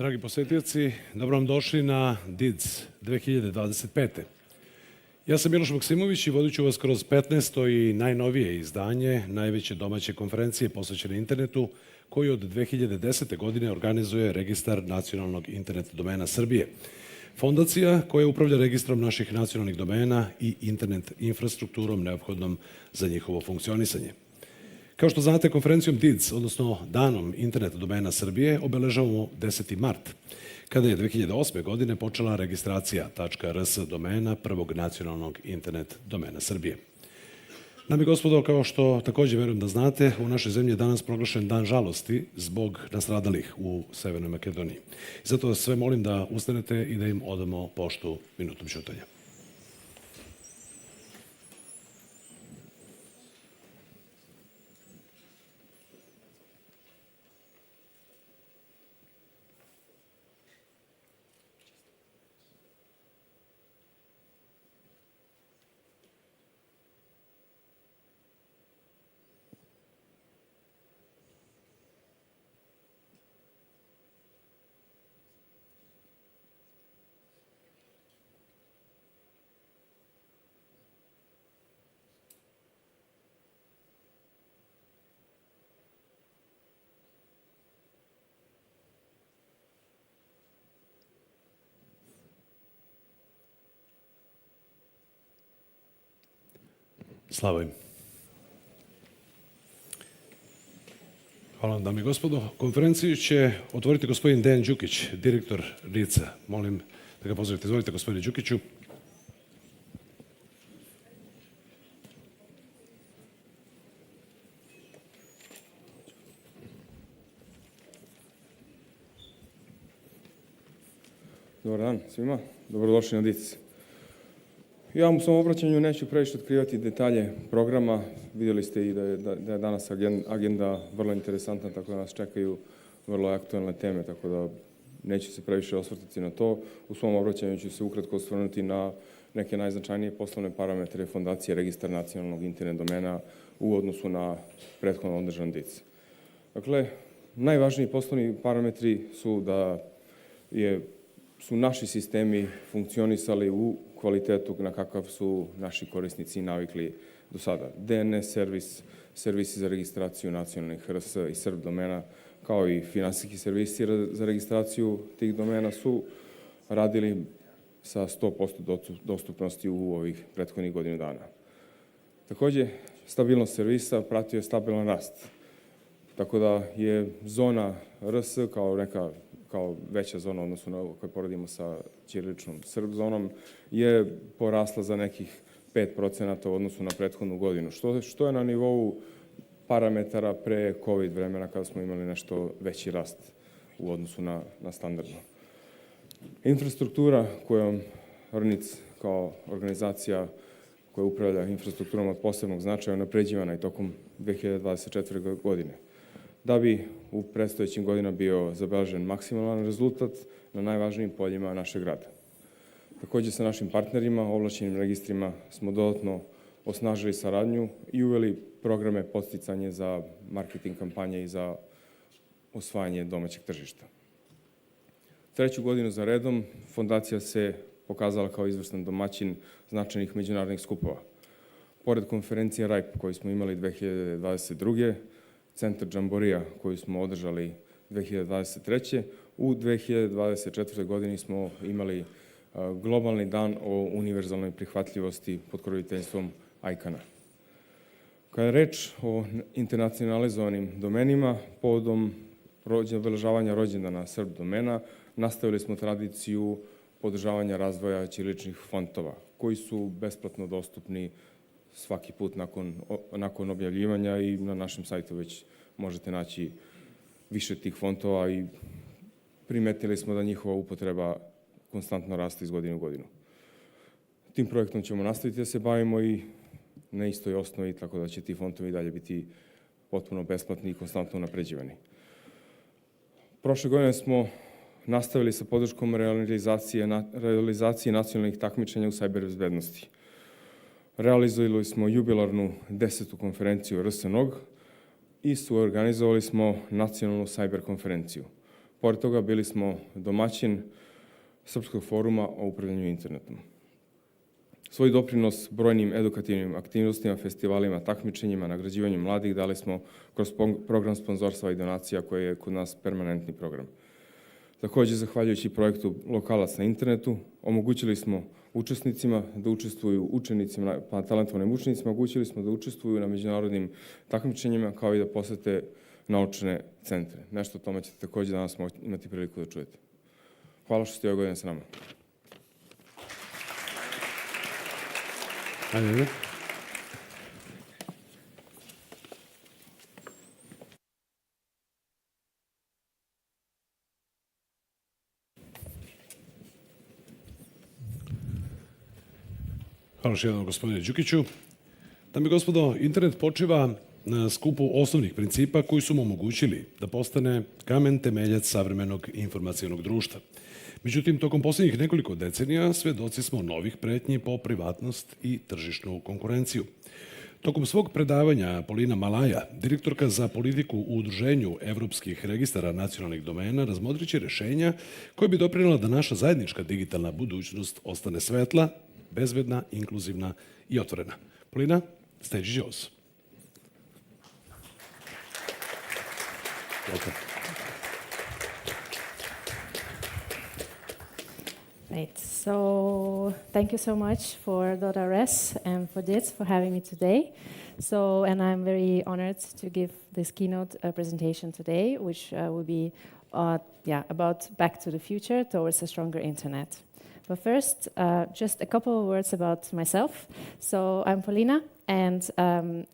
Dragi posetioci, dobro vam došli na DIDS 2025. Ja sam Miloš Maksimović i vodit ću vas kroz 15. i najnovije izdanje najveće domaće konferencije posvećene internetu, koju od 2010. godine organizuje Registar nacionalnog internet domena Srbije. Fondacija koja upravlja registrom naših nacionalnih domena i internet infrastrukturom neophodnom za njihovo funkcionisanje. Kao što znate, konferencijom DIDS, odnosno Danom internet domena Srbije, obeležavamo 10. mart, kada je 2008. godine počela registracija .rs domena prvog nacionalnog internet domena Srbije. Dame i gospodo, kao što takođe verujem da znate, u našoj zemlji je danas proglašen dan žalosti zbog nastradalih u Severnoj Makedoniji. Zato vas sve molim da ustanete i da im odamo poštu minutom ćutanja. Slava im. Hvala vam, dame i gospodo. Konferenciju će otvoriti gospodin Dejan Đukić, direktor RNIDS-a. Molim da ga pozdravite. Izvolite, gospodine Đukiću. Dobar dan svima, dobrodošli na DIDS. Ja u svom obraćanju neću previše otkrivati detalje programa. Vidjeli ste i da je danas agenda vrlo interesantna, tako da nas čekaju vrlo aktualne teme, tako da neću se previše osvrtati na to. U svom obraćanju ću se ukratko osvrnuti na neke najznačajnije poslovne parametre Fondacije Registar nacionalnog internet domena u odnosu na prethodno održan DIDS. Dakle, najvažniji poslovni parametri su da su naši sistemi funkcionisali u kvalitetu na kakav su naši korisnici navikli do sada. DNS servis, servisi za registraciju nacionalnih RS i SRB domena, kao i finansijski servisi za registraciju tih domena su radili sa 100% dostupnosti u ovih prethodnih godinu dana. Takođe, stabilnost servisa pratio je stabilan rast, tako da je zona RS kao veća zona, odnosno na ovo koje poredimo sa ćiriličnom SRB zonom, je porasla za nekih 5% u odnosu na prethodnu godinu, što je na nivou parametara pre COVID vremena kada smo imali nešto veći rast u odnosu na standardno. Infrastruktura kojom RNIDS kao organizacija koja upravlja infrastrukturom od posebnog značaja unapređivana i tokom 2024. godine, da bi u predstojećim godinama bio zabeležen maksimalan rezultat na najvažnijim poljima našeg rada. Takođe, sa našim partnerima, ovlašćenim registrima, smo dodatno osnažili saradnju i uveli programe podsticanja za marketing kampanje i za osvajanje domaćeg tržišta. Treću godinu za redom Fondacija se pokazala kao izvrstan domaćin značajnih međunarodnih skupova. Pored konferencije RIPE koju smo imali 2022. Centar Džamborija koju smo održali 2023. U 2024. godini smo imali globalni dan o univerzalnoj prihvatljivosti pod pokroviteljstvom ICANN-a. Kada je reč o internacionalizovanim domenima, povodom obeležavanja rođendana SRB domena, nastavili smo tradiciju podržavanja razvoja ćiriličnih fontova, koji su besplatno dostupni svaki put nakon objavljivanja i na našem sajtu već možete naći više tih fontova i primetili smo da njihova upotreba konstantno raste iz godine u godinu. Tim projektom ćemo nastaviti da se bavimo i na istoj osnovi, tako da će ti fontovi i dalje biti potpuno besplatni i konstantno unapređivani. Prošle godine smo nastavili sa podrškom realizacije nacionalnih takmičenja u sajber bezbednosti. Realizovali smo jubilarnu 10. konferenciju RSNOG i suorganizovali smo nacionalnu sajber konferenciju, Pored toga bili smo domaćin Srpskog foruma o upravljanju internetom. Svoj doprinos brojnim edukativnim aktivnostima, festivalima, takmičenjima, nagrađivanju mladih dali smo kroz program sponzorstva i donacija koji je kod nas permanentni program. Također, zahvaljujući projektu Lokalac na internetu, omogućili smo učesnicima da učestvuju, učenicima, pa talentovanim učenicima, omogućili smo da učestvuju na međunarodnim takmičenjima kao i da posete naučne centre. Nešto o tome ćete također danas imati priliku da čujete. Hvala što ste ove godine s nama. Ajde. Hvala još jednom, gospodine Đukiću. Dame i gospodo, internet počiva na skupu osnovnih principa koji su mu omogućili da postane kamen temeljac savremenog informacijonog društva. Međutim, tokom posljednjih nekoliko decenija svedoci smo novih pretnji po privatnost i tržišnu konkurenciju. Tokom svog predavanja Polina Malaja, direktorka za politiku u Udruženju evropskih registara nacionalnih domena, razmotrit će rešenja koje bi doprinela da naša zajednička digitalna budućnost ostane svetla, bezbedna, inkluzivna i otvorena. Polina, stage is yours. Welcome. Right, so thank you so much for .rs and for DIDS for having me today. And I'm very honored to give this keynote presentation today, which will be about back to the future towards a stronger internet. But first, just a couple of words about myself. So I'm Polina, and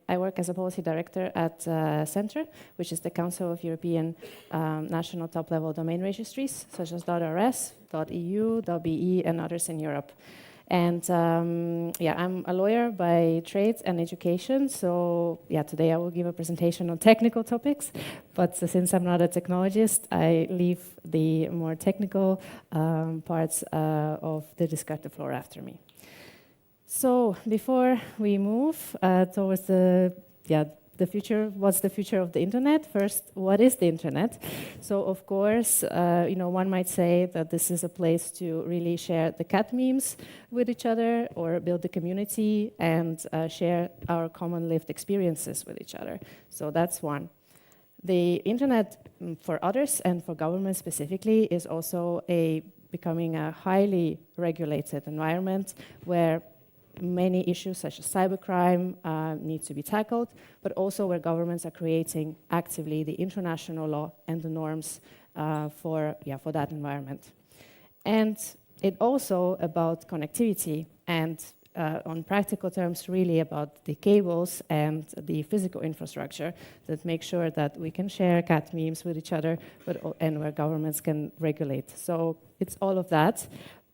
I work as a policy director at Centre, which is the Council of European National Top-Level Domain Registries, such as .rs, .eu, .be, and others in Europe. And I'm a lawyer by trade and education, so today I will give a presentation on technical topics, but since I'm not a technologist, I leave the more technical parts of the discussion floor after me. So before we move towards the future, what's the future of the internet? First, what is the internet? So of course, one might say that this is a place to really share the cat memes with each other or build a community and share our common lived experiences with each other. So that's one. The internet for others and for government specifically is also becoming a highly regulated environment where many issues such as cybercrime need to be tackled, but also where governments are creating actively the international law and the norms for that environment. And it also about connectivity and on practical terms really about the cables and the physical infrastructure that make sure that we can share cat memes with each other and where governments can regulate. So it's all of that,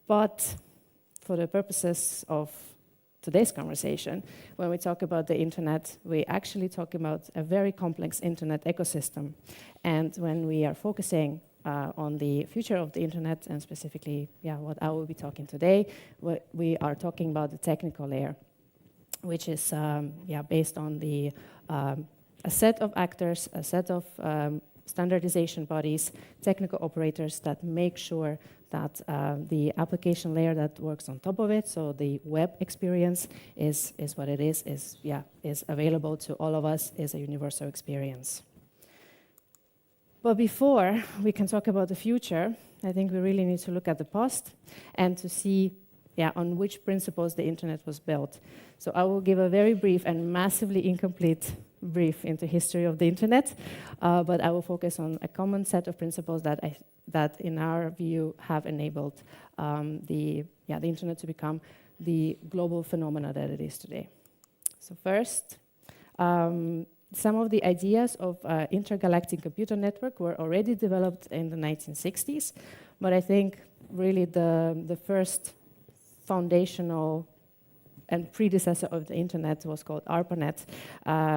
but for the purposes of today's conversation, when we talk about the internet, we actually talk about a very complex internet ecosystem. And when we are focusing on the future of the internet, and specifically, what I will be talking today, we are talking about the technical layer, which is based on a set of actors, a set of standardization bodies, technical operators that make sure that the application layer that works on top of it, so the web experience is what it is available to all of us, is a universal experience. But before we can talk about the future, I think we really need to look at the past and to see on which principles the internet was built. So I will give a very brief and massively incomplete brief into history of the internet, but I will focus on a common set of principles that in our view have enabled the internet to become the global phenomena that it is today. So first, some of the ideas of intergalactic computer network were already developed in the 1960s, but I think really the first foundational and predecessor of the internet was called ARPANET,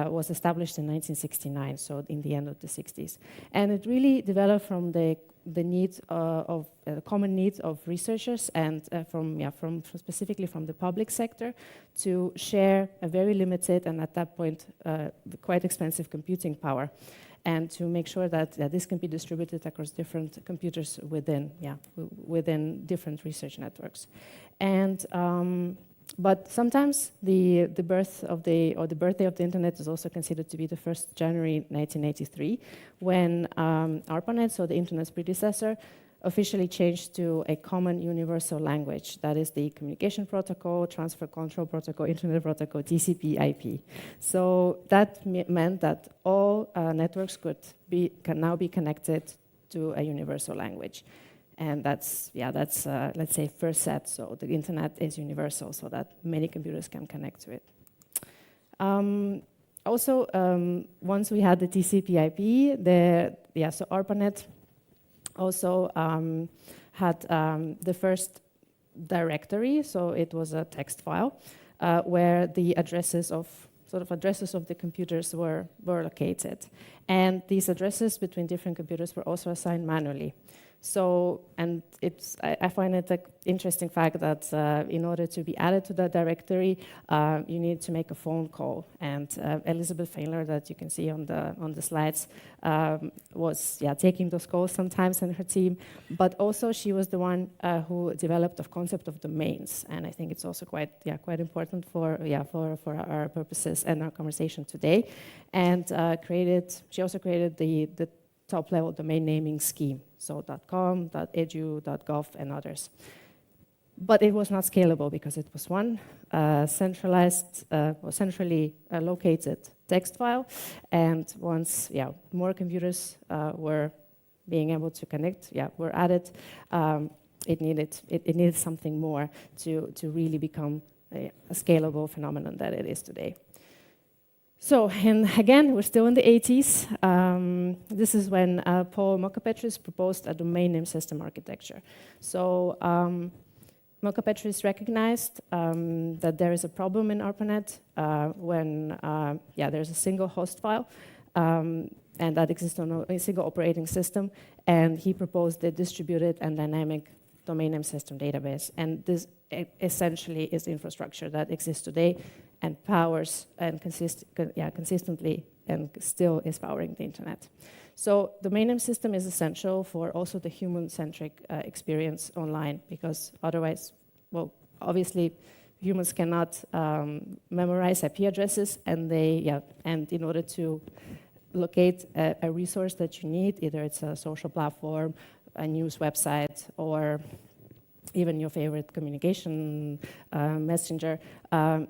was established in 1969, so in the end of the 60s. And it really developed from the needs of common needs of researchers and from specifically from the public sector to share a very limited and at that point quite expensive computing power. and to make sure that this can be distributed across different computers within different research networks. And but sometimes the birthday of the internet is also considered to be the 1st January 1983, when ARPANET, so the internet's predecessor, officially changed to a common universal language. That is the Communication Protocol, Transfer Control Protocol, Internet Protocol, TCP/IP. So that meant that all networks can now be connected to a universal language. And that's let's say, first set. So the internet is universal, so that many computers can connect to it. Also, once we had the TCP/IP, so ARPANET also had the first directory. So it was a text file where the addresses of the computers were located, and these addresses between different computers were also assigned manually. So, and I find it an interesting fact that in order to be added to that directory, you need to make a phone call. And Elizabeth Fehler, that you can see on the slides, was taking those calls sometimes, and her team. But also, she was the one who developed the concept of domains, and I think it's also quite important for our purposes and our conversation today. And she also created the top-level domain naming scheme, so .com, .edu, .gov, and others. But it was not scalable because it was one centralized or centrally located text file, and once more computers were being able to connect, were added, it needed something more to really become a scalable phenomenon that it is today. So, and again, we're still in the 80s. This is when Paul Mockapetris proposed a domain name system architecture. So, Mockapetris recognized that there is a problem in ARPANET when there's a single host file, and that exists on a single operating system, and he proposed the distributed and dynamic domain name system database. And this essentially is the infrastructure that exists today and powers and consistently and still is powering the internet. So domain name system is essential for also the human-centric experience online, because otherwise, well, obviously humans cannot memorize IP addresses, and and in order to locate a resource that you need, either it's a social platform, a news website, or even your favorite communication messenger,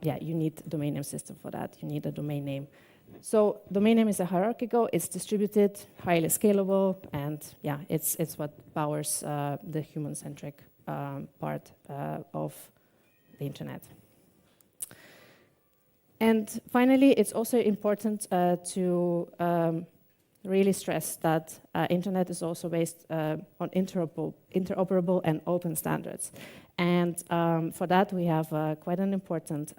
you need a domain name system for that. You need a domain name. So domain name is a hierarchical, it's distributed, highly scalable, and it's what powers the human-centric part of the internet. And finally, it's also important to really stress that internet is also based on interoperable and open standards. And for that, we have quite an important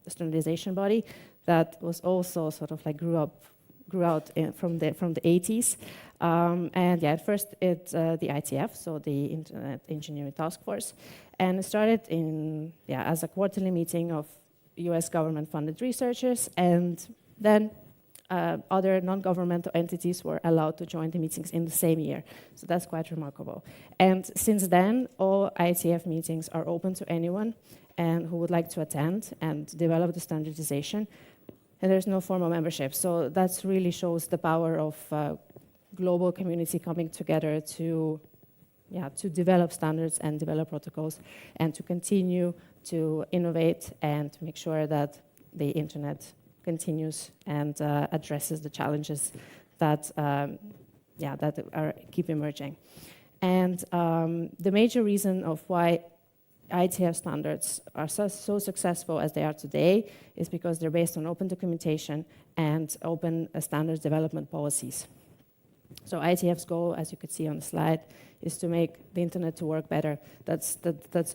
standardization body that was also sort of like grew out from the 80s. At first it's the ITF, so the Internet Engineering Task Force, and it started as a quarterly meeting of US government-funded researchers, and then other non-governmental entities were allowed to join the meetings in the same year. So that's quite remarkable. And since then, all ITF meetings are open to anyone and who would like to attend and develop the standardization. And there's no formal membership. So that really shows the power of global community coming together to develop standards and develop protocols and to continue to innovate and to make sure that the internet continues and addresses the challenges that keep emerging. And the major reason of why ITF standards are so successful as they are today is because they're based on open documentation and open standards development policies. So ITF's goal, as you could see on the slide, is to make the internet to work better. That's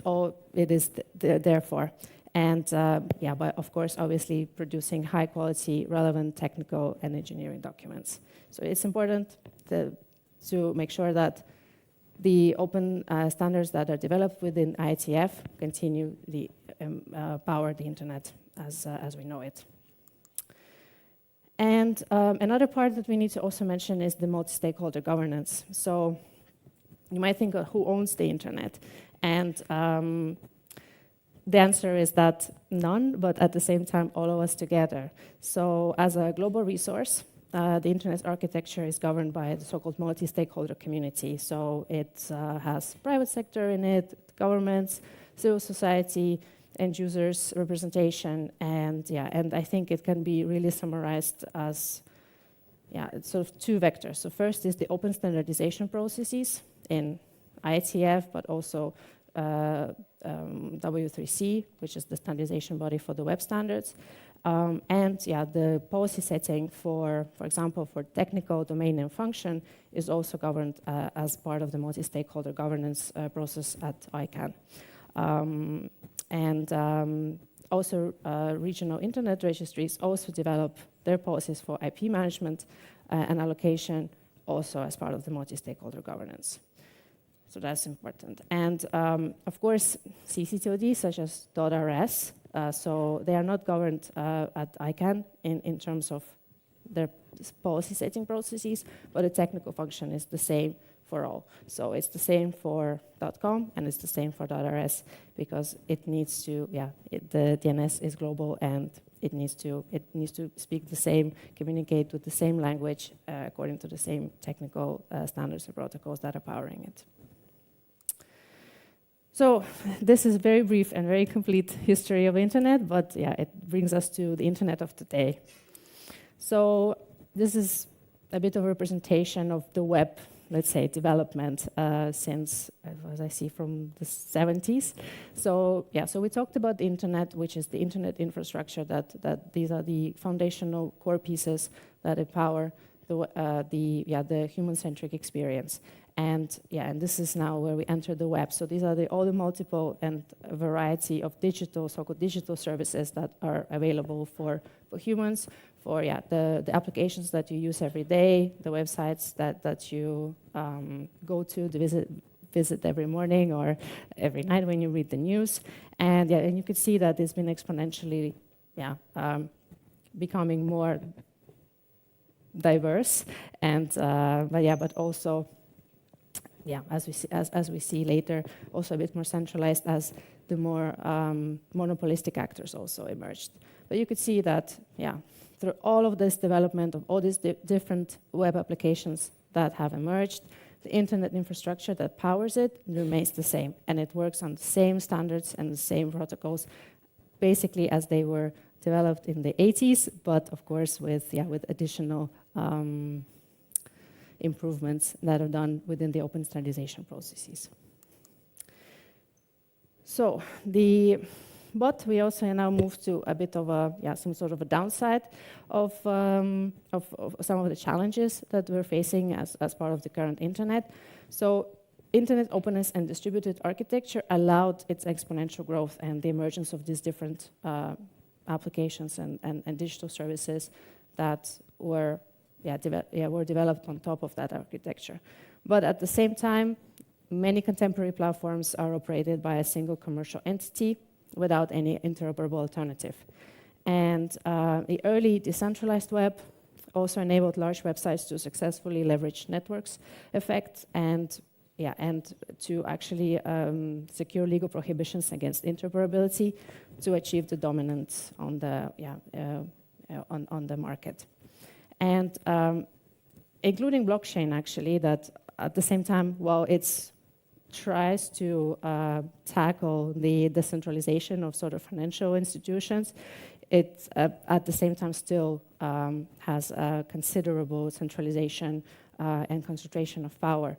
all it is there for. And but of course, obviously producing high quality, relevant technical and engineering documents. So it's important to make sure that the open standards that are developed within ITF continue to power the internet as we know it. And another part that we need to also mention is the multi-stakeholder governance. So you might think of who owns the internet, and the answer is that none, but at the same time, all of us together. So as a global resource, the internet architecture is governed by the so-called multi-stakeholder community. So it has private sector in it, governments, civil society, end users, representation, and I think it can be really summarized as it's sort of two vectors. So first is the open standardization processes in IETF, but also W3C, which is the standardization body for the web standards, and the policy setting for example, for technical domain and function is also governed as part of the multi-stakeholder governance process at ICANN. Also regional internet registries also develop their policies for IP management and allocation also as part of the multi-stakeholder governance. So that's important. And of course, CCTOD, such as .rs, so they are not governed at ICANN in terms of their policy setting processes, but the technical function is the same for all. So it's the same for .com and it's the same for .rs because it needs to, the DNS is global and it needs to speak the same, communicate with the same language according to the same technical standards and protocols that are powering it. So this is very brief and very complete history of internet, but it brings us to the internet of today. So this is a bit of a representation of the web, let's say, development since, as I see, from the 70s. So so we talked about the internet, which is the internet infrastructure, that these are the foundational core pieces that empower the human-centric experience. And this is now where we enter the web. So these are all the multiple and a variety of so-called digital services that are available for humans, for the applications that you use every day, the websites that you go to visit every morning or every night when you read the news. And and you can see that it's been exponentially becoming more diverse, and but also as we see later, also a bit more centralized as the more monopolistic actors also emerged. But you could see that through all of this development of all these different web applications that have emerged, the internet infrastructure that powers it remains the same, and it works on the same standards and the same protocols, basically as they were developed in the 80s, but of course with additional improvements that are done within the open standardization processes. So but we also now move to a bit of some sort of a downside of some of the challenges that we're facing as part of the current internet. So internet openness and distributed architecture allowed its exponential growth and the emergence of these different applications and digital services that were developed on top of that architecture. But at the same time, many contemporary platforms are operated by a single commercial entity without any interoperable alternative. And the early decentralized web also enabled large websites to successfully leverage networks effect and to actually secure legal prohibitions against interoperability to achieve the dominance on the market. And including blockchain, actually, that at the same time, while it tries to tackle the decentralization of sort of financial institutions, it at the same time still has a considerable centralization and concentration of power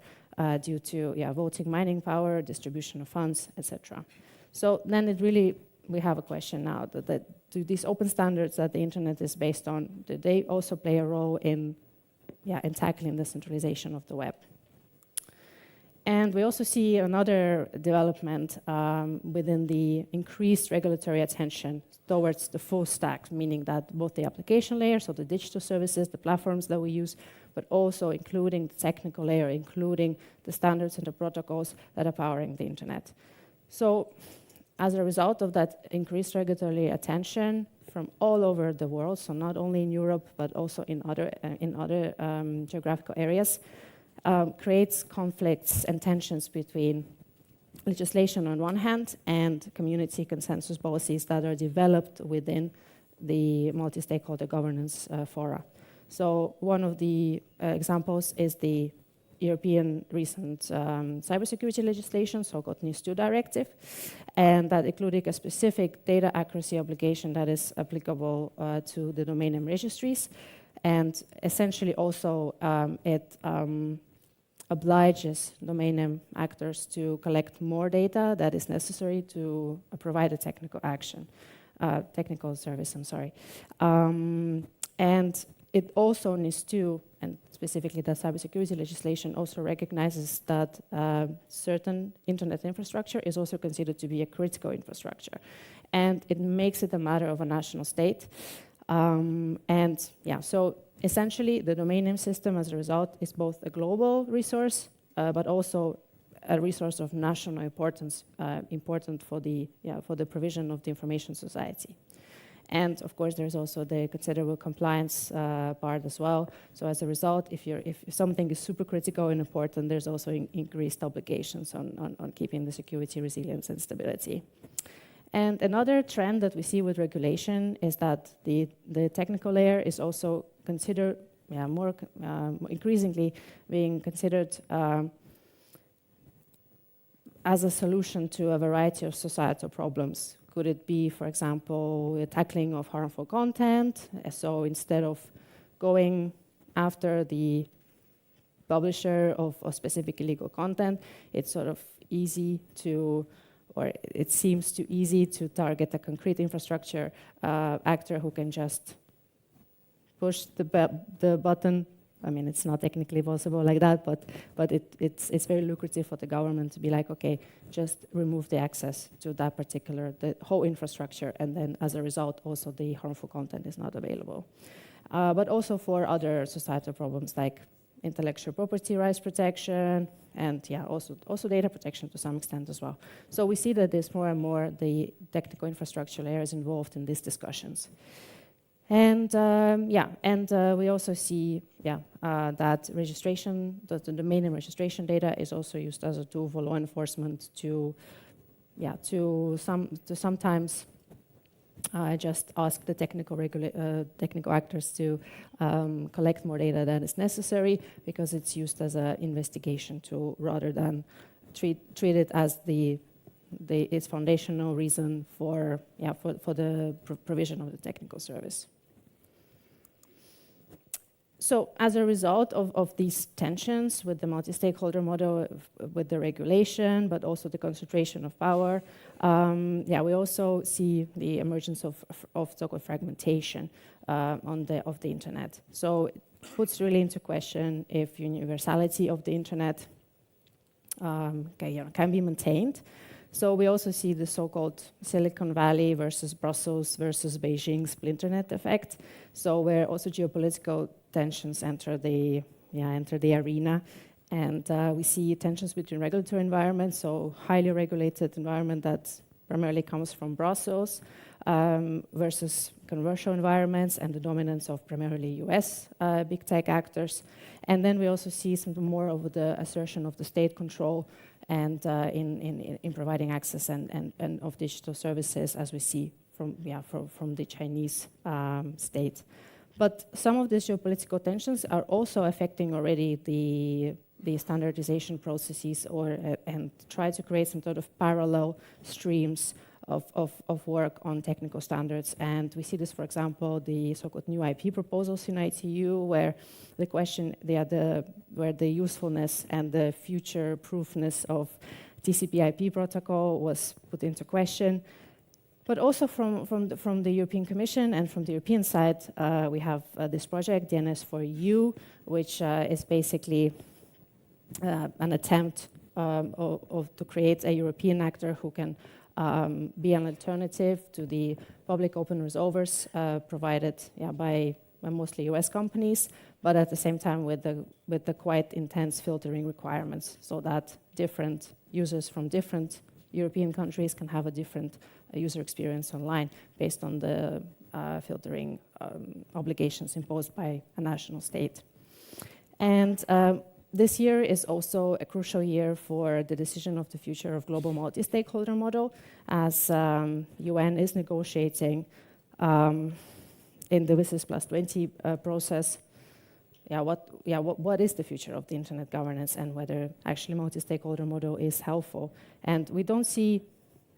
due to voting, mining power, distribution of funds, etc. So then we have a question now that do these open standards that the internet is based on, do they also play a role in tackling the centralization of the web? And we also see another development within the increased regulatory attention towards the full stack, meaning that both the application layer, so the digital services, the platforms that we use, but also including the technical layer, including the standards and the protocols that are powering the internet. So as a result of that increased regulatory attention, from all over the world, so not only in Europe, but also in other geographical areas, creates conflicts and tensions between legislation on one hand and community consensus policies that are developed within the multi-stakeholder governance fora. So one of the examples is the European recent cybersecurity legislation, so-called NIS2 directive, and that included a specific data accuracy obligation that is applicable to the domain name registries. And essentially also it obliges domain name actors to collect more data that is necessary to provide a technical service, and it also needs to, and specifically the cybersecurity legislation also recognizes that certain internet infrastructure is also considered to be a critical infrastructure. And it makes it a matter of a national state. So essentially the domain name system as a result is both a global resource, but also a resource of national importance, important for the provision of the information society. And of course, there's also the considerable compliance part as well. So as a result, if something is super critical and important, there's also increased obligations on keeping the security, resilience, and stability. And another trend that we see with regulation is that the technical layer is also considered, more increasingly being considered as a solution to a variety of societal problems. Could it be, for example, the tackling of harmful content? So instead of going after the publisher of specific illegal content, it's sort of easy to, or it seems too easy to target a concrete infrastructure actor who can just push the button. I mean, it's not technically possible like that, but it's very lucrative for the government to be like, okay, just remove the access to that particular, the whole infrastructure, and then as a result, also the harmful content is not available. But also for other societal problems like intellectual property rights protection, and also data protection to some extent as well. So we see that there's more and more the technical infrastructure layers involved in these discussions. And we also see that registration, the domain name registration data is also used as a tool for law enforcement to sometimes just ask the technical actors to collect more data than is necessary, because it's used as an investigation tool rather than treat it as its foundational reason for the provision of the technical service. So as a result of these tensions with the multi-stakeholder model, with the regulation, but also the concentration of power, we also see the emergence of so-called fragmentation of the internet. So it puts really into question if universality of the internet can be maintained. So we also see the so-called Silicon Valley versus Brussels versus Beijing splinternet effect. So where also geopolitical tensions enter the arena, and we see tensions between regulatory environments, so highly regulated environment that primarily comes from Brussels versus commercial environments and the dominance of primarily US big tech actors. And then we also see some more of the assertion of the state control and in providing access and of digital services, as we see from the Chinese state. But some of these geopolitical tensions are also affecting already the standardization processes and try to create some sort of parallel streams of work on technical standards. And we see this, for example, the so-called new IP proposals in ITU, where the question, where the usefulness and the future-proofness of TCP/IP protocol was put into question. But also from the European Commission and from the European side, we have this project, DNS4EU, which is basically an attempt to create a European actor who can be an alternative to the public open resolvers provided by mostly US companies, but at the same time with the quite intense filtering requirements, so that different users from different European countries can have a different user experience online based on the filtering obligations imposed by a national state. And this year is also a crucial year for the decision of the future of global multi-stakeholder model, as UN is negotiating in the WSIS plus 20 process. What is the future of the internet governance, and whether actually multi-stakeholder model is helpful? And we don't see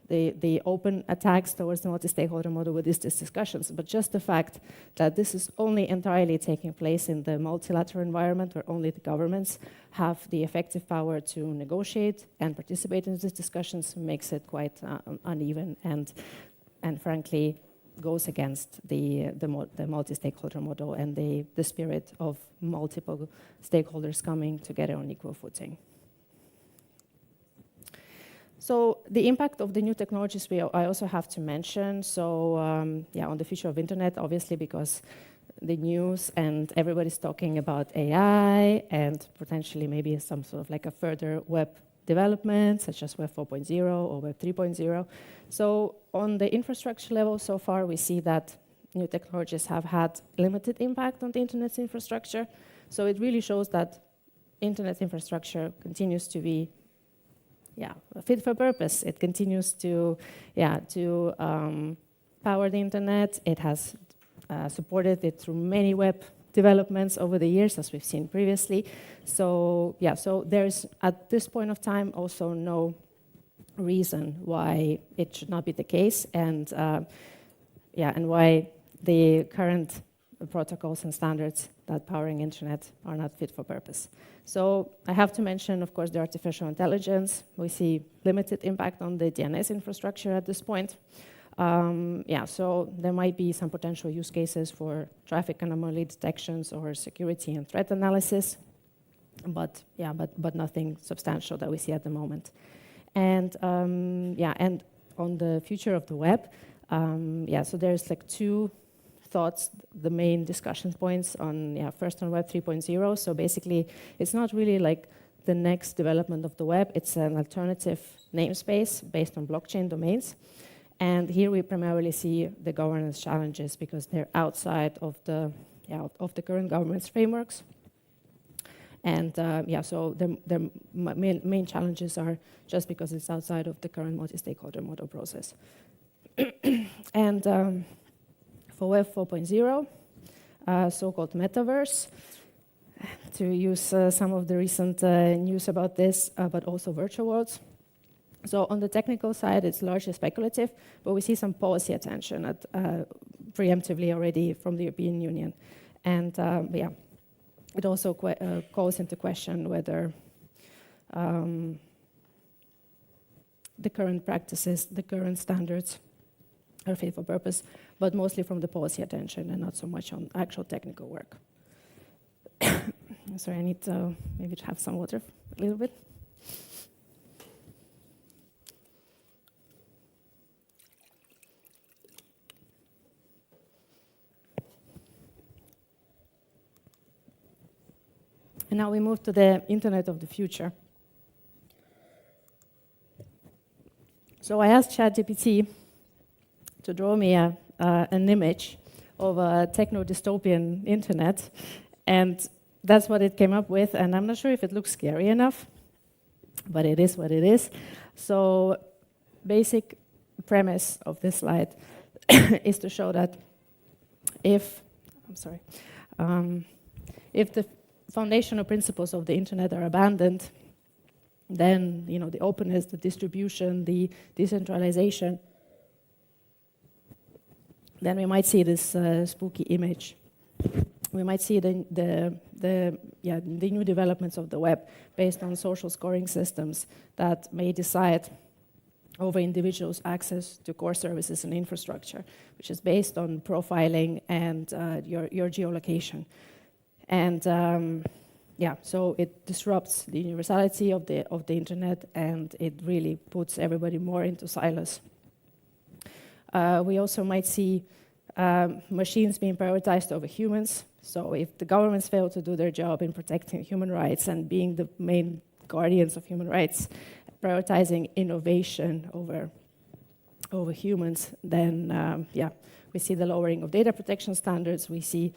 the open attacks towards the multi-stakeholder model with these discussions, but just the fact that this is only entirely taking place in the multilateral environment where only the governments have the effective power to negotiate and participate in these discussions makes it quite uneven and frankly goes against the multi-stakeholder model and the spirit of multiple stakeholders coming together on equal footing. So the impact of the new technologies I also have to mention. So on the future of internet, obviously, because the news and everybody's talking about AI and potentially maybe some sort of like a further web development, such as Web 4.0 or Web 3.0. So on the infrastructure level, so far we see that new technologies have had limited impact on the internet's infrastructure. So it really shows that internet infrastructure continues to be fit for purpose. It continues to power the internet. It has supported it through many web developments over the years, as we've seen previously. So there's at this point of time also no reason why it should not be the case, and why the current protocols and standards that powering internet are not fit for purpose. So I have to mention, of course, the artificial intelligence. We see limited impact on the DNS infrastructure at this point. So there might be some potential use cases for traffic anomaly detections or security and threat analysis, but nothing substantial that we see at the moment. And and on the future of the web, so there's like two thoughts, the main discussion points on, first on Web 3.0. So basically, it's not really like the next development of the web. It's an alternative namespace based on blockchain domains. And here we primarily see the governance challenges because they're outside of the current governance frameworks. And so the main challenges are just because it's outside of the current multi-stakeholder model process. And for Web 4.0, so-called metaverse, to use some of the recent news about this, but also virtual worlds. So on the technical side, it's largely speculative, but we see some policy attention preemptively already from the European Union. And it also calls into question whether the current practices, the current standards are fit for purpose, but mostly from the policy attention and not so much on actual technical work. Sorry, I need to maybe have some water a little bit. And now we move to the internet of the future. So I asked ChatGPT to draw me an image of a techno-dystopian internet, and that's what it came up with, and I'm not sure if it looks scary enough, but it is what it is. So basic premise of this slide is to show that if the foundational principles of the internet are abandoned, then the openness, the distribution, the decentralization, then we might see this spooky image. We might see the new developments of the web based on social scoring systems that may decide over individuals' access to core services and infrastructure, which is based on profiling and your geolocation. And so it disrupts the universality of the internet, and it really puts everybody more into silos. We also might see machines being prioritized over humans. So if the governments fail to do their job in protecting human rights and being the main guardians of human rights, prioritizing innovation over humans, then We see the lowering of data protection standards. We see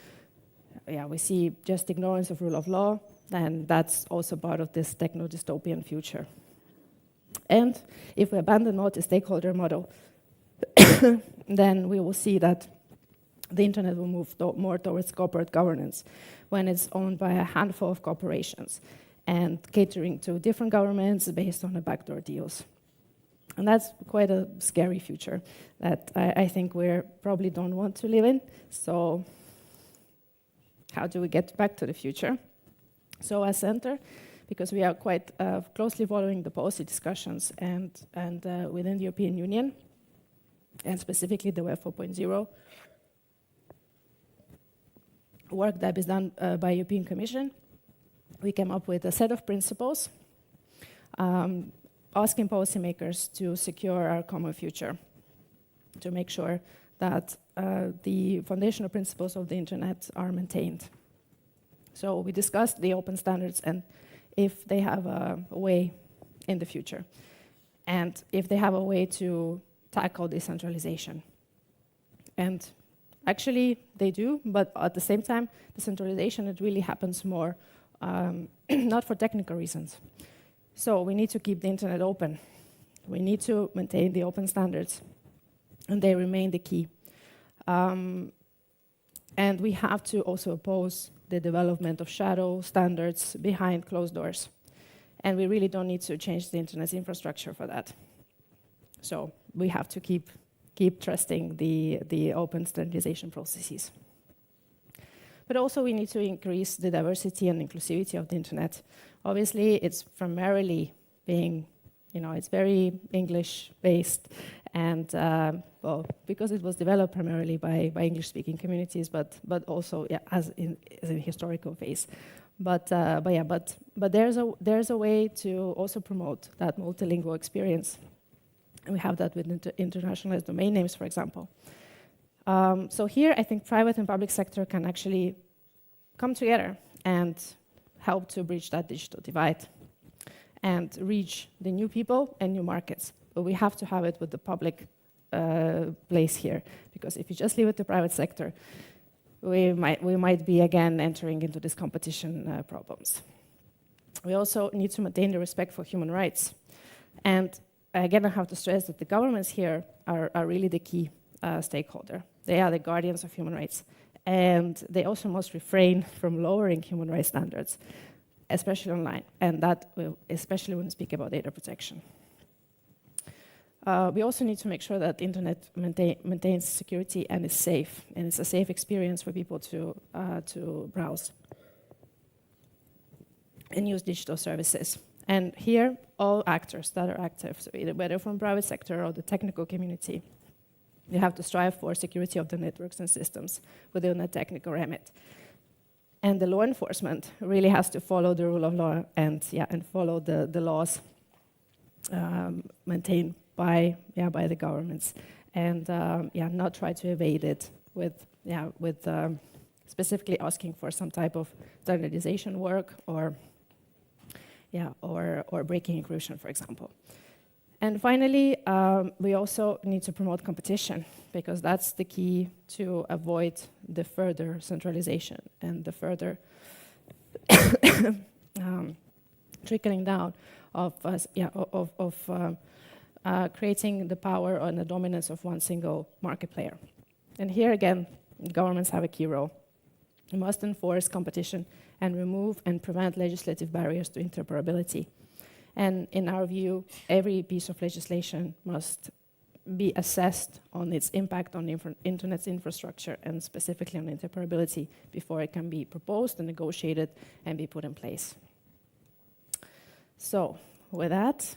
just ignorance of rule of law, and that's also part of this techno-dystopian future. And if we abandon multi-stakeholder model, then we will see that the internet will move more towards corporate governance when it's owned by a handful of corporations and catering to different governments based on the backdoor deals. And that's quite a scary future that I think we probably don't want to live in. So how do we get back to the future? So as Center, because we are quite closely following the policy discussions and within the European Union, and specifically the Web 4.0 work that is done by European Commission, we came up with a set of principles asking policymakers to secure our common future, to make sure that the foundational principles of the internet are maintained. So we discussed the open standards and if they have a way in the future, and if they have a way to tackle decentralization. And actually, they do, but at the same time, decentralization, it really happens more, not for technical reasons. So we need to keep the internet open. We need to maintain the open standards, and they remain the key. And we have to also oppose the development of shadow standards behind closed doors. And we really don't need to change the internet's infrastructure for that. So we have to keep trusting the open standardization processes. But also we need to increase the diversity and inclusivity of the internet. Obviously, it's primarily being, it's very English-based, and well, because it was developed primarily by English-speaking communities, but also as in historical phase. But there's a way to also promote that multilingual experience. And we have that with internationalized domain names, for example. So here, I think private and public sector can actually come together and help to bridge that digital divide and reach the new people and new markets. But we have to have it with the public place here, because if you just leave it to private sector, we might be again entering into this competition problems. We also need to maintain the respect for human rights. And again, I have to stress that the governments here are really the key stakeholder. They are the guardians of human rights. And they also must refrain from lowering human rights standards, especially online, and that especially when we speak about data protection. We also need to make sure that the internet maintains security and is safe, and it's a safe experience for people to browse and use digital services. And here, all actors that are active, so whether from private sector or the technical community, you have to strive for security of the networks and systems within a technical remit. And the law enforcement really has to follow the rule of law and follow the laws maintained by the governments, and not try to evade it with specifically asking for some type of standardization work or breaking encryption, for example. And finally, we also need to promote competition, because that's the key to avoid the further centralization and the further trickling down of creating the power and the dominance of one single market player. And here again, governments have a key role. They must enforce competition and remove and prevent legislative barriers to interoperability. And in our view, every piece of legislation must be assessed on its impact on the internet's infrastructure and specifically on interoperability before it can be proposed and negotiated and be put in place. So with that,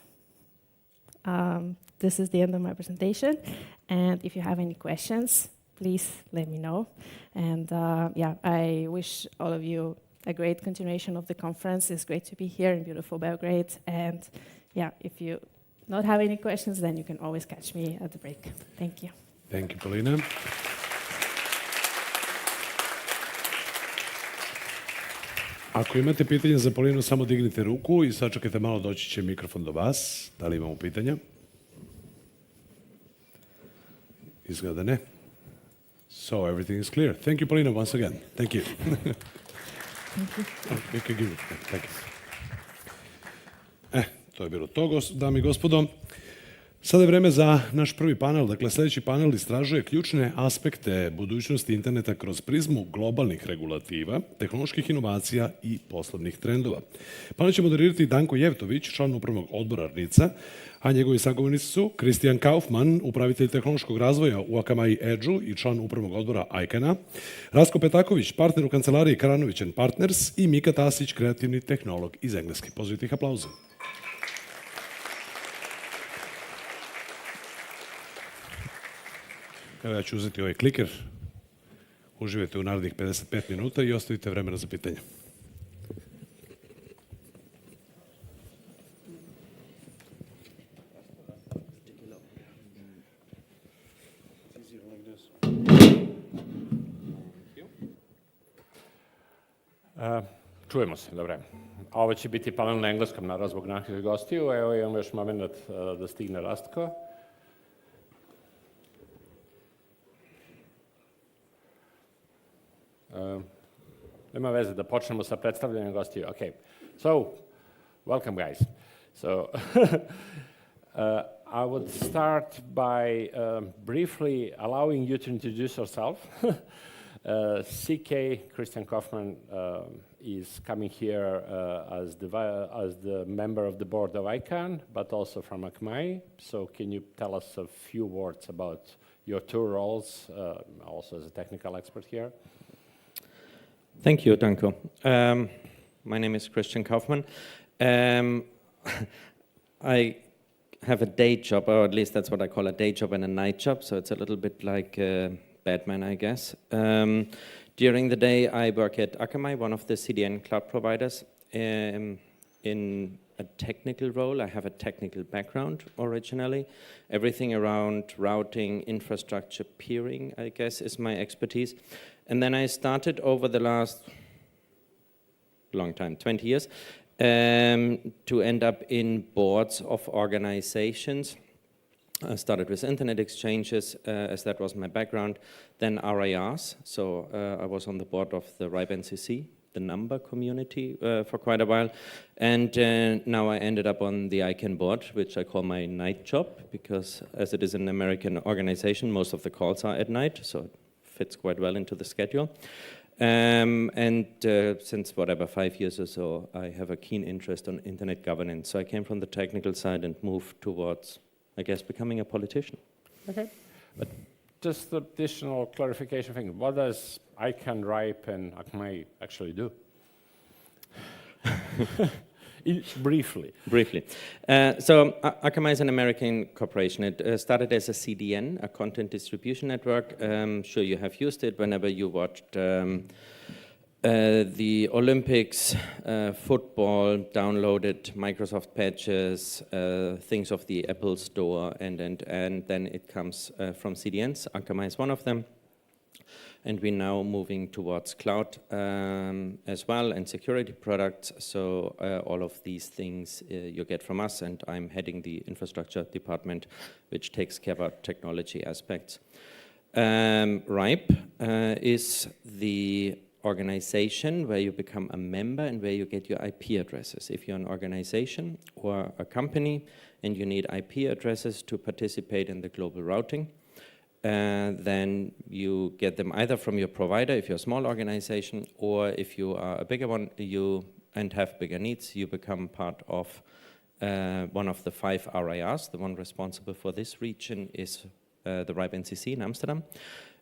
this is the end of my presentation. And if you have any questions, please let me know. And I wish all of you a great continuation of the conference. It's great to be here in beautiful Belgrade. And if you not have any questions, then you can always catch me at the break. Thank you. Thank you, Polina. Ako imate pitanje za Polinu, samo dignite ruku i sačekajte malo, doći će mikrofon do vas. Da li imamo pitanja? Izgleda ne. So everything is clear. Thank you, Polina, once again. Thank you. Thank you. Thank you. To je bilo to, dame i gospodo. Sada je vreme za naš prvi panel. Dakle, sljedeći panel istražuje ključne aspekte budućnosti interneta kroz prizmu globalnih regulativa, tehnoloških inovacija i poslovnih trendova. Panel će moderirati Danko Jevtović, član upravnog odbora RNIDS-a, a njegovi sagovornici su Kristijan Kaufman, upravitelj tehnološkog razvoja u Akamai Edge-u i član upravnog odbora ICANN-a, Rasko Petaković, partner u kancelariji Karanović & Partners i Mika Tasić, kreativni tehnolog iz Engleske. Pozivite ih aplauzom. Evo ja ću uzeti ovaj kliker, uživajte u narednih 55 minuta i ostavite vremena za pitanje. Čujemo se, dobro. Ovo će biti panel na engleskom, naravno zbog naših gostiju. Evo imamo još moment da stigne Rastko. Nema veze, da počnemo sa predstavljanjem gostiju. Okay. So, welcome guys. So, I would start by briefly allowing you to introduce yourself. CK, Christian Kaufman, is coming here as the member of the board of ICANN, but also from Akamai. So can you tell us a few words about your two roles, also as a technical expert here? Thank you, Danko. My name is Christian Kaufmann. I have a day job, or at least that's what I call a day job and a night job, so it's a little bit like Batman, I guess. During the day, I work at Akamai, one of the CDN cloud providers, in a technical role. I have a technical background originally. Everything around routing, infrastructure, peering, I guess, is my expertise. And then I started over the last long time, 20 years, to end up in boards of organizations. I started with internet exchanges, as that was my background, then RIRs. So I was on the board of the RIPE NCC, the number community, for quite a while. And now I ended up on the ICANN board, which I call my night job, because as it is an American organization, most of the calls are at night, so it fits quite well into the schedule. Since whatever, 5 years or so, I have a keen interest on internet governance. So I came from the technical side and moved towards, I guess, becoming a politician. Okay. But just the additional clarification thing, what does ICANN, RIPE, and Akamai actually do? Briefly. Briefly. So Akamai is an American corporation. It started as a CDN, a content distribution network. Sure, you have used it whenever you watched the Olympics, football, downloaded Microsoft patches, things of the Apple Store, and then it comes from CDNs. Akamai is one of them. And we're now moving towards cloud as well, and security products. So all of these things you get from us, and I'm heading the infrastructure department, which takes care about technology aspects. RIPE is the organization where you become a member and where you get your IP addresses. If you're an organization or a company and you need IP addresses to participate in the global routing, then you get them either from your provider if you're a small organization, or if you are a bigger one and have bigger needs, you become part of one of the 5 RIRs. The one responsible for this region is the RIPE NCC in Amsterdam.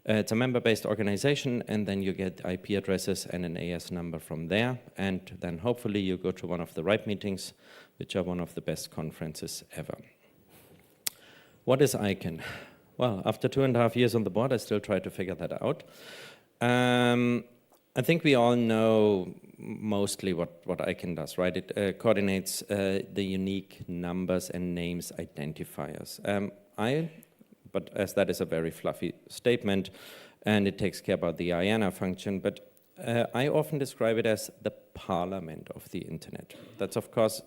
It's a member-based organization, and then you get IP addresses and an AS number from there, and then hopefully you go to one of the RIPE meetings, which are one of the best conferences ever. What is ICANN? Well, after 2.5 years on the board, I still try to figure that out. I think we all know mostly what ICANN does, right? It coordinates the unique numbers and names identifiers. But as that is a very fluffy statement, and it takes care about the IANA function, but I often describe it as the parliament of the internet. That's, of course,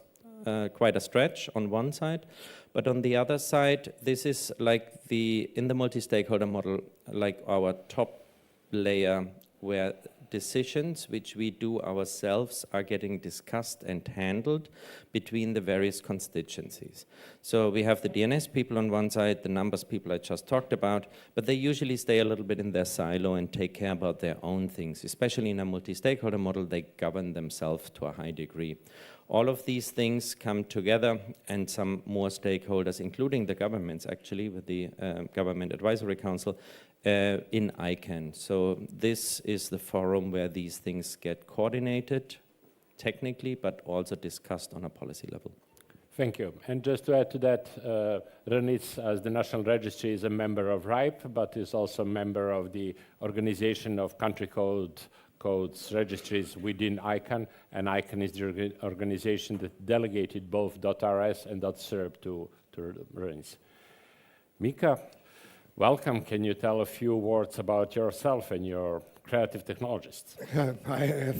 quite a stretch on one side. But on the other side, this is like in the multi-stakeholder model, like our top layer where decisions which we do ourselves are getting discussed and handled between the various constituencies. So we have the DNS people on one side, the numbers people I just talked about, but they usually stay a little bit in their silo and take care about their own things. Especially in a multi-stakeholder model, they govern themselves to a high degree. All of these things come together, and some more stakeholders, including the governments actually, with the Government Advisory Council, in ICANN. So this is the forum where these things get coordinated technically, but also discussed on a policy level. Thank you. And just to add to that, RNIDS, as the National Registry, is a member of RIPE, but is also a member of the Organization of Country Codes Registries within ICANN, and ICANN is the organization that delegated both .rs and .serb to RNIDS. Mika, welcome. Can you tell a few words about yourself and your creative technologists?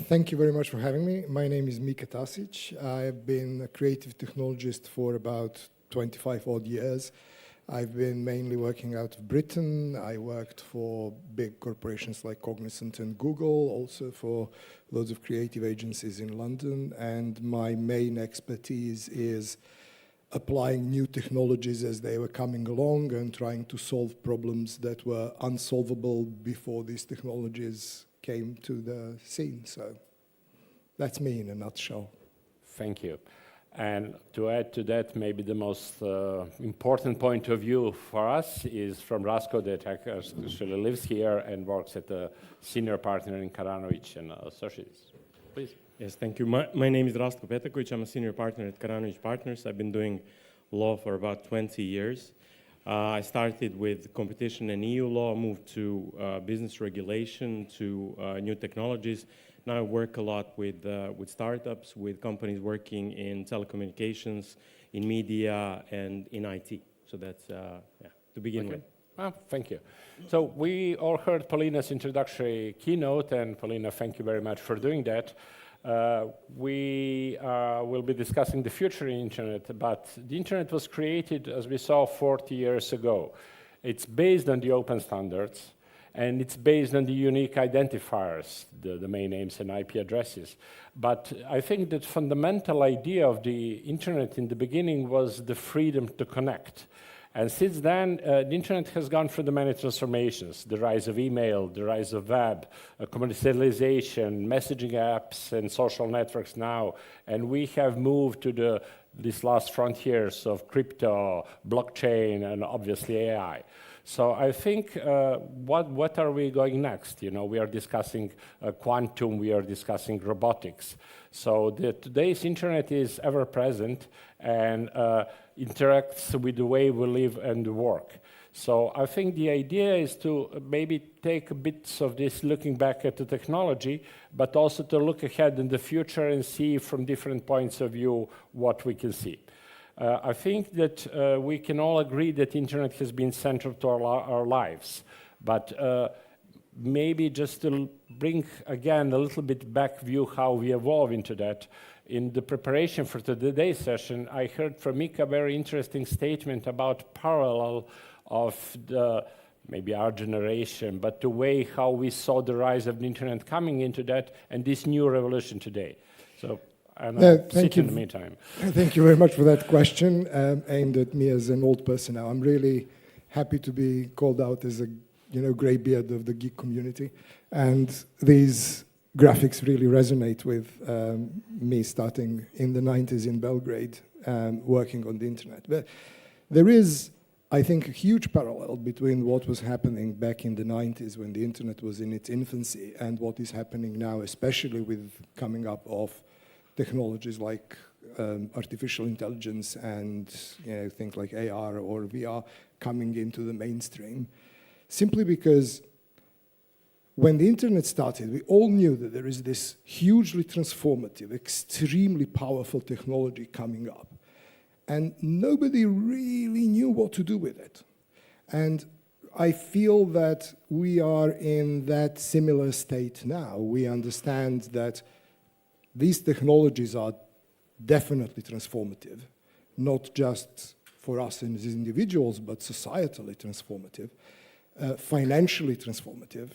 Thank you very much for having me. My name is Mika Tasic. I've been a creative technologist for about 25 odd years. I've been mainly working out of Britain. I worked for big corporations like Cognizant and Google, also for loads of creative agencies in London. And my main expertise is applying new technologies as they were coming along and trying to solve problems that were unsolvable before these technologies came to the scene. So that's me in a nutshell. Thank you. And to add to that, maybe the most important point of view for us is from Rasko, that actually lives here and works at a senior partner in Karanovic and Associates. Please. Yes, thank you. My name is Rastko Petakovic. I'm a senior partner at Karanovic Partners. I've been doing law for about 20 years. I started with competition and EU law, moved to business regulation, to new technologies. Now I work a lot with startups, with companies working in telecommunications, in media, and in IT. So that's to begin with. Well, thank you. So we all heard Polina's introductory keynote, and Polina, thank you very much for doing that. We will be discussing the future in internet, but the internet was created, as we saw, 40 years ago. It's based on the open standards, and it's based on the unique identifiers, the domain names and IP addresses. But I think that fundamental idea of the internet in the beginning was the freedom to connect. And since then, the internet has gone through the many transformations: the rise of email, the rise of web, commercialization, messaging apps, and social networks now. And we have moved to these last frontiers of crypto, blockchain, and obviously AI. So I think, what are we going next? You know, we are discussing quantum, we are discussing robotics. So today's internet is ever present and interacts with the way we live and work. So I think the idea is to maybe take bits of this looking back at the technology, but also to look ahead in the future and see from different points of view what we can see. I think that we can all agree that internet has been central to our lives, but maybe just to bring again a little bit back view how we evolve into that. In the preparation for today's session, I heard from Mika a very interesting statement about parallel of maybe our generation, but the way how we saw the rise of the internet coming into that and this new revolution today. So. Thank you. In the meantime. Thank you very much for that question, aimed at me as an old person now. I'm really happy to be called out as a grey beard of the geek community, and these graphics really resonate with me starting in the 90s in Belgrade and working on the internet. But there is, I think, a huge parallel between what was happening back in the 90s when the internet was in its infancy and what is happening now, especially with coming up of technologies like artificial intelligence and things like AR or VR coming into the mainstream. Simply because when the internet started, we all knew that there is this hugely transformative, extremely powerful technology coming up. And nobody really knew what to do with it. And I feel that we are in that similar state now. We understand that these technologies are definitely transformative, not just for us as individuals, but societally transformative, financially transformative,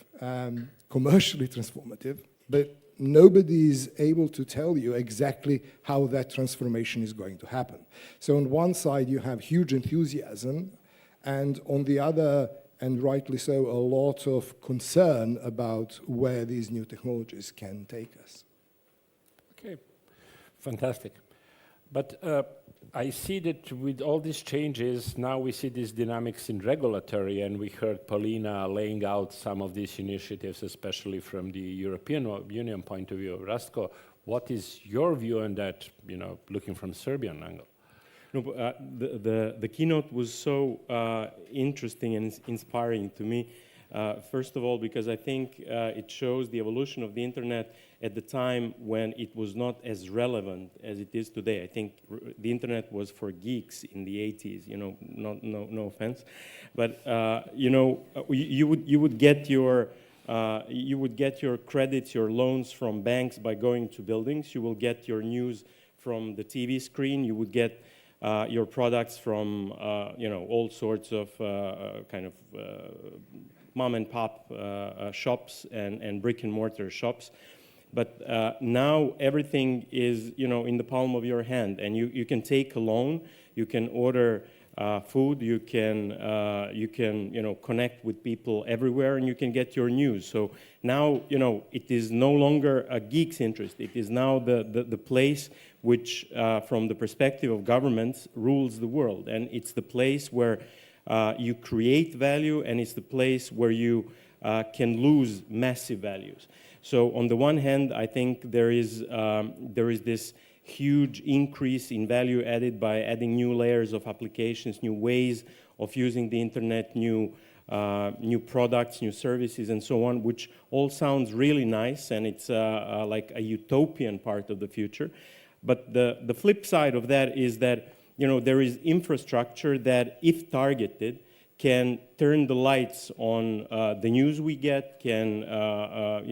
commercially transformative, but nobody is able to tell you exactly how that transformation is going to happen. So on one side, you have huge enthusiasm, and on the other, and rightly so, a lot of concern about where these new technologies can take us. Okay, fantastic. But I see that with all these changes, now we see these dynamics in regulatory, and we heard Polina laying out some of these initiatives, especially from the European Union point of view. Rastko, what is your view on that, looking from Serbian angle? No, the keynote was so interesting and inspiring to me. First of all, because I think it shows the evolution of the internet at the time when it was not as relevant as it is today. I think the internet was for geeks in the 80s. No offense, but you would get your credits, your loans from banks by going to buildings. You will get your news from the TV screen. You would get your products from all sorts of mom and pop shops and brick and mortar shops. But now everything is in the palm of your hand, and you can take a loan, you can order food, you can connect with people everywhere, and you can get your news. So now it is no longer a geek's interest. It is now the place which, from the perspective of governments, rules the world, and it's the place where you create value, and it's the place where you can lose massive values. So on the one hand, I think there is this huge increase in value added by adding new layers of applications, new ways of using the internet, new products, new services, and so on, which all sounds really nice, and it's like a utopian part of the future. But the flip side of that is that there is infrastructure that, if targeted, can turn the lights on the news we get, can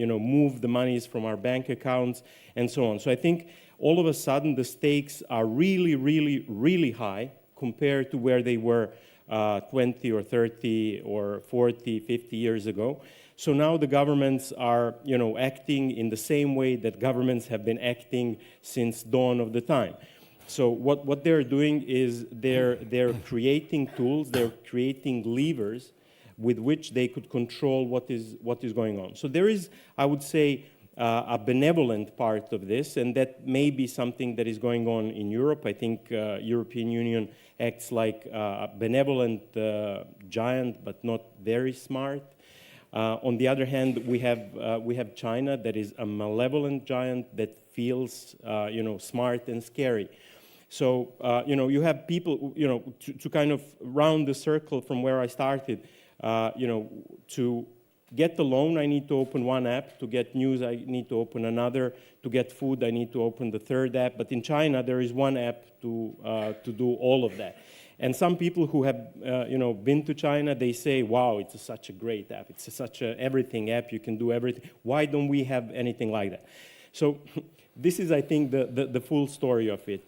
move the monies from our bank accounts, and so on. So I think all of a sudden the stakes are really, really, really high compared to where they were 20 or 30 or 40, 50 years ago. So now the governments are acting in the same way that governments have been acting since dawn of the time. So what they're doing is they're creating tools, they're creating levers with which they could control what is going on. So there is, I would say, a benevolent part of this, and that may be something that is going on in Europe. I think European Union acts like a benevolent giant, but not very smart. On the other hand, we have China that is a malevolent giant that feels smart and scary. So, you have people, to kind of round the circle from where I started, to get the loan, I need to open one app. To get news, I need to open another. To get food, I need to open the third app. But in China, there is one app to do all of that. And some people who have, been to China, they say, wow, it's such a great app. It's such a everything app. You can do everything. Why don't we have anything like that? So this is, I think, the full story of it.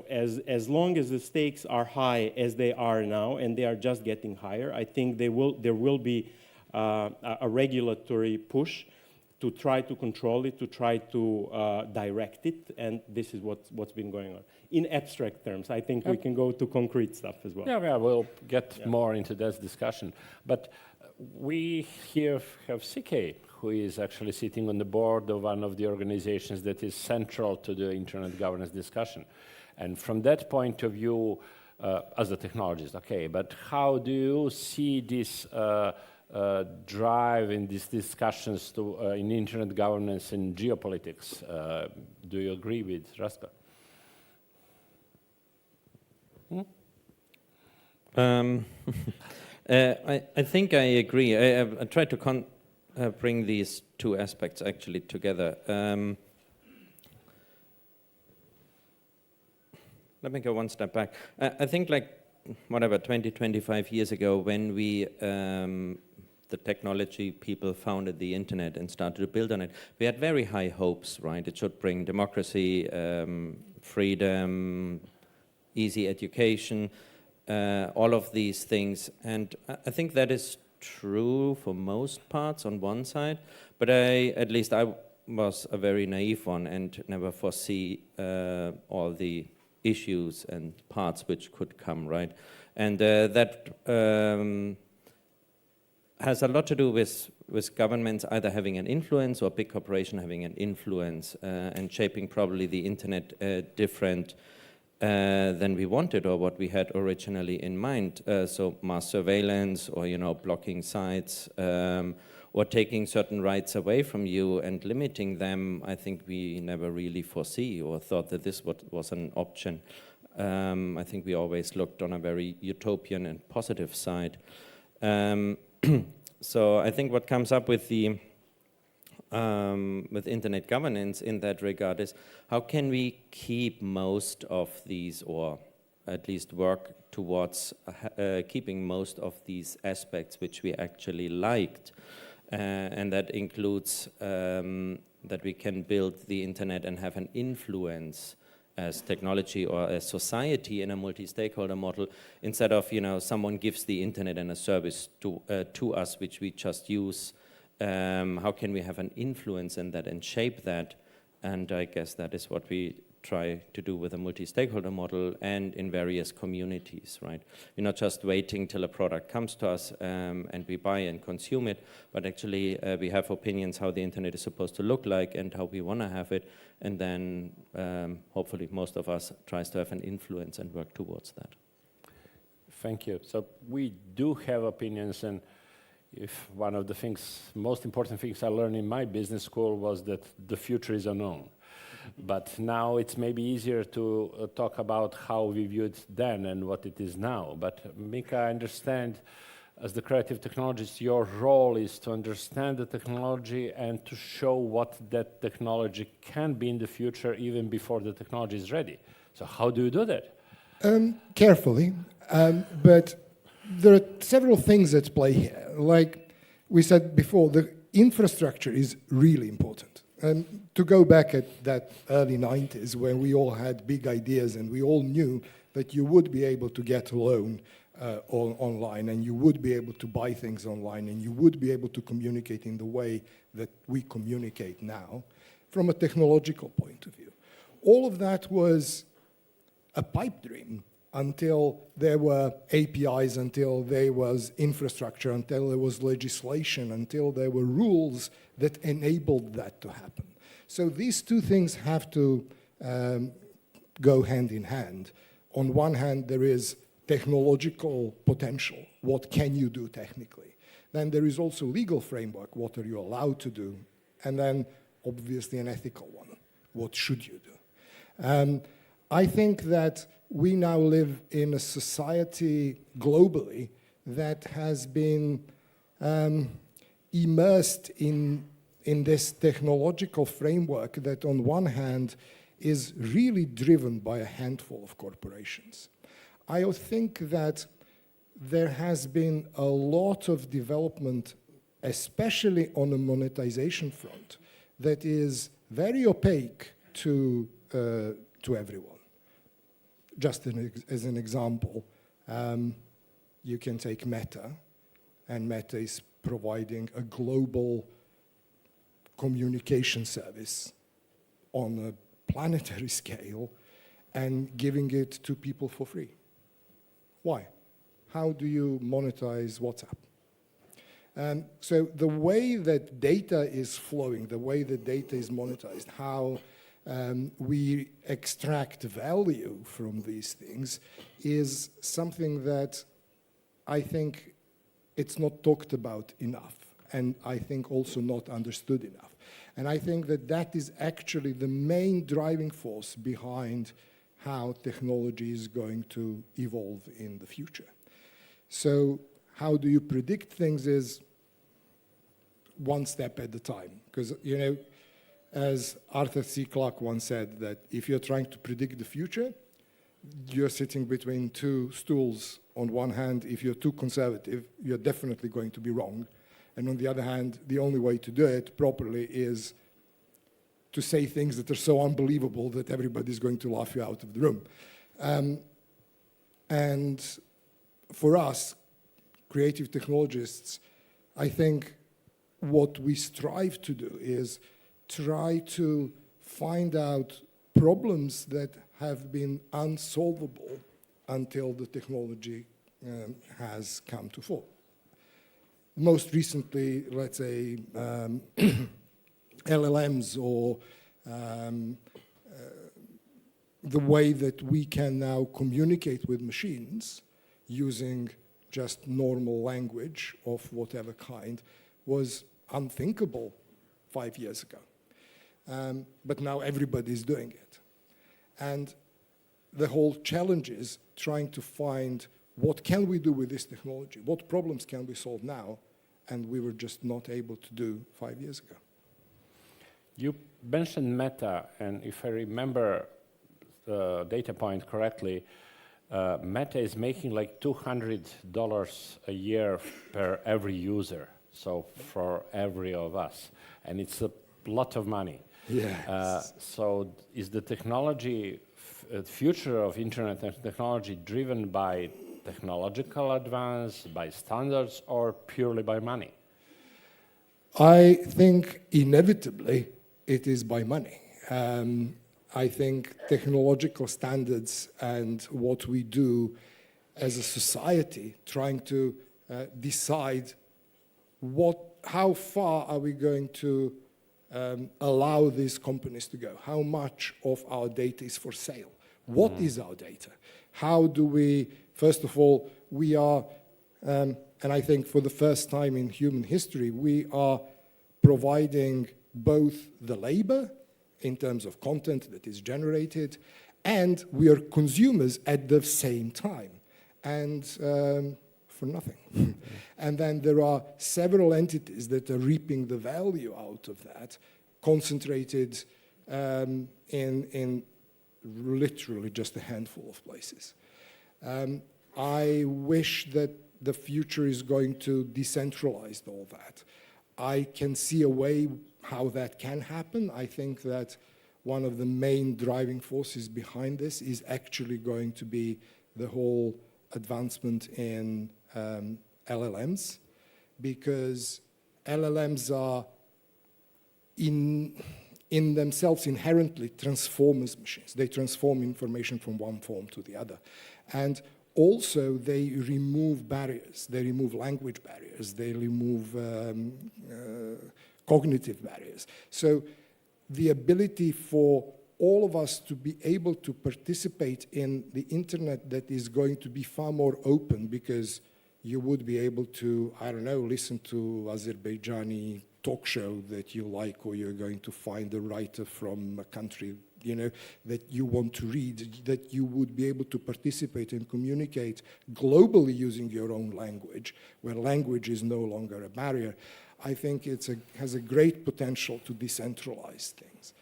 As long as the stakes are high as they are now, and they are just getting higher, I think there will be a regulatory push to try to control it, to try to direct it, and this is what's been going on. In abstract terms, I think we can go to concrete stuff as well. Yeah, we'll get more into this discussion. But we here have CK, who is actually sitting on the board of one of the organizations that is central to the internet governance discussion. And from that point of view, as a technologist, okay, but how do you see this drive in these discussions in internet governance and geopolitics? Do you agree with Rastko? I think I agree. I try to bring these two aspects actually together. Let me go one step back. I think 20, 25 years ago, when the technology people founded the internet and started to build on it, we had very high hopes, right? It should bring democracy, freedom, easy education, all of these things. And I think that is true for most parts on one side, but at least I was a very naive one and never foresee all the issues and parts which could come, right? And that has a lot to do with governments either having an influence or big corporation having an influence and shaping probably the internet different than we wanted or what we had originally in mind. So mass surveillance or, blocking sites or taking certain rights away from you and limiting them, I think we never really foresee or thought that this was an option. I think we always looked on a very utopian and positive side. So I think what comes up with the with internet governance in that regard is how can we keep most of these, or at least work towards keeping most of these aspects which we actually liked. And that includes that we can build the internet and have an influence as technology or as society in a multi-stakeholder model, instead of someone gives the internet and a service to us which we just use. How can we have an influence in that and shape that? And I guess that is what we try to do with a multi-stakeholder model and in various communities, right? We're not just waiting till a product comes to us and we buy and consume it, but actually we have opinions how the internet is supposed to look like and how we want to have it, and then hopefully most of us tries to have an influence and work towards that. Thank you. So we do have opinions, and if one of the most important things I learned in my business school was that the future is unknown. But now it's maybe easier to talk about how we viewed then and what it is now. But Mika, I understand as the creative technologist, your role is to understand the technology and to show what that technology can be in the future even before the technology is ready. So how do you do that? Carefully, but there are several things at play here. Like we said before, the infrastructure is really important. And to go back at that early 90s when we all had big ideas and we all knew that you would be able to get a loan online and you would be able to buy things online and you would be able to communicate in the way that we communicate now, from a technological point of view. All of that was a pipe dream until there were APIs, until there was infrastructure, until there was legislation, until there were rules that enabled that to happen. So these two things have to go hand in hand. On one hand, there is technological potential. What can you do technically? Then there is also legal framework. What are you allowed to do? And then, obviously, an ethical one. What should you do? I think that we now live in a society globally that has been immersed in this technological framework that on one hand is really driven by a handful of corporations. I think that there has been a lot of development, especially on a monetization front, that is very opaque to everyone. Just as an example, you can take Meta, and Meta is providing a global communication service on a planetary scale and giving it to people for free. Why? How do you monetize WhatsApp? So the way that data is flowing, the way that data is monetized, how we extract value from these things is something that I think it's not talked about enough, and I think also not understood enough. And I think that that is actually the main driving force behind how technology is going to evolve in the future. So how do you predict things is one step at a time. Because, as Arthur C. Clarke once said, that if you're trying to predict the future, you're sitting between two stools. On one hand, if you're too conservative, you're definitely going to be wrong. And on the other hand, the only way to do it properly is to say things that are so unbelievable that everybody's going to laugh you out of the room. And for us, creative technologists, I think what we strive to do is try to find out problems that have been unsolvable until the technology has come to fore. Most recently, let's say, LLMs or the way that we can now communicate with machines using just normal language of whatever kind was unthinkable 5 years ago. But now everybody's doing it. And the whole challenge is trying to find what can we do with this technology? What problems can we solve now? And we were just not able to do 5 years ago. You mentioned Meta, and if I remember the data point correctly, Meta is making like $200 a year per every user, so for every of us, and it's a lot of money. Yes. So is the technology, future of internet and technology driven by technological advance, by standards, or purely by money? I think inevitably it is by money. I think technological standards and what we do as a society, trying to decide how far are we going to allow these companies to go? How much of our data is for sale? What is our data? How do we, first of all, we are, and I think for the first time in human history, we are providing both the labor in terms of content that is generated, and we are consumers at the same time, and for nothing. And then there are several entities that are reaping the value out of that, concentrated in literally just a handful of places. I wish that the future is going to decentralize all that. I can see a way how that can happen. I think that one of the main driving forces behind this is actually going to be the whole advancement in LLMs, because LLMs are in themselves inherently transformers machines. They transform information from one form to the other. And also, they remove barriers. They remove language barriers. They remove cognitive barriers. So the ability for all of us to be able to participate in the internet that is going to be far more open, because you would be able to, I don't know, listen to Azerbaijani talk show that you like, or you're going to find a writer from a country, you know, that you want to read, that you would be able to participate and communicate globally using your own language, where language is no longer a barrier. I think it has a great potential to decentralize things.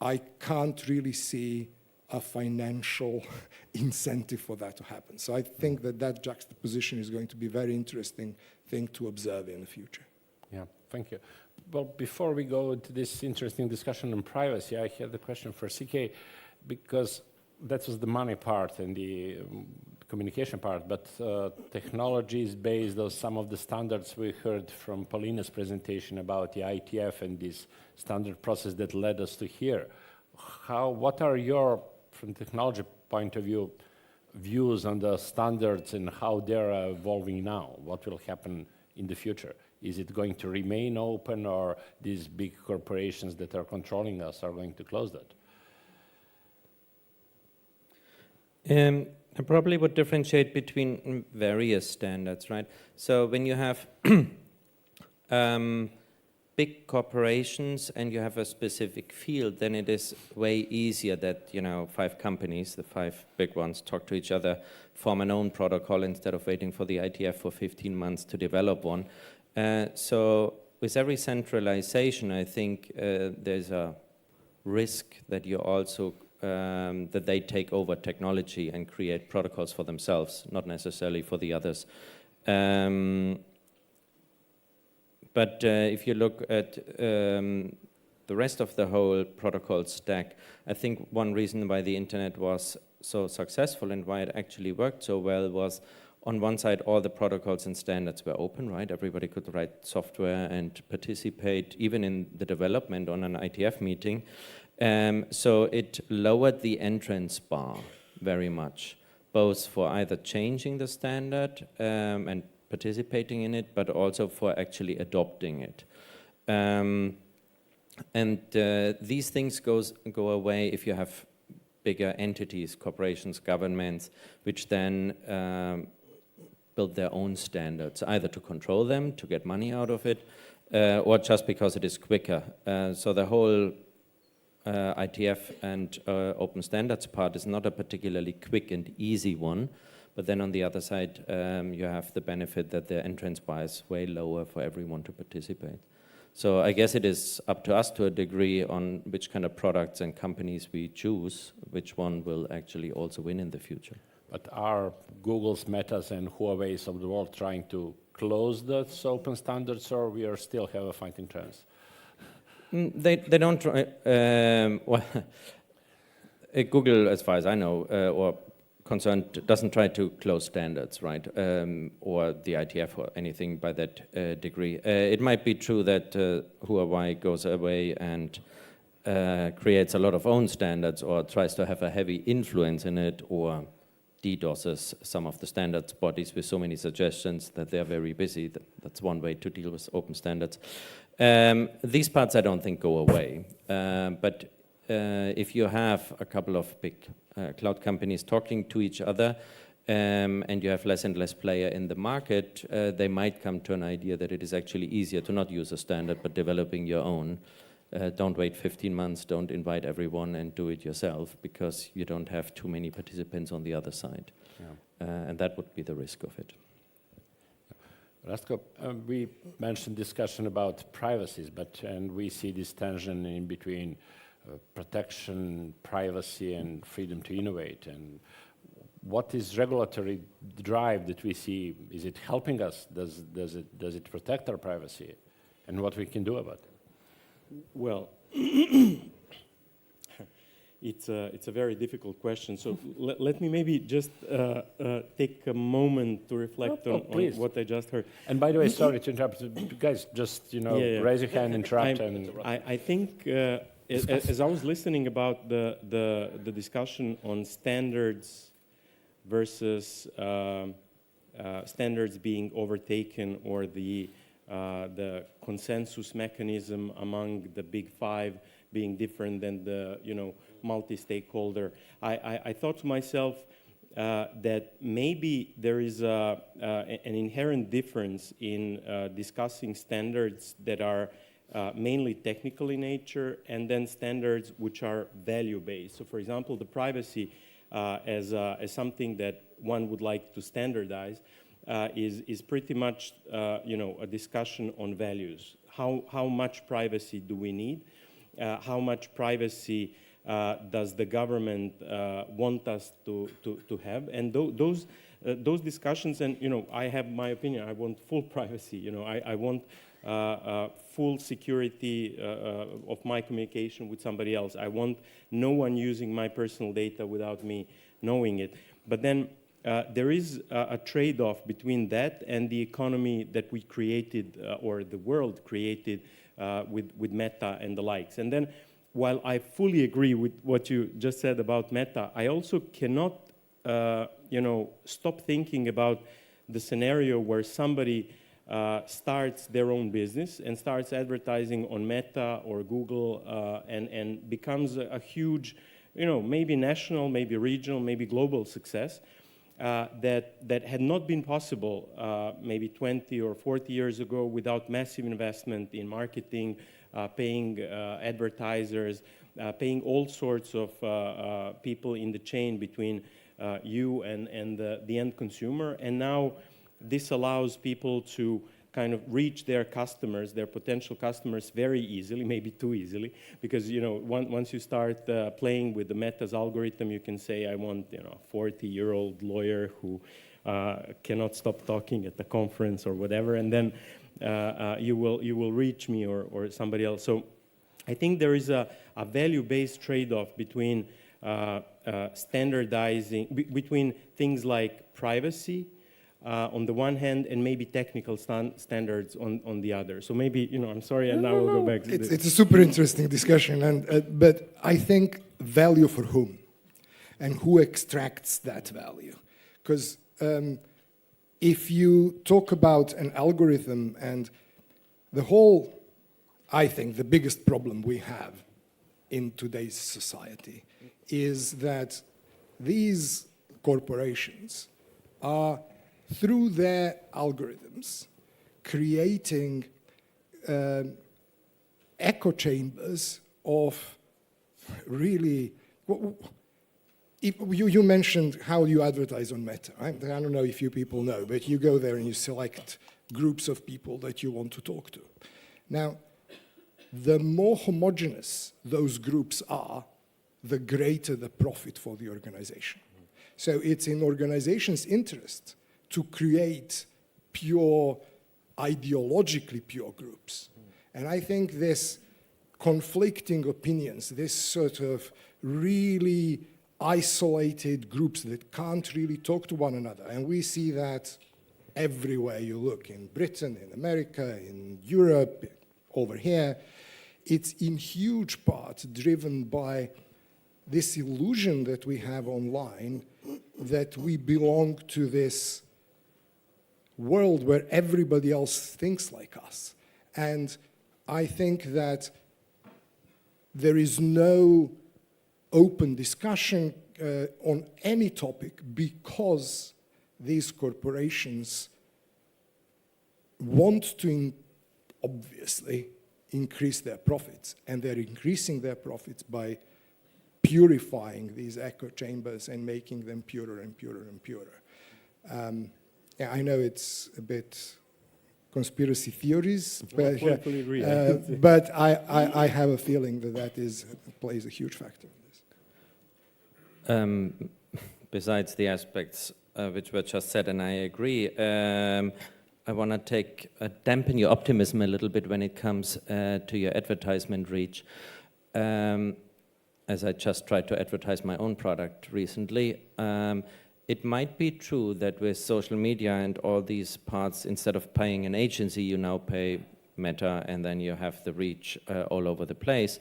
I can't really see a financial incentive for that to happen. So I think that juxtaposition is going to be a very interesting thing to observe in the future. Yeah, thank you. Well, before we go into this interesting discussion on privacy, I had a question for CK, because that was the money part and the communication part, but technology is based on some of the standards we heard from Polina's presentation about the ITF and this standard process that led us to here. What are your, from technology point of view, views on the standards and how they're evolving now? What will happen in the future? Is it going to remain open, or these big corporations that are controlling us are going to close that? I probably would differentiate between various standards, right? So when you have big corporations and you have a specific field, then it is way easier that, you know, 5 companies, the 5 big ones, talk to each other, form an own protocol instead of waiting for the ITF for 15 months to develop one. So with every centralization, I think there's a risk that you also that they take over technology and create protocols for themselves, not necessarily for the others. But if you look at the rest of the whole protocol stack, I think one reason why the internet was so successful and why it actually worked so well was, on one side, all the protocols and standards were open, right? Everybody could write software and participate, even in the development on an ITF meeting. So it lowered the entrance bar very much, both for either changing the standard and participating in it, but also for actually adopting it. These things go away if you have bigger entities, corporations, governments, which then build their own standards, either to control them, to get money out of it, or just because it is quicker. So the whole ITF and open standards part is not a particularly quick and easy one, but then on the other side, you have the benefit that the entrance bar is way lower for everyone to participate. So I guess it is up to us to a degree on which kind of products and companies we choose, which one will actually also win in the future. But are Google's, Meta's, and Huawei's of the world trying to close those open standards, or we are still have a fighting chance? They don't try. Well, Google, as far as I know, or concerned, doesn't try to close standards, right? Or the ITF or anything by that degree. It might be true that Huawei goes away and creates a lot of own standards, or tries to have a heavy influence in it, or DDoSes some of the standards bodies with so many suggestions that they're very busy. That's one way to deal with open standards. These parts I don't think go away. But if you have a couple of big cloud companies talking to each other, and you have less and less player in the market, they might come to an idea that it is actually easier to not use a standard, but developing your own. Don't wait 15 months, don't invite everyone and do it yourself, because you don't have too many participants on the other side. Yeah. And that would be the risk of it. Rastko, we mentioned discussion about privacies, and we see this tension in between protection, privacy, and freedom to innovate. And what is regulatory drive that we see? Is it helping us? Does it protect our privacy? And what we can do about it? Well, it's a very difficult question. So let me maybe just take a moment to reflect on what I just heard. And by the way, sorry to interrupt. Guys, just raise your hand, interrupt. I think as I was listening about the discussion on standards versus standards being overtaken, or the consensus mechanism among the big five being different than the multi-stakeholder, I thought to myself that maybe there is an inherent difference in discussing standards that are mainly technical in nature, and then standards which are value-based. So, for example, the privacy as something that one would like to standardize is pretty much a discussion on values. How much privacy do we need? How much privacy does the government want us to have? And those discussions, and I have my opinion. I want full privacy. I want full security of my communication with somebody else. I want no one using my personal data without me knowing it. But then there is a trade-off between that and the economy that we created, or the world created with Meta and the likes. And then, while I fully agree with what you just said about Meta, I also cannot, stop thinking about the scenario where somebody starts their own business and starts advertising on Meta or Google and becomes a huge, maybe national, maybe regional, maybe global success that had not been possible maybe 20 or 40 years ago without massive investment in marketing, paying advertisers, paying all sorts of people in the chain between you and the end consumer. And now this allows people to kind of reach their customers, their potential customers, very easily, maybe too easily, because once you start playing with the Meta's algorithm, you can say, I want a 40-year-old lawyer who cannot stop talking at the conference or whatever, and then you will reach me or somebody else. So I think there is a value-based trade-off between standardizing, between things like privacy on the one hand and maybe technical standards on the other. So maybe, I'm sorry, and now we'll go back to this. It's a super interesting discussion, but I think value for whom and who extracts that value. Because if you talk about an algorithm and I think the biggest problem we have in today's society is that these corporations are, through their algorithms, creating echo chambers of really... You mentioned how you advertise on Meta. I don't know if you people know, but you go there and you select groups of people that you want to talk to. Now, the more homogeneous those groups are, the greater the profit for the organization. So it's in organizations' interest to create pure, ideologically pure groups. And I think this conflicting opinions, this sort of really isolated groups that can't really talk to one another, and we see that everywhere you look, in Britain, in America, in Europe, over here, it's in huge part driven by this illusion that we have online that we belong to this world where everybody else thinks like us. And I think that there is no open discussion on any topic because these corporations want to obviously increase their profits, and they're increasing their profits by purifying these echo chambers and making them purer and purer and purer. Yeah, I know it's a bit conspiracy theories, but, but I have a feeling that plays a huge factor in this. Besides the aspects which were just said, and I agree, I want to dampen your optimism a little bit when it comes to your advertisement reach. As I just tried to advertise my own product recently, it might be true that with social media and all these parts, instead of paying an agency, you now pay Meta, and then you have the reach all over the place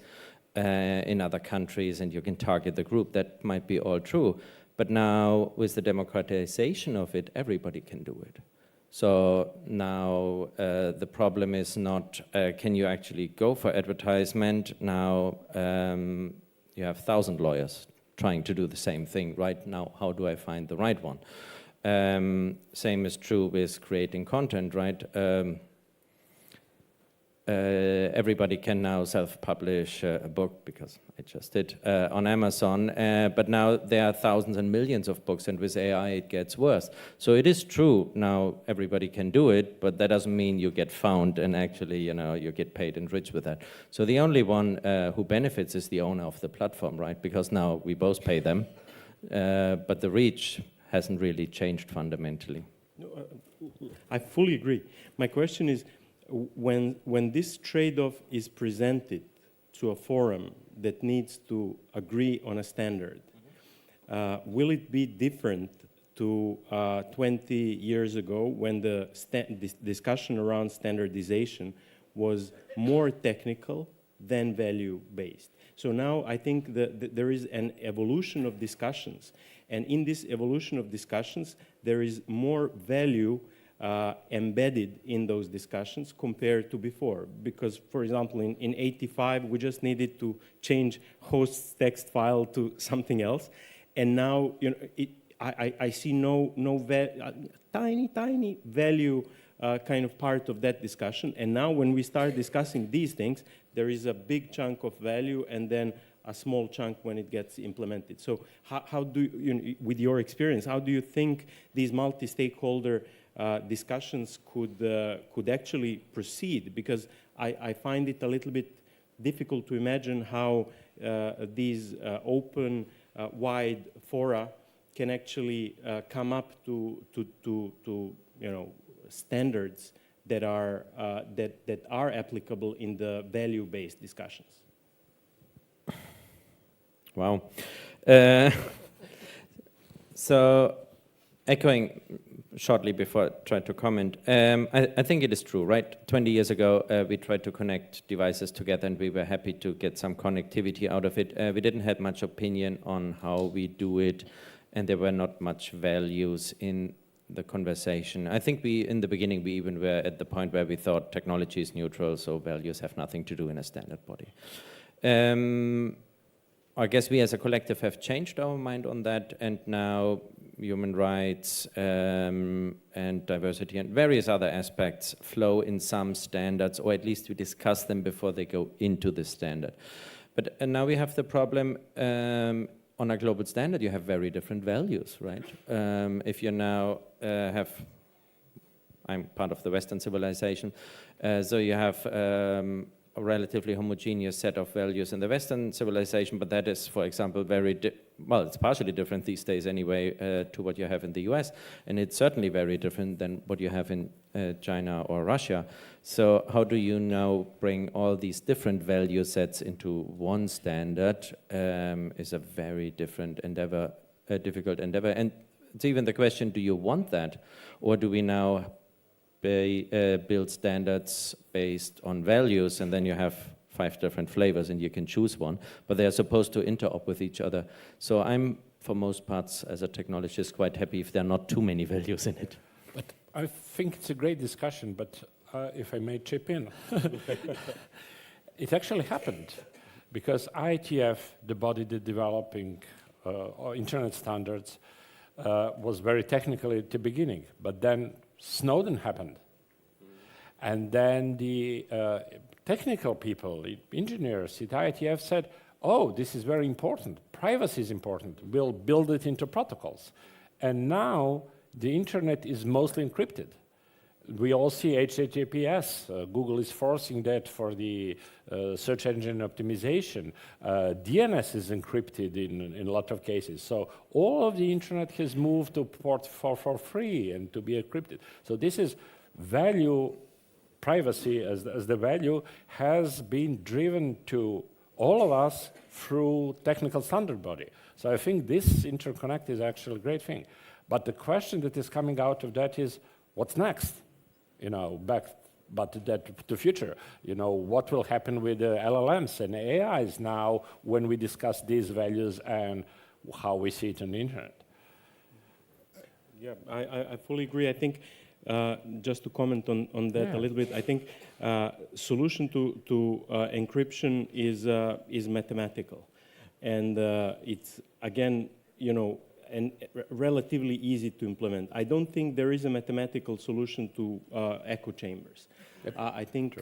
in other countries, and you can target the group. That might be all true. But now, with the democratization of it, everybody can do it. So now the problem is not, can you actually go for advertisement? Now you have 1,000 lawyers trying to do the same thing right now. How do I find the right one? Same is true with creating content, right? Everybody can now self-publish a book, because I just did, on Amazon, but now there are thousands and millions of books, and with AI it gets worse. So it is true, now everybody can do it, but that doesn't mean you get found and actually, you get paid and rich with that. So the only one who benefits is the owner of the platform, right? Because now we both pay them, but the reach hasn't really changed fundamentally. No, I fully agree. My question is, when this trade-off is presented to a forum that needs to agree on a standard, will it be different to 20 years ago when the discussion around standardization was more technical than value-based? So now I think that there is an evolution of discussions, and in this evolution of discussions, there is more value embedded in those discussions compared to before. Because, for example, in 85, we just needed to change host's text file to something else, and now I see tiny value kind of part of that discussion. And now when we start discussing these things, there is a big chunk of value and then a small chunk when it gets implemented. So how do you, with your experience, how do you think these multi-stakeholder discussions could actually proceed? Because I find it a little bit difficult to imagine how these open, wide fora can actually come up to standards that are applicable in the value-based discussions. Wow. So, echoing shortly before I try to comment, I think it is true, right? 20 years ago, we tried to connect devices together and we were happy to get some connectivity out of it. We didn't have much opinion on how we do it, and there were not much values in the conversation. I think in the beginning, we even were at the point where we thought technology is neutral, so values have nothing to do in a standard body. I guess we as a collective have changed our mind on that, and now human rights and diversity and various other aspects flow in some standards, or at least we discuss them before they go into the standard. But now we have the problem, on a global standard, you have very different values, right? If you now I'm part of the Western civilization, so you have a relatively homogeneous set of values in the Western civilization, but that is, for example, well, it's partially different these days anyway to what you have in the US, and it's certainly very different than what you have in China or Russia. So how do you now bring all these different value sets into one standard is a very different endeavor, a difficult endeavor. And it's even the question, do you want that? Or do we now build standards based on values, and then you have 5 different flavors and you can choose one, but they are supposed to interop with each other. So I'm, for most parts, as a technologist, quite happy if there are not too many values in it. But I think it's a great discussion, but if I may chip in, it actually happened, because IETF, the body that developing internet standards, was very technical at the beginning, but then Snowden happened. And then the technical people, the engineers at IETF said, oh, this is very important. Privacy is important. We'll build it into protocols. And now the internet is mostly encrypted. We all see HTTPS. Google is forcing that for the search engine optimization. DNS is encrypted in a lot of cases. So all of the internet has moved to port for free and to be encrypted. So this is value, privacy as the value has been driven to all of us through technical standard body. So I think this interconnect is actually a great thing. But the question that is coming out of that is, what's next? You know, but to the future. You know, what will happen with the LLMs and AIs now when we discuss these values and how we see it on the internet? Yeah, I fully agree. I think just to comment on that a little bit, I think solution to encryption is mathematical, and it's again, you know, and relatively easy to implement. I don't think there is a mathematical solution to echo chambers. I think,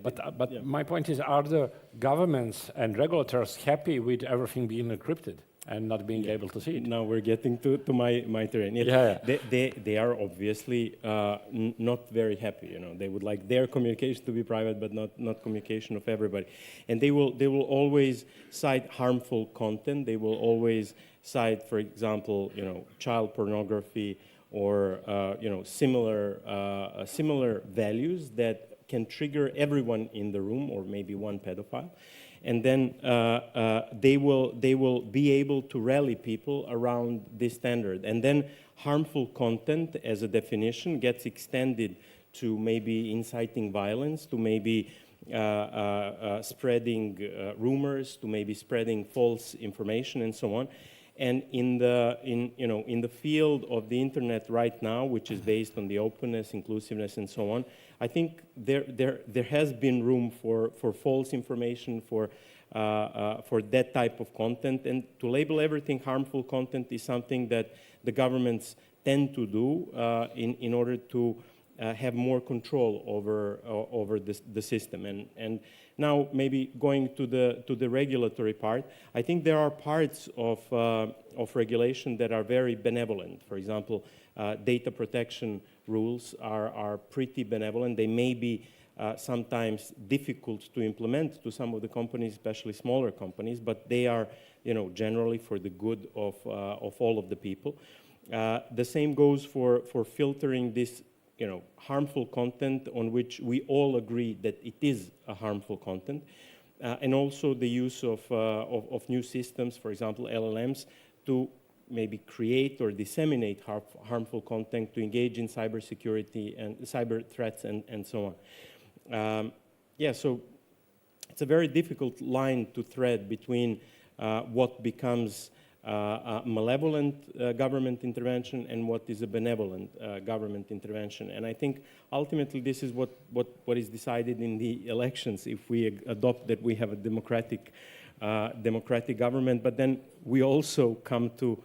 But my point is, are the governments and regulators happy with everything being encrypted and not being able to see it? Now we're getting to my terrain. They are obviously not very happy. You know, they would like their communication to be private, but not communication of everybody. And they will always cite harmful content. They will always cite, for example, you know, child pornography or you know, similar values that can trigger everyone in the room, or maybe one pedophile. And then they will be able to rally people around this standard. And then harmful content, as a definition, gets extended to maybe inciting violence, to maybe spreading rumors, to maybe spreading false information, and so on. And in the field of the internet right now, which is based on the openness, inclusiveness, and so on, I think there has been room for false information, for that type of content, and to label everything harmful content is something that the governments tend to do in order to have more control over the system. And now maybe going to the regulatory part, I think there are parts of regulation that are very benevolent. For example, data protection rules are pretty benevolent. They may be sometimes difficult to implement to some of the companies, especially smaller companies, but they are, you know, generally for the good of all of the people. The same goes for filtering this, you know, harmful content on which we all agree that it is a harmful content. and also the use of new systems, for example, LLMs, to maybe create or disseminate harmful content, to engage in cybersecurity and cyber threats and so on. Yeah, so it's a very difficult line to thread between what becomes a malevolent government intervention and what is a benevolent government intervention. And I think ultimately this is what is decided in the elections if we adopt that we have a democratic government, but then we also come to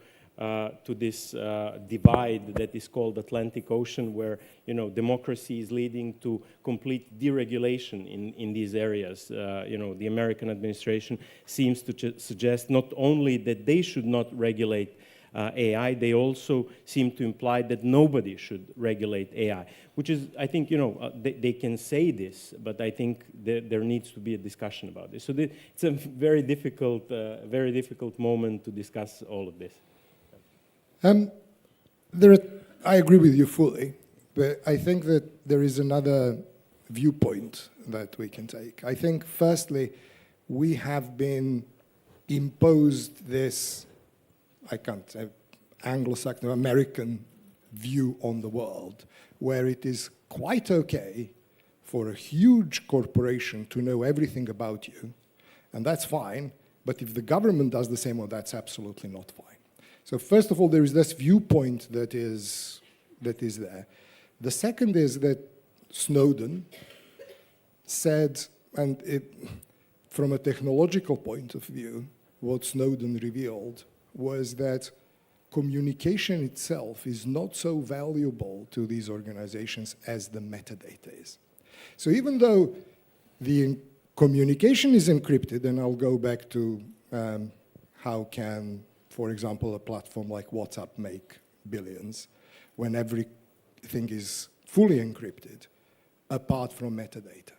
this divide that is called Atlantic Ocean, where democracy is leading to complete deregulation in these areas. The American administration seems to suggest not only that they should not regulate AI, they also seem to imply that nobody should regulate AI, which is, I think, they can say this, but I think there needs to be a discussion about this. So it's a very difficult moment to discuss all of this. I agree with you fully, but I think that there is another viewpoint that we can take. I think, firstly, we have been imposed this, I can't say, Anglo-Saxon, American view on the world, where it is quite okay for a huge corporation to know everything about you, and that's fine, but if the government does the same, well, that's absolutely not fine. So first of all, there is this viewpoint that is there. The second is that Snowden said, and from a technological point of view, what Snowden revealed was that communication itself is not so valuable to these organizations as the metadata is. So even though the communication is encrypted, and I'll go back to how can, for example, a platform like WhatsApp make billions when everything is fully encrypted, apart from metadata.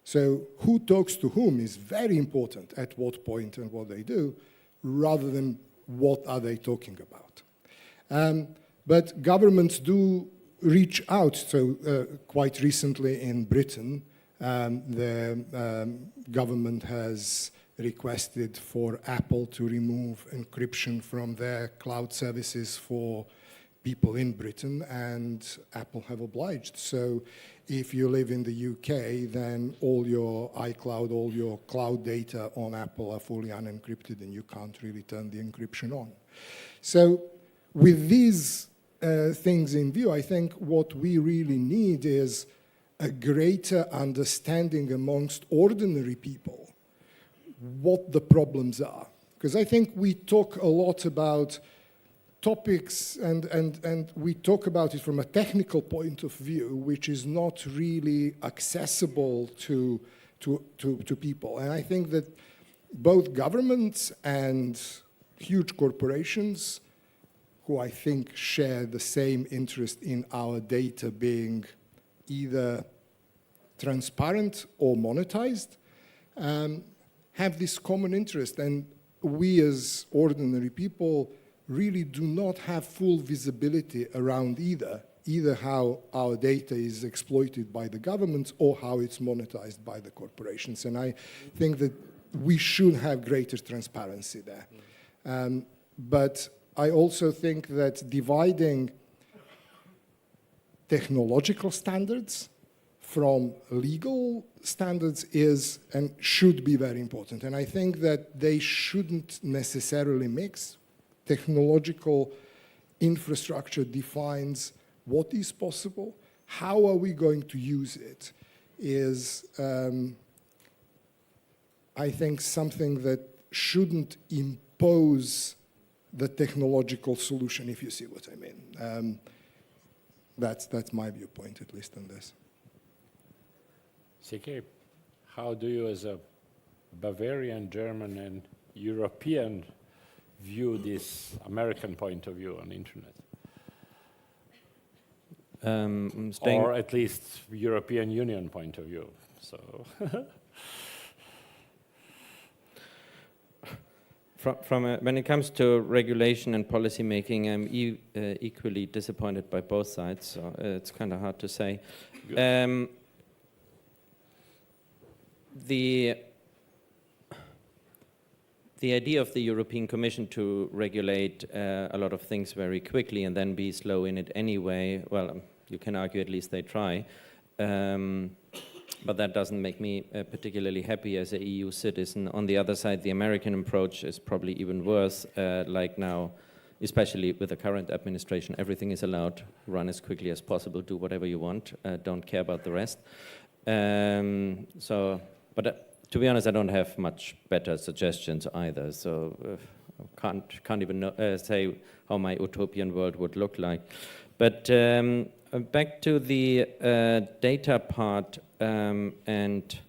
So who talks to whom is very important at what point and what they do, rather than what are they talking about. But governments do reach out. So quite recently in Britain, the government has requested for Apple to remove encryption from their cloud services for people in Britain, and Apple have obliged. So if you live in the UK, then all your iCloud, all your cloud data on Apple are fully unencrypted, and you can't really turn the encryption on. So with these things in view, I think what we really need is a greater understanding amongst ordinary people what the problems are. Because I think we talk a lot about topics and we talk about it from a technical point of view, which is not really accessible to people. And I think that both governments and huge corporations, who I think share the same interest in our data being either transparent or monetized, have this common interest, and we as ordinary people really do not have full visibility around either how our data is exploited by the governments or how it's monetized by the corporations. And I think that we should have greater transparency there. But I also think that dividing technological standards from legal standards is and should be very important. And I think that they shouldn't necessarily mix. Technological infrastructure defines what is possible. How are we going to use it is, I think, something that shouldn't impose the technological solution, if you see what I mean. That's my viewpoint, at least on this. CK, how do you, as a Bavarian, German, and European, view this American point of view on internet? Or at least European Union point of view. So when it comes to regulation and policy making, I'm equally disappointed by both sides, so it's kind of hard to say. the idea of the European Commission to regulate a lot of things very quickly and then be slow in it anyway, well, you can argue at least they try. But that doesn't make me particularly happy as an EU citizen. On the other side, the American approach is probably even worse. Like now, especially with the current administration, everything is allowed. Run as quickly as possible, do whatever you want, don't care about the rest. To be honest, I don't have much better suggestions either. So can't even say how my utopian world would look like. But back to the data part and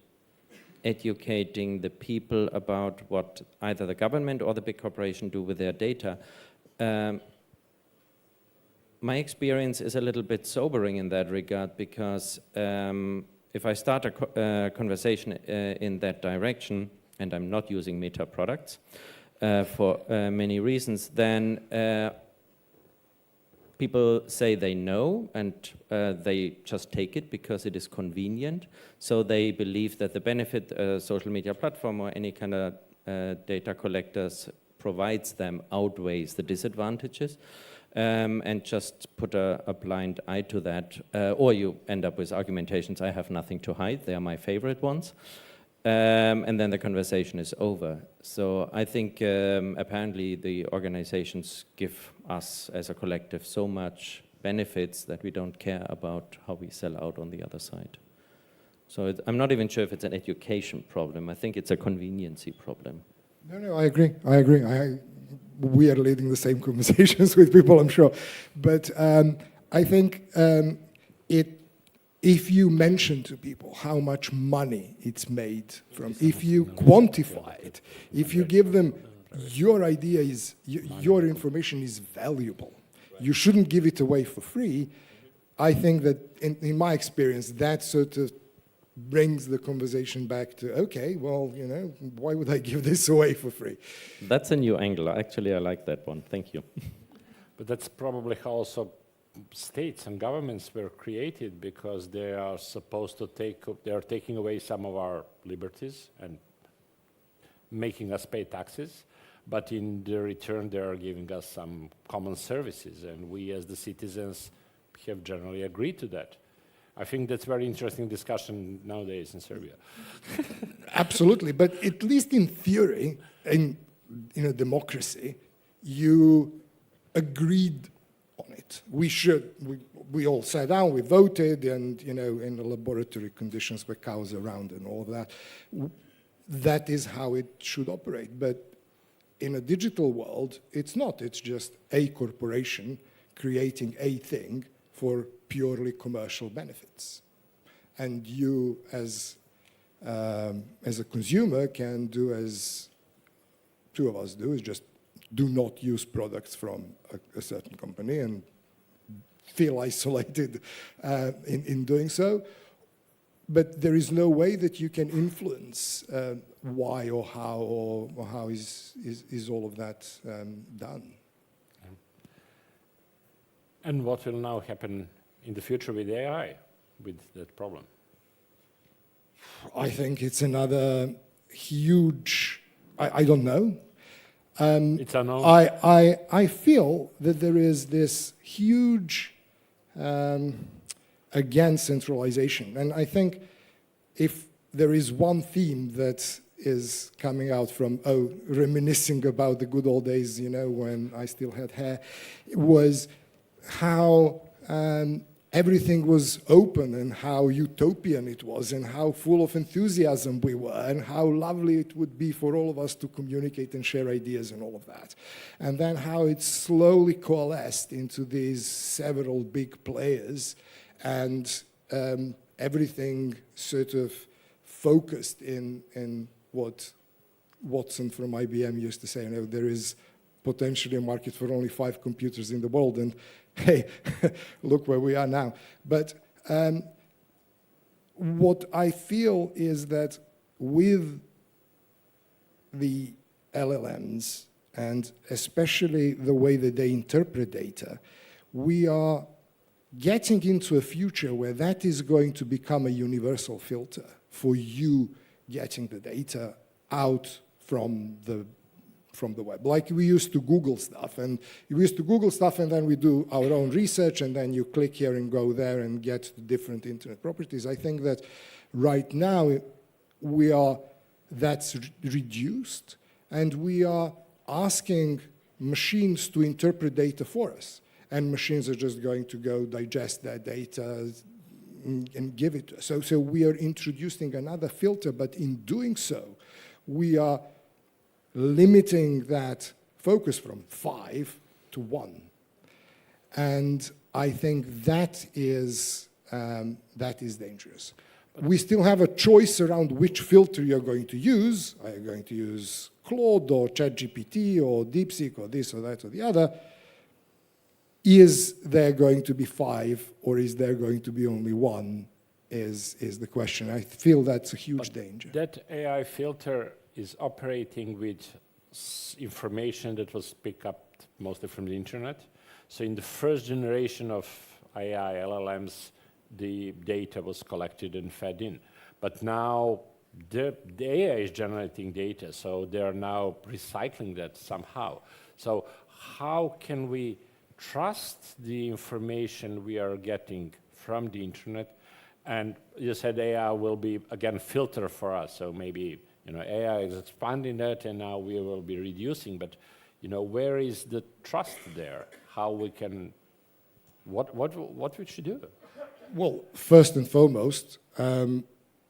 educating the people about what either the government or the big corporation do with their data. My experience is a little bit sobering in that regard, because if I start a conversation in that direction, and I'm not using meta products for many reasons, then people say they know, and they just take it because it is convenient. So they believe that the benefit a social media platform or any kind of data collectors provides them outweighs the disadvantages, and just put a blind eye to that. Or you end up with argumentations, I have nothing to hide, they are my favorite ones. And then the conversation is over. So I think apparently the organizations give us as a collective so much benefits that we don't care about how we sell out on the other side. So I'm not even sure if it's an education problem. I think it's a conveniency problem. No, I agree. We are leading the same conversations with people, I'm sure. But I think if you mention to people how much money it's made from, if you quantify it, if you give them your idea is, your information is valuable, you shouldn't give it away for free. I think that in my experience, that sort of brings the conversation back to, okay, well, you know, why would I give this away for free? That's a new angle. Actually, I like that one. Thank you. But that's probably how also states and governments were created, because they are supposed to they are taking away some of our liberties and making us pay taxes, but in the return they are giving us some common services, and we as the citizens have generally agreed to that. I think that's very interesting discussion nowadays in Serbia. Absolutely, but at least in theory, in a democracy, you agreed on it. We all sat down, we voted, and in the laboratory conditions with cows around and all of that. That is how it should operate. But in a digital world, it's not. It's just a corporation creating a thing for purely commercial benefits. And you, as a consumer, can do as two of us do, is just do not use products from a certain company and feel isolated in doing so. But there is no way that you can influence why or how is all of that done. And what will now happen in the future with AI, with that problem? I think it's another huge, I don't know. It's unknown. I feel that there is this huge, against centralization. And I think if there is one theme that is coming out from, reminiscing about the good old days, when I still had hair, was how everything was open and how utopian it was and how full of enthusiasm we were and how lovely it would be for all of us to communicate and share ideas and all of that. And then how it slowly coalesced into these several big players, and everything sort of focused in what Watson from IBM used to say, there is potentially a market for only 5 computers in the world, and hey, look where we are now. But what I feel is that with the LLMs, and especially the way that they interpret data, we are getting into a future where that is going to become a universal filter for you getting the data out from the from the web. Like we used to Google stuff, and then we do our own research, and then you click here and go there and get the different internet properties. I think that right now that's reduced, and we are asking machines to interpret data for us, and machines are just going to go digest that data and give it to us. So we are introducing another filter, but in doing so, we are limiting that focus from 5 to 1. And I think that is dangerous. We still have a choice around which filter you're going to use. Are you going to use Claude or ChatGPT or DeepSeek or this or that or the other? Is there going to be 5 or is there going to be only 1 is the question. I feel that's a huge danger. That AI filter is operating with information that was picked up mostly from the internet. So in the first generation of AI, LLMs, the data was collected and fed in. But now the AI is generating data, so they are now recycling that somehow. So how can we trust the information we are getting from the internet? And you said AI will be, again, filter for us. So maybe, AI is expanding that, and now we will be reducing. But, where is the trust there? How we can, what we should do? Well, first and foremost,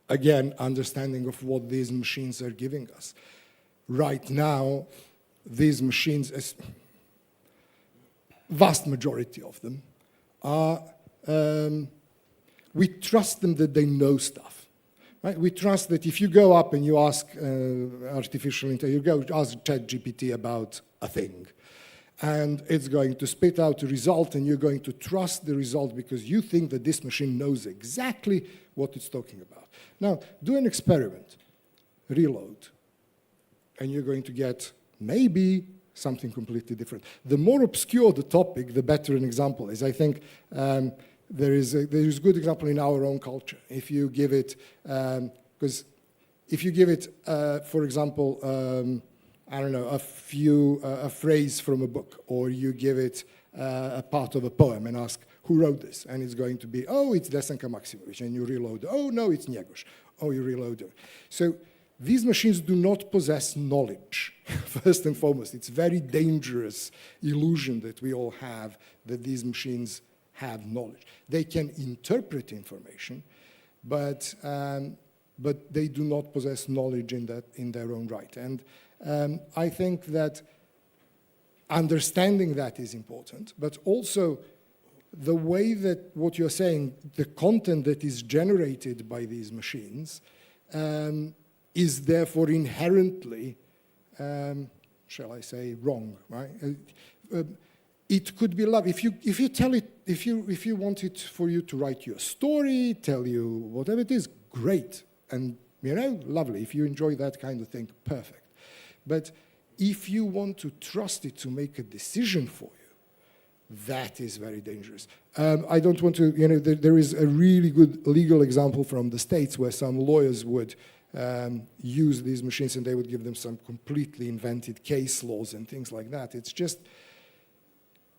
again, understanding of what these machines are giving us. Right now, these machines, vast majority of them, are, we trust them that they know stuff. Right? We trust that if you go up and you ask artificial intelligence, you go ask ChatGPT about a thing, and it's going to spit out a result, and you're going to trust the result because you think that this machine knows exactly what it's talking about. Now, do an experiment, reload, and you're going to get maybe something completely different. The more obscure the topic, the better an example is. I think there is a good example in our own culture. If you give it, because if you give it, for example, I don't know, a phrase from a book, or you give it a part of a poem and ask, who wrote this? And it's going to be, oh, it's Desanka Maksimović, and you reload. Oh, no, it's Njegoš. Oh, you reload it. So these machines do not possess knowledge, first and foremost. It's a very dangerous illusion that we all have that these machines have knowledge. They can interpret information, but they do not possess knowledge in their own right. And I think that understanding that is important, but also the way that what you're saying, the content that is generated by these machines is therefore inherently, shall I say, wrong, right? It could be love. If you tell it, if you want it for you to write you a story, tell you whatever it is, great, and lovely. If you enjoy that kind of thing, perfect. But if you want to trust it to make a decision for you, that is very dangerous. I don't want to, there is a really good legal example from the States where some lawyers would use these machines and they would give them some completely invented case laws and things like that. It's just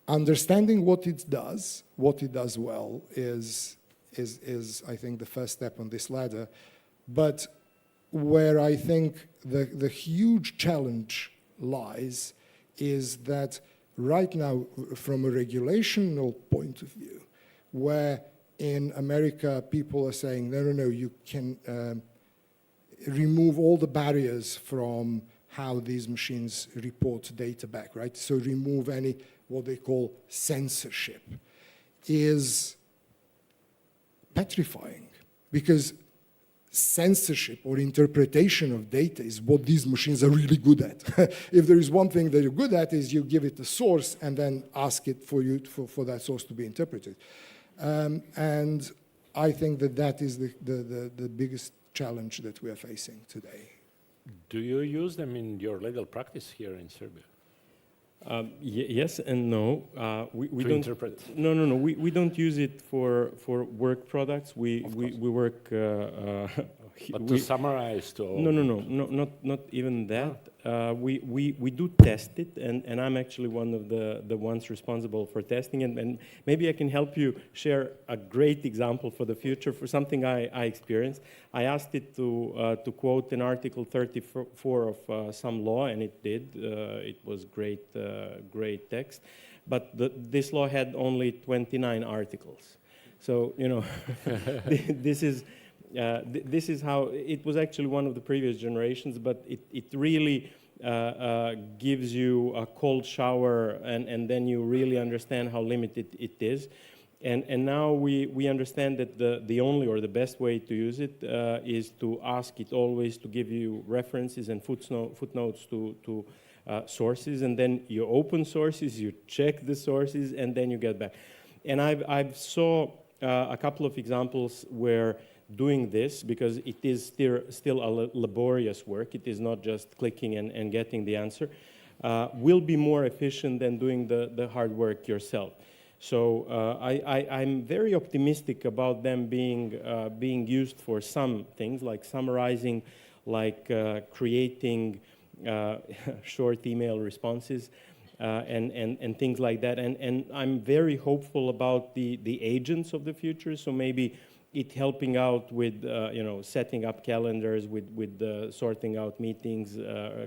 understanding what it does well is I think the first step on this ladder. But where I think the huge challenge lies is that right now, from a regulational point of view, where in America people are saying, no, you can remove all the barriers from how these machines report data back, right? So remove any, what they call censorship, is petrifying, because censorship or interpretation of data is what these machines are really good at. If there is one thing that you're good at, is you give it a source and then ask it for that source to be interpreted. And I think that is the biggest challenge that we are facing today. Do you use them in your legal practice here in Serbia? Yes and no. We don't interpret. No. We don't use it for work products. We work. But to summarize, to No. Not even that. we do test it, and I'm actually one of the ones responsible for testing, and maybe I can help you share a great example for the future for something I experienced. I asked it to quote an Article 34 of some law, and it did. It was great text, but this law had only 29 articles. So, you know, this is how it was actually one of the previous generations, but it really gives you a cold shower, and then you really understand how limited it is. And now we understand that the only or the best way to use it is to ask it always to give you references and footnotes to sources, and then you open sources, you check the sources, and then you get back. And I've saw a couple of examples where doing this, because it is still a laborious work, it is not just clicking and getting the answer, will be more efficient than doing the hard work yourself. So I'm very optimistic about them being used for some things, like summarizing, like creating short email responses, and things like that. And I'm very hopeful about the agents of the future. So maybe it helping out with setting up calendars, with sorting out meetings,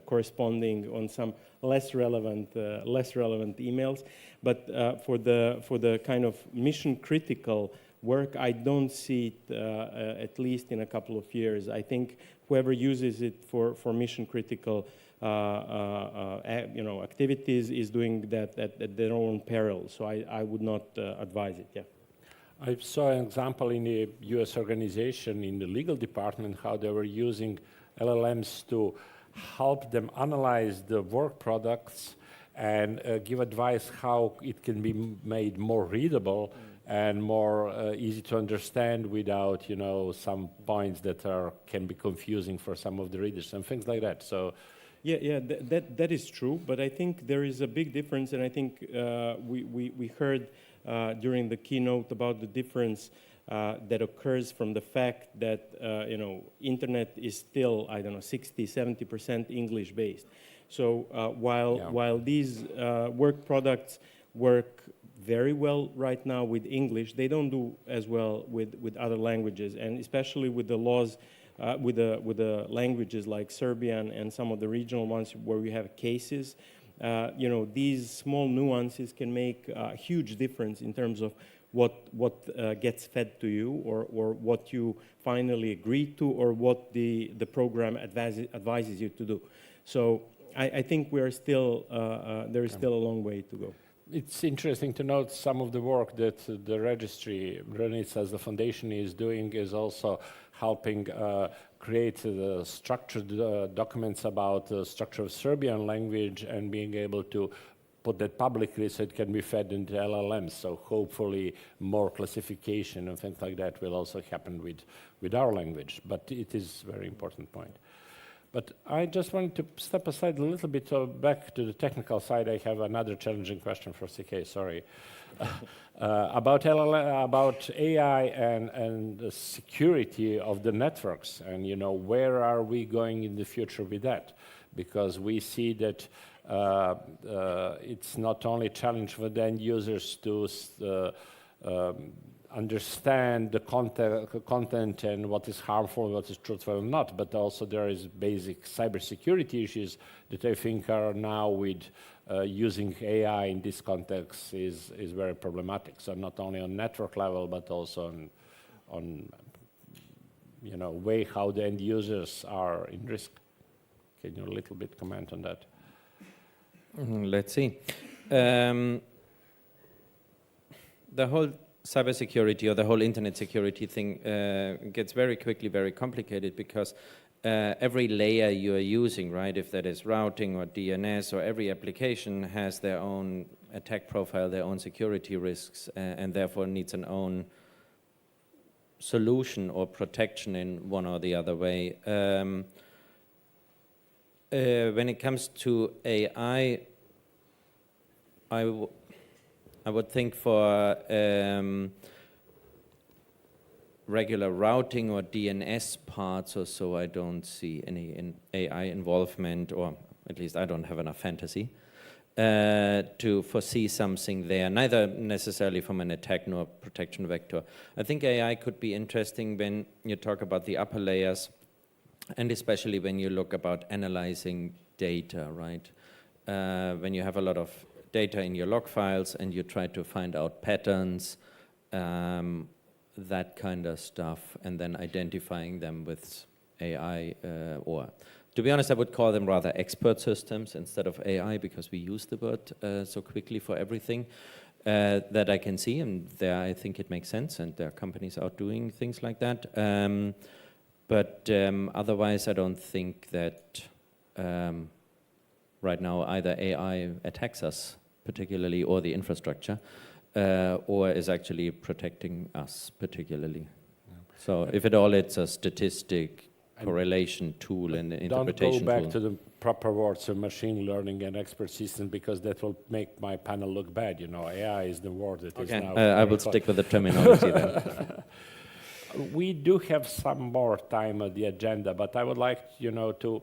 corresponding on some less relevant emails. But for the kind of mission critical work, I don't see it at least in a couple of years. I think whoever uses it for mission critical activities is doing that at their own peril. So I would not advise it. Yeah. I saw an example in a US organization in the legal department how they were using LLMs to help them analyze the work products and give advice how it can be made more readable and more easy to understand without, some points that can be confusing for some of the readers and things like that. So, yeah, that is true. But I think there is a big difference, and I think we heard during the keynote about the difference that occurs from the fact that internet is still 60-70% English based. So while these work products work very well right now with English, they don't do as well with other languages, and especially with the laws with the languages like Serbian and some of the regional ones where we have cases. These small nuances can make a huge difference in terms of what gets fed to you, or what you finally agree to, or what the program advises you to do. So I think we are still there is still a long way to go. It's interesting to note some of the work that the registry, RNIDS as the foundation, is doing is also helping create structured documents about the structure of Serbian language and being able to put that publicly so it can be fed into LLMs. So hopefully more classification and things like that will also happen with our language. But it is a very important point. But I just wanted to step aside a little bit back to the technical side. I have another challenging question for CK, sorry. About AI and the security of the networks, and where are we going in the future with that? Because we see that it's not only a challenge for the end users to understand the content and what is harmful, what is truthful or not, but also there is basic cybersecurity issues that I think are now with using AI in this context is very problematic. So not only on network level, but also on way how the end users are in risk. Can you a little bit comment on that? Let's see. The whole cybersecurity or the whole internet security thing gets very quickly very complicated, because every layer you are using, right, if that is routing or DNS, or every application has their own attack profile, their own security risks, and therefore needs an own solution or protection in one or the other way. When it comes to AI, I would think for regular routing or DNS parts or so, I don't see any AI involvement, or at least I don't have enough fantasy, to foresee something there, neither necessarily from an attack nor protection vector. I think AI could be interesting when you talk about the upper layers, and especially when you look about analyzing data, right? When you have a lot of data in your log files and you try to find out patterns, that kind of stuff, and then identifying them with AI, or to be honest, I would call them rather expert systems instead of AI, because we use the word so quickly for everything that I can see, and there I think it makes sense, and there are companies out doing things like that. But otherwise, I don't think that right now either AI attacks us particularly, or the infrastructure, or is actually protecting us particularly. So if at all, it's a statistic correlation tool and interpretation tool. Don't go back to the proper words of machine learning and expert system, because that will make my panel look bad. You know, AI is the word that is now. I will stick with the terminology then. We do have some more time on the agenda, but I would like, you know, to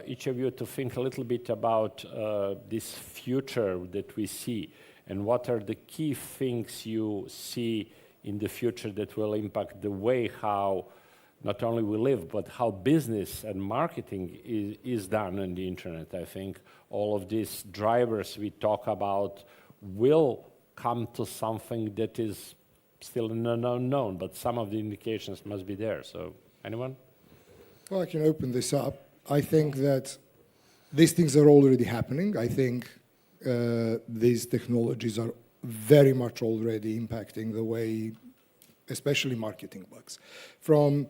each of you to think a little bit about this future that we see, and what are the key things you see in the future that will impact the way how not only we live, but how business and marketing is done on the internet. I think all of these drivers we talk about will come to something that is still an unknown, but some of the indications must be there. So, anyone? Well, I can open this up. I think that these things are already happening. I think these technologies are very much already impacting the way, especially marketing works. From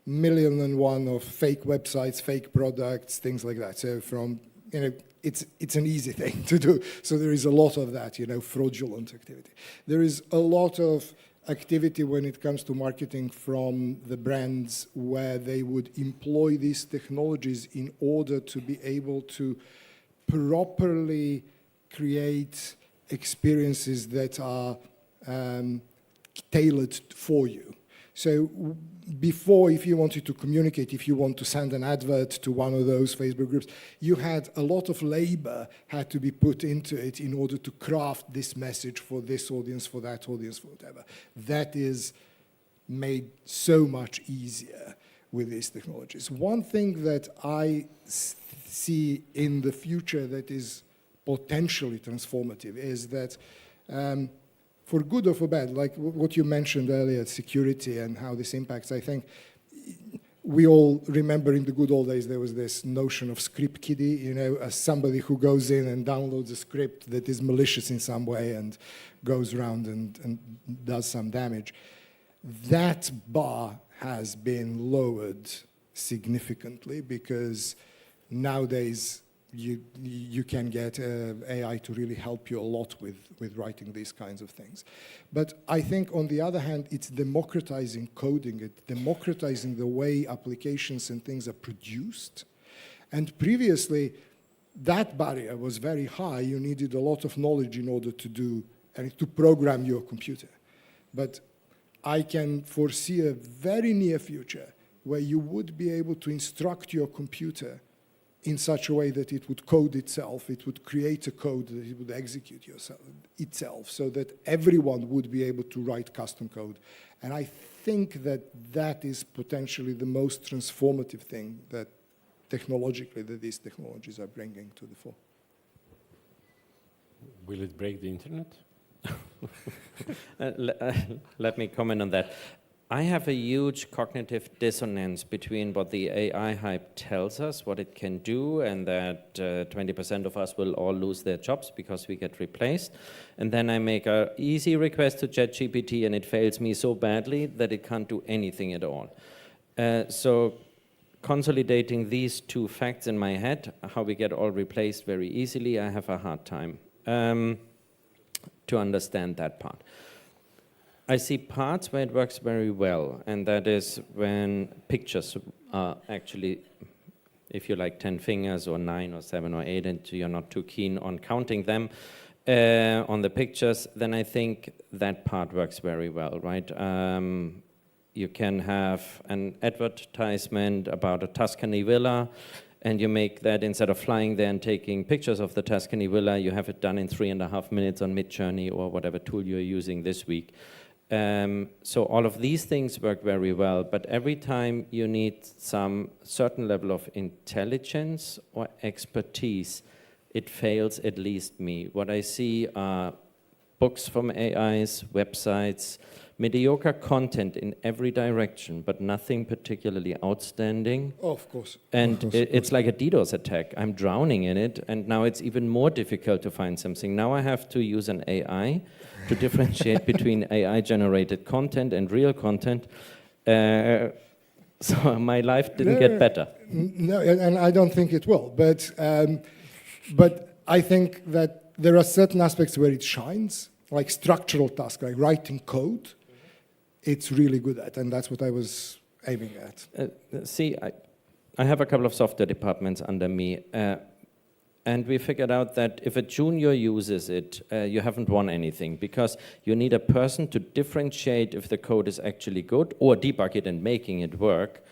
1,000,001 of fake websites, fake products, things like that. So from, you know, it's an easy thing to do. So there is a lot of that, you know, fraudulent activity. There is a lot of activity when it comes to marketing from the brands, where they would employ these technologies in order to be able to properly create experiences that are tailored for you. So before, if you wanted to communicate, if you want to send an advert to one of those Facebook groups, you had a lot of labor had to be put into it in order to craft this message for this audience, for that audience, for whatever. That is made so much easier with these technologies. One thing that I see in the future that is potentially transformative is that for good or for bad, like what you mentioned earlier, security and how this impacts, I think we all remember in the good old days there was this notion of script kiddie, you know, as somebody who goes in and downloads a script that is malicious in some way and goes around and does some damage. That bar has been lowered significantly, because nowadays you can get AI to really help you a lot with writing these kinds of things. But I think, on the other hand, it's democratizing coding, it's democratizing the way applications and things are produced. And previously, that barrier was very high. You needed a lot of knowledge in order to do and to program your computer. But I can foresee a very near future where you would be able to instruct your computer in such a way that it would code itself, it would create a code that it would execute itself, so that everyone would be able to write custom code. And I think that that is potentially the most transformative thing that technologically that these technologies are bringing to the fore. Will it break the internet? Let me comment on that. I have a huge cognitive dissonance between what the AI hype tells us, what it can do, and that 20% of us will all lose their jobs because we get replaced. And then I make an easy request to ChatGPT, and it fails me so badly that it can't do anything at all. So consolidating these two facts in my head, how we get all replaced very easily, I have a hard time to understand that part. I see parts where it works very well, and that is when pictures are actually, if you like, 10 fingers or 9 or 7 or 8, and you're not too keen on counting them on the pictures, then I think that part works very well, right? You can have an advertisement about a Tuscany villa, and you make that, instead of flying there and taking pictures of the Tuscany villa, you have it done in 3.5 minutes on Midjourney or whatever tool you're using this week. So all of these things work very well, but every time you need some certain level of intelligence or expertise, it fails, at least me. What I see are books from AIs, websites, mediocre content in every direction, but nothing particularly outstanding. Oh, of course. And Of course, it's like a DDoS attack. I'm drowning in it, and now it's even more difficult to find something. Now I have to use an AI to differentiate between AI-generated content and real content. So my life didn't get better. No, and I don't think it will. But I think that there are certain aspects where it shines, like structural tasks, like writing code. It's really good at, and that's what I was aiming at. See, I have a couple of software departments under me, and we figured out that if a junior uses it, you haven't won anything, because you need a person to differentiate if the code is actually good or debug it and making it work.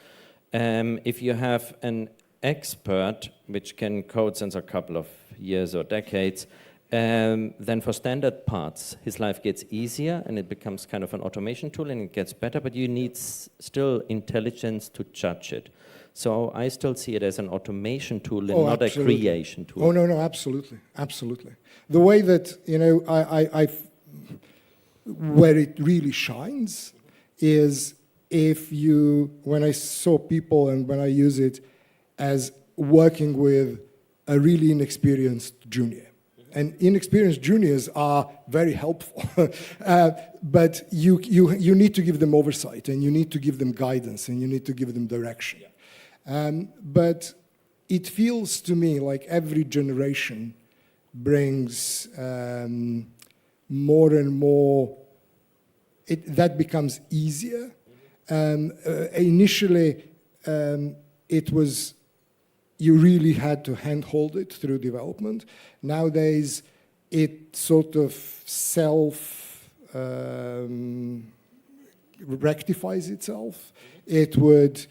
If you have an expert, which can code since a couple of years or decades, then for standard parts, his life gets easier and it becomes kind of an automation tool and it gets better, but you need still intelligence to judge it. So I still see it as an automation tool and not absolutely. a creation tool. Oh, no, absolutely, absolutely. The way that, where it really shines is when I saw people and when I use it as working with a really inexperienced junior. And inexperienced juniors are very helpful, but you need to give them oversight, and you need to give them guidance, and you need to give them direction. But it feels to me like every generation brings more and more, that becomes easier. Initially, it was, you really had to handhold it through development. Nowadays, it sort of rectifies itself. It would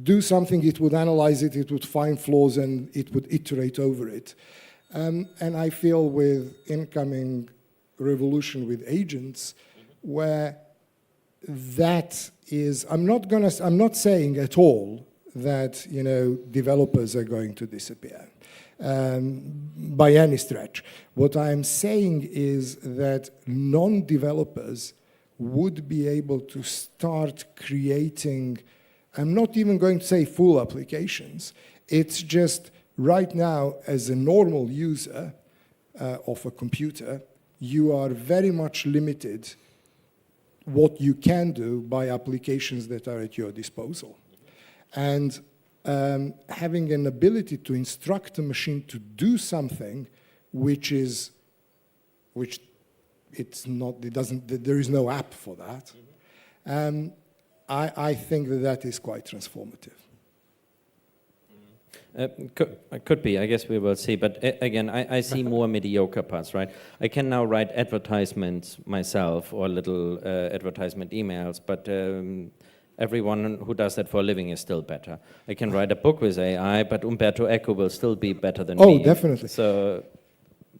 do something, it would analyze it, it would find flaws, and it would iterate over it. And I feel with incoming revolution with agents, where that is, I'm not saying at all that developers are going to disappear by any stretch. What I'm saying is that non-developers would be able to start creating, I'm not even going to say full applications, it's just right now as a normal user of a computer, you are very much limited what you can do by applications that are at your disposal. And having an ability to instruct a machine to do something which it's not, there is no app for that. I think that is quite transformative. Could be, I guess we will see. But again, I see more mediocre parts, right? I can now write advertisements myself or little advertisement emails, but everyone who does that for a living is still better. I can write a book with AI, but Umberto Eco will still be better than me. Oh, definitely. So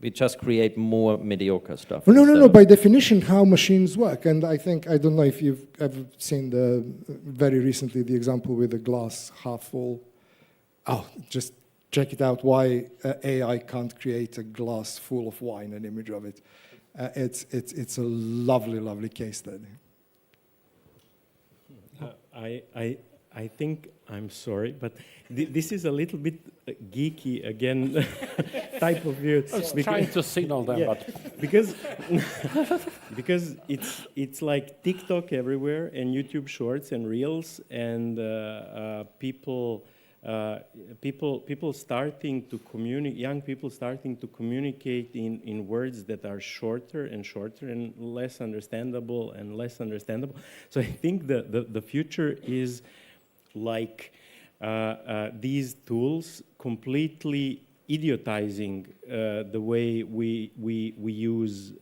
we just create more mediocre stuff. Well, no, by definition, how machines work. And I don't know if you've ever seen very recently the example with the glass half full. Oh, just check it out, why AI can't create a glass full of wine, an image of it. It's a lovely, lovely case study. I think, I'm sorry, but this is a little bit geeky again type of view. I was trying to signal them, but because it's like TikTok everywhere and YouTube Shorts and Reels and people starting to communicate, young people starting to communicate in words that are shorter and shorter and less understandable and less understandable. So I think the future is like these tools completely idiotizing the way we use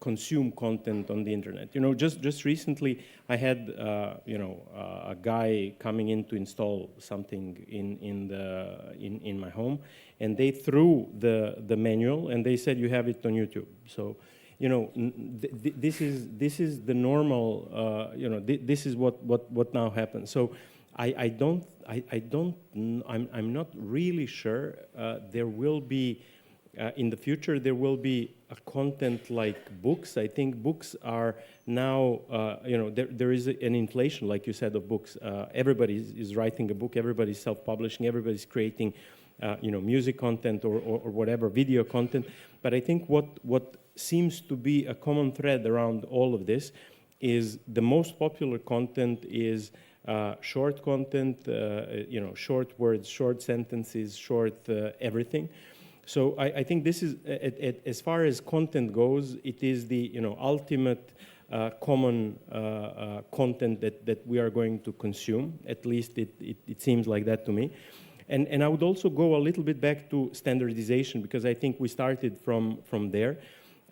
consume content on the internet. Just recently I had a guy coming in to install something in my home, and they threw the manual and they said, you have it on YouTube. So this is the normal. This is what now happens. So I'm not really sure there will be. In the future, there will be a content like books. I think books are now, there is an inflation, like you said, of books. Everybody is writing a book, everybody's self-publishing, everybody's creating, music content or whatever, video content. But I think what seems to be a common thread around all of this is the most popular content is short content, short words, short sentences, short everything. So I think this is, as far as content goes, it is the ultimate common content that we are going to consume. At least it seems like that to me. And I would also go a little bit back to standardization, because I think we started from there.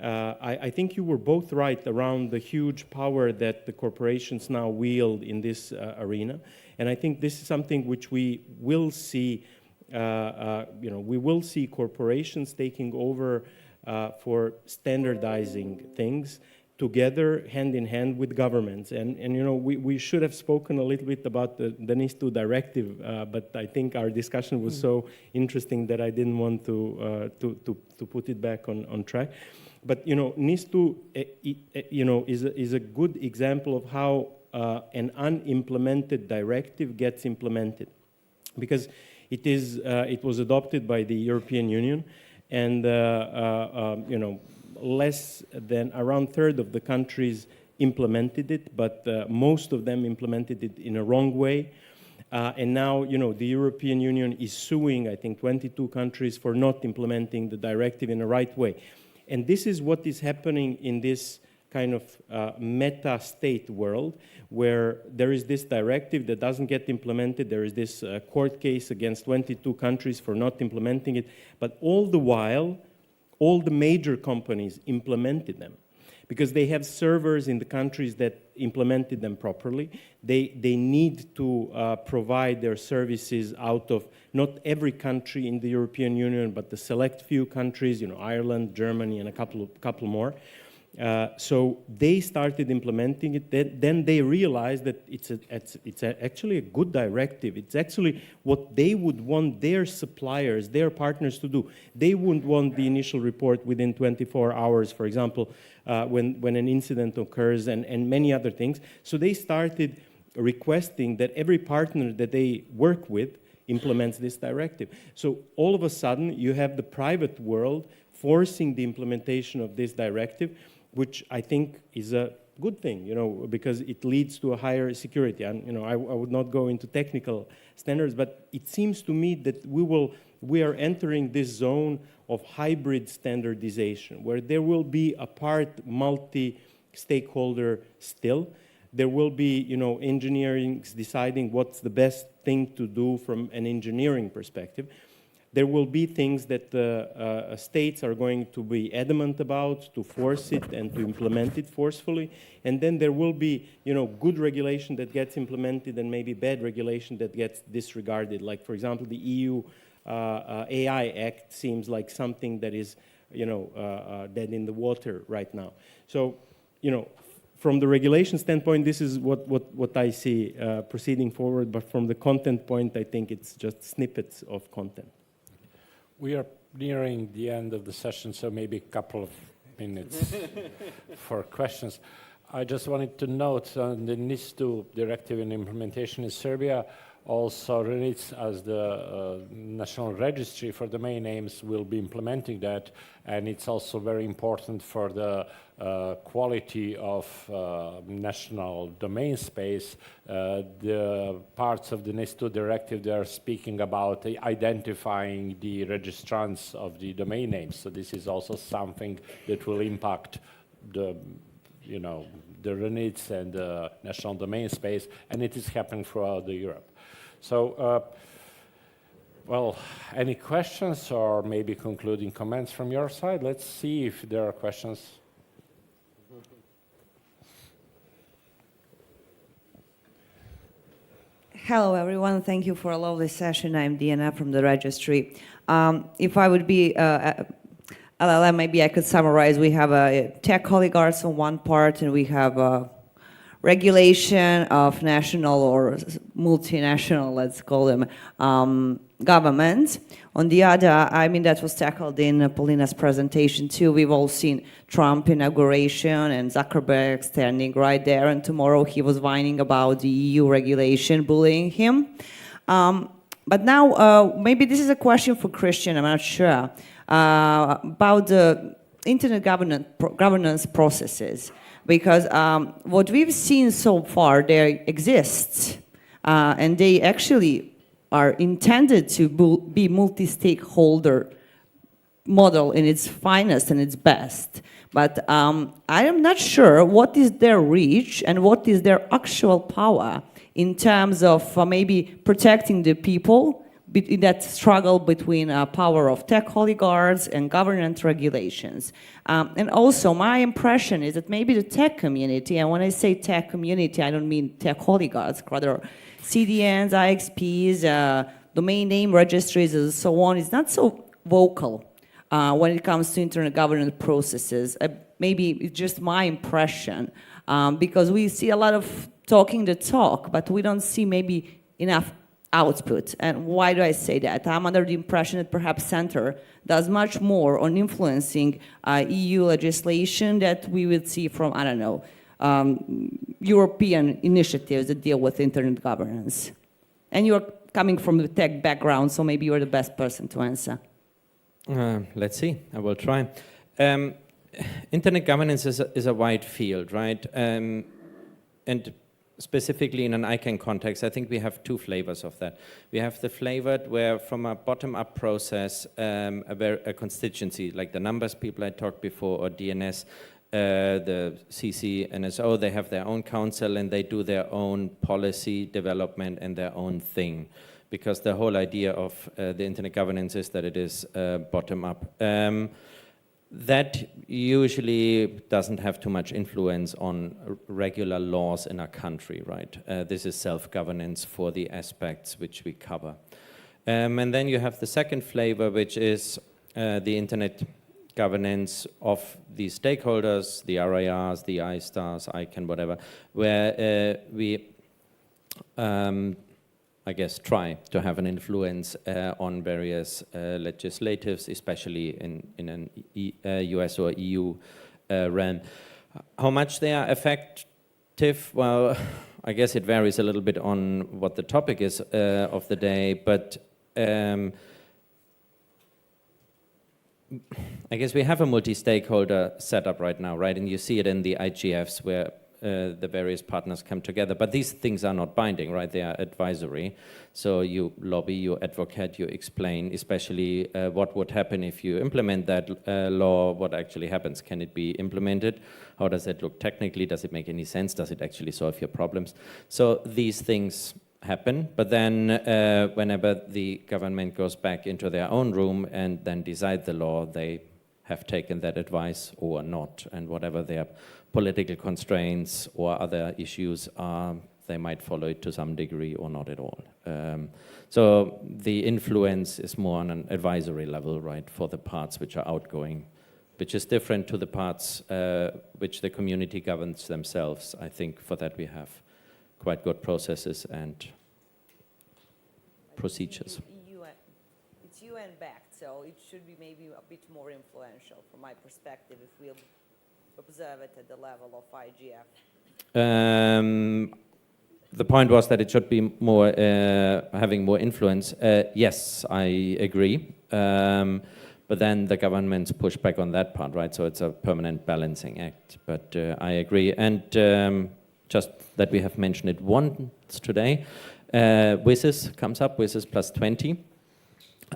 I think you were both right around the huge power that the corporations now wield in this arena. And I think this is something which we will see. We will see corporations taking over for standardizing things together, hand in hand with governments. And we should have spoken a little bit about the NIS2 directive, but I think our discussion was so interesting that I didn't want to put it back on track. But NIS2 is a good example of how an unimplemented directive gets implemented, because it was adopted by the European Union, and less than around a third of the countries implemented it, but most of them implemented it in a wrong way. And now, the European Union is suing, I think, 22 countries for not implementing the directive in the right way. And this is what is happening in this kind of meta-state world, where there is this directive that doesn't get implemented. There is this court case against 22 countries for not implementing it. But all the while, all the major companies implemented them, because they have servers in the countries that implemented them properly. They need to provide their services out of not every country in the European Union, but the select few countries, Ireland, Germany, and a couple more. So they started implementing it. Then they realized that it's actually a good directive. It's actually what they would want their suppliers, their partners to do. They wouldn't want the initial report within 24 hours, for example, when an incident occurs, and many other things. So they started requesting that every partner that they work with implements this directive. So all of a sudden, you have the private world forcing the implementation of this directive, which I think is a good thing, because it leads to a higher security. And I would not go into technical standards, but it seems to me that we are entering this zone of hybrid standardization, where there will be a part multi-stakeholder still. There will be, engineering deciding what's the best thing to do from an engineering perspective. There will be things that states are going to be adamant about, to force it and to implement it forcefully. And then there will be, good regulation that gets implemented and maybe bad regulation that gets disregarded. Like, for example, the EU AI Act seems like something that is, dead in the water right now. So, from the regulation standpoint, this is what I see proceeding forward. But from the content point, I think it's just snippets of content. We are nearing the end of the session, so maybe a couple of minutes for questions. I just wanted to note on the NIS2 directive and implementation in Serbia, also RNIDS as the national registry for domain names will be implementing that, and it's also very important for the quality of national domain space. The parts of the NIS2 directive, they are speaking about identifying the registrants of the domain names. So this is also something that will impact the RNIDS and the national domain space, and it is happening throughout Europe. So, well, any questions or maybe concluding comments from your side? Let's see if there are questions. Hello, everyone. Thank you for a lovely session. I'm Diana from the Registry. If I would be LLM, maybe I could summarize. We have tech oligarchs on one part, and we have regulation of national or multinational, let's call them, governments. On the other, I mean, that was tackled in Polina's presentation too. We've all seen Trump inauguration and Zuckerberg standing right there, and tomorrow he was whining about the EU regulation bullying him. But now, maybe this is a question for Christian, I'm not sure, about the internet governance processes. Because what we've seen so far, there exists, and they actually are intended to be multi-stakeholder model in its finest and its best. But I am not sure what is their reach and what is their actual power in terms of maybe protecting the people in that struggle between power of tech oligarchs and government regulations. And also, my impression is that maybe the tech community, and when I say tech community, I don't mean tech oligarchs, rather CDNs, IXPs, domain name registries, and so on, is not so vocal when it comes to internet governance processes. Maybe it's just my impression, because we see a lot of talking the talk, but we don't see maybe enough output. And why do I say that? I'm under the impression that perhaps Center does much more on influencing EU legislation that we would see from, I don't know, European initiatives that deal with internet governance. And you're coming from the tech background, so maybe you're the best person to answer. Let's see, I will try. Internet governance is a wide field, right? And specifically in an ICANN context, I think we have two flavors of that. We have the flavor where from a bottom-up process, a constituency, like the numbers people I talked before, or DNS, the CC, NSO, they have their own council and they do their own policy development and their own thing. Because the whole idea of the internet governance is that it is bottom-up. That usually doesn't have too much influence on regular laws in a country, right? This is self-governance for the aspects which we cover. And then you have the second flavor, which is the internet governance of the stakeholders, the RIRs, the iStars, ICANN, whatever, where we I guess, try to have an influence on various legislatives, especially in an US or EU realm. How much they are effective? Well, I guess it varies a little bit on what the topic is of the day, but I guess we have a multi-stakeholder setup right now, right? And you see it in the IGFs where the various partners come together, but these things are not binding, right? They are advisory. So you lobby, you advocate, you explain, especially what would happen if you implement that law, what actually happens. Can it be implemented? How does it look technically? Does it make any sense? Does it actually solve your problems? So these things happen, but then whenever the government goes back into their own room and then decide the law, they have taken that advice or not, and whatever their political constraints or other issues are, they might follow it to some degree or not at all. So the influence is more on an advisory level, right, for the parts which are outgoing, which is different to the parts which the community governs themselves. I think for that we have quite good processes and procedures. It's UN backed, so it should be maybe a bit more influential from my perspective if we'll observe it at the level of IGF. The point was that it should be more having more influence. Yes, I agree. But then the governments push back on that part, right? So it's a permanent balancing act. But I agree. And just that we have mentioned it once today, WSIS comes up, WSIS plus 20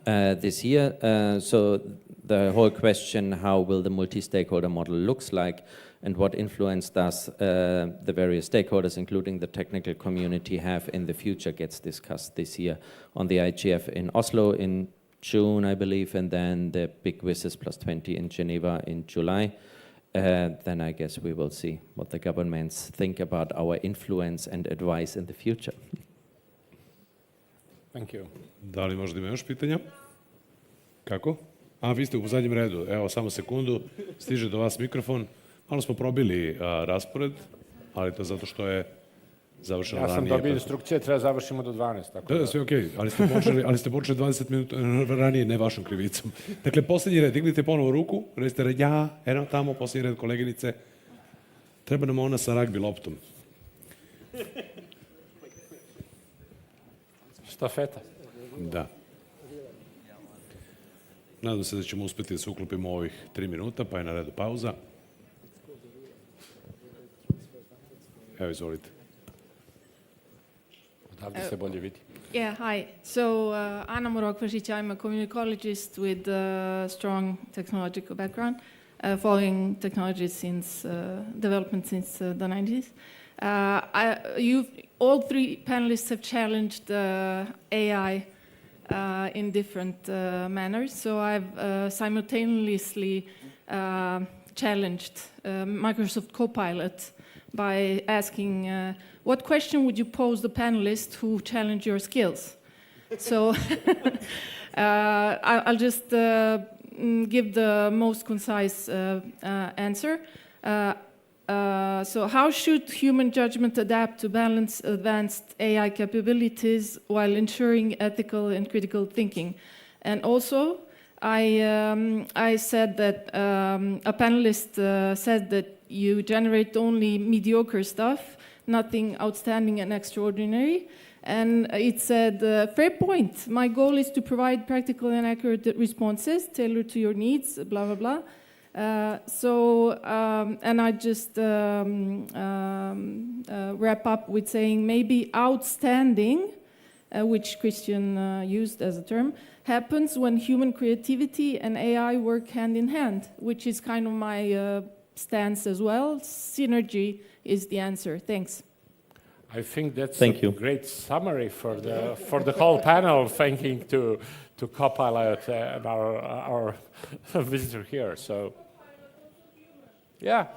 this year. So the whole question, how will the multi-stakeholder model looks like and what influence does the various stakeholders, including the technical community, have in the future, gets discussed this year on the IGF in Oslo in June, I believe, and then the big WSIS plus 20 in Geneva in July. then I guess we will see what the governments think about our influence and advice in the future. Thank you. Da li možda ima još pitanja? Kako? Vi ste u zadnjem redu. Evo, samo sekundu. Stiže do vas mikrofon. Malo smo probili raspored, ali to zato što je završeno Ja sam ranije. dobio instrukcije, treba završimo do 12. Tako Da, sve okej, ali ste počeli 20 minuta ranije, ne vašom krivicom. Dakle, posljednji red, dignite ponovo ruku, recite ja, eno tamo, posljednji red koleginice. Treba nam ona sa ragbi loptom. Štafeta. Da. Nadam se da ćemo uspjeti da se uklopimo u ovih 3 minuta, pa je na redu pauza. Evo, izvolite. Odavde se bolje vidi. Yeah, hi. So Ana Morokvašić, I'm a communicologist with a strong technological background, following technology since development since the 90s. All three panelists have challenged AI in different manners. So I've simultaneously challenged Microsoft Copilot by asking, what question would you pose the panelists who challenge your skills? So I'll just give the most concise answer. So how should human judgment adapt to balance advanced AI capabilities while ensuring ethical and critical thinking? And also, I said that a panelist said that you generate only mediocre stuff, nothing outstanding and extraordinary. And it said, fair point. My goal is to provide practical and accurate responses tailored to your needs, blah, blah, blah. And I just wrap up with saying maybe outstanding, which Christian used as a term, happens when human creativity and AI work hand in hand, which is kind of my stance as well. Synergy is the answer. Thanks. I think that's Thank a you. great summary for the whole panel. Thanking to Copilot and our visitor here. So, yeah.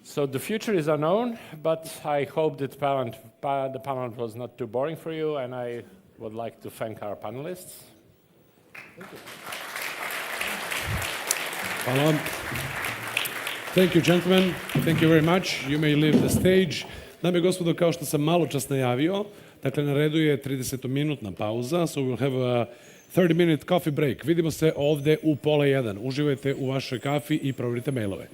So the future is unknown, but I hope that the panel was not too boring for you, and I would like to thank our panelists. Hvala vam. Thank you, gentlemen. Thank you very much. You may leave the stage. Dame i gospodo, kao što sam malo čas najavio, dakle, na redu je 30-minutna pauza, so we'll have a 30-minute coffee break. Vidimo se ovde u 12:30. Uživajte u vašoj kafi i proverite mailove.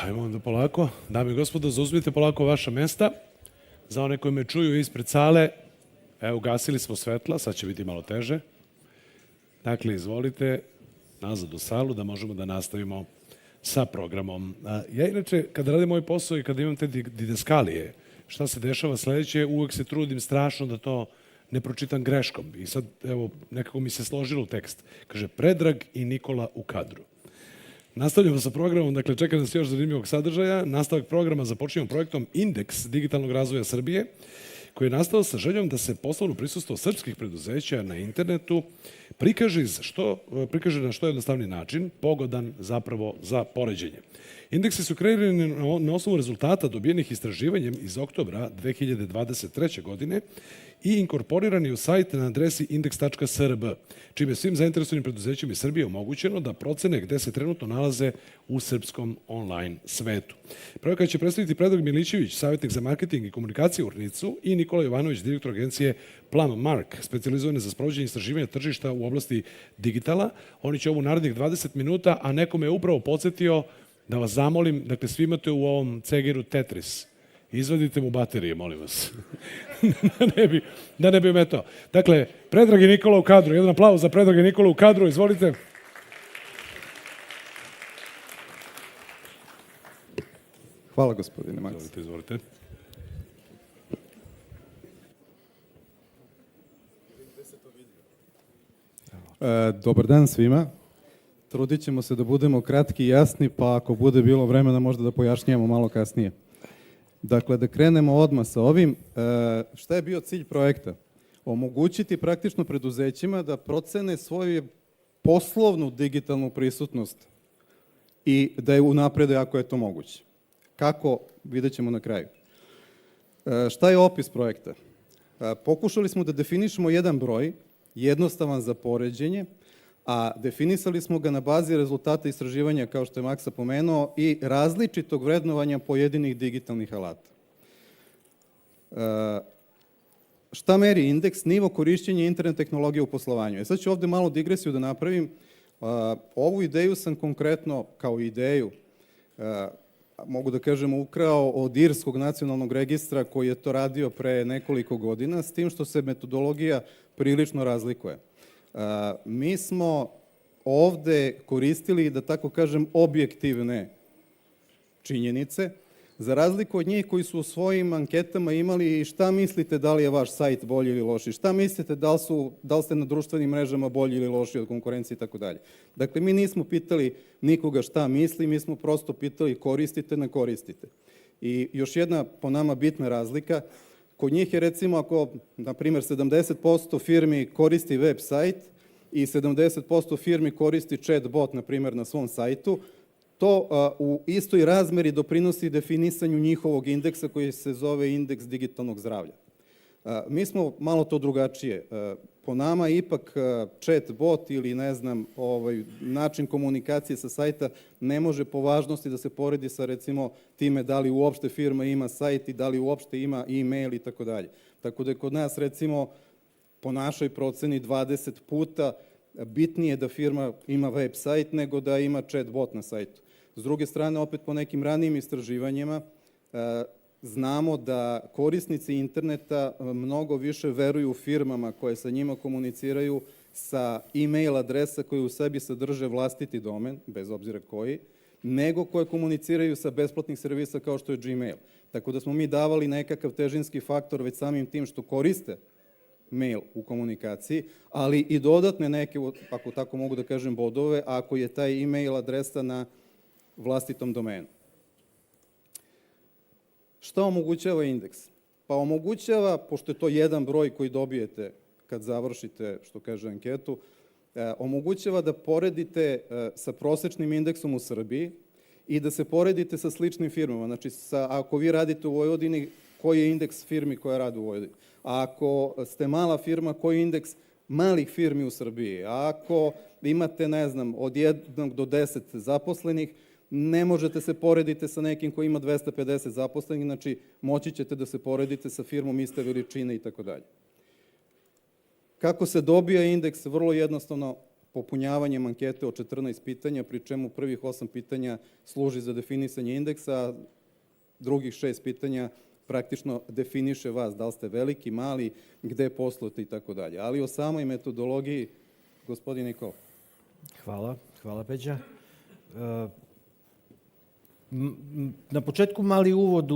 Ajmo onda polako. Dame i gospodo, zauzmite polako vaša mesta. Za one koji me čuju ispred sale, evo, gasili smo svetla, sad će biti malo teže. Dakle, izvolite nazad u salu da možemo da nastavimo sa programom. Ja inače, kada radim moj posao i kada imam te didaskalije, šta se dešava sledeće, uvek se trudim strašno da to ne pročitam greškom. I sad, evo, nekako mi se složilo u tekst. Kaže, Predrag i Nikola u kadru. Nastavljamo sa programom, dakle, čeka nas još zanimljivog sadržaja. Nastavak programa započinjemo projektom Indeks digitalnog razvoja Srbije, koji je nastao sa željom da se poslovno prisustvo srpskih preduzeća na internetu prikaže na što jednostavni način, pogodan zapravo za poređenje. Indeksi su kreirani na osnovu rezultata dobijenih istraživanjem iz oktobra 2023. godine i inkorporirani u sajt na adresi indeks.srb, čime je svim zainteresovanim preduzećima iz Srbije omogućeno da procene gde se trenutno nalaze u srpskom online svetu. Projekat će predstaviti Predrag Milićević, savjetnik za marketing i komunikaciju u RNIDS-u, i Nikola Jovanović, direktor agencije Plum Mark, specijalizovane za sprovođenje istraživanja tržišta u oblasti digitala. Oni će ovo u narednih 20 minuta, a neko me je upravo podsjetio da vas zamolim, dakle, svi imate u ovom cegeru Tetris. Izvadite mu baterije, molim vas. da ne bi metao. Dakle, Predrag i Nikola u kadru. Jedan aplauz za Predrag i Nikola u kadru. Izvolite. Hvala, gospodine Maks. Izvolite. Dobar dan svima. Trudit ćemo se da budemo kratki i jasni, pa ako bude bilo vremena možda da pojašnjamo malo kasnije. Dakle, da krenemo odmah sa ovim. Šta je bio cilj projekta? Omogućiti praktično preduzećima da procene svoju poslovnu digitalnu prisutnost i da je unaprede ako je to moguće. Kako? Vidjet ćemo na kraju. Šta je opis projekta? Pokušali smo da definišemo jedan broj, jednostavan za poređenje, a definisali smo ga na bazi rezultata istraživanja, kao što je Maksa pomenuo, i različitog vrednovanja pojedinih digitalnih alata. Šta meri indeks? Nivo korišćenja internet tehnologije u poslovanju. Sad ću ovde malo digresiju da napravim. Ovu ideju sam konkretno, kao ideju, mogu da kažem, ukrao od Irskog nacionalnog registra, koji je to radio pre nekoliko godina, s tim što se metodologija prilično razlikuje. Mi smo ovde koristili, da tako kažem, objektivne činjenice, za razliku od njih koji su u svojim anketama imali šta mislite da li je vaš sajt bolji ili loši, šta mislite da li ste na društvenim mrežama bolji ili loši od konkurencije i tako dalje. Dakle, mi nismo pitali nikoga šta misli, mi smo prosto pitali koristite, ne koristite. I još jedna po nama bitna razlika, kod njih je recimo ako, na primjer, 70% firmi koristi web sajt i 70% firmi koristi chat bot, na primjer, na svom sajtu, to u istoj razmeri doprinosi definisanju njihovog indeksa koji se zove indeks digitalnog zdravlja. Mi smo malo to drugačije. Po nama ipak chat bot ili ne znam, način komunikacije sa sajta ne može po važnosti da se poredi sa recimo time da li uopšte firma ima sajt i da li uopšte ima e-mail i tako dalje. Tako da je kod nas recimo po našoj proceni 20 puta bitnije da firma ima web sajt nego da ima chat bot na sajtu. S druge strane, opet po nekim ranijim istraživanjima, znamo da korisnici interneta mnogo više veruju firmama koje sa njima komuniciraju sa e-mail adresa koje u sebi sadrže vlastiti domen, bez obzira koji, nego koje komuniciraju sa besplatnih servisa kao što je Gmail. Tako da smo mi davali nekakav težinski faktor već samim tim što koriste mail u komunikaciji, ali i dodatne neke, ako tako mogu da kažem, bodove, ako je taj e-mail adresa na vlastitom domenu. Šta omogućava indeks? Pa omogućava, pošto je to jedan broj koji dobijete kad završite, što kaže, anketu, omogućava da poredite sa prosečnim indeksom u Srbiji i da se poredite sa sličnim firmama. Znači, ako vi radite u Vojvodini, koji je indeks firmi koja radi u Vojvodini? A ako ste mala firma, koji je indeks malih firmi u Srbiji? A ako imate, ne znam, od 1 do 10 zaposlenih, ne možete se porediti sa nekim koji ima 250 zaposlenih, znači moći ćete da se poredite sa firmom iste veličine i tako dalje. Kako se dobija indeks? Vrlo jednostavno, popunjavanjem ankete od 14 pitanja, pri čemu prvih 8 pitanja služi za definisanje indeksa, a drugih 6 pitanja praktično definiše vas, da li ste veliki, mali, gde poslujete i tako dalje. Ali o samoj metodologiji, gospodin Nikol. Hvala Peđa. Na početku mali uvod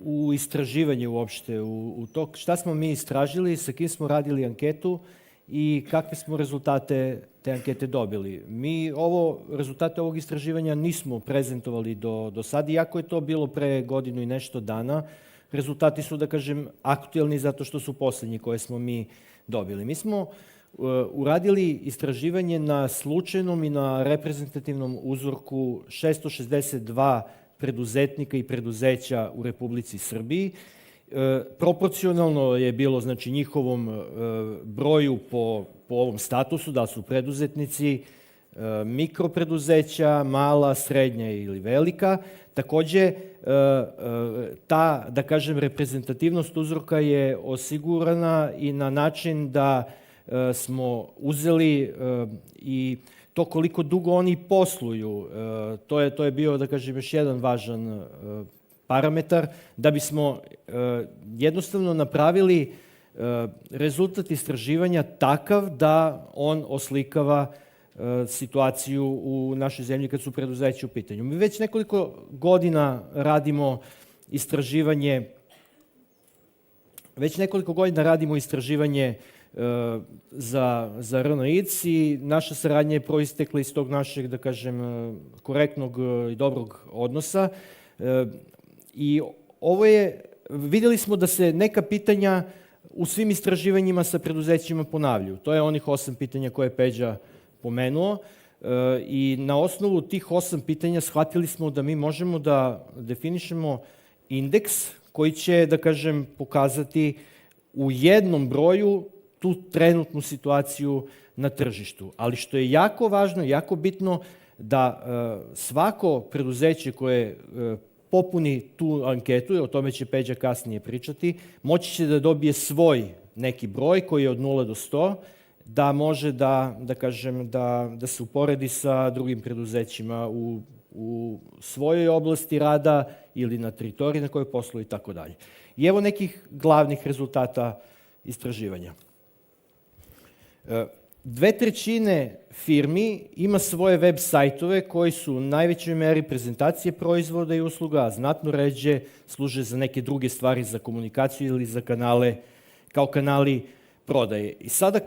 u istraživanje uopšte, u to šta smo mi istražili, sa kim smo radili anketu i kakve smo rezultate te ankete dobili. Mi rezultate ovog istraživanja nismo prezentovali do sada, iako je to bilo pre godinu i nešto dana. Rezultati su, da kažem, aktuelni zato što su poslednji koje smo mi dobili. Mi smo uradili istraživanje na slučajnom i na reprezentativnom uzorku 662 preduzetnika i preduzeća u Republici Srbiji. Proporcionalno je bilo, znači, njihovom broju po ovom statusu, da su preduzetnici, mikropreduzeća, mala, srednja ili velika. Takođe, ta, da kažem, reprezentativnost uzorka je osigurana i na način da smo uzeli i to koliko dugo oni posluju. To je bio, da kažem, još jedan važan parametar, da bismo jednostavno napravili rezultat istraživanja takav da on oslikava situaciju u našoj zemlji kad su preduzeća u pitanju. Mi već nekoliko godina radimo istraživanje za RNIDS i naša saradnja je proistekla iz tog našeg, da kažem, korektnog i dobrog odnosa. I videli smo da se neka pitanja u svim istraživanjima sa preduzećima ponavljaju. To je onih 8 pitanja koje je Peđa pomenuo i na osnovu tih 8 pitanja shvatili smo da mi možemo da definišemo indeks koji će, da kažem, pokazati u jednom broju tu trenutnu situaciju na tržištu. Ali što je jako važno, jako bitno, da svako preduzeće koje popuni tu anketu, i o tome će Peđa kasnije pričati, moći će da dobije svoj neki broj koji je od 0 do 100, da može da kažem, da se uporedi sa drugim preduzećima u svojoj oblasti rada ili na teritoriji na kojoj posluju i tako dalje. I evo nekih glavnih rezultata istraživanja. 2/3 firmi ima svoje web sajtove koji su u najvećoj meri prezentacije proizvoda i usluga, a znatno ređe služe za neke druge stvari, za komunikaciju ili za kanale, kao kanali prodaje. I sada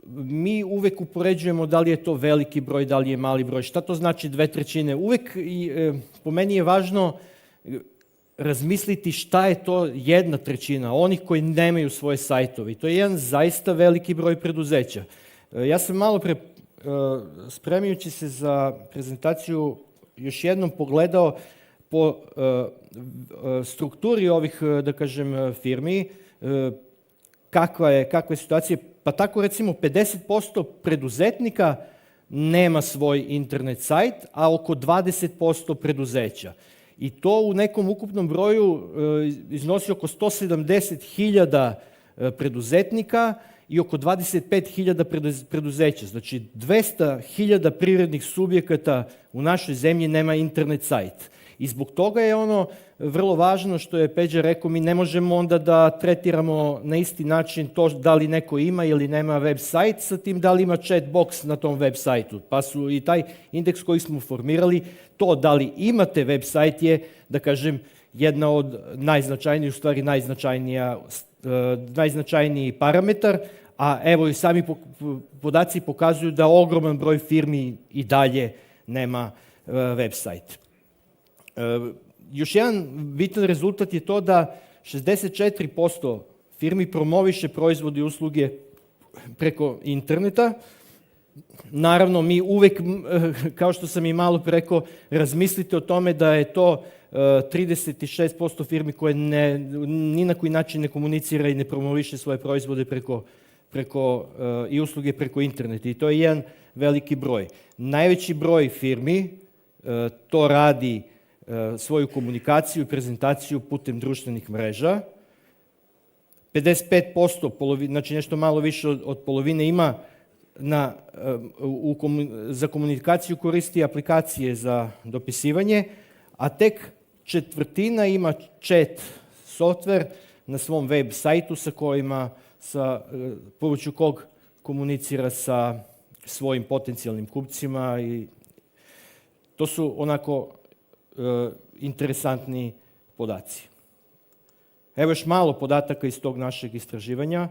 mi uvek upoređujemo da li je to veliki broj, da li je mali broj. Šta to znači 2/3? Uvek, po meni je važno razmisliti šta je to 1/3 onih koji nemaju svoje sajtove. To je jedan zaista veliki broj preduzeća. Ja sam malo pre, spremajući se za prezentaciju, još jednom pogledao po strukturi ovih, da kažem, firmi, kakva je situacija. Pa tako, recimo, 50% preduzetnika nema svoj internet sajt, a oko 20% preduzeća. I to u nekom ukupnom broju iznosi oko 170.000 preduzetnika i oko 25.000 preduzeća. Znači, 200.000 privrednih subjekata u našoj zemlji nema internet sajt. I zbog toga je ono vrlo važno što je Peđa rekao, mi ne možemo onda da tretiramo na isti način to da li neko ima ili nema web sajt sa tim da li ima chat box na tom web sajtu. Pa su i taj indeks koji smo formirali, to da li imate web sajt je, da kažem, jedna od najznačajnijih, u stvari najznačajniji parametar, a evo i sami podaci pokazuju da ogroman broj firmi i dalje nema web sajt. Još jedan bitan rezultat je to da 64% firmi promoviše proizvode i usluge preko interneta. Naravno, mi uvek, kao što sam i malo pre rekao, razmislite o tome da je to 36% firmi koje ni na koji način ne komunicira i ne promoviše svoje proizvode i usluge preko interneta. I to je jedan veliki broj. Najveći broj firmi to radi svoju komunikaciju i prezentaciju putem društvenih mreža. 55%, znači nešto malo više od polovine, ima za komunikaciju koristi aplikacije za dopisivanje, a tek četvrtina ima chat software na svom web sajtu pomoću kog komunicira sa svojim potencijalnim kupcima i to su onako interesantni podaci. Evo još malo podataka iz tog našeg istraživanja.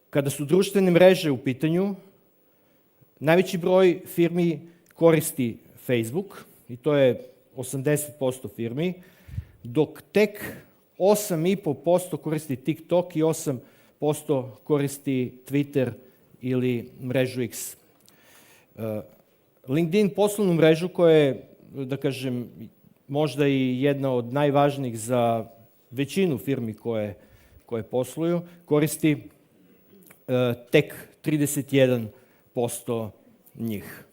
Kada su društvene mreže u pitanju, najveći broj firmi koristi Facebook i to je 80% firmi, dok tek 8,5% koristi TikTok i 8% koristi Twitter ili mrežu X. LinkedIn poslovnu mrežu koja je, da kažem, možda i jedna od najvažnijih za većinu firmi koje posluju, koristi tek 31% njih.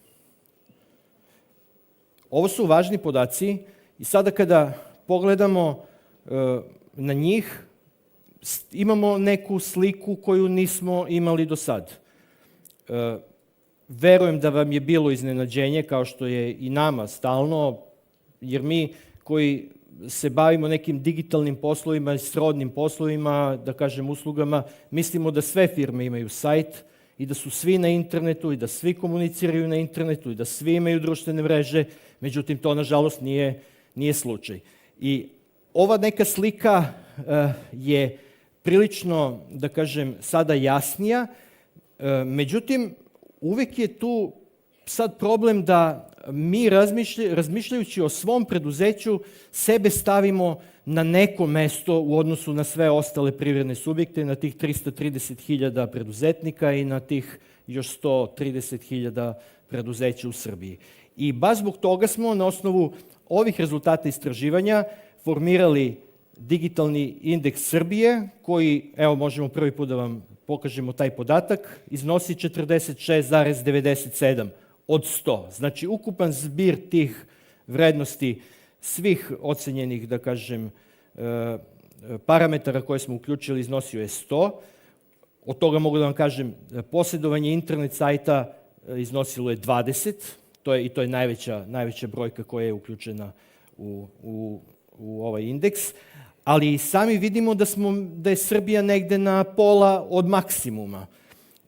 Ovo su važni podaci i sada kada pogledamo na njih, imamo neku sliku koju nismo imali do sad. Verujem da vam je bilo iznenađenje, kao što je i nama stalno, jer mi koji se bavimo nekim digitalnim poslovima i srodnim poslovima, da kažem uslugama, mislimo da sve firme imaju sajt i da su svi na internetu i da svi komuniciraju na internetu i da svi imaju društvene mreže, međutim to nažalost nije slučaj. I ova neka slika je prilično, da kažem, sada jasnija, međutim uvek je tu sad problem da mi razmišljajući o svom preduzeću sebe stavimo na neko mesto u odnosu na sve ostale privredne subjekte, na tih 330.000 preduzetnika i na tih još 130.000 preduzeća u Srbiji. I baš zbog toga smo na osnovu ovih rezultata istraživanja formirali digitalni indeks Srbije, koji, evo možemo prvi put da vam pokažemo taj podatak, iznosi 46,97 od 100. Znači, ukupan zbir tih vrednosti svih ocenjenih, da kažem, parametara koje smo uključili iznosio je 100. Od toga mogu da vam kažem, posjedovanje internet sajta iznosilo je 20. I to je najveća brojka koja je uključena u ovaj indeks. Ali i sami vidimo da je Srbija negde na pola od maksimuma.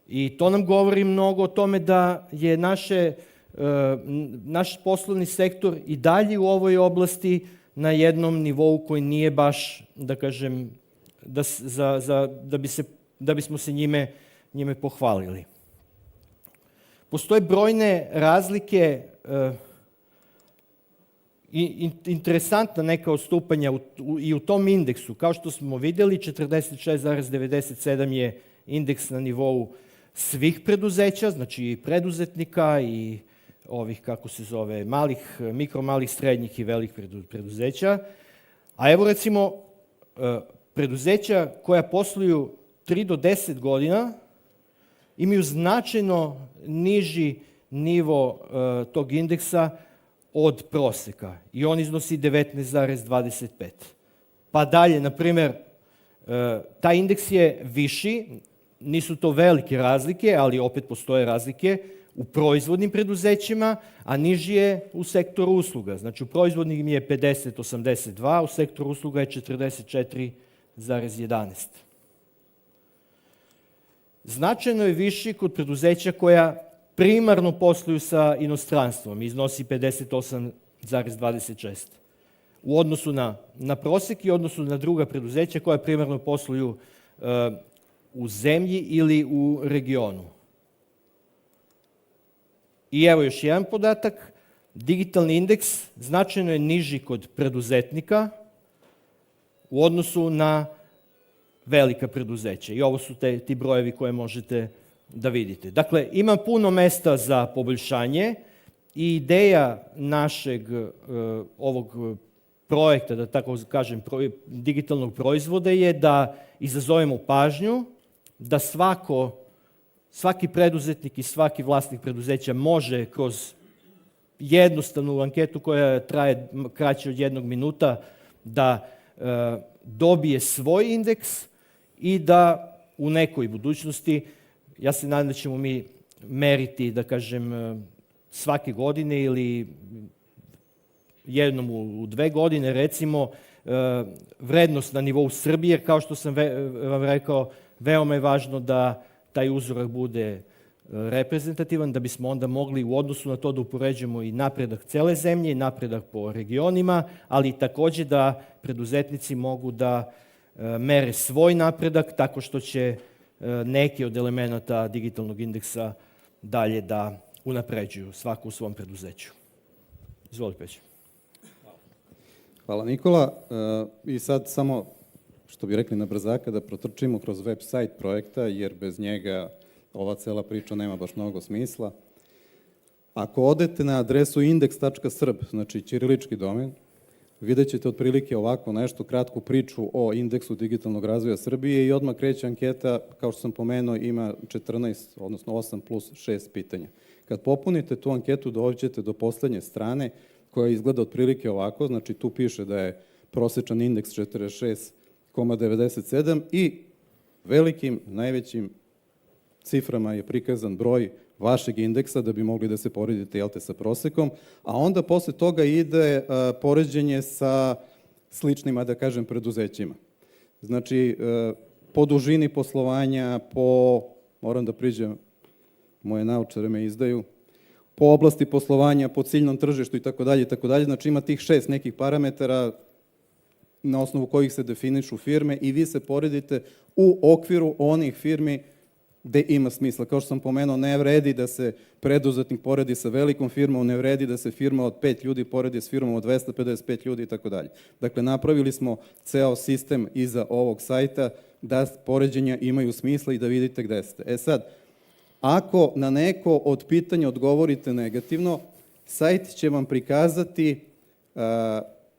I to nam govori mnogo o tome da je naš poslovni sektor i dalje u ovoj oblasti na jednom nivou koji nije baš, da kažem, da bismo se njime pohvalili. Postoje brojne razlike i interesantna neka odstupanja i u tom indeksu. Kao što smo vidjeli, 46,97 je indeks na nivou svih preduzeća, znači i preduzetnika i ovih, kako se zove, mikro, malih, srednjih i velikih preduzeća. A evo recimo, preduzeća koja posluju 3 do 10 godina imaju značajno niži nivo tog indeksa od proseka i on iznosi 19,25. Pa dalje, na primer, taj indeks je viši, nisu to velike razlike, ali opet postoje razlike u proizvodnim preduzećima, a niži je u sektoru usluga. Znači, u proizvodnim je 50,82, u sektoru usluga je 44,11. Značajno je viši kod preduzeća koja primarno posluju sa inostranstvom, iznosi 58,26. U odnosu na prosek i odnosu na druga preduzeća koja primarno posluju u zemlji ili u regionu. I evo još jedan podatak. Digitalni indeks značajno je niži kod preduzetnika u odnosu na velika preduzeća. I ovo su ti brojevi koje možete da vidite. Dakle, ima puno mesta za poboljšanje i ideja našeg ovog projekta, da tako kažem, digitalnog proizvoda je da izazovemo pažnju, da svaki preduzetnik i svaki vlasnik preduzeća može kroz jednostavnu anketu koja traje kraće od 1 minuta da dobije svoj indeks i da u nekoj budućnosti ja se nadam da ćemo mi meriti, da kažem, svake godine ili jednom u 2 godine, recimo, vrednost na nivou Srbije, jer kao što sam vam rekao, veoma je važno da taj uzorak bude reprezentativan, da bismo onda mogli u odnosu na to da upoređujemo i napredak cele zemlje, i napredak po regionima, ali takođe da preduzetnici mogu da mere svoj napredak tako što će neki od elemenata digitalnog indeksa dalje da unapređuju svako u svom preduzeću. Izvolite, Peđa. Hvala, Nikola. I sad samo, što bi rekli na brzaka, da protrčimo kroz web-sajt projekta, jer bez njega ova cela priča nema baš mnogo smisla. Ako odete na adresu indeks.srb, znači ćirilički domen, vidjet ćete otprilike ovako nešto, kratku priču o indeksu digitalnog razvoja Srbije i odmah kreće anketa, kao što sam pomenuo, ima 14, odnosno 8 plus 6 pitanja. Kad popunite tu anketu, dođete do poslednje strane, koja izgleda otprilike ovako, znači tu piše da je prosečan indeks 46,97 i velikim, najvećim ciframa je prikazan broj vašeg indeksa da bi mogli da se poredite, jel te, sa prosekom, a onda posle toga ide poređenje sa sličnim, da kažem, preduzećima. Znači, po dužini poslovanja, moram da priđem, moje naučare me izdaju, po oblasti poslovanja, po ciljnom tržištu i tako dalje, znači ima tih 6 nekih parametara na osnovu kojih se definišu firme i vi se poredite u okviru onih firmi gde ima smisla. Kao što sam pomenuo, ne vredi da se preduzetnik poredi sa velikom firmom, ne vredi da se firma od 5 ljudi poredi s firmom od 255 ljudi i tako dalje. Dakle, napravili smo ceo sistem iza ovog sajta da poređenja imaju smisla i da vidite gde ste. E sad, ako na neko od pitanja odgovorite negativno, sajt će vam prikazati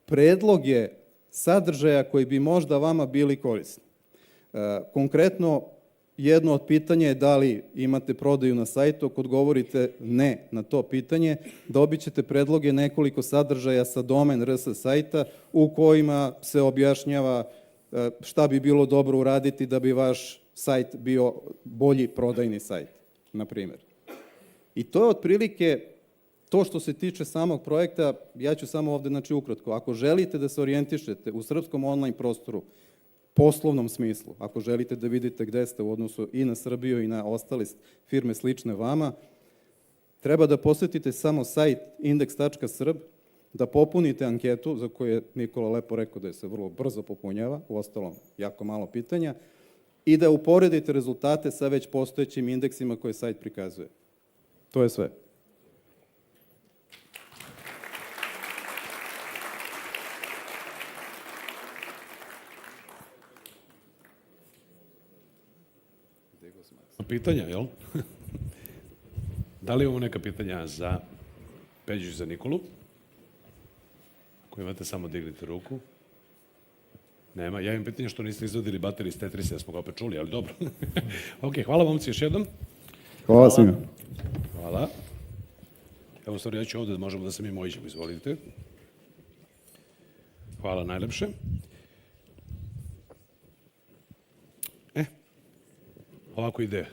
predloge sadržaja koji bi možda vama bili korisni. Konkretno, jedno od pitanja je da li imate prodaju na sajtu. Ako odgovorite ne na to pitanje, dobit ćete predloge nekoliko sadržaja sa domen RS sajta u kojima se objašnjava šta bi bilo dobro uraditi da bi vaš sajt bio bolji prodajni sajt, na primjer. I to je otprilike to što se tiče samog projekta. Ja ću samo ovde, znači, ukratko. Ako želite da se orijentišete u srpskom online prostoru, poslovnom smislu, ako želite da vidite gde ste u odnosu i na Srbiju i na ostale firme slične vama, treba da posetite samo sajt indeks.srb, da popunite anketu, za koju je Nikola lepo rekao da je se vrlo brzo popunjava, uostalom jako malo pitanja, i da uporedite rezultate sa već postojećim indeksima koje sajt prikazuje. To je sve. Pitanja, jel? Da li imamo neka pitanja za Peđu i za Nikolu? Ako imate, samo dignite ruku. Nema. Ja imam pitanje što niste izvadili baterije iz Tetrisa, ja smo ga opet čuli, ali dobro. Ok, hvala momci još jednom. Hvala svima. Hvala. Evo, stvari, ja ću ovde da možemo da se mi mojićemo, izvolite. Hvala najlepše. Ovako ide.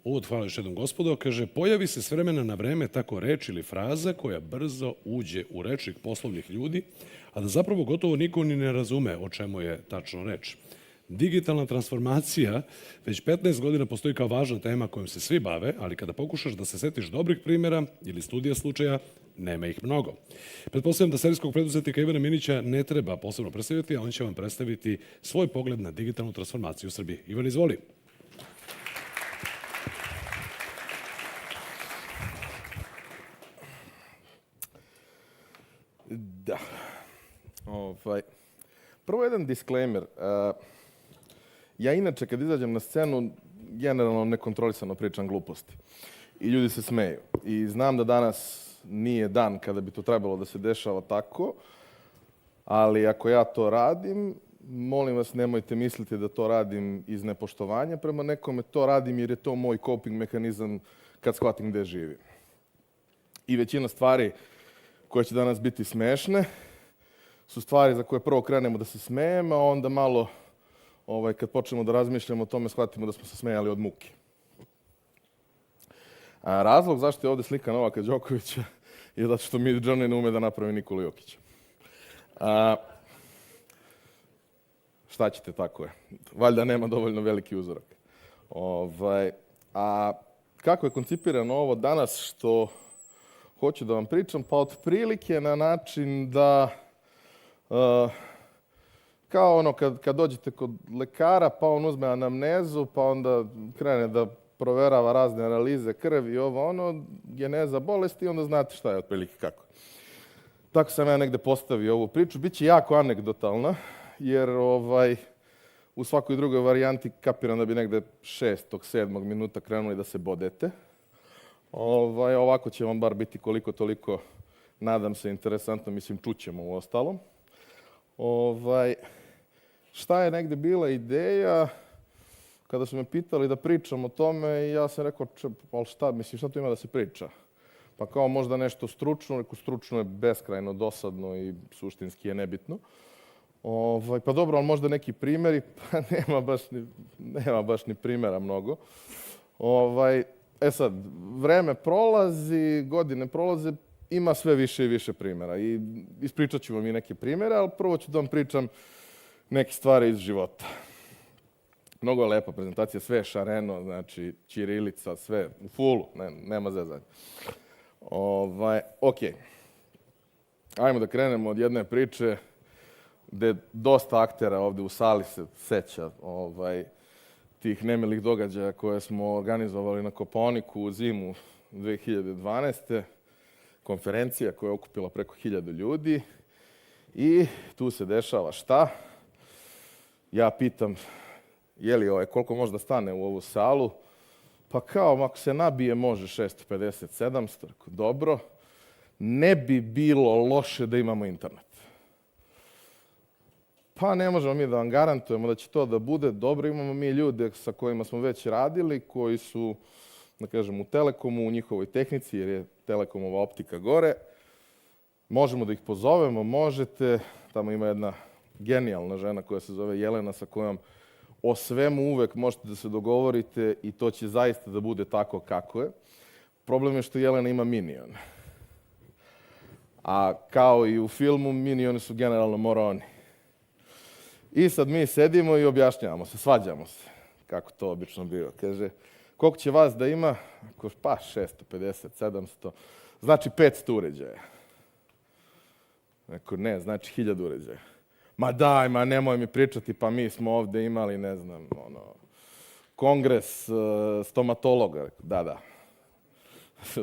Uvod, hvala još jednom gospodo, kaže, pojavi se s vremena na vreme tako reč ili fraza koja brzo uđe u rečnik poslovnih ljudi, a da zapravo gotovo niko ni ne razume o čemu je tačno reč. Digitalna transformacija već 15 godina postoji kao važna tema kojom se svi bave, ali kada pokušaš da se setiš dobrih primjera ili studija slučaja, nema ih mnogo. Pretpostavljam da serijskog preduzetnika Ivana Minića ne treba posebno predstaviti, a on će vam predstaviti svoj pogled na digitalnu transformaciju u Srbiji. Ivan, izvoli. Da. Prvo jedan disclaimer. Ja inače kad izađem na scenu generalno nekontrolisano pričam gluposti. I ljudi se smeju. I znam da danas nije dan kada bi to trebalo da se dešava tako, ali ako ja to radim, molim vas nemojte misliti da to radim iz nepoštovanja prema nekome. To radim jer je to moj coping mehanizam kad shvatim gde živim. I većina stvari koje će danas biti smešne su stvari za koje prvo krenemo da se smejemo, a onda malo kad počnemo da razmišljamo o tome shvatimo da smo se smejali od muke. A razlog zašto je ovde slika Novaka Đokovića je zato što Midjourney ne ume da napravi Nikolu Jokića. Šta ćete, tako je. Valjda nema dovoljno veliki uzorak. A kako je koncipirano ovo danas što hoću da vam pričam? Pa otprilike na način da kao ono kad dođete kod lekara pa on uzme anamnezu pa onda krene da proverava razne analize krvi i ovo ono, geneza bolesti i onda znate šta je otprilike kako. Tako sam ja negde postavio ovu priču. Biće jako anegdotalna jer u svakoj drugoj varijanti kapiram da bi negde 6. 7. minuta krenuli da se bodete. Ovako će vam bar biti koliko toliko, nadam se, interesantno, mislim, čućemo u ostalom. Šta je negde bila ideja? Kada su me pitali da pričam o tome, ja sam rekao, ali šta tu ima da se priča? Pa kao možda nešto stručno, rekao stručno je beskrajno dosadno i suštinski je nebitno. Pa dobro, ali možda neki primjeri, pa nema baš ni primjera mnogo. Sad, vreme prolazi, godine prolaze, ima sve više i više primjera. I ispričat ću vam i neke primjere, ali prvo ću da vam pričam neke stvari iz života. Mnogo je lepa prezentacija, sve je šareno, znači ćirilica, sve u fullu, nema zezanja. Okej. Ajmo da krenemo od jedne priče gde dosta aktera ovde u sali se seća tih nemilih događaja koje smo organizovali na Kopaoniku u zimu 2012. Konferencija koja je okupila preko 1000 ljudi i tu se dešava šta? Ja pitam, koliko može da stane u ovu salu? Pa kao, ako se nabije može 650, 700. Dobro, ne bi bilo loše da imamo internet. Pa ne možemo mi da vam garantujemo da će to da bude dobro. Imamo mi ljude sa kojima smo već radili, koji su, da kažem, u Telekomu, u njihovoj tehnici, jer je Telekomova optika gore. Možemo da ih pozovemo, možete. Tamo ima jedna genijalna žena koja se zove Jelena, sa kojom o svemu uvek možete da se dogovorite i to će zaista da bude tako kako je. Problem je što Jelena ima minione. A kao i u filmu, minioni su generalno moroni. I sad mi sedimo i objašnjavamo se, svađamo se, kako to obično biva. Kaže, koliko će vas da ima? Pa 650, 700, znači 500 uređaja. Rekao, ne, znači 1000 uređaja. Ma daj, nemoj mi pričati, pa mi smo ovde imali, ne znam, kongres stomatologa. Da,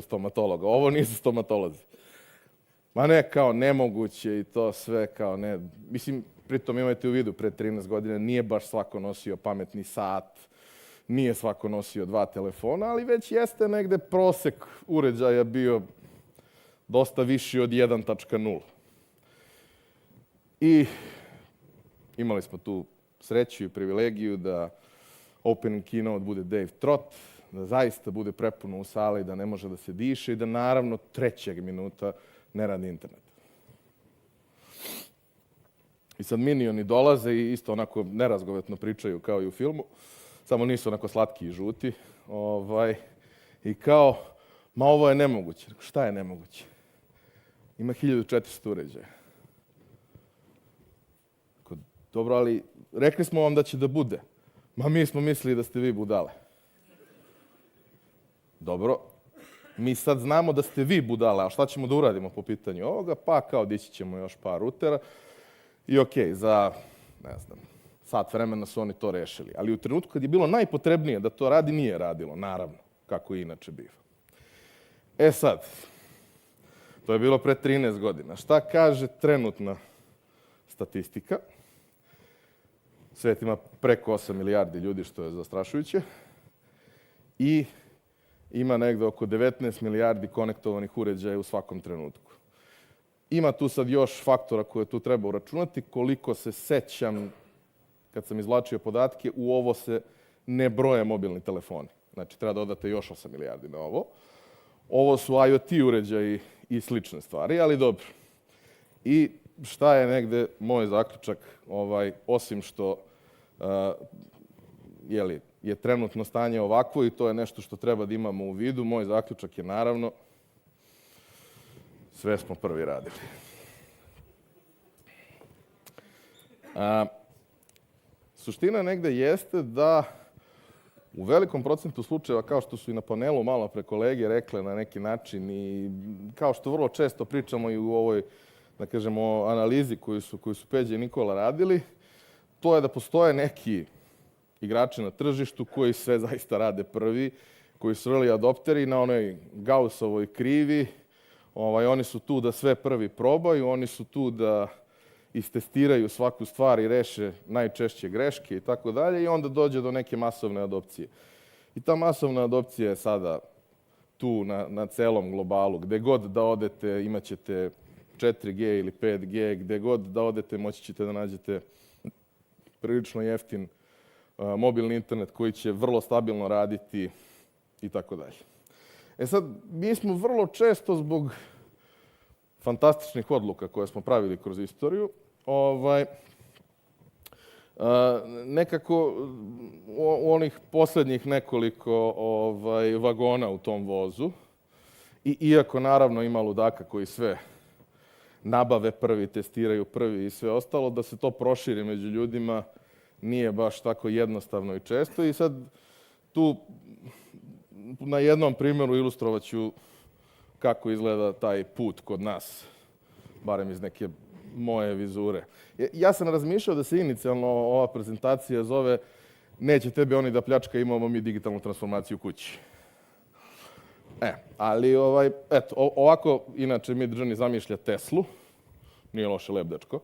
stomatologa. Ovo nisu stomatolozi. Ma ne, kao nemoguće i to sve, kao ne. Mislim, pritom imajte u vidu, pre 13 godina nije baš svako nosio pametni sat, nije svako nosio 2 telefona, ali već jeste negde prosek uređaja bio dosta viši od 1.0. I imali smo tu sreću i privilegiju da opening keynote bude Dave Trott, da zaista bude prepuno u sali, da ne može da se diše i da naravno 3. minuta ne radi internet. I sad minioni dolaze i isto onako nerazgovetno pričaju kao i u filmu, samo nisu onako slatki i žuti. I kao, ma ovo je nemoguće. Šta je nemoguće? Ima 1400 uređaja. Dobro, ali rekli smo vam da će da bude. Ma mi smo mislili da ste vi budale. Dobro, mi sad znamo da ste vi budale, a šta ćemo da uradimo po pitanju ovoga? Pa kao dići ćemo još par rutera i okej, za, ne znam, sat vremena su oni to rešili. Ali u trenutku kad je bilo najpotrebnije da to radi, nije radilo, naravno, kako i inače biva. Sad, to je bilo pre 13 godina. Šta kaže trenutna statistika? Svet ima preko 8 milijardi ljudi, što je zastrašujuće. I ima negde oko 19 milijardi konektovanih uređaja u svakom trenutku. Ima tu sad još faktora koje tu treba uračunati. Koliko se sećam, kad sam izvlačio podatke, u ovo se ne broje mobilni telefoni. Znači, treba dodate još 8 milijardi na ovo. Ovo su IoT uređaji i slične stvari, ali dobro. I šta je negde moj zaključak, osim što je trenutno stanje ovakvo i to je nešto što treba da imamo u vidu. Moj zaključak je naravno sve smo prvi radili. Suština negde jeste da u velikom procentu slučajeva, kao što su i na panelu malo pre kolege rekle na neki način i kao što vrlo često pričamo i u ovoj, da kažemo, analizi koju su Peđa i Nikola radili, to je da postoje neki igrači na tržištu koji sve zaista rade prvi, koji su early adopteri na onoj Gaussovoj krivi. Oni su tu da sve prvi probaju, oni su tu da istestiraju svaku stvar i reše najčešće greške i tako dalje i onda dođe do neke masovne adopcije. I ta masovna adopcija je sada tu na celom globalu. Gde god da odete imat ćete 4G ili 5G, gde god da odete moći ćete da nađete prilično jeftin mobilni internet koji će vrlo stabilno raditi i tako dalje. E sad, mi smo vrlo često zbog fantastičnih odluka koje smo pravili kroz istoriju, nekako u onih poslednjih nekoliko vagona u tom vozu, iako naravno ima ludaka koji sve nabave prvi, testiraju prvi i sve ostalo, da se to proširi među ljudima nije baš tako jednostavno i često. I sad tu na jednom primjeru ilustrovat ću kako izgleda taj put kod nas, barem iz neke moje vizure. Ja sam razmišljao da se inicijalno ova prezentacija zove neće tebe oni da pljačka, imamo mi digitalnu transformaciju kući. Ali eto, ovako inače Midjourney zamišlja Teslu, nije loše, lep dečko.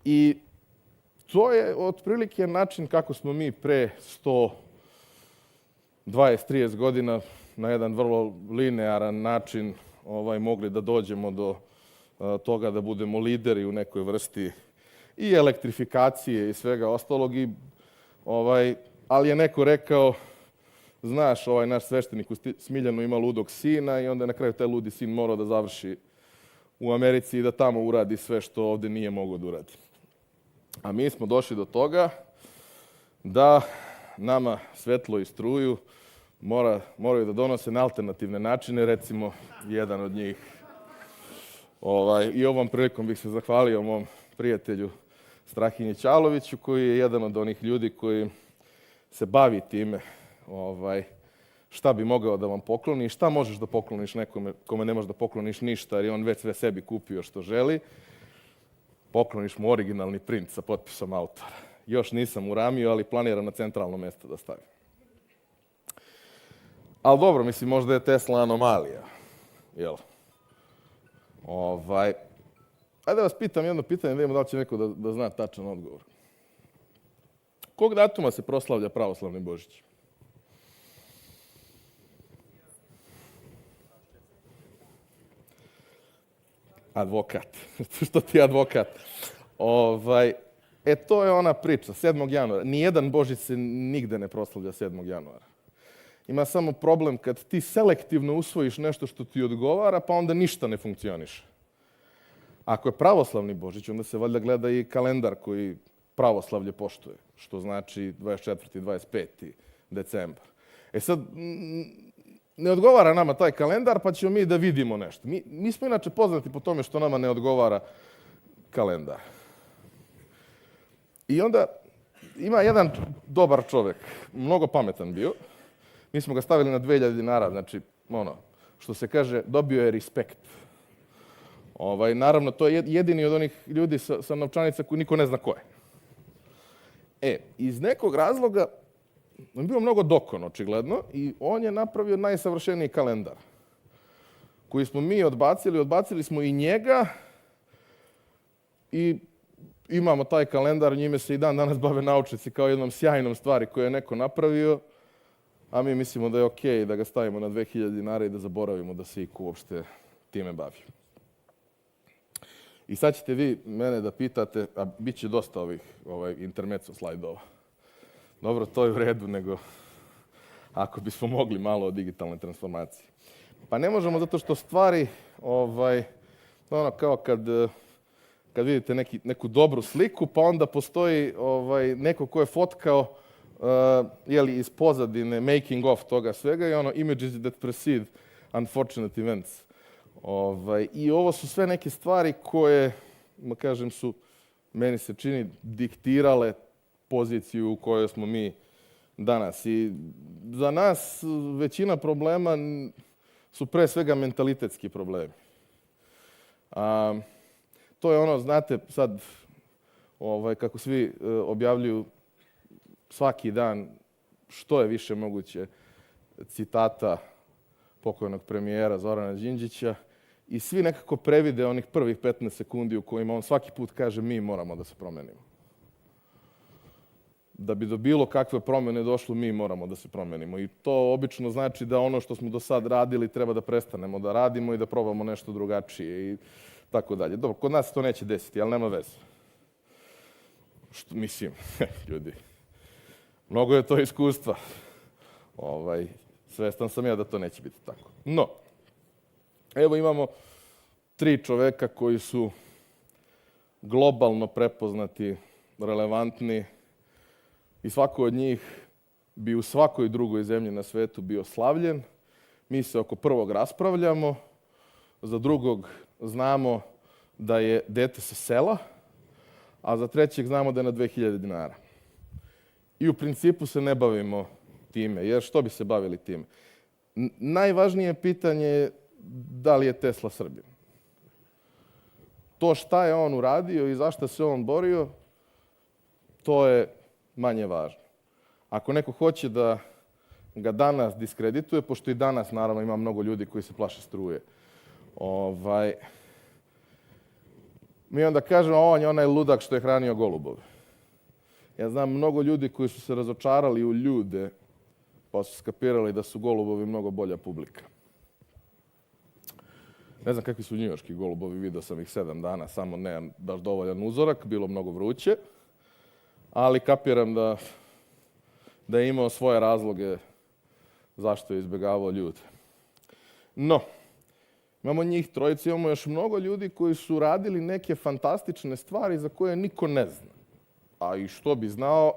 I to je otprilike način kako smo mi pre 120-30 godina na jedan vrlo linearan način mogli da dođemo do toga da budemo lideri u nekoj vrsti i elektrifikacije i svega ostalog. Ali je neko rekao, znaš, naš sveštenik u Smiljanu ima ludog sina i onda je na kraju taj ludi sin morao da završi u Americi i da tamo uradi sve što ovde nije mogao da uradi. A mi smo došli do toga da nama svetlo i struju moraju da donose na alternativne načine, recimo jedan od njih. I ovom prilikom bih se zahvalio mom prijatelju Strahinji Ćaloviću, koji je jedan od onih ljudi koji se bavi time šta bi mogao da vam pokloni i šta možeš da pokloniš nekome kome ne možeš da pokloniš ništa, jer je on već sve sebi kupio što želi. Pokloniš mu originalni print sa potpisom autora. Još nisam uramio, ali planiram na centralno mesto da stavim. Ali dobro, mislim, možda je Tesla anomalija. Jel? Ajde da vas pitam jedno pitanje, da imamo da li će neko da zna tačan odgovor. Kog datuma se proslavlja pravoslavni Božić? Advokat. Što ti je advokat? To je ona priča, 7. januara. Nijedan Božić se nigde ne proslavlja 7. januara. Ima samo problem kad ti selektivno usvojiš nešto što ti odgovara, pa onda ništa ne funkcioniše. Ako je pravoslavni Božić, onda se valjda gleda i kalendar koji pravoslavlje poštuje, što znači 24. 25. decembar. Sad, ne odgovara nama taj kalendar, pa ćemo mi da vidimo nešto. Mi smo inače poznati po tome što nama ne odgovara kalendar. I onda ima jedan dobar čovek, mnogo pametan bio. Mi smo ga stavili na 2000 dinara, znači, što se kaže, dobio je respekt. Naravno, to je jedini od onih ljudi sa novčanica koji niko ne zna ko je. Iz nekog razloga, on je bio mnogo dokon, očigledno, i on je napravio najsavršeniji kalendar, koji smo mi odbacili smo i njega i imamo taj kalendar, njime se i dan danas bave naučnici kao jednom sjajnom stvari koju je neko napravio, a mi mislimo da je okej da ga stavimo na 2000 dinara i da zaboravimo da se iko uopšte time bavi. I sad ćete vi mene da pitate, a bit će dosta ovih intermeco slajdova. Dobro, to je u redu, nego ako bismo mogli malo o digitalnoj transformaciji. Pa ne možemo zato što stvari, kao kad kad vidite neku dobru sliku, pa onda postoji neko ko je fotkao iz pozadine, making of toga svega i ono images that precede unfortunate events. I ovo su sve neke stvari koje, kažem, su, meni se čini, diktirale poziciju u kojoj smo mi danas. I za nas većina problema su pre svega mentalitetski problemi. To je ono, znate, sad, kako svi objavljuju svaki dan što je više moguće citata pokojnog premijera Zorana Đinđića i svi nekako previde onih prvih 15 sekundi u kojima on svaki put kaže mi moramo da se promenimo. Da bi do bilo kakve promene došlo, mi moramo da se promenimo. I to obično znači da ono što smo do sad radili treba da prestanemo da radimo i da probamo nešto drugačije i tako dalje. Dobro, kod nas to neće desiti, ali nema veze. Mislim, ljudi, mnogo je to iskustva. Svestan sam ja da to neće biti tako. No, evo imamo 3 čoveka koji su globalno prepoznati, relevantni i svako od njih bi u svakoj drugoj zemlji na svetu bio slavljen. Mi se oko prvog raspravljamo, za drugog znamo da je dete sa sela, a za trećeg znamo da je na 2000 dinara. I u principu se ne bavimo time, jer što bi se bavili time? Najvažnije pitanje je da li je Tesla Srbin. To šta je on uradio i zašto se on borio, to je manje važno. Ako neko hoće da ga danas diskredituje, pošto i danas, naravno, ima mnogo ljudi koji se plaše struje, mi onda kažemo, on je onaj ludak što je hranio golubove. Ja znam mnogo ljudi koji su se razočarali u ljude, pa su skapirali da su golubovi mnogo bolja publika. Ne znam kakvi su njujorški golubovi, vidio sam ih 7 dana, samo nemam baš dovoljan uzorak, bilo mnogo vruće, ali kapiram da je imao svoje razloge zašto je izbjegavao ljude. No, imamo njih trojicu, imamo još mnogo ljudi koji su radili neke fantastične stvari za koje niko ne zna. A i što bi znao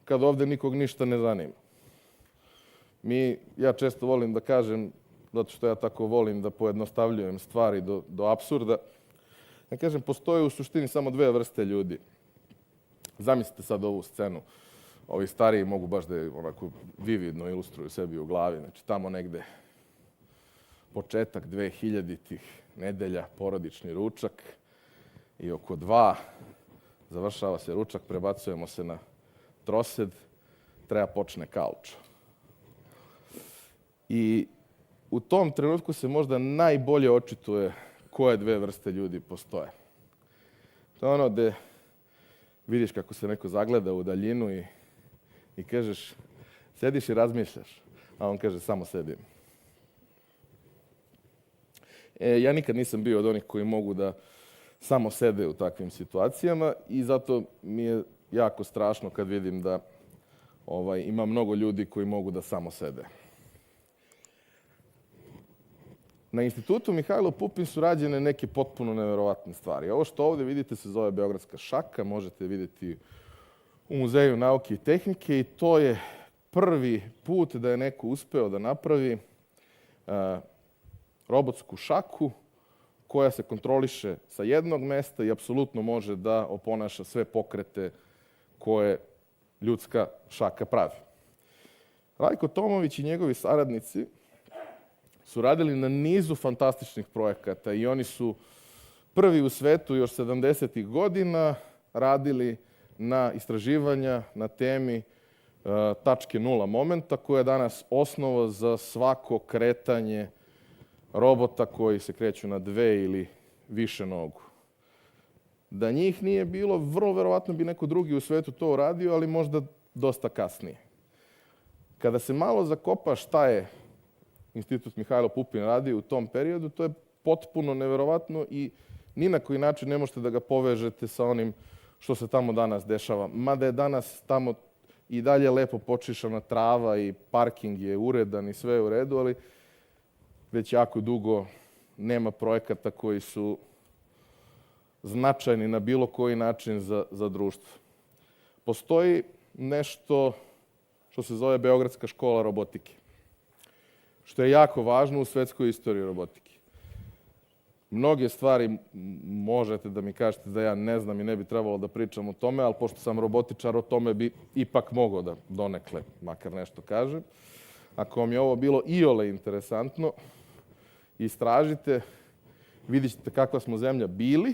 kad ovde nikog ništa ne zanima. Ja često volim da kažem, zato što ja tako volim da pojednostavljujem stvari do apsurda, ja kažem, postoje u suštini samo 2 vrste ljudi. Zamislite sad ovu scenu. Ovi stariji mogu baš da je onako vividno ilustruju sebi u glavi. Znači, tamo negde početak 2000-ih, nedelja, porodični ručak i oko 2 završava se ručak, prebacujemo se na trosed, treba počne kauč. I u tom trenutku se možda najbolje očituje koje 2 vrste ljudi postoje. To je ono gde vidiš kako se neko zagleda u daljinu i kažeš, sediš i razmišljaš, a on kaže, samo sedim. Ja nikad nisam bio od onih koji mogu da samo sede u takvim situacijama i zato mi je jako strašno kad vidim da ima mnogo ljudi koji mogu da samo sede. Na institutu Mihajlo Pupin su rađene neke potpuno neverovatne stvari. Ovo što ovde vidite se zove Beogradska šaka, možete vidjeti u Muzeju nauke i tehnike i to je prvi put da je neko uspeo da napravi robotsku šaku koja se kontroliše sa jednog mesta i apsolutno može da oponaša sve pokrete koje ljudska šaka pravi. Rajko Tomović i njegovi saradnici su radili na nizu fantastičnih projekata i oni su prvi u svetu još 70-ih godina radili na istraživanja na temi tačke nula momenta, koja je danas osnova za svako kretanje robota koji se kreću na 2 ili više nogu. Da njih nije bilo, vrlo verovatno bi neko drugi u svetu to uradio, ali možda dosta kasnije. Kada se malo zakopa šta je Institut Mihajlo Pupin radio u tom periodu, to je potpuno neverovatno i ni na koji način ne možete da ga povežete sa onim što se tamo danas dešava. Mada je danas tamo i dalje lepo počišana trava i parking je uredan i sve je u redu, ali već jako dugo nema projekata koji su značajni na bilo koji način za društvo. Postoji nešto što se zove Beogradska škola robotike, što je jako važno u svetskoj istoriji robotike. Mnoge stvari možete da mi kažete da ja ne znam i ne bi trebalo da pričam o tome, ali pošto sam robotičar, o tome bi ipak mogao da donekle makar nešto kažem. Ako vam je ovo bilo iole interesantno, istražite, vidjet ćete kakva smo zemlja bili,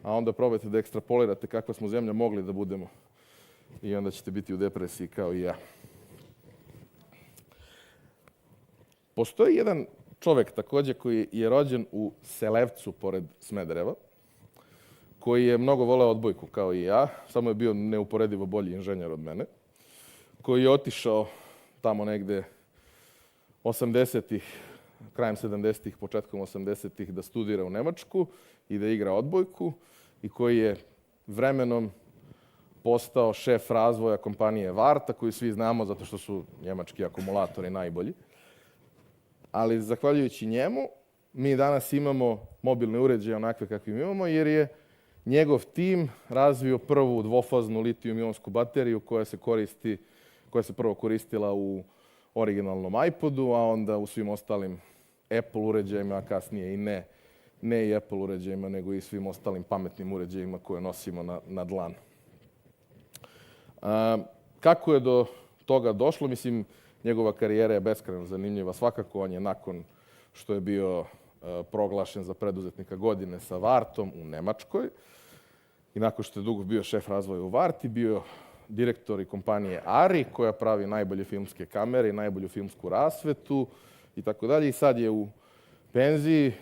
a onda probajte da ekstrapolirate kakva smo zemlja mogli da budemo. I onda ćete biti u depresiji kao i ja. Postoji jedan čovek takođe koji je rođen u Selevcu pored Smedereva, koji je mnogo voleo odbojku kao i ja, samo je bio neuporedivo bolji inženjer od mene, koji je otišao tamo negde 80-ih, krajem 70-ih, početkom 80-ih da studira u Nemačku i da igra odbojku i koji je vremenom postao šef razvoja kompanije Varta, koju svi znamo zato što su njemački akumulatori najbolji. Ali zahvaljujući njemu, mi danas imamo mobilne uređaje onakve kakve imamo, jer je njegov tim razvio prvu dvofaznu litijum-ionsku bateriju koja se prvo koristila u originalnom iPodu, a onda u svim ostalim Apple uređajima, a kasnije i ne i Apple uređajima, nego i svim ostalim pametnim uređajima koje nosimo na dlanu. Kako je do toga došlo? Mislim, njegova karijera je beskrajno zanimljiva. Svakako, on je nakon što je bio proglašen za preduzetnika godine sa Vartom u Nemačkoj i nakon što je dugo bio šef razvoja u Varti, bio direktor i kompanije Ari, koja pravi najbolje filmske kamere i najbolju filmsku rasvetu i tako dalje. I sad je u penziji,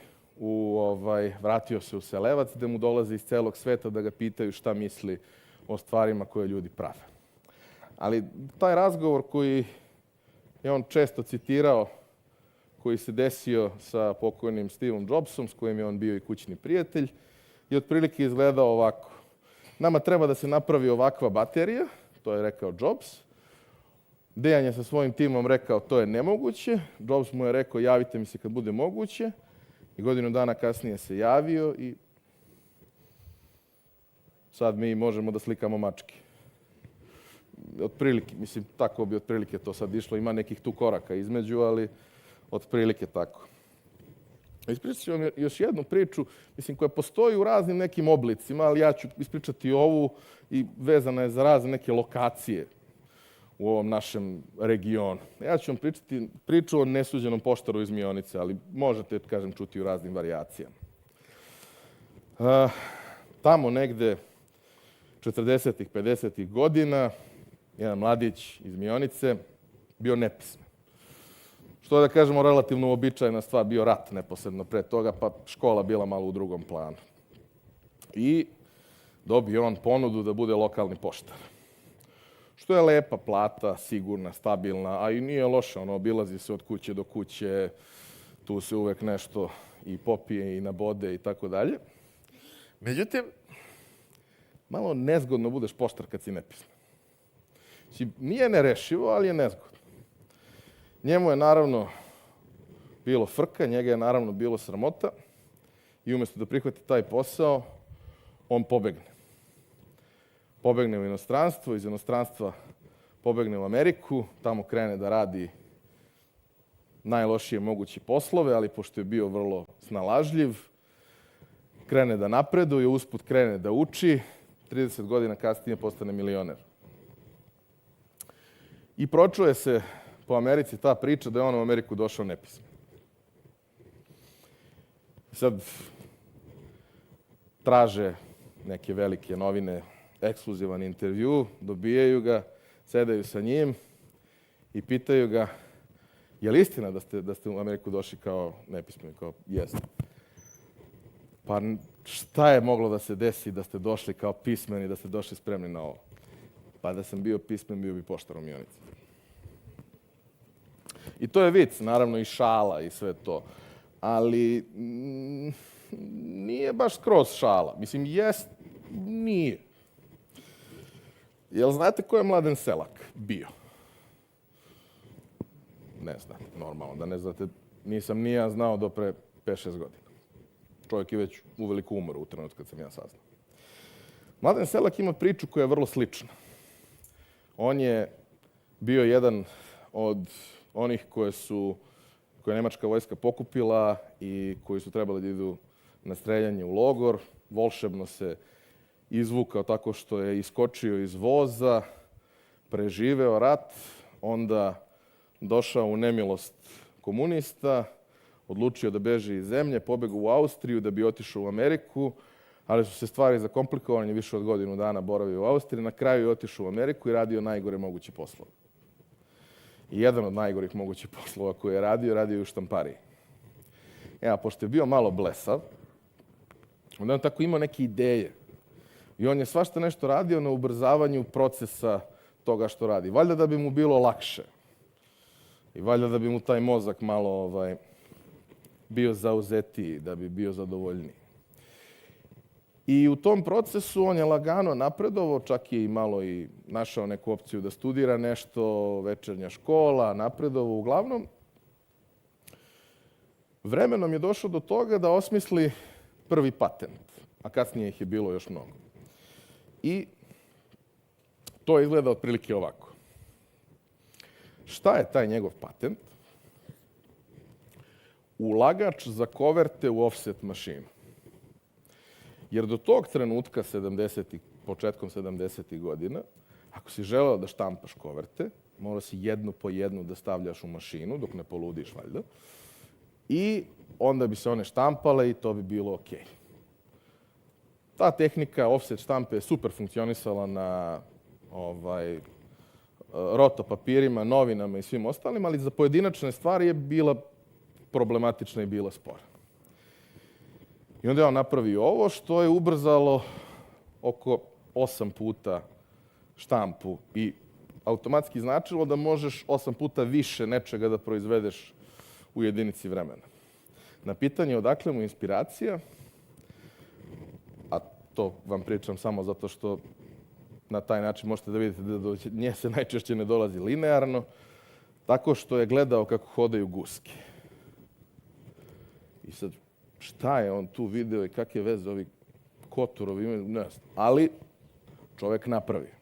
vratio se u Selevac, gde mu dolaze iz celog sveta da ga pitaju šta misli o stvarima koje ljudi prave. Ali taj razgovor koji je on često citirao, koji se desio sa pokojnim Steveom Jobsom, s kojim je on bio i kućni prijatelj, je otprilike izgledao ovako. Nama treba da se napravi ovakva baterija, to je rekao Jobs. Dejan je sa svojim timom rekao to je nemoguće. Jobs mu je rekao javite mi se kad bude moguće. I godinu dana kasnije se javio i sad mi možemo da slikamo mačke. Otprilike, mislim, tako bi otprilike to sad išlo. Ima nekih tu koraka između, ali otprilike tako. Ispričat ću vam još jednu priču, mislim, koja postoji u raznim nekim oblicima, ali ja ću ispričati ovu i vezana je za razne neke lokacije u ovom našem regionu. Ja ću vam pričati priču o nesuđenom poštaru iz Mionice, ali možete, kažem, čuti u raznim varijacijama. Tamo negde 40-ih, 50-ih godina, jedan mladić iz Mionice bio nepismen. Što je da kažemo relativno uobičajena stvar, bio rat neposredno pre toga, pa škola bila malo u drugom planu. I dobio on ponudu da bude lokalni poštar. Što je lepa plata, sigurna, stabilna, a i nije loše, obilazi se od kuće do kuće, tu se uvek nešto i popije i nabode i tako dalje. Međutim, malo nezgodno budeš poštar kad si nepismen. Nije nerešivo, ali je nezgodno. Njemu je naravno bilo frka, njega je naravno bilo sramota i umjesto da prihvati taj posao, on pobegne. Pobegne u inostranstvo, iz inostranstva pobegne u Ameriku, tamo krene da radi najlošije moguće poslove, ali pošto je bio vrlo snalažljiv, krene da napreduje, usput krene da uči, 30 godina kasnije postane milioner. I pročuje se po Americi ta priča da je on u Ameriku došao nepismen. Sad traže neke velike novine ekskluzivan intervju, dobijaju ga, sedaju sa njim i pitaju ga je li istina da ste u Ameriku došli kao nepismeni, kao jeste. Pa šta je moglo da se desi da ste došli kao pismeni, da ste došli spremni na ovo? Pa da sam bio pismen, bio bi poštar u Mionici. I to je vic, naravno i šala i sve to. Ali nije baš skroz šala. Mislim, jest, nije. Jel znate ko je Mladen Selak bio? Ne znate, normalno da ne znate. Nisam ni ja znao do pre 5-6 godina. čovjek je već uveliko umro u trenutku kad sam ja saznao. Mladen Selak ima priču koja je vrlo slična. On je bio jedan od onih koje je nemačka vojska pokupila i koji su trebali da idu na streljanje u logor. Volšebno se izvukao tako što je iskočio iz voza, preživeo rat, onda došao u nemilost komunista, odlučio da beži iz zemlje, pobegao u Austriju da bi otišao u Ameriku, ali su se stvari zakomplikovane, više od godinu dana boravio u Austriji, na kraju je otišao u Ameriku i radio najgore moguće poslove. I jedan od najgorih mogućih poslova koje je radio je u štampariji. A pošto je bio malo blesav, onda on tako imao neke ideje. I on je svašta nešto radio na ubrzavanju procesa toga što radi. Valjda da bi mu bilo lakše. I valjda da bi mu taj mozak malo bio zauzetiji, da bi bio zadovoljniji. I u tom procesu on je lagano napredovao, čak je i malo i našao neku opciju da studira nešto, večernja škola, napredovao. Uglavnom, vremenom je došao do toga da osmisli prvi patent, a kasnije ih je bilo još mnogo. I to izgleda otprilike ovako. Šta je taj njegov patent? Ulagač za koverte u offset mašinu. Jer do tog trenutka, početkom 70. godina, ako si želeo da štampaš koverte, morao si jednu po jednu da stavljaš u mašinu, dok ne poludiš, valjda. I onda bi se one štampale i to bi bilo okej. Ta tehnika offset štampe je super funkcionisala na roto papirima, novinama i svim ostalim, ali za pojedinačne stvari je bila problematična i bila spora. I onda je on napravio ovo što je ubrzalo oko 8 puta štampu i automatski značilo da možeš 8 puta više nečega da proizvedeš u jedinici vremena. Na pitanje odakle mu inspiracija, a to vam pričam samo zato što na taj način možete da vidite da do nje se najčešće ne dolazi linearno, tako što je gledao kako hodaju guske. I sad, šta je on tu video i kakve veze ovi koturovi imaju, ne znam. Ali čovek napravio.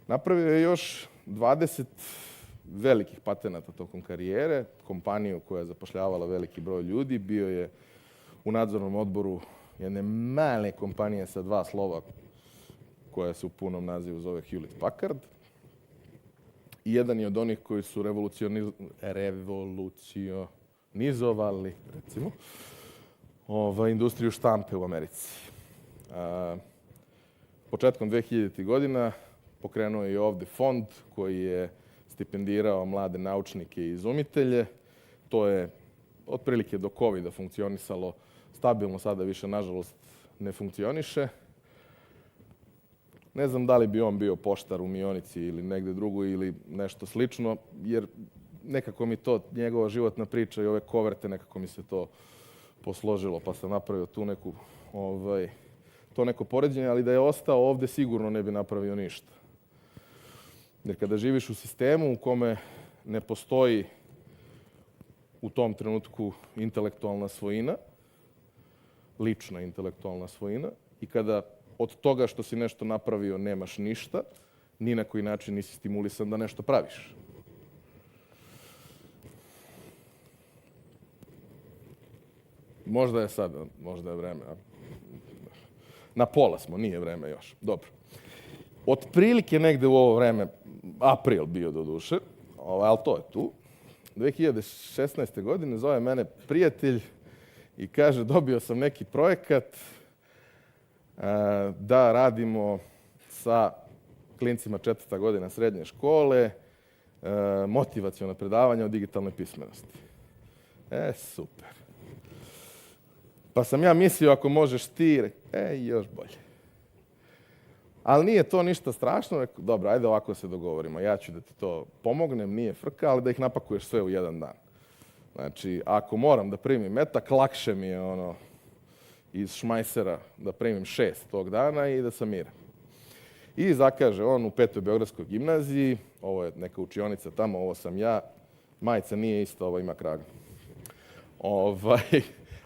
Napravio je još 20 velikih patenata tokom karijere, kompaniju koja je zapošljavala veliki broj ljudi, bio je u nadzornom odboru jedne male kompanije sa 2 slova koja se u punom nazivu zove Hewlett Packard. I jedan je od onih koji su revolucionizovali, recimo, industriju štampe u Americi. Početkom 2000. godina pokrenuo je i ovde fond koji je stipendirao mlade naučnike i izumitelje. To je otprilike do COVID-a funkcionisalo stabilno, sada više, nažalost, ne funkcioniše. Ne znam da li bi on bio poštar u Mionici ili negde drugo ili nešto slično, jer nekako mi to, njegova životna priča i ove koverte, nekako mi se to posložilo, pa sam napravio tu to neko poređenje, ali da je ostao ovde sigurno ne bi napravio ništa. Jer kada živiš u sistemu u kome ne postoji u tom trenutku intelektualna svojina, lična intelektualna svojina, i kada od toga što si nešto napravio nemaš ništa, ni na koji način nisi stimulisan da nešto praviš. Možda je sad, možda je vreme. Na pola smo, nije vreme još. Dobro. Otprilike negde u ovo vreme, april bio do duše, ali to je tu. 2016. godine zove mene prijatelj i kaže dobio sam neki projekat da radimo sa klincima 4. godina srednje škole, motivaciona predavanja o digitalnoj pismenosti. Super. Pa sam ja mislio ako možeš ti, još bolje. Ali nije to ništa strašno, rekao, dobro, ajde ovako se dogovorimo, ja ću da ti to pomognem, nije frka, ali da ih napakuješ sve u jedan dan. Znači, ako moram da primim metak, lakše mi je iz šmajsera da primim 6 tog dana i da sam miran. I zakaže on u 5. Beogradskoj gimnaziji, ovo je neka učionica tamo, ovo sam ja, majica nije ista, ovo ima kraga.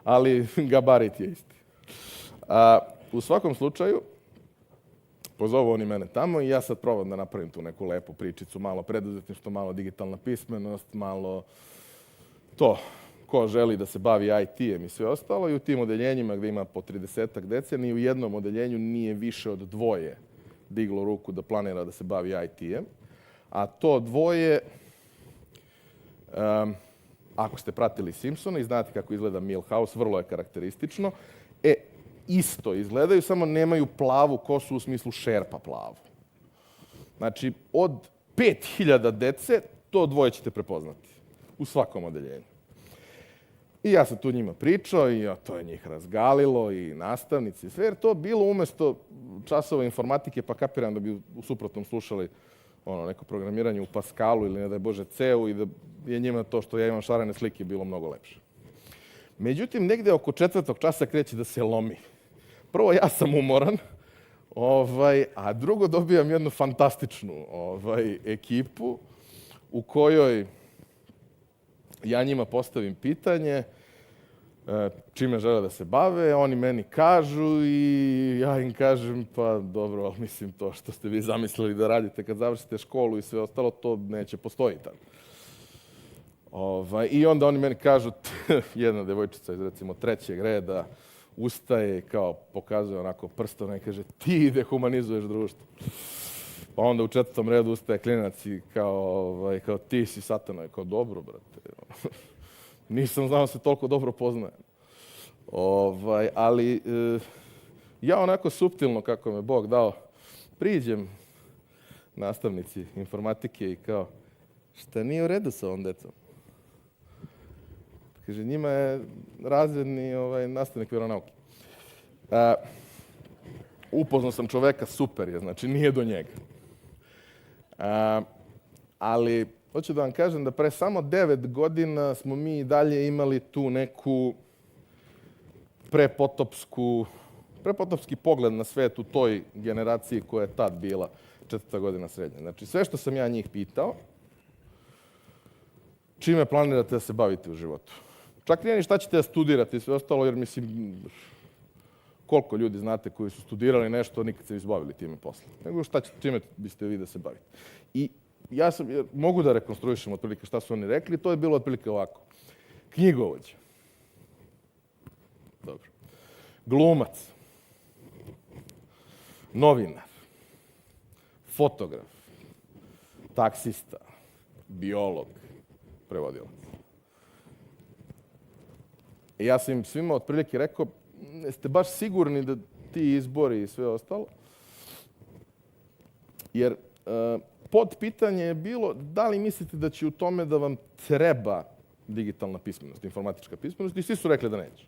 ali gabarit je isti. U svakom slučaju, pozovu oni mene tamo i ja sad probam da napravim tu neku lepu pričicu, malo preduzetništvo, malo digitalna pismenost, malo to ko želi da se bavi IT-em i sve ostalo. I u tim odeljenjima gde ima po 30-ak dece, ni u jednom odeljenju nije više od 2 diglo ruku da planira da se bavi IT-em. A to 2, ako ste pratili Simpsona i znate kako izgleda Milhouse, vrlo je karakteristično, isto izgledaju, samo nemaju plavu kosu u smislu šerpa plavu. Znači, od 5000 dece, to 2 ćete prepoznati u svakom odeljenju. I ja sam tu njima pričao i to je njih razgalilo i nastavnici i sve, jer to bilo umesto časova informatike, pa kapiram da bi u suprotnom slušali neko programiranje u Pascalu ili ne daj Bože C-u i da je njima to što ja imam šarene slike bilo mnogo lepše. Međutim, negde oko 4. časa kreće da se lomi. Prvo, ja sam umoran, a drugo, dobijam jednu fantastičnu ekipu u kojoj ja njima postavim pitanje čime žele da se bave, oni meni kažu i ja im kažem pa dobro, ali mislim to što ste vi zamislili da radite kad završite školu i sve ostalo, to neće postojiti tad. I onda oni meni kažu, jedna devojčica iz recimo 3. reda ustaje i kao pokazuje onako prstom i kaže ti dehumanizuješ društvo. Pa onda u 4. redu ustaje klinac i kao ti si satana. Kao dobro, brate. Nisam znao se toliko dobro poznajem. Ali ja onako suptilno, kako me Bog dao, priđem nastavnici informatike i kao šta nije u redu sa ovom decom? Kaže, njima je razredni nastavnik vjeronauke. Upoznao sam čoveka, super je, znači nije do njega. Ali hoću da vam kažem da pre samo 9 godina smo mi i dalje imali tu neku prepotopski pogled na svet u toj generaciji koja je tad bila 4. godina srednje. Znači sve što sam ja njih pitao, čime planirate da se bavite u životu? Čak nije ni šta ćete da studirate i sve ostalo, jer mislim, koliko ljudi znate koji su studirali nešto, nikad se izbavili time posle. Nego čime biste vi da se bavite? I ja mogu da rekonstruišem otprilike šta su oni rekli, to je bilo otprilike ovako. Knjigovođa. Dobro. Glumac. Novinar. Fotograf. Taksista. Biolog. Prevodilac. I ja sam im svima otprilike rekao, jeste baš sigurni da ti izbori i sve ostalo? Jer podpitanje je bilo da li mislite da će u tome da vam treba digitalna pismenost, informatička pismenost, i svi su rekli da neće.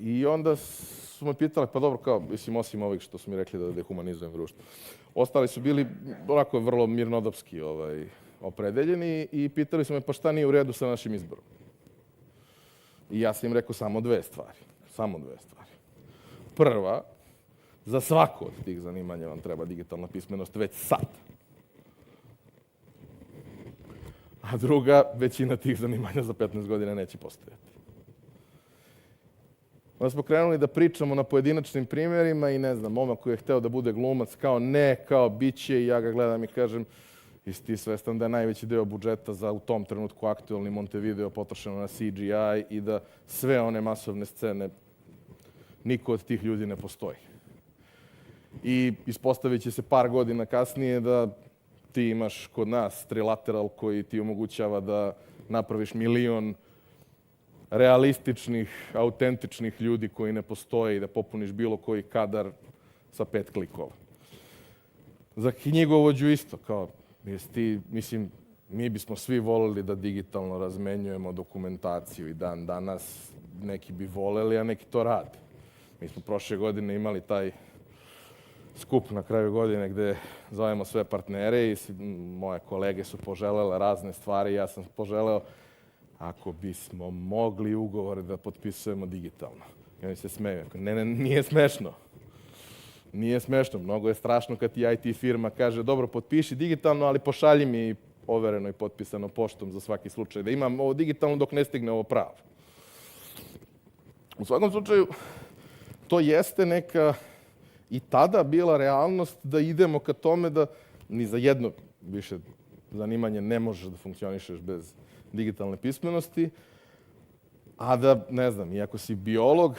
I onda su me pitali, pa dobro, kao, mislim, osim ovih što su mi rekli da dehumanizujem društvo. Ostali su bili onako vrlo mirnodopski opredeljeni i pitali su me, pa šta nije u redu sa našim izborom? I ja sam im rekao samo 2 stvari. Samo 2 stvari. Prva, za svako od tih zanimanja vam treba digitalna pismenost već sad. A druga, većina tih zanimanja za 15 godina neće postojati. Onda smo krenuli da pričamo na pojedinačnim primjerima i ne znam, momak koji je hteo da bude glumac, kao ne, kao biće, i ja ga gledam i kažem, jesi ti svestan da je najveći deo budžeta za u tom trenutku aktualni Montevideo potrošeno na CGI i da sve one masovne scene, niko od tih ljudi ne postoji. I ispostavit će se par godina kasnije da ti imaš kod nas trilateral koji ti omogućava da napraviš 1.000.000 realističnih, autentičnih ljudi koji ne postoje i da popuniš bilo koji kadar sa 5 klikova. Za knjigovođu isto, kao, mislim, mi bismo svi voleli da digitalno razmenjujemo dokumentaciju i dan danas neki bi voleli, a neki to rade. Mi smo prošle godine imali taj skup na kraju godine gde zovemo sve partnere i moje kolege su poželele razne stvari. Ja sam poželeo ako bismo mogli ugovore da potpisujemo digitalno. I oni se smeju. Ne, nije smešno. Nije smešno. Mnogo je strašno kad ti IT firma kaže dobro, potpiši digitalno, ali pošalji mi overeno i potpisano poštom za svaki slučaj, da imam ovo digitalno dok ne stigne ovo pravo. U svakom slučaju, to jeste neka i tada bila realnost da idemo ka tome da ni za jedno više zanimanje ne možeš da funkcionišeš bez digitalne pismenosti, a da, ne znam, iako si biolog,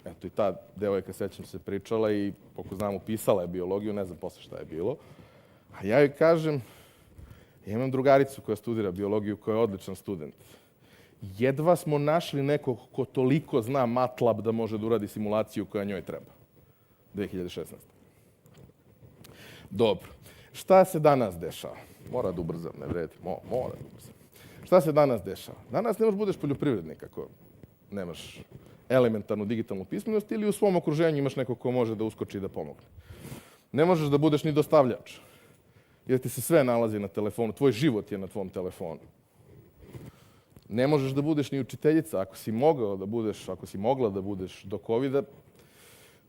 eto i ta devojka, sećam se, pričala i, koliko znam, upisala je biologiju, ne znam posle šta je bilo, a ja joj kažem, ja imam drugaricu koja studira biologiju, koja je odličan student. Jedva smo našli nekog ko toliko zna MATLAB da može da uradi simulaciju koja njoj treba. 2016. Dobro. Šta se danas dešava? Mora da ubrzam, ne vredi. Mora da ubrzam. Šta se danas dešava? Danas ne možeš budeš poljoprivrednik ako nemaš elementarnu digitalnu pismenost ili u svom okruženju imaš nekog ko može da uskoči i da pomogne. Ne možeš da budeš ni dostavljač, jer ti se sve nalazi na telefonu. Tvoj život je na tvom telefonu. Ne možeš da budeš ni učiteljica. Ako si mogao da budeš, ako si mogla da budeš do covida,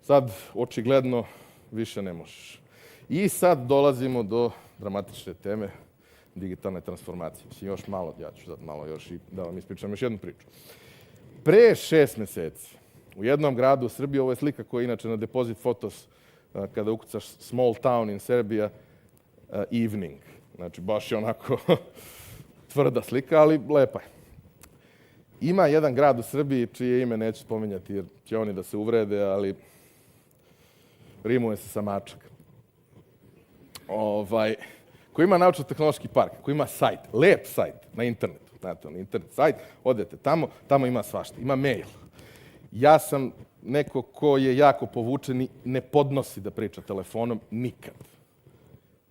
sad očigledno više ne možeš. I sad dolazimo do dramatične teme digitalne transformacije. Mislim, još malo, ja ću sad malo još i da vam ispričam još jednu priču. Pre 6 meseci u jednom gradu u Srbiji, ovo je slika koja je inače na Deposit Photos, kada ukucaš small town in Serbia, evening. Znači, baš je onako tvrda slika, ali lepa je. Ima jedan grad u Srbiji, čije ime neću spominjati jer će oni da se uvrede, ali rimuje se sa Mačak. Koji ima naučno-tehnološki park, koji ima sajt, lep sajt na internetu. Znate, on internet sajt, odete tamo ima svašta, ima mail. Ja sam neko ko je jako povučen i ne podnosi da priča telefonom nikad.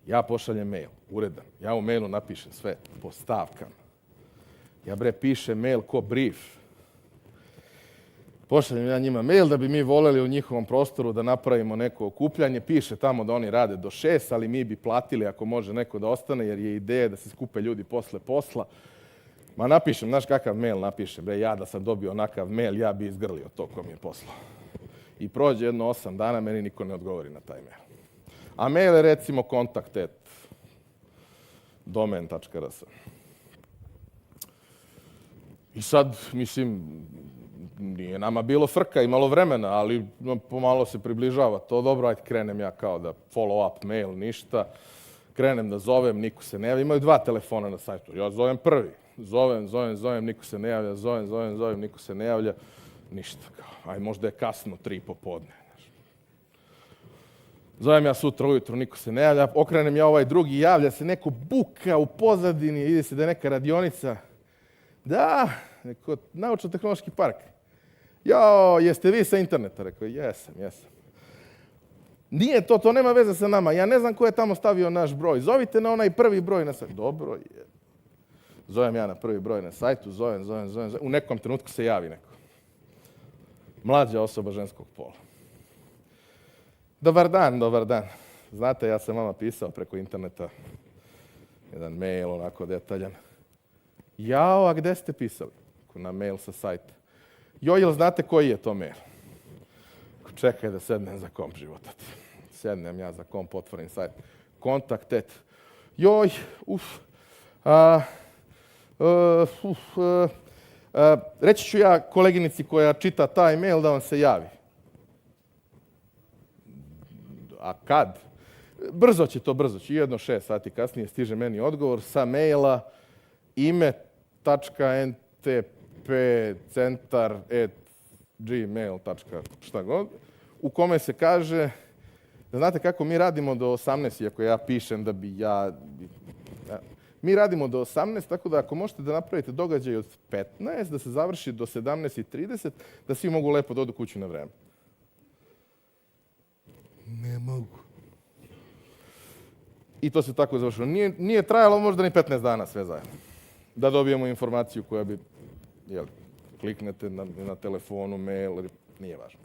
Ja pošaljem mail, uredan. Ja u mailu napišem sve po stavkama. Ja pišem mail ko brief. Pošaljem ja njima mail da bi mi voleli u njihovom prostoru da napravimo neko okupljanje. Piše tamo da oni rade do 6, ali mi bi platili ako može neko da ostane, jer je ideja da se skupe ljudi posle posla. Ma napišem, znaš kakav mail napišem? Ja da sam dobio onakav mail, ja bi izgrlio to ko mi je poslao. I prođe jedno 8 dana, meni niko ne odgovori na taj mail. A mail je recimo kontakt@domen.rs. I sad, mislim, nije nama bilo frka, imalo vremena, ali pomalo se približava to. Dobro, ajde krenem ja kao da follow-up mail, ništa. Krenem da zovem, niko se ne javlja. Imaju 2 telefona na sajtu. Ja zovem prvi. Zovem, niko se ne javlja. Zovem, niko se ne javlja. Ništa. Aj, možda je kasno, 3 popodne. Zovem ja sutra ujutro, niko se ne javlja. Okrenem ja ovaj drugi, javlja se neko buka u pozadini, ide se da je neka radionica. Da, neko naučno-tehnološki park. Jao, jeste vi sa interneta? Rekao, jesam. Nije to nema veze sa nama. Ja ne znam ko je tamo stavio naš broj. Zovite na onaj prvi broj na sajtu. Dobro je. Zovem ja na prvi broj na sajtu, zovem. U nekom trenutku se javi neko. Mlađa osoba ženskog pola. Dobar dan. Znate, ja sam vama pisao preko interneta jedan mail, onako detaljan. Jao, a gde ste pisali? Na mail sa sajta. Jel znate koji je to mail? Čekaj da sednem za komp, životati. Sednem ja za komp, otvorim sajt. Kontakt. Reći ću ja koleginici koja čita taj mail da vam se javi. A kad? Brzo će. Jedno 6 sati kasnije stiže meni odgovor sa maila ime.centar@gmail. šta god, u kome se kaže, znate kako mi radimo do 18, iako ja pišem da bi mi radimo do 18, tako da ako možete da napravite događaj od 15, da se završi do 17:30, da svi mogu lepo da odu kući na vreme. Ne mogu. I to se tako završilo. Nije trajalo možda ni 15 dana sve zajedno. Da dobijemo informaciju koja bi, kliknete na telefonu, mail, nije važno.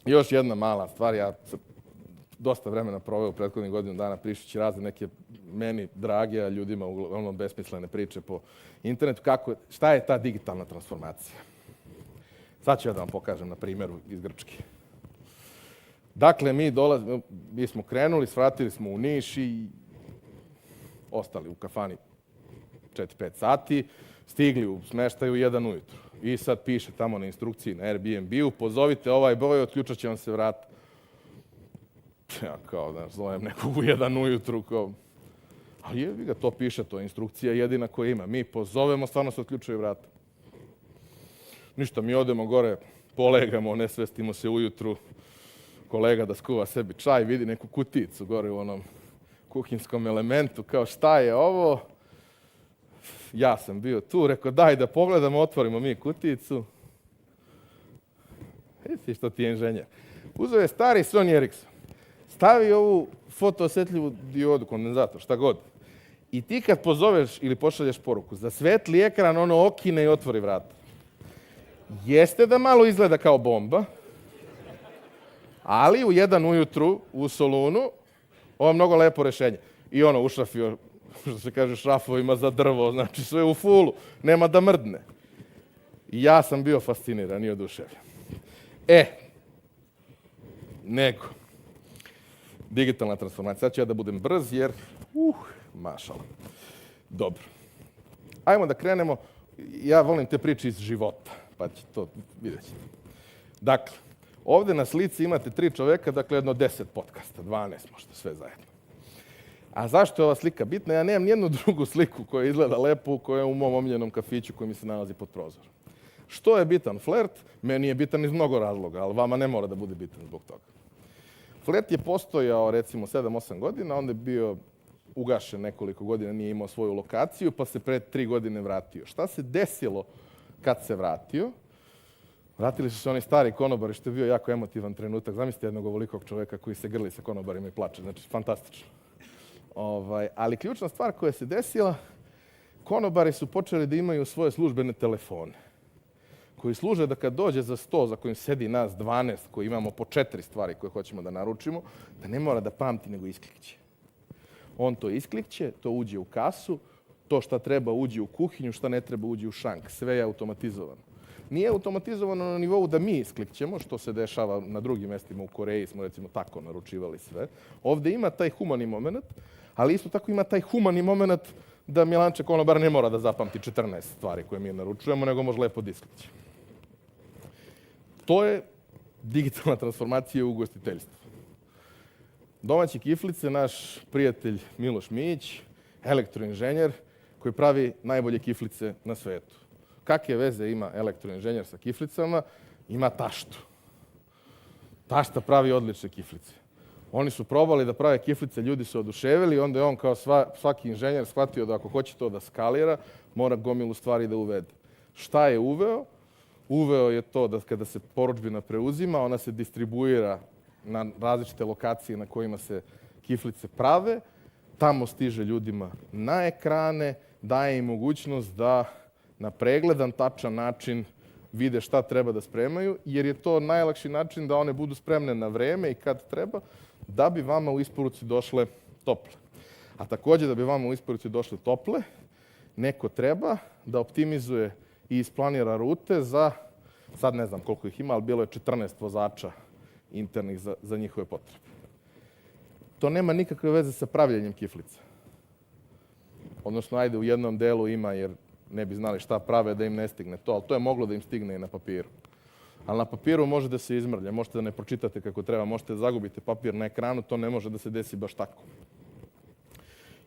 Još jedna mala stvar, ja sam dosta vremena proveo u prethodnih godinu dana pričajući razne neke meni drage, a ljudima uglavnom besmislene priče po internetu. Šta je ta digitalna transformacija? Sad ću ja da vam pokažem na primjeru iz Grčke. Dakle, mi smo krenuli, svratili smo u Niš i ostali u kafani 4-5 sati, stigli u smeštaju 1 ujutru. I sad piše tamo na instrukciji na Airbnb-u, pozovite ovaj broj, otključat će vam se vrata. Ja kao, znaš, zovem nekog u 1 ujutru, kao... Ali jebi ga, to piše, to je instrukcija jedina koja ima. Mi pozovemo, stvarno se otključaju vrata. Ništa, mi odemo gore, polegamo, nesvestimo se ujutru, kolega da skuva sebi čaj, vidi neku kuticu gore u onom kuhinskom elementu, kao šta je ovo? Ja sam bio tu, rekao daj da pogledamo, otvorimo mi kuticu. Vidi što ti je inženjer. Uzeo je stari Sony Ericsson, stavi ovu fotoosetljivu diodu, kondenzator, šta god. I ti kad pozoveš ili pošalješ poruku, zasvetli ekran, ono okine i otvori vrata. Jeste da malo izgleda kao bomba, ali u 1 ujutru u Solunu, ovo je mnogo lepo rešenje. I ono ušrafio, što se kaže, šrafovima za drvo, znači sve u fulu, nema da mrdne. I ja sam bio fasciniran i oduševljen. Nego, digitalna transformacija. Sad ću ja da budem brz jer, mašala. Dobro. Ajmo da krenemo. Ja volim te priče iz života, pa će to vidjet ćete. Dakle, ovde na slici imate 3 čoveka, dakle jedno 10 podcasta, 12 možda, sve zajedno. A zašto je ova slika bitna? Ja nemam nijednu drugu sliku koja izgleda lepo, koja je u mom omiljenom kafiću koji mi se nalazi pod prozorom. Što je bitan flert? Meni je bitan iz mnogo razloga, ali vama ne mora da bude bitan zbog toga. Flert je postojao recimo 7-8 godina, onda je bio ugašen nekoliko godina, nije imao svoju lokaciju, pa se pre 3 godine vratio. Šta se desilo kad se vratio? Vratili su se oni stari konobari, što je bio jako emotivan trenutak. Zamislite jednog ovolikog čoveka koji se grli sa konobarima i plače. Znači, fantastično. Ali ključna stvar koja se desila, konobari su počeli da imaju svoje službene telefone, koji služe da kad dođe za sto za kojim sedi nas 12, koji imamo po 4 stvari koje hoćemo da naručimo, da ne mora da pamti, nego isklikće. On to isklikće, to uđe u kasu, to šta treba uđe u kuhinju, šta ne treba uđe u šank. Sve je automatizovano. Nije automatizovano na nivou da mi isklikćemo, što se dešava na drugim mestima. U Koreji smo recimo tako naručivali sve. Ovde ima taj humani moment, ali isto tako ima taj humani moment da Milanče konobar ne mora da zapamti 14 stvari koje mi naručujemo, nego može lepo da iskliće. To je digitalna transformacija u ugostiteljstvu. Domaći kiflice, naš prijatelj Miloš Minić, elektroinženjer koji pravi najbolje kiflice na svetu. Kakve veze ima elektroinženjer sa kiflicama? Ima taštu. Tašta pravi odlične kiflice. Oni su probali da prave kiflice, ljudi su oduševili, onda je on kao svaki inženjer shvatio da ako hoće to da skalira, mora gomilu stvari da uvede. Šta je uveo? Uveo je to da kada se porudžbina preuzima, ona se distribuira na različite lokacije na kojima se kiflice prave, tamo stiže ljudima na ekrane, daje im mogućnost da na pregledan, tačan način vide šta treba da spremaju, jer je to najlakši način da one budu spremne na vreme i kad treba, da bi vama u isporuci došle tople. A takođe da bi vama u isporuci došle tople, neko treba da optimizuje i isplanira rute za, sad ne znam koliko ih ima, ali bilo je 14 vozača internih za njihove potrebe. To nema nikakve veze sa pravljenjem kiflica. Odnosno, ajde, u jednom delu ima, jer ne bi znali šta prave da im ne stigne to, ali to je moglo da im stigne i na papiru. Ali na papiru može da se izmrlja, možete da ne pročitate kako treba, možete da zagubite papir na ekranu, to ne može da se desi baš tako.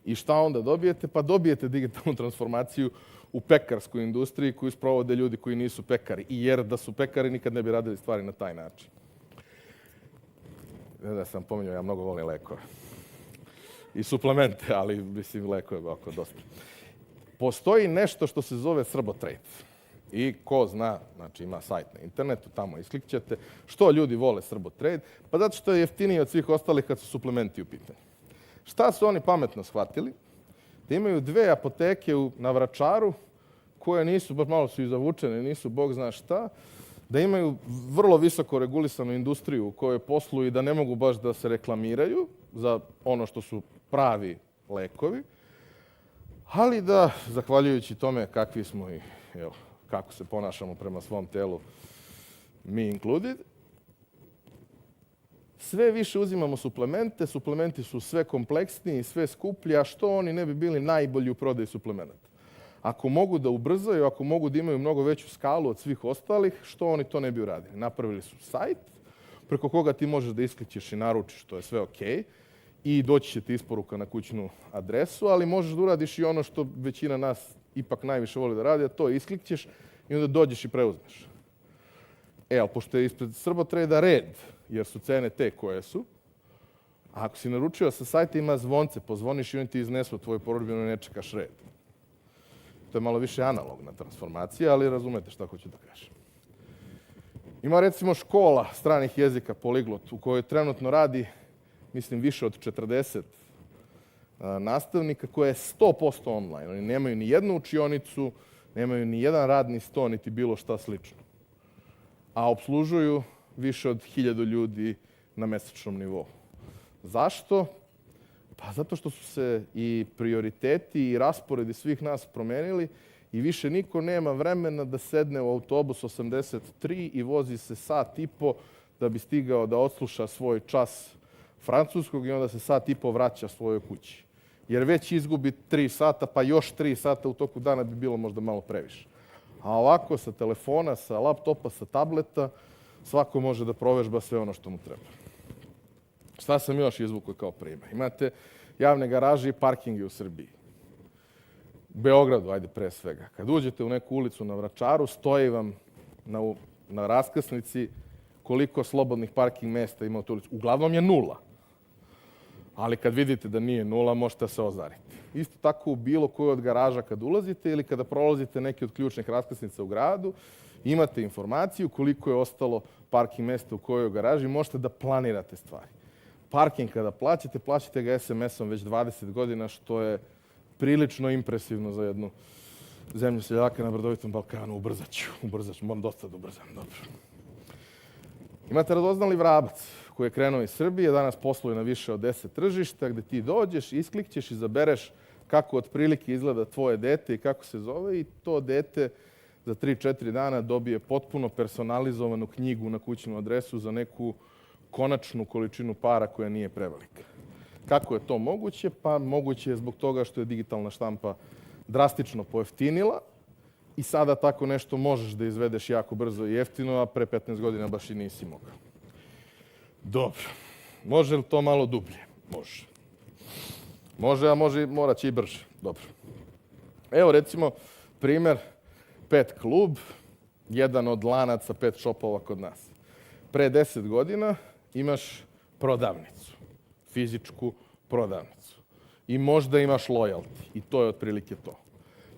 I šta onda dobijete? Pa dobijete digitalnu transformacaciju u pekarskoj industriji koju sprovode ljudi koji nisu pekari. I jer da su pekari nikad ne bi radili stvari na taj način. Da sam pominjao, ja mnogo volim lekove. I suplemente, ali mislim lekove oko dosta. Postoji nešto što se zove Srbotrade. I ko zna, znači ima sajt na internetu, tamo isklikćete. Što ljudi vole Srbotrade? Pa zato što je jeftiniji od svih ostalih kad su suplementi u pitanju. Šta su oni pametno shvatili? Da imaju 2 apoteke na Vračaru, koje nisu, baš malo su i zavučene, nisu bog zna šta, da imaju vrlo visoko regulisanu industriju u kojoj posluju i da ne mogu baš da se reklamiraju za ono što su pravi lekovi, ali da, zahvaljujući tome kakvi smo i kako se ponašamo prema svom telu, mi included, Sve više uzimamo suplemente, suplementi su sve kompleksniji, sve skuplji, a što oni ne bi bili najbolji u prodaji suplemenata? Ako mogu da ubrzaju, ako mogu da imaju mnogo veću skalu od svih ostalih, što oni to ne bi uradili? Napravili su sajt preko koga ti možeš da iskličiš i naručiš, to je sve okej, i doći će ti isporuka na kućnu adresu, ali možeš da uradiš i ono što većina nas ipak najviše voli da radi, a to je isklikćeš i onda dođeš i preuzmeš. Ali pošto je ispred Srbotrejda red, jer su cene te koje su, a ako si naručio sa sajta ima zvonce, pozvoniš i oni ti iznesu tvoju porudbinu i ne čekaš red. To je malo više analogna transformacija, ali razumete šta hoću da kažem. Ima recimo škola stranih jezika Poliglot u kojoj trenutno radi, mislim, više od 40 nastavnika koje je 100% online. Oni nemaju ni jednu učionicu, nemaju ni jedan radni sto, niti bilo šta slično. A obslužuju više od 1000 ljudi na mesečnom nivou. Zašto? Pa zato što su se i prioriteti i rasporedi svih nas promenili i više niko nema vremena da sedne u autobus 83 i vozi se sat i po da bi stigao da odsluša svoj čas francuskog i onda se sat i po vraća svojoj kući. Jer već izgubi 3 sata, pa još 3 sata u toku dana bi bilo možda malo previše. A ovako sa telefona, sa laptopa, sa tableta, svako može da provežba sve ono što mu treba. Šta sam još izvukao kao primjer? Imate javne garaže i parkinge u Srbiji. U Beogradu, ajde pre svega. Kad uđete u neku ulicu na Vračaru, stoji vam na raskrsnici koliko slobodnih parking mesta ima u tu ulicu. Uglavnom je 0. Ali kad vidite da nije 0, možete se ozariti. Isto tako u bilo koju od garaža kad ulazite ili kada prolazite neke od ključnih raskrsnica u gradu, imate informaciju koliko je ostalo parking mesta u kojoj garaži, možete da planirate stvari. Parking kada plaćate ga SMS-om već 20 godina, što je prilično impresivno za jednu zemlju seljaka na brdovitom Balkanu. Ubrzat ću, moram dosta da ubrzam, dobro. Imate radoznali vrabac koji je krenuo iz Srbije, danas posluje na više od 10 tržišta, gde ti dođeš, isklikćeš, izabereš kako otprilike izgleda tvoje dete i kako se zove i to dete za 3-4 dana dobije potpuno personalizovanu knjigu na kućnu adresu za neku konačnu količinu para koja nije prevelika. Kako je to moguće? Pa moguće je zbog toga što je digitalna štampa drastično pojeftinila i sada tako nešto možeš da izvedeš jako brzo i jeftino, a pre 15 godina baš i nisi mogao. Dobro. Može li to malo dublje? Može. Može, a morat će i brže. Dobro. Evo recimo primer Pet klub, jedan od lanaca pet shopova kod nas. Pre 10 godina imaš prodavnicu, fizičku prodavnicu. I možda imaš loyalty. I to je otprilike to.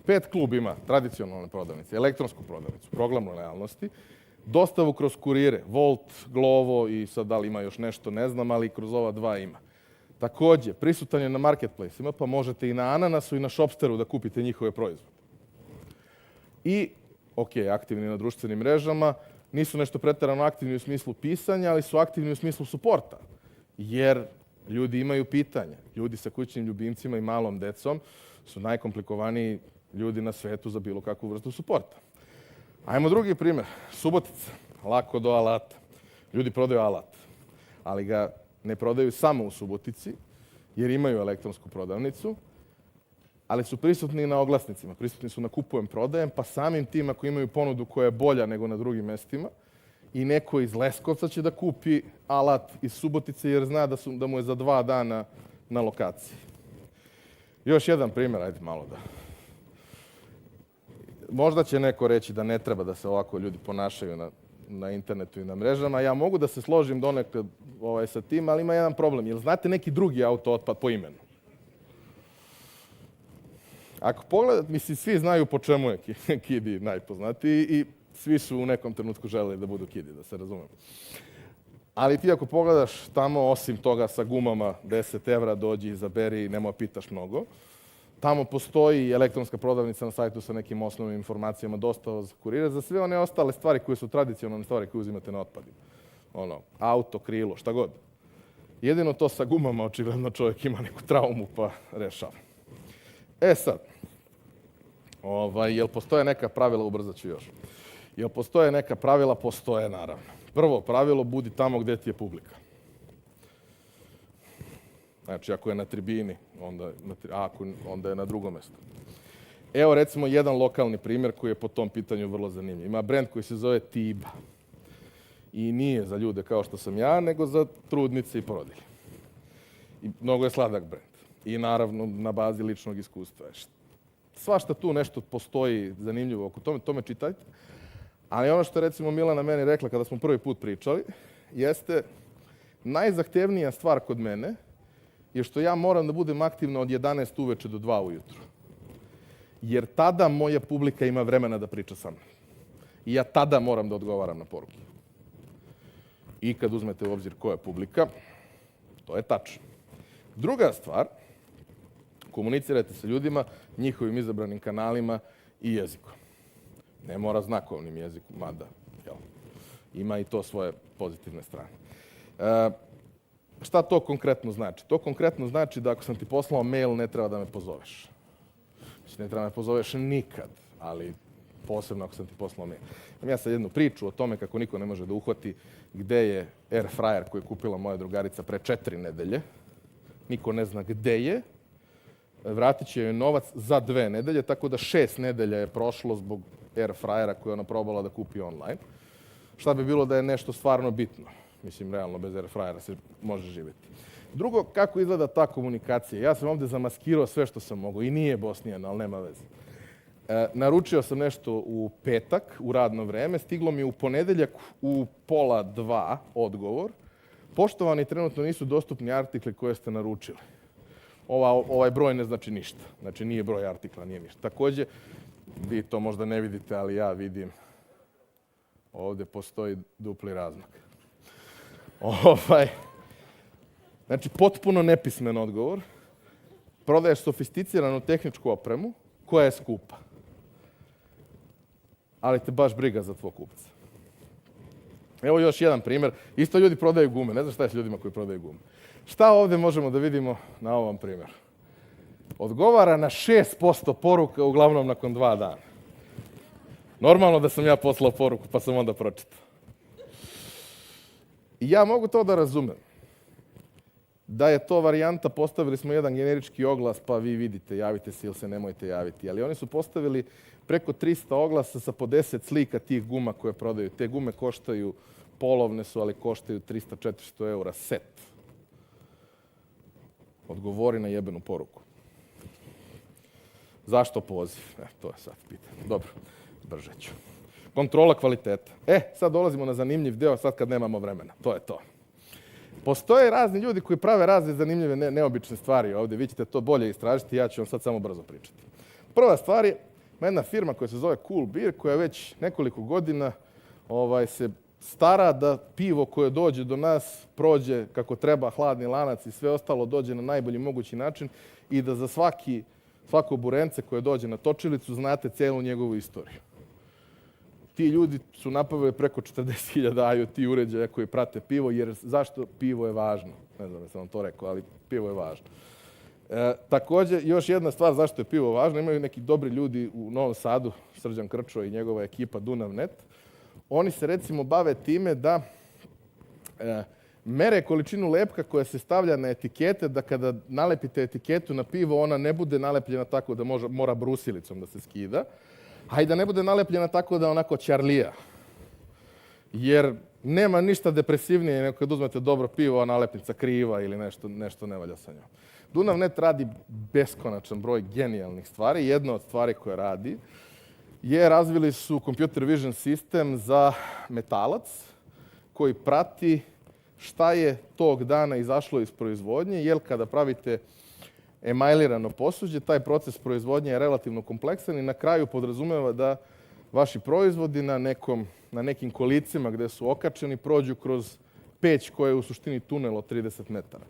Pet klub ima tradicionalne prodavnice, elektronsku prodavnicu, program lojalnosti, dostavu kroz kurire, Volt, Glovo i sad da li ima još nešto, ne znam, ali kroz ova dva ima. Takođe, prisutan je na marketplace-ima, pa možete i na Ananasu i na Shopsteru da kupite njihove proizvode. I, aktivni na društvenim mrežama, nisu nešto preterano aktivni u smislu pisanja, ali su aktivni u smislu suporta. Jer ljudi imaju pitanja. Ljudi sa kućnim ljubimcima i malom decom su najkomplikovaniji ljudi na svetu za bilo kakvu vrstu suporta. Ajmo drugi primjer. Subotica. Lako do alata. Ljudi prodaju alat, ali ga ne prodaju samo u Subotici, jer imaju elektronsku prodavnicu, ali su prisutni na oglasnicima. Prisutni su na kupujem, prodajem, pa samim tim ako imaju ponudu koja je bolja nego na drugim mestima i neko iz Leskovca će da kupi alat iz Subotice jer zna da mu je za 2 dana na lokaciji. Još jedan primjer, ajde malo da... Možda će neko reći da ne treba da se ovako ljudi ponašaju na internetu i na mrežama. Ja mogu da se složim donekle sa tim, ali ima jedan problem. Jel znate neki drugi auto-otpad po imenu? Ako pogledate, mislim, svi znaju po čemu je Kidi najpoznatiji i svi su u nekom trenutku želeli da budu Kidi, da se razumemo. Ali ti ako pogledaš tamo, osim toga sa gumama 10 evra, dođi, izaberi i nemoj pitaš mnogo, tamo postoji elektronska prodavnica na sajtu sa nekim osnovnim informacijama, dostava za kurire, za sve one ostale stvari koje su tradicionalne stvari koje uzimate na otpadima. Auto, krilo, šta god. Jedino to sa gumama, očigledno čovjek ima neku traumu pa rešava. Sad, jel postoje neka pravila, ubrzat ću još. Jel postoje neka pravila? Postoje, naravno. Prvo pravilo, budi tamo gde ti je publika. Znači, ako je na tribini, onda je na drugom mjestu. Evo, recimo, jedan lokalni primjer koji je po tom pitanju vrlo zanimljiv. Ima brend koji se zove Tiba. I nije za ljude kao što sam ja, nego za trudnice i porodilje. I mnogo je sladak brend. I naravno, na bazi ličnog iskustva. Svašta tu nešto postoji zanimljivo oko tome čitajte. Ali ono što je, recimo, Milana meni rekla kada smo prvi put pričali, jeste najzahtevnija stvar kod mene je što ja moram da budem aktivna od 11 uveče do 2 ujutru. Jer tada moja publika ima vremena da priča sa mnom. I ja tada moram da odgovaram na poruke. I kad uzmete u obzir koja je publika, to je tačno. Druga stvar, komunicirajte sa ljudima, njihovim izabranim kanalima i jezikom. Ne mora znakovnim jezikom, mada ima i to svoje pozitivne strane. Šta to konkretno znači? To konkretno znači da ako sam ti poslao mail, ne treba da me pozoveš. Ne treba da me pozoveš nikad, ali posebno ako sam ti poslao mail. Imam ja sad jednu priču o tome kako niko ne može da uhvati gde je air fryer koji je kupila moja drugarica pre 4 nedelje. Niko ne zna gde je. Vratit će joj novac za 2 nedelje, tako da 6 nedelja je prošlo zbog air fryera koje je ona probala da kupi online. Šta bi bilo da je nešto stvarno bitno? Mislim, realno, bez air fryera se može živjeti. Drugo, kako izgleda ta komunikacija? Ja sam ovdje zamaskirao sve što sam mogao i nije Bosnijan, ali nema veze. Naručio sam nešto u petak, u radno vreme, stiglo mi u ponedeljak u 1:30 odgovor. Poštovani, trenutno nisu dostupni artikli koje ste naručili. Ovaj broj ne znači ništa. Znači, nije broj artikla, nije ništa. Također, vi to možda ne vidite, ali ja vidim. Ovdje postoji dupli razmak. Znači, potpuno nepismen odgovor. Prodaješ sofisticiranu tehničku opremu koja je skupa. Ali te baš briga za tvoj kupca. Evo još jedan primjer. Isto ljudi prodaju gume. Ne znam šta je s ljudima koji prodaju gume. Šta ovdje možemo da vidimo na ovom primjeru? Odgovara na 6% poruka, uglavnom nakon 2 dana. Normalno da sam ja poslao poruku, pa sam onda pročitao. I ja mogu to da razumem. Da je to varijanta, postavili smo jedan generički oglas, pa vi vidite, javite se ili se nemojte javiti. Ali oni su postavili preko 300 oglasa sa po 10 slika tih guma koje prodaju. Te gume koštaju, polovne su, ali koštaju 300-400 eura set. Odgovori na jebenu poruku. Zašto poziv? To je sad pitanje. Dobro, brže ću. Kontrola kvaliteta. Sad dolazimo na zanimljiv deo, sad kad nemamo vremena. To je to. Postoje razni ljudi koji prave razne zanimljive, neobične stvari ovdje. Vi ćete to bolje istražiti, ja ću vam sad samo brzo pričati. Prva stvar je jedna firma koja se zove Cool Beer, koja već nekoliko godina se stara da pivo koje dođe do nas prođe kako treba, hladni lanac i sve ostalo dođe na najbolji mogući način i da za svako burence koje dođe na točilicu znate celu njegovu istoriju. Ti ljudi su napravili preko 40.000 IoT uređaja koji prate pivo, jer zašto pivo je važno? Ne znam da sam vam to rekao, ali pivo je važno. Također, još jedna stvar zašto je pivo važno, imaju neki dobri ljudi u Novom Sadu, Srđan Krčo i njegova ekipa DunavNet. Oni se recimo bave time da mere količinu lepka koja se stavlja na etikete, da kada nalepite etiketu na pivo, ona ne bude nalepljena tako da mora brusilicom da se skida, a i da ne bude nalepljena tako da onako ćarlija. Jer nema ništa depresivnije nego kad uzmete dobro pivo, a nalepnica kriva ili nešto ne valja sa njom. DunavNet radi beskonačan broj genijalnih stvari. Jedna od stvari koje radi je razvili su computer vision sistem za metalac koji prati šta je tog dana izašlo iz proizvodnje, jer kada pravite emajlirano posuđe, taj proces proizvodnje je relativno kompleksan i na kraju podrazumeva da vaši proizvodi na nekim kolicima gde su okačeni prođu kroz peć koja je u suštini tunel od 30 metara.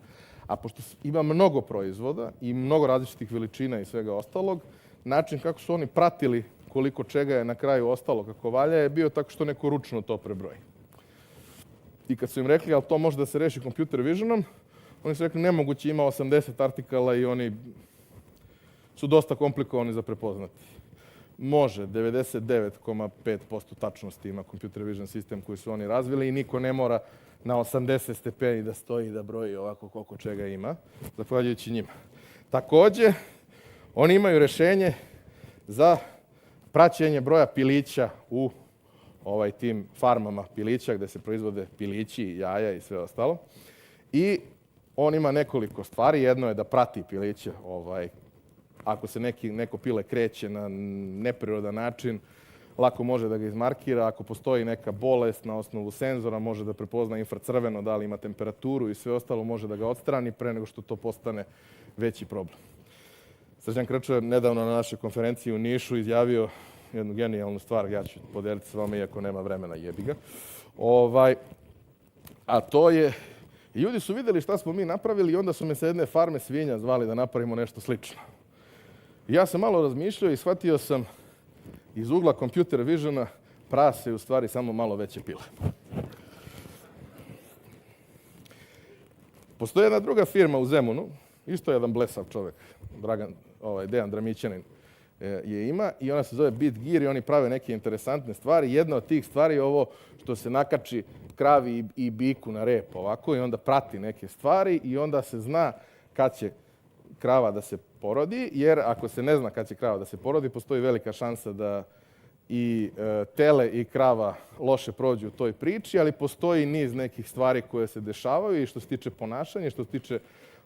A pošto ima mnogo proizvoda i mnogo različitih veličina i svega ostalog, način kako su oni pratili koliko čega je na kraju ostalo kako valja je bio tako što neko ručno to prebroji. I kad su im rekli, ali to može da se reši computer visionom, oni su rekli nemoguće, ima 80 artikala i oni su dosta komplikovani za prepoznati. može, 99,5% tačnosti ima computer vision sistem koji su oni razvili i niko ne mora na 80 stepeni da stoji i da broji ovako koliko čega ima, zahvaljujući njima. Takođe, oni imaju rešenje za praćenje broja pilića u tim farmama pilića gde se proizvode pilići, jaja i sve ostalo. I on ima nekoliko stvari. Jedno je da prati piliće. Ako se neko pile kreće na neprirodan način, lako može da ga izmarkira. Ako postoji neka bolest na osnovu senzora, može da prepozna infracrveno, da li ima temperaturu i sve ostalo, može da ga odstrani pre nego što to postane veći problem. Srđan Krčo je nedavno na našoj konferenciji u Nišu izjavio jednu genijalnu stvar, ja ću podeliti s vama iako nema vremena, jebi ga. A to je, ljudi su videli šta smo mi napravili i onda su me sa jedne farme svinja zvali da napravimo nešto slično. Ja sam malo razmišljao i shvatio sam iz ugla computer visiona prase u stvari samo malo veće pile. Postoji jedna druga firma u Zemunu, isto jedan blesav čovek, Dejan Dramićanin je ima i ona se zove BitGear i oni prave neke interesantne stvari. Jedna od tih stvari je ovo što se nakači kravi i biku na rep ovako i onda prati neke stvari i onda se zna kad će krava da se porodi, jer ako se ne zna kad će krava da se porodi, postoji velika šansa da i tele i krava loše prođu u toj priči, ali postoji niz nekih stvari koje se dešavaju i što se tiče ponašanja, što se tiče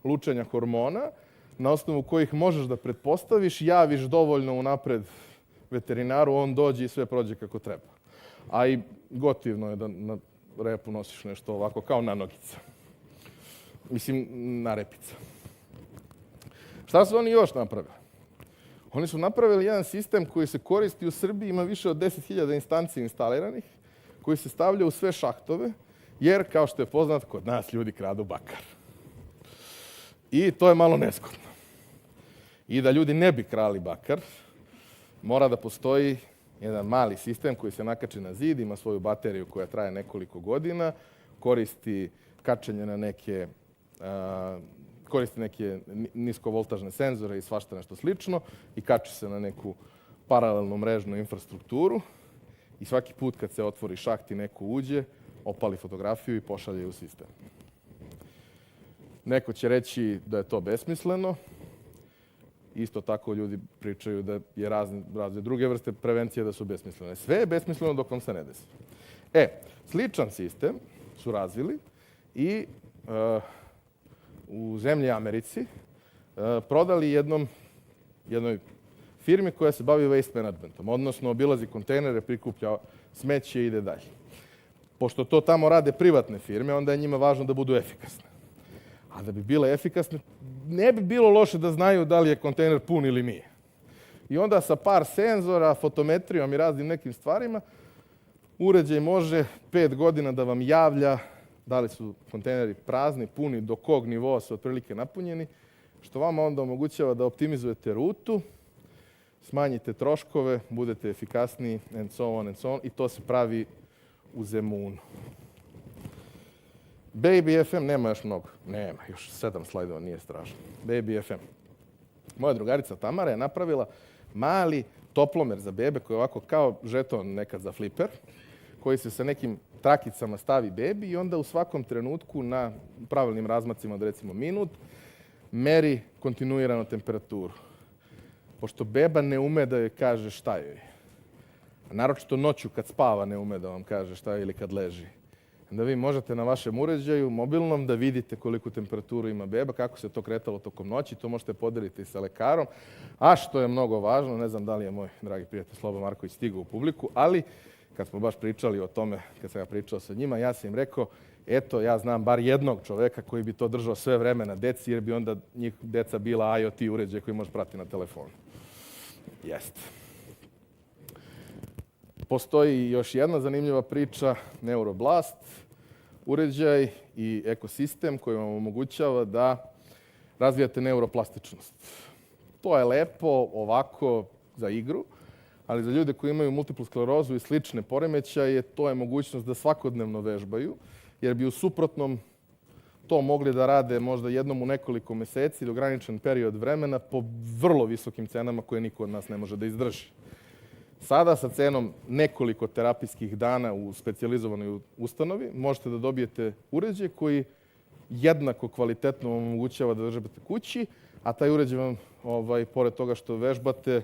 lučenja hormona, na osnovu kojih možeš da pretpostaviš, javiš dovoljno unapred veterinaru, on dođe i sve prođe kako treba. A i gotivno je da na repu nosiš nešto ovako kao na nogica. Mislim, na repica. Šta su oni još napravili? Oni su napravili jedan sistem koji se koristi u Srbiji, ima više od 10.000 instanci instaliranih, koji se stavlja u sve šahtove, jer, kao što je poznat, kod nas ljudi kradu bakar. I to je malo nezgodno. I da ljudi ne bi krali bakar, mora da postoji jedan mali sistem koji se nakači na zid, ima svoju bateriju koja traje nekoliko godina, koristi kačenje na koristi neke niskovoltažne senzore i svašta nešto slično i kači se na neku paralelnu mrežnu infrastrukturu i svaki put kad se otvori šaht i neko uđe, opali fotografiju i pošalje u sistem. Neko će reći da je to besmisleno. Isto tako ljudi pričaju da je razne druge vrste prevencije da su besmislene. Sve je besmisleno dok vam se ne desi. Sličan sistem su razvili i u zemlji Americi prodali jednoj firmi koja se bavi waste managementom, odnosno obilazi kontejnere, prikuplja smeće i ide dalje. Pošto to tamo rade privatne firme, onda je njima važno da budu efikasne. A da bi bile efikasne, ne bi bilo loše da znaju da li je kontejner pun ili nije. I onda sa par senzora, fotometrijom i raznim nekim stvarima, uređaj može 5 godina da vam javlja da li su kontejneri prazni, puni, do kog nivoa su otprilike napunjeni, što vama onda omogućava da optimizujete rutu, smanjite troškove, budete efikasniji, and so on, i to se pravi u Zemunu. Baby FM nema još mnogo. Nema, još 7 slajdova, nije strašno. Baby FM. Moja drugarica Tamara je napravila mali toplomer za bebe koji je ovako kao žeton nekad za fliper, koji se sa nekim trakicama stavi bebi i onda u svakom trenutku na pravilnim razmacima, da recimo minut, meri kontinuirano temperaturu. Pošto beba ne ume da joj kaže šta joj je. A naročito noću kad spava ne ume da vam kaže šta je ili kad leži. Onda vi možete na vašem uređaju mobilnom da vidite koliku temperaturu ima beba, kako se to kretalo tokom noći, to možete podeliti sa lekarom. A što je mnogo važno, ne znam da li je moj dragi prijatelj Slobo Marković stigao u publiku, ali kad smo baš pričali o tome, kad sam ja pričao sa njima, ja sam im rekao, eto, ja znam bar jednog čoveka koji bi to držao sve vreme na deci, jer bi onda njih deca bila IoT uređaj koji može pratiti na telefonu. Jeste. Postoji još jedna zanimljiva priča, Neuroblast, uređaj i ekosistem koji vam omogućava da razvijate neuroplastičnost. To je lepo ovako za igru, ali za ljude koji imaju multiplu sklerozu i slične poremećaje, to je mogućnost da svakodnevno vežbaju, jer bi u suprotnom to mogli da rade možda jednom u nekoliko meseci ili ograničen period vremena po vrlo visokim cenama koje niko od nas ne može da izdrži. Sada sa cenom nekoliko terapijskih dana u specijalizovanoj ustanovi možete da dobijete uređaj koji jednako kvalitetno vam omogućava da vežbate kući, a taj uređaj vam, pored toga što vežbate,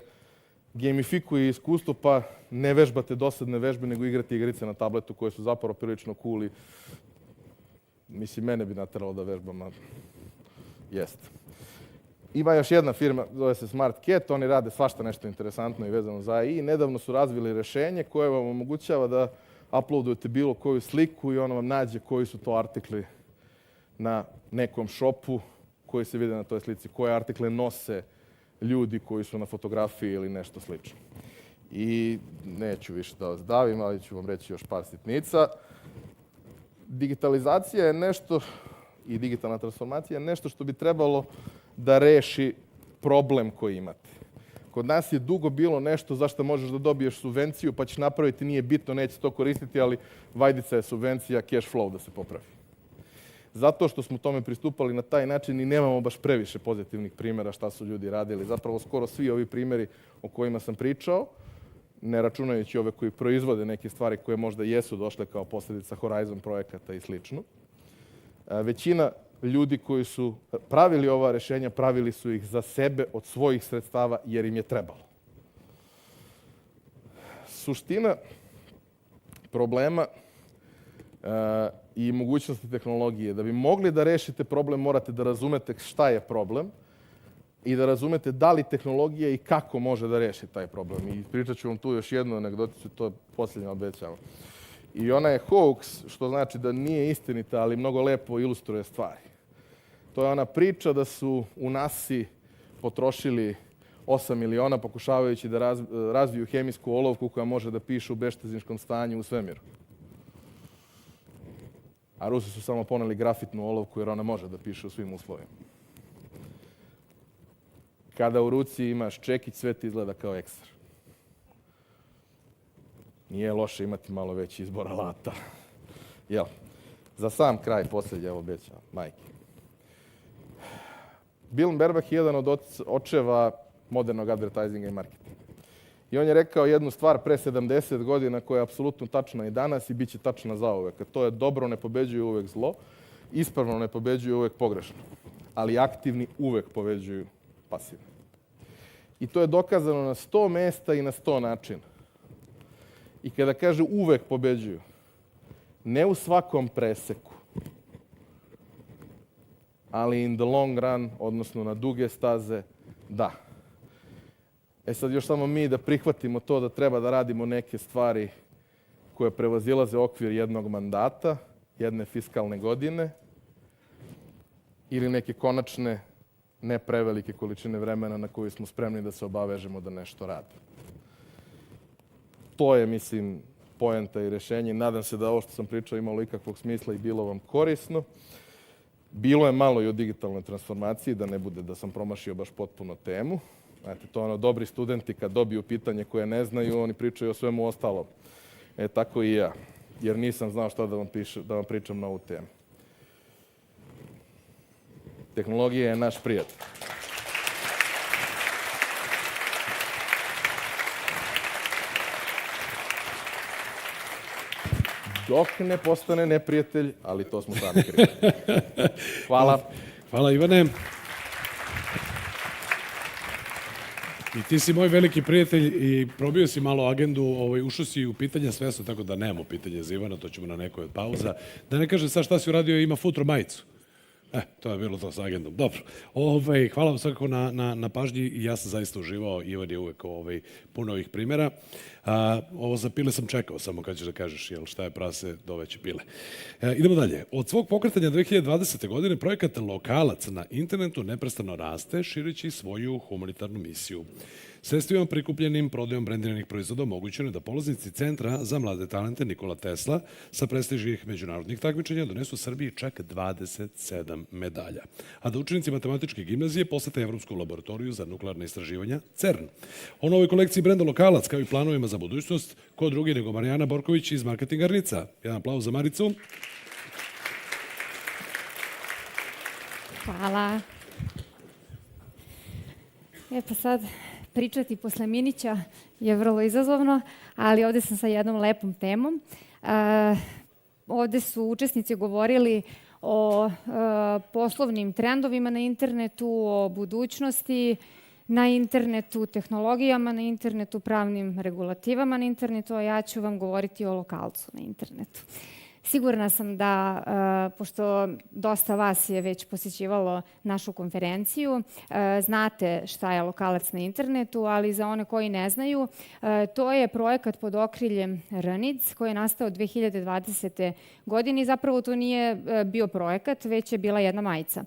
gamifikuje iskustvo, pa ne vežbate dosadne vežbe, nego igrate igrice na tabletu koje su zapravo prilično cool i mislim, mene bi nateralo da vežbam, a jeste. Ima još jedna firma, zove se Smart Cat, oni rade svašta nešto interesantno i vezano za AI. Nedavno su razvili rešenje koje vam omogućava da uploadujete bilo koju sliku i ono vam nađe koji su to artikli na nekom šopu koji se vide na toj slici, koje artikle nose ljudi koji su na fotografiji ili nešto slično. I neću više da vas davim, ali ću vam reći još par sitnica. Digitalizacija je nešto i digitalna transformacija je nešto što bi trebalo da reši problem koji imate. Kod nas je dugo bilo nešto zašto možeš da dobiješ subvenciju, pa ćeš napraviti, nije bitno, neće to koristiti, ali vajdica je subvencija, cash flow da se popravi. Zato što smo tome pristupali na taj način i nemamo baš previše pozitivnih primjera šta su ljudi radili. Zapravo skoro svi ovi primjeri o kojima sam pričao, ne računajući ove koji proizvode neke stvari koje možda jesu došle kao posljedica horizon projekata i slično. Većina ljudi koji su pravili ova rešenja, pravili su ih za sebe od svojih sredstava jer im je trebalo. Suština problema i mogućnosti tehnologije. Da bi mogli da rešite problem, morate da razumete šta je problem i da razumete da li tehnologija i kako može da reši taj problem. I pričat ću vam tu još jednu anegdoticu, to je posljednja obećava. I ona je hoax, što znači da nije istinita, ali mnogo lepo ilustruje stvari. To je ona priča da su u NASA-i potrošili 8 miliona pokušavajući da razviju hemijsku olovku koja može da piše u beštezinskom stanju u svemiru. A Rusi su samo poneli grafitnu olovku jer ona može da piše u svim uslovima. Kada u ruci imaš čekić, sve ti izgleda kao ekstra. Nije loše imati malo veći izbor alata. Jel? Za sam kraj, posljednje, evo obeća, majke. Bill Berbach je jedan od očeva modernog advertisinga i marketinga. I on je rekao jednu stvar pre 70 godina koja je apsolutno tačna i danas i bit će tačna zauvek. A to je dobro ne pobeđuje uvek zlo, ispravno ne pobeđuje uvek pogrešno, ali aktivni uvek pobeđuju pasivni. I to je dokazano na 100 mesta i na 100 načina. I kada kaže uvek pobeđuju, ne u svakom preseku, ali in the long run, odnosno na duge staze, da. E sad još samo mi da prihvatimo to da treba da radimo neke stvari koje prevazilaze okvir jednog mandata, jedne fiskalne godine ili neke konačne, ne prevelike količine vremena na koju smo spremni da se obavežemo da nešto radimo. To je, mislim, poenta i rešenje. Nadam se da ovo što sam pričao imalo ikakvog smisla i bilo vam korisno. Bilo je malo i o digitalnoj transformaciji, da ne bude da sam promašio baš potpuno temu. Znate, to je ono, dobri studenti kad dobiju pitanje koje ne znaju, oni pričaju o svemu ostalom. E, tako i ja, jer nisam znao šta da vam pričam na ovu temu. Tehnologija je naš prijatelj. Dok ne postane neprijatelj, ali to smo sami krivi. Hvala. Hvala, Ivane. I ti si moj veliki prijatelj i probio si malo agendu, ušao si u pitanja svesno, tako da nemamo pitanje za Ivana, to ćemo na nekoj od pauza. Da ne kažem sad šta si uradio, ima futro majicu. To je bilo to sa agendom. Dobro. Hvala vam svakako na pažnji i ja sam zaista uživao. Ivan je uvek puno ovih primjera. Ovo za pile sam čekao, samo kad ćeš da kažeš šta je prase do veće pile. Idemo dalje. Od svog pokretanja 2020. godine projekat Lokalac na internetu neprestano raste, šireći svoju humanitarnu misiju. Sredstvima prikupljenim prodajom brendiranih proizvoda omogućeno je da polaznici Centra za mlade talente Nikola Tesla sa prestižnih međunarodnih takmičenja donesu Srbiji čak 27 medalja. A da učenici matematičke gimnazije posete Evropsku laboratoriju za nuklearne istraživanja CERN. O novoj kolekciji brenda Lokalac kao i planovima za budućnost, ko drugi nego Marijana Borković iz marketinga RNIDS-a. Jedan aplauz za Maricu. Hvala. Pa sad pričati posle Minića je vrlo izazovno, ali ovde sam sa jednom lepom temom. Ovde su učesnici govorili o poslovnim trendovima na internetu, o budućnosti na internetu, tehnologijama na internetu, pravnim regulativama na internetu, a ja ću vam govoriti o lokalcu na internetu. Sigurna sam da, pošto dosta vas je već posjećivalo našu konferenciju, znate šta je lokalac na internetu, ali za one koji ne znaju, to je projekat pod okriljem RNIDS koji je nastao 2020. godine i zapravo to nije bio projekat, već je bila jedna majica.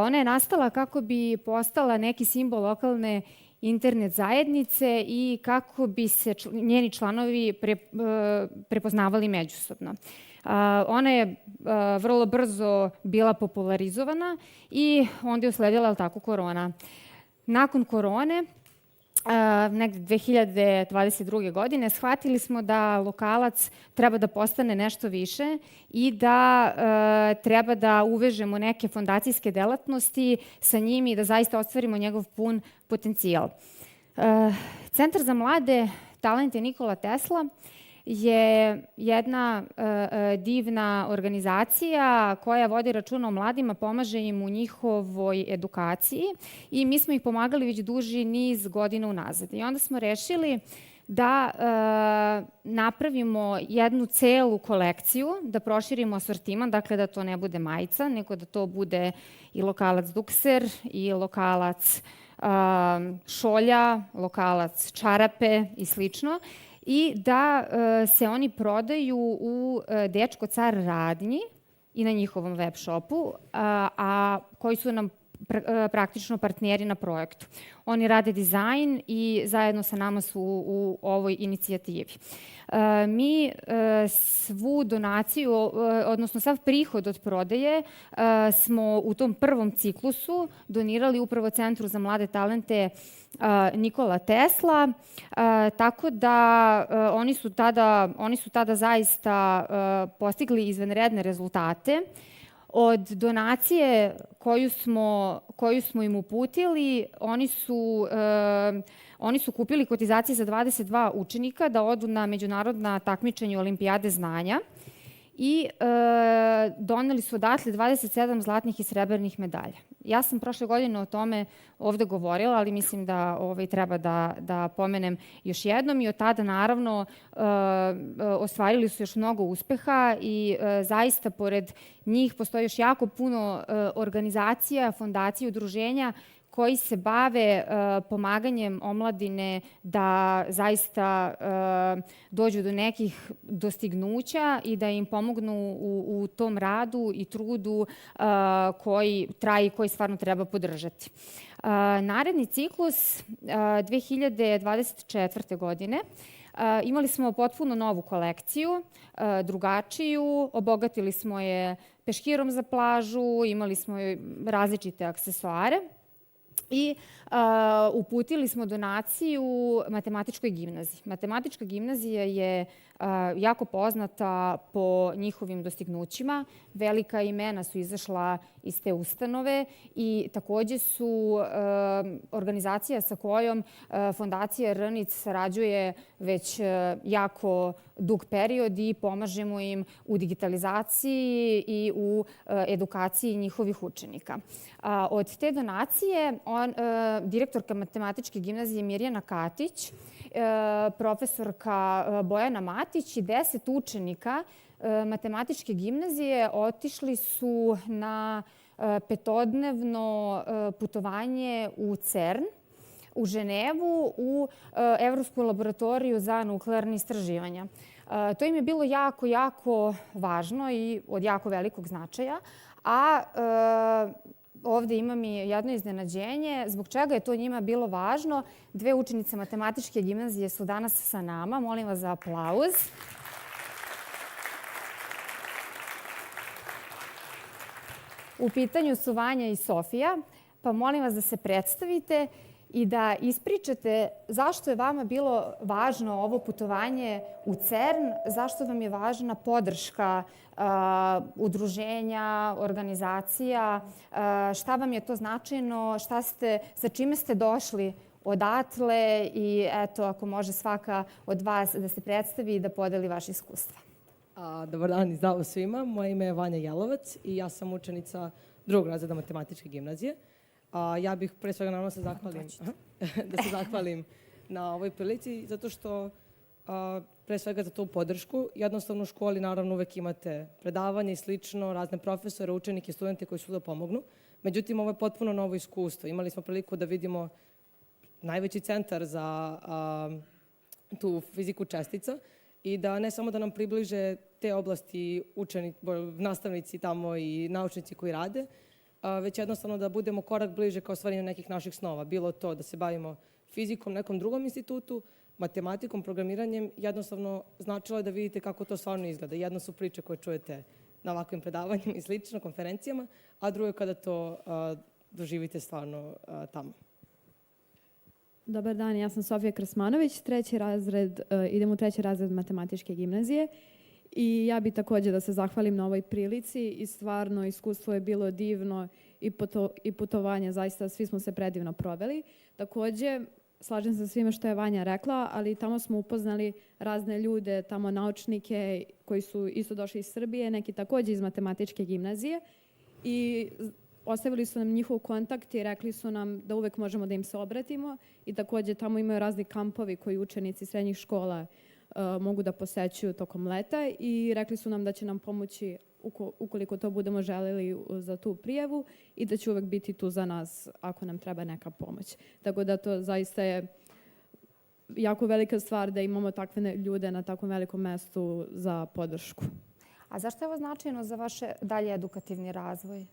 Ona je nastala kako bi postala neki simbol lokalne internet zajednice i kako bi se njeni članovi prepoznavali međusobno. Ona je vrlo brzo bila popularizovana i onda je usledila tako korona. Nakon korone, negde 2022. godine, shvatili smo da lokalac treba da postane nešto više i da treba da uvežemo neke fondacijske delatnosti sa njim i da zaista ostvarimo njegov pun potencijal. Centar za mlade talente Nikola Tesla je jedna divna organizacija koja vodi računa o mladima, pomaže im u njihovoj edukaciji i mi smo ih pomagali već duži niz godina unazad. I onda smo rešili da napravimo jednu celu kolekciju, da proširimo asortiman, dakle da to ne bude majica, nego da to bude i lokalac dukser, i lokalac šolja, lokalac čarape i slično. I da se oni prodaju u Dečko car radnji i na njihovom web shopu, a koji su nam praktično partneri na projektu. Oni rade dizajn i zajedno sa nama su u ovoj inicijativi. Mi svu donaciju, odnosno sav prihod od prodaje smo u tom prvom ciklusu donirali upravo Centru za mlade talente Nikola Tesla, tako da oni su tada zaista postigli izvanredne rezultate. Od donacije koju smo im uputili, oni su kupili kotizacije za 22 učenika da odu na međunarodna takmičenja olimpijade znanja i doneli su odatle 27 zlatnih i srebrnih medalja. Ja sam prošle godine o tome ovde govorila, ali mislim da treba da pomenem još jednom i od tada naravno ostvarili su još mnogo uspeha i zaista pored njih postoji još jako puno organizacija, fondacija, udruženja koji se bave pomaganjem omladine da zaista dođu do nekih dostignuća i da im pomognu u tom radu i trudu koji traje i koji stvarno treba podržati. Naredni ciklus 2024. godine imali smo potpuno novu kolekciju, drugačiju, obogatili smo je peškirom za plažu, imali smo različite aksesoare. I uputili smo donaciju matematičkoj gimnaziji. Matematička gimnazija je jako poznata po njihovim dostignućima. Velika imena su izašla iz te ustanove i takođe su organizacija sa kojom Fondacija RNIDS sarađuje već jako dug period i pomažemo im u digitalizaciji i u edukaciji njihovih učenika. Od te donacije direktorka matematičke gimnazije Mirjana Katić, profesorka Bojana Matić i 10 učenika matematičke gimnazije otišli su na petodnevno putovanje u CERN, u Ženevu, u Evropsku laboratoriju za nuklearne istraživanja. To im je bilo jako, jako važno i od jako velikog značaja, a ovde imam i jedno iznenađenje. Zbog čega je to njima bilo važno? 2 učenice matematičke gimnazije su danas sa nama. Molim vas za aplauz. U pitanju su Vanja i Sofija, pa molim vas da se predstavite i da ispričate zašto je vama bilo važno ovo putovanje u CERN, zašto vam je važna podrška udruženja, organizacija, šta vam je to značajno, sa čime ste došli odatle i eto, ako može svaka od vas da se predstavi i da podeli vaše iskustva. Dobar dan i zdravo svima. Moje ime je Vanja Jelovac i ja sam učenica 2. razreda matematičke gimnazije. Ja bih pre svega naravno da se zahvalim na ovoj prilici, zato što pre svega za tu podršku. Jednostavno u školi naravno uvek imate predavanje i slično, razne profesore, učenike, studente koji su da pomognu. Međutim, ovo je potpuno novo iskustvo. Imali smo priliku da vidimo najveći centar za tu fiziku čestica i da ne samo da nam približe te oblasti nastavnici tamo i naučnici koji rade, već jednostavno da budemo korak bliže kao ostvarenju nekih naših snova. Bilo to da se bavimo fizikom, nekom drugom institutu, matematikom, programiranjem, jednostavno značilo je da vidite kako to stvarno izgleda. Jedno su priče koje čujete na ovakvim predavanjima i slično, konferencijama, a drugo je kada to doživite stvarno tamo. Dobar dan, ja sam Sofija Krasmanović, idem u 3. razred matematičke gimnazije i ja bih također da se zahvalim na ovoj prilici i stvarno iskustvo je bilo divno i putovanje, zaista svi smo se predivno proveli. Također, slažem se sa svime što je Vanja rekla, ali tamo smo upoznali razne ljude, tamo naučnike koji su isto došli iz Srbije, neki također iz matematičke gimnazije i ostavili su nam njihov kontakt i rekli su nam da uvek možemo da im se obratimo i također tamo imaju razni kampovi koji učenici srednjih škola mogu da posećuju tokom leta i rekli su nam da će nam pomoći ukoliko to budemo želeli za tu prijavu i da će uvek biti tu za nas ako nam treba neka pomoć. Tako da to zaista je jako velika stvar da imamo takve ljude na takvom velikom mestu za podršku. A zašto je ovo značajno za vaš dalje edukativni razvoj?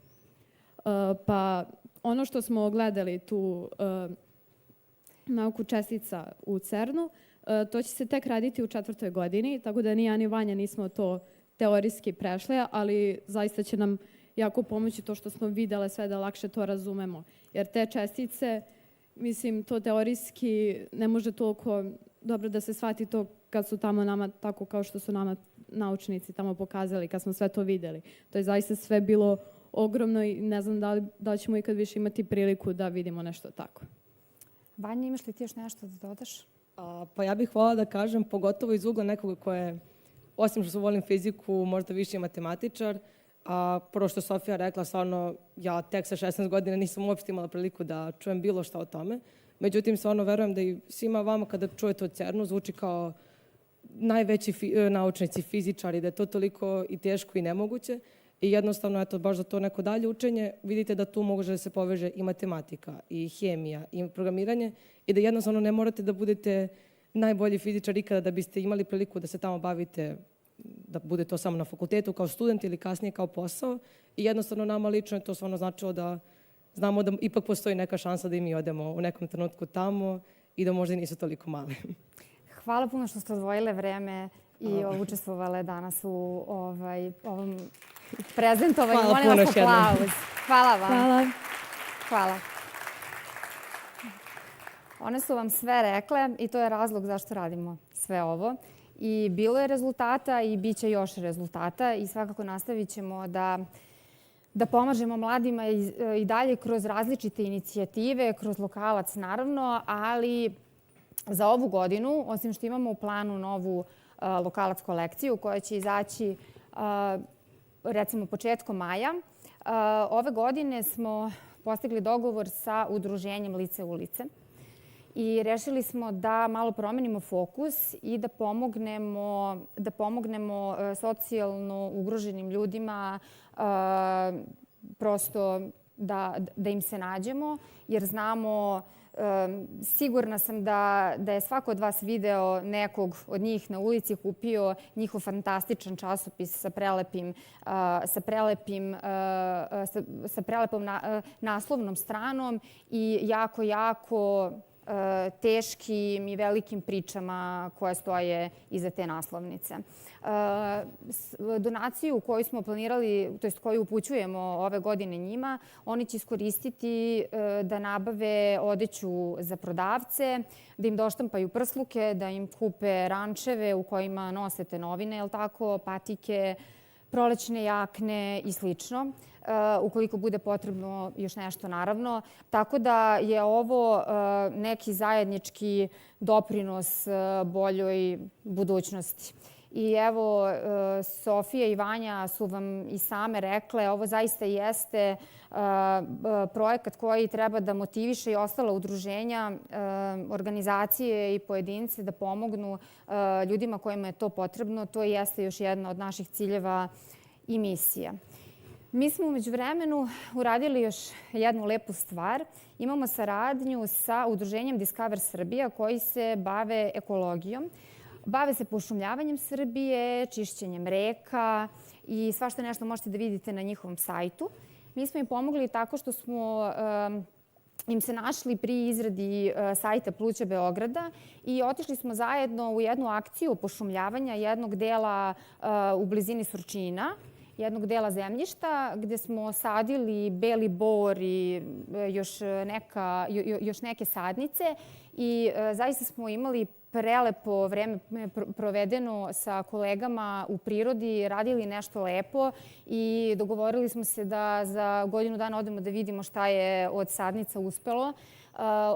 Pa ono što smo gledali tu nauku čestica u CERN-u, to će se tek raditi u 4. godini, tako da ni ja ni Vanja nismo to teorijski prešle, ali zaista će nam jako pomoći to što smo vidjeli sve da lakše to razumemo. Jer te čestice, mislim, to teorijski ne može toliko dobro da se shvati to kad su tamo nama, tako kao što su nama naučnici tamo pokazali, kad smo sve to vidjeli. To je zaista sve bilo ogromno i ne znam da li ćemo ikad više imati priliku da vidimo nešto tako. Vanja, imaš li ti još nešto da dodaš? Pa ja bih voljela da kažem, pogotovo iz ugla nekoga koje je, osim što volim fiziku, možda više i matematičar, prvo što je Sofija rekla, stvarno ja tek sa 16 godina nisam uopšte imala priliku da čujem bilo šta o tome. Međutim, stvarno verujem da i svima vama kada čujete o CERN-u zvuči kao najveći naučnici, fizičari, da je to toliko i teško i nemoguće. I jednostavno, eto, baš za to neko dalje učenje, vidite da tu može da se poveže i matematika, i hemija, i programiranje i da jednostavno ne morate da budete najbolji fizičar ikada da biste imali priliku da se tamo bavite, da bude to samo na fakultetu kao student ili kasnije kao posao. I jednostavno nama lično je to stvarno značilo da znamo da ipak postoji neka šansa da i mi odemo u nekom trenutku tamo i da možda nisu toliko mali. Hvala puno što ste odvojile vreme i učestvovale danas u ovom prezentovanju. Hvala puno još jednom. Hvala vam. Hvala. One su vam sve rekle i to je razlog zašto radimo sve ovo. I bilo je rezultata i bit će još rezultata i svakako nastavit ćemo da pomažemo mladima i dalje kroz različite inicijative, kroz lokalac naravno, ali za ovu godinu, osim što imamo u planu novu lokalac kolekciju koja će izaći recimo početkom maja, ove godine smo postigli dogovor sa udruženjem Lice ulice i rešili smo da malo promenimo fokus i da pomognemo socijalno ugroženim ljudima prosto da im se nađemo, jer znamo, sigurna sam da je svako od vas video nekog od njih na ulici, kupio njihov fantastičan časopis sa prelepom naslovnom stranom i jako teškim i velikim pričama koje stoje iza te naslovnice. Donaciju koju smo planirali, to jest koju upućujemo ove godine njima, oni će iskoristiti da nabave odeću za prodavce, da im doštampaju prsluke, da im kupe rančeve u kojima nosete novine, patike, prolećne jakne i slično. Ukoliko bude potrebno još nešto, naravno. Tako da je ovo neki zajednički doprinos boljoj budućnosti. I evo, Sofija i Vanja su vam i same rekle, ovo zaista jeste projekat koji treba da motiviše i ostala udruženja, organizacije i pojedince da pomognu ljudima kojima je to potrebno. To jeste još jedna od naših ciljeva i misija. Mi smo umeđu vremenu uradili još jednu lepu stvar. Imamo saradnju sa udruženjem Discover Srbija koji se bave ekologijom. Bave se pošumljavanjem Srbije, čišćenjem reka i svašta nešto možete da vidite na njihovom sajtu. Mi smo im pomogli tako što smo im se našli pri izradi sajta Pluća Beograda i otišli smo zajedno u jednu akciju pošumljavanja jednog dela u blizini Surčina, jednog dela zemljišta gde smo sadili beli bor i još neke sadnice i zaista smo imali prelepo vreme provedeno sa kolegama u prirodi, radili nešto lepo i dogovorili smo se da za godinu dana odemo da vidimo šta je od sadnica uspelo.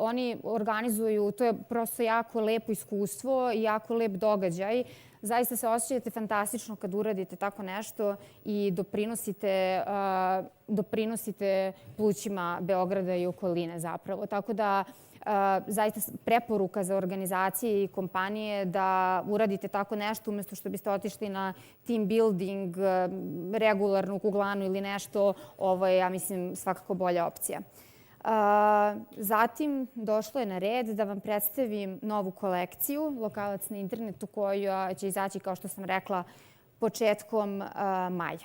Oni organizuju, to je prosto jako lepo iskustvo i jako lep događaj. Zaista se osjećate fantastično kad uradite tako nešto i doprinosite plućima Beograda i okoline zapravo. Tako da zaista preporuka za organizacije i kompanije da uradite tako nešto umesto što biste otišli na team building, regularnu kuglanu ili nešto. Ovo je, ja mislim, svakako bolja opcija. Zatim došlo je na red da vam predstavim novu kolekciju Lokalac na internetu koja će izaći, kao što sam rekla, početkom maja.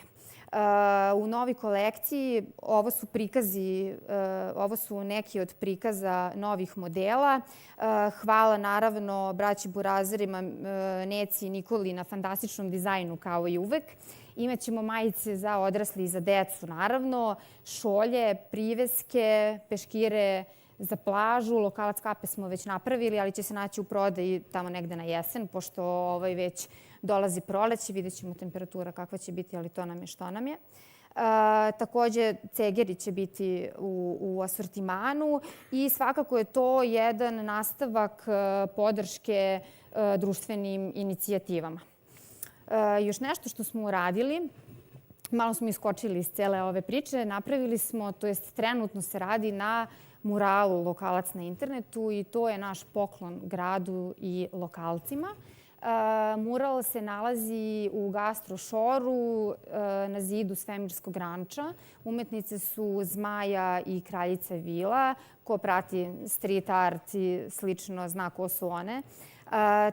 U novoj kolekciji ovo su neki od prikaza novih modela. Hvala naravno braći burazerima Neci i Nikoli na fantastičnom dizajnu kao i uvek. Imaćemo majice za odrasli i za decu naravno, šolje, priveske, peškire za plažu. Lokalac kafe smo već napravili, ali će se naći u prodaji tamo negde na jesen, pošto već dolazi proleće. Vidjet ćemo temperatura kakva će biti, ali to nam je što nam je. Takođe, cegeri će biti u asortimanu i svakako je to jedan nastavak podrške društvenim inicijativama. Još nešto što smo uradili, malo smo iskočili iz cele ove priče, napravili smo, to jest trenutno se radi na muralu Lokalac na internetu i to je naš poklon gradu i lokalcima. Mural se nalazi u gastro šoru na zidu Svemirskog ranča. Umetnice su Zmaja i Kraljica Vila. Ko prati street art i slično zna ko su one.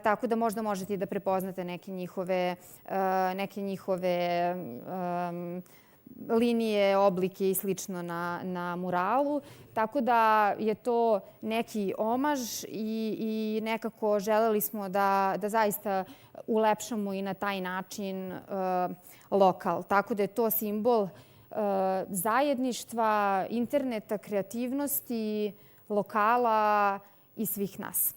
Tako da možda možete i da prepoznate neke njihove linije, oblike i slično na muralu. Tako da je to neki omaž i nekako želeli smo da zaista ulepšamo i na taj način lokal. Tako da je to simbol zajedništva, interneta, kreativnosti, lokala i svih nas.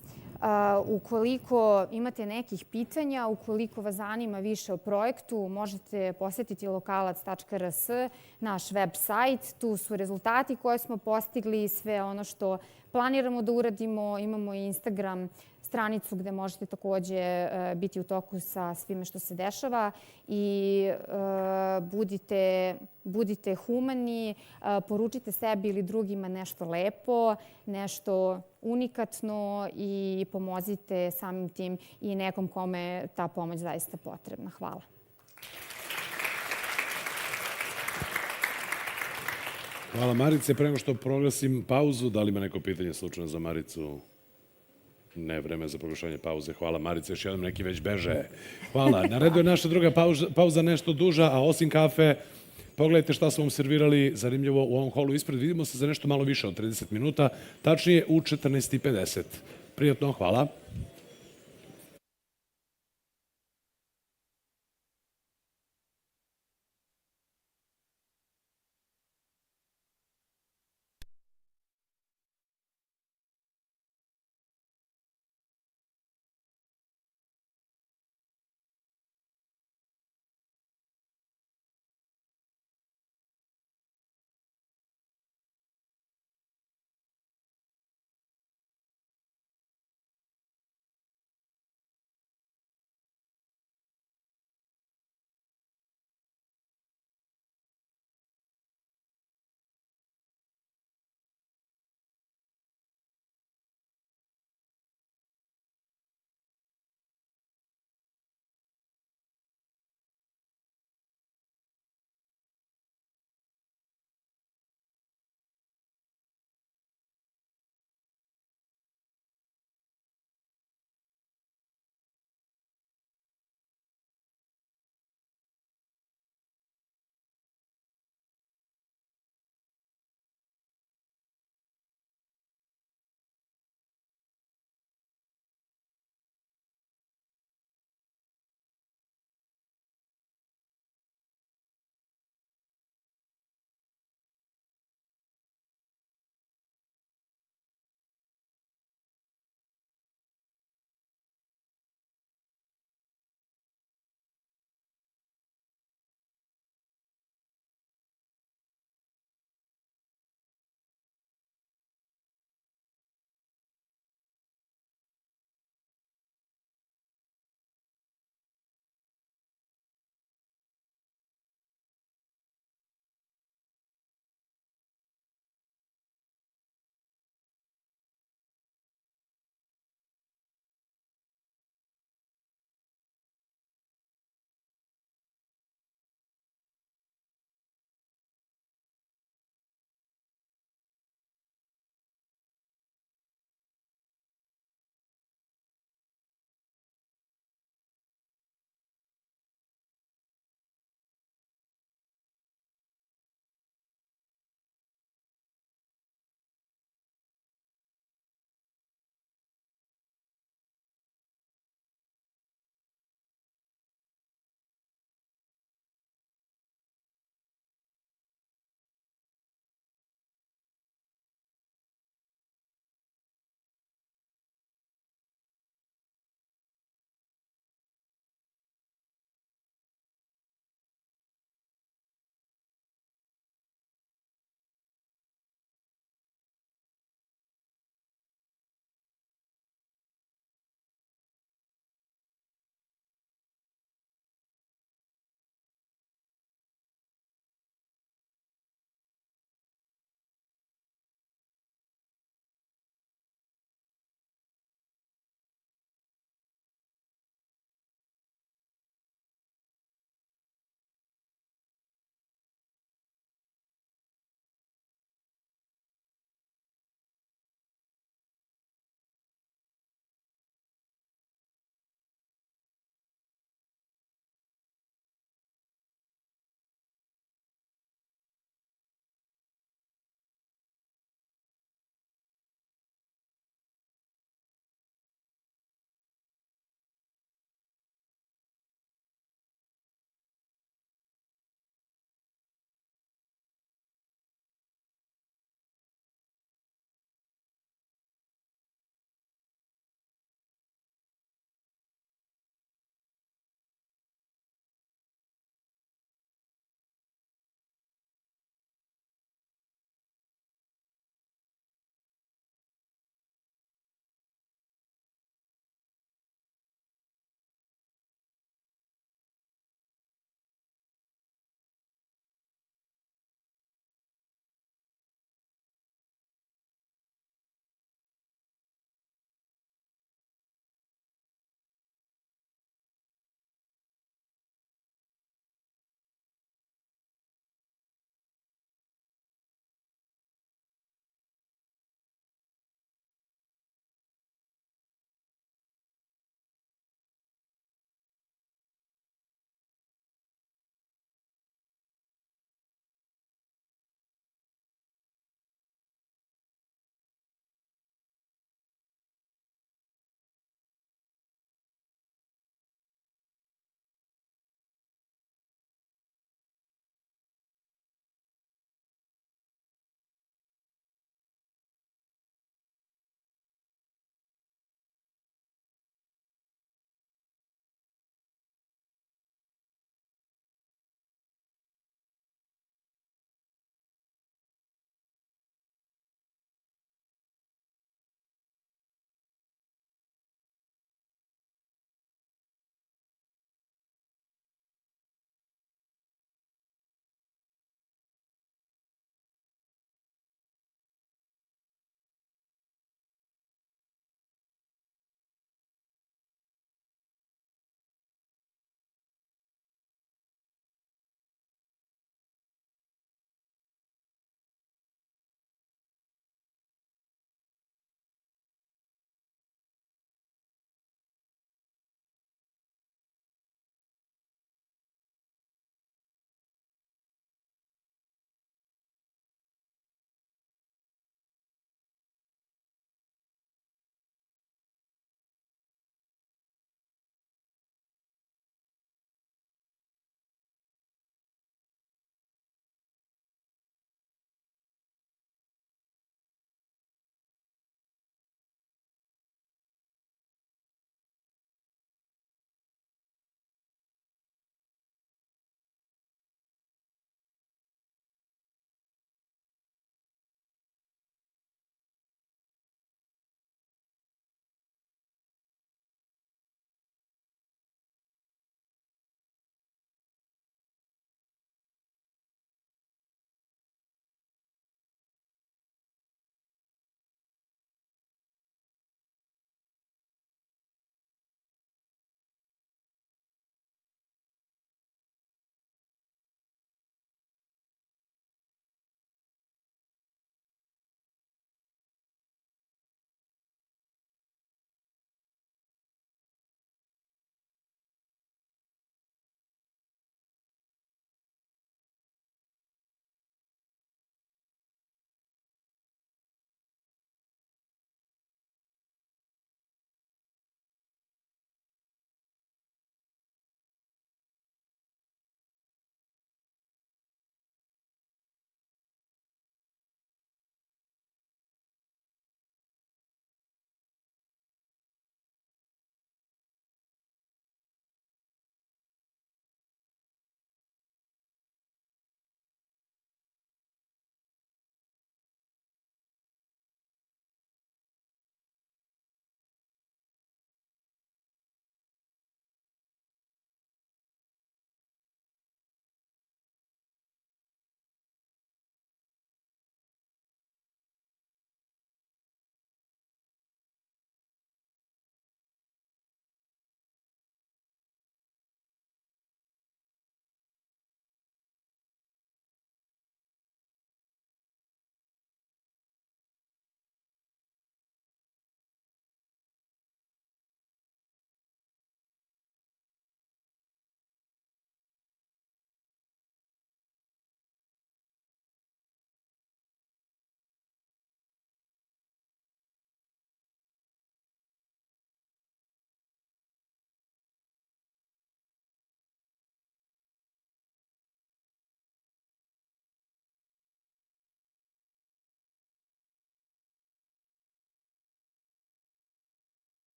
Ukoliko imate nekih pitanja, ukoliko vas zanima više o projektu, možete posetiti lokalac.rs, naš web sajt. Tu su rezultati koje smo postigli i sve ono što planiramo da uradimo. Imamo i Instagram stranicu gde možete takođe biti u toku sa svime što se dešava i budite humani, poručite sebi ili drugima nešto lepo, nešto unikatno i pomozite samim tim i nekom kome je ta pomoć zaista potrebna. Hvala. Hvala Marice. Pre nego što proglasim pauzu, da li ima neko pitanje slučajno za Maricu? Ne, vreme za proglašanje pauze. Hvala Marice, još jednom neki već beže. Hvala. Na redu je naša druga pauza, nešto duža, a osim kafe, pogledajte šta smo vam servirali zanimljivo u ovom holu ispred. Vidimo se za nešto malo više od 30 minuta, tačnije u 14:50. Prijatno, hvala.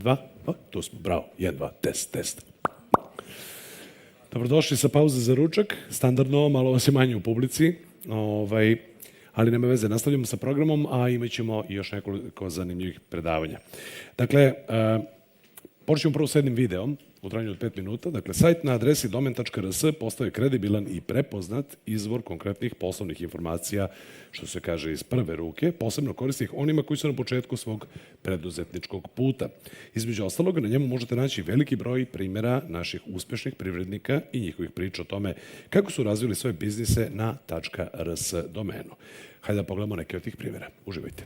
2, tu smo, bravo, 1, 2, test. Dobrodošli sa pauze za ručak, standardno, malo vas je manje u publici, ali nema veze, nastavljamo sa programom, a imat ćemo i još nekoliko zanimljivih predavanja. Dakle, počnemo prvo s jednim videom u trajanju od 5 minuta. Dakle, sajt na adresi domen.rs postaje kredibilan i prepoznat izvor konkretnih poslovnih informacija, što se kaže iz prve ruke, posebno korisnih onima koji su na početku svog preduzetničkog puta. Između ostalog, na njemu možete naći veliki broj primjera naših uspešnih privrednika i njihovih priča o tome kako su razvili svoje biznise na .rs domenu. Hajde da pogledamo neke od tih primjera. Uživajte.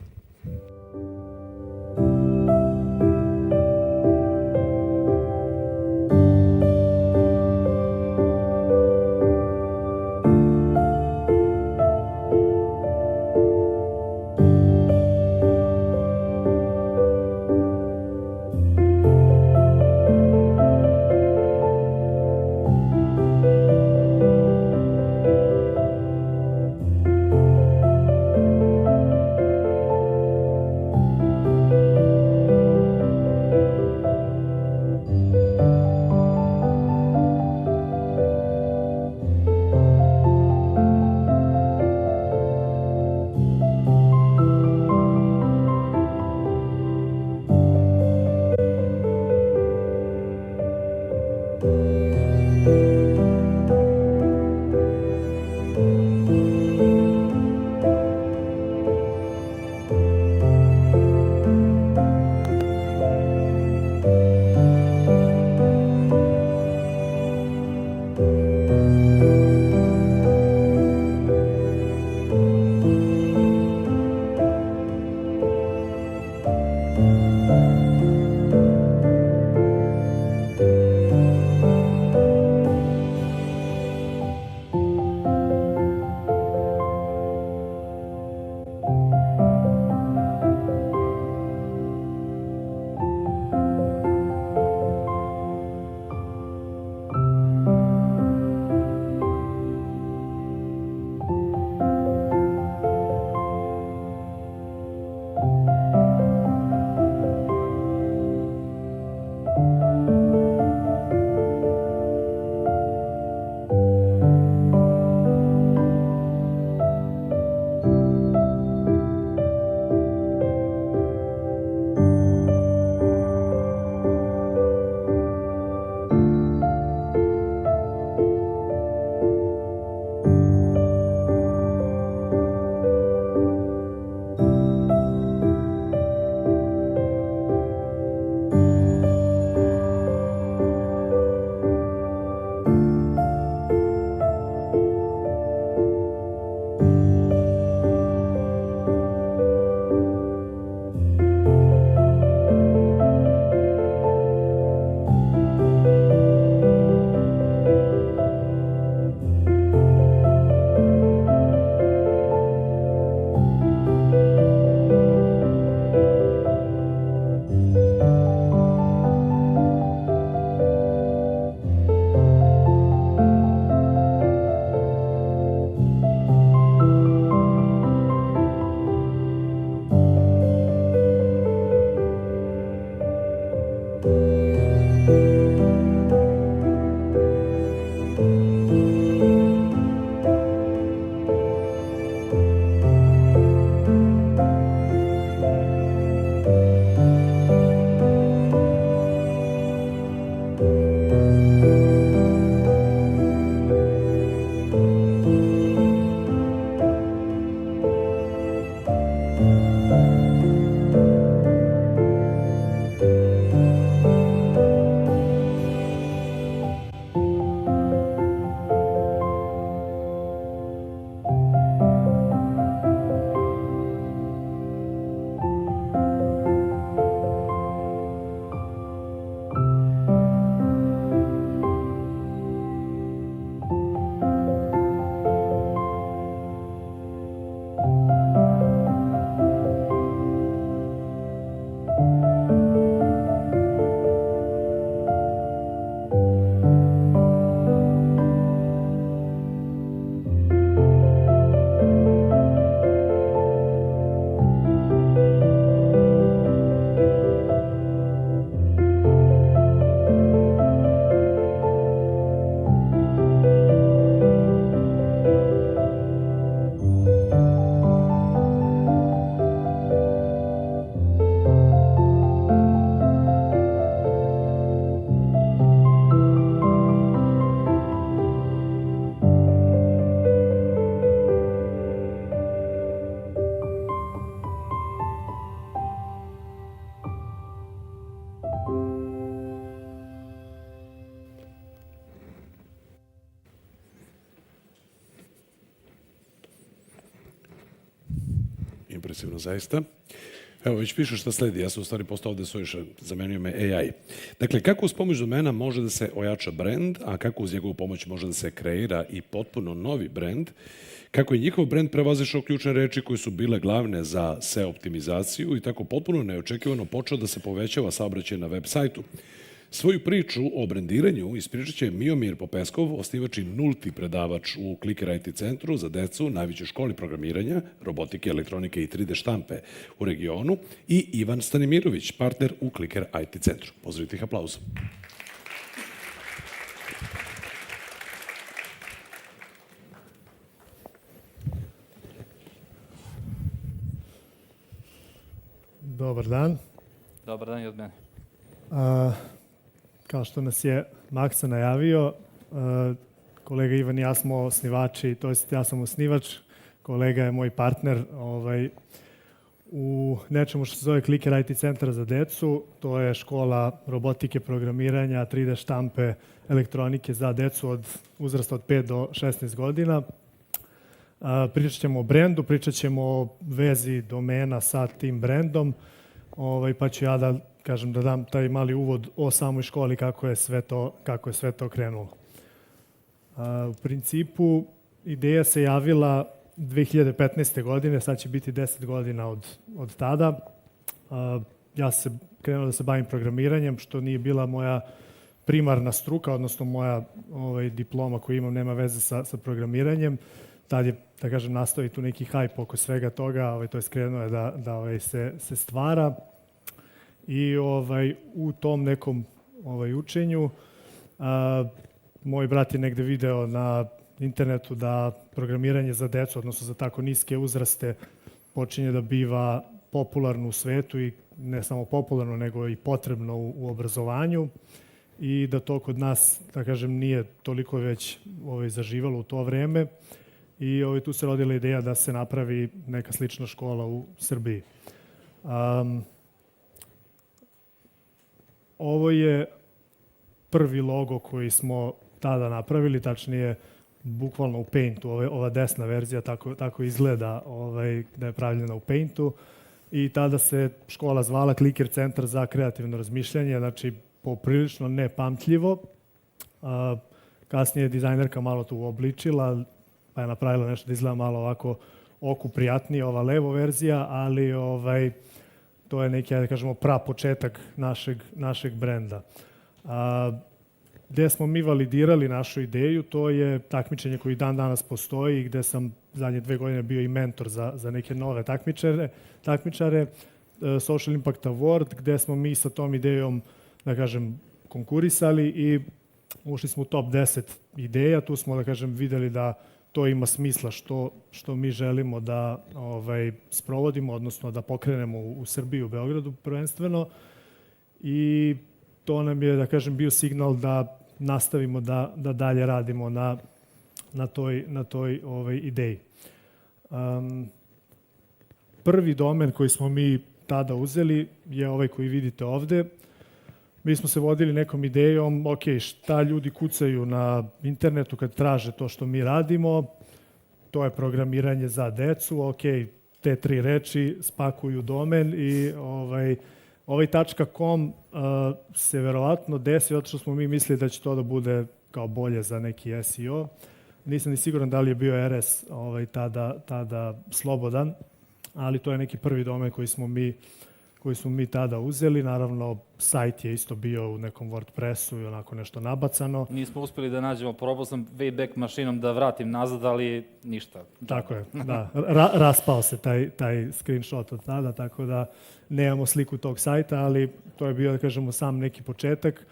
impresivno zaista. Evo, već piše šta sledi, ja sam u stvari postao ovde suviše, zamenio me AI. Dakle, kako uz pomoć domena može da se ojača brend, a kako uz njegovu pomoć može da se kreira i potpuno novi brend, kako je njihov brend prevazišao ključne reči koje su bile glavne za SEO optimizaciju i tako potpuno neočekivano počeo da se povećava saobraćaj na web sajtu. Svoju priču o brendiranju ispričat će Miomir Popeskov, osnivač i nulti predavač u Clicker IT centru za decu, najvećoj školi programiranja, robotike, elektronike i 3D štampe u regionu, i Ivan Stanimirović, partner u Clicker IT centru. Pozdravite ih aplauzom. Dobar dan. Dobar dan i od mene. Kao što nas je Maksa najavio, kolega Ivan i ja smo osnivači, to jest ja sam osnivač, kolega je moj partner u nečemu što se zove Clicker IT centar za decu. To je škola robotike, programiranja, 3D štampe, elektronike za decu od uzrasta od 5 do 16 godina. Pričat ćemo o brendu, pričat ćemo o vezi domena sa tim brendom, pa ću ja da dam taj mali uvod o samoj školi, kako je sve to krenulo. U principu, ideja se javila 2015. godine, sad će biti 10 godina od tada. Ja sam krenuo da se bavim programiranjem, što nije bila moja primarna struka, odnosno moja diploma koju imam nema veze sa programiranjem. Tad je, da kažem, nastao i tu neki hype oko svega toga, to je krenuo je da se stvara. I u tom nekom učenju moj brat je negde video na internetu da programiranje za decu, odnosno za tako niske uzraste, počinje da biva popularno u svetu i ne samo popularno, nego i potrebno u obrazovanju i da to kod nas, da kažem, nije toliko već zaživalo u to vreme i tu se rodila ideja da se napravi neka slična škola u Srbiji. Ovo je prvi logo koji smo tada napravili, tačnije bukvalno u Paintu, ova desna verzija tako izgleda da je pravljena u Paintu i tada se škola zvala Clicker centar za kreativno razmišljanje, znači poprilično nepamtljivo. Kasnije je dizajnerka malo to uobličila, pa je napravila nešto da izgleda malo ovako oku prijatnije, ova levo verzija, ali to je neki, da kažemo, prapočetak našeg brenda. Gde smo mi validirali našu ideju, to je takmičenje koji dan danas postoji i gde sam zadnje 2 godine bio i mentor za neke nove takmičare, Social Impact Award, gde smo mi sa tom idejom, da kažem, konkurisali i ušli smo u top 10 ideja. Tu smo, da kažem, videli da to ima smisla što mi želimo da sprovodimo, odnosno da pokrenemo u Srbiji, u Beogradu prvenstveno. I to nam je, da kažem, bio signal da nastavimo da dalje radimo na toj ideji. Prvi domen koji smo mi tada uzeli je ovaj koji vidite ovde. Mi smo se vodili nekom idejom, ok, šta ljudi kucaju na internetu kad traže to što mi radimo, to je programiranje za decu, ok, te 3 reči spakuju domen i ovaj .com se verovatno desi, zato što smo mi mislili da će to da bude kao bolje za neki SEO. Nisam ni siguran da li je bio RS tada slobodan, ali to je neki prvi domen koji smo mi tada uzeli. Naravno, sajt je isto bio u nekom WordPressu i onako nešto nabacano. Nismo uspeli da nađemo, probao sam Wayback mašinom da vratim nazad, ali ništa. Tako je, da. Raspao se taj screenshot od tada, tako da nemamo sliku tog sajta, ali to je bio, da kažemo, sam neki početak,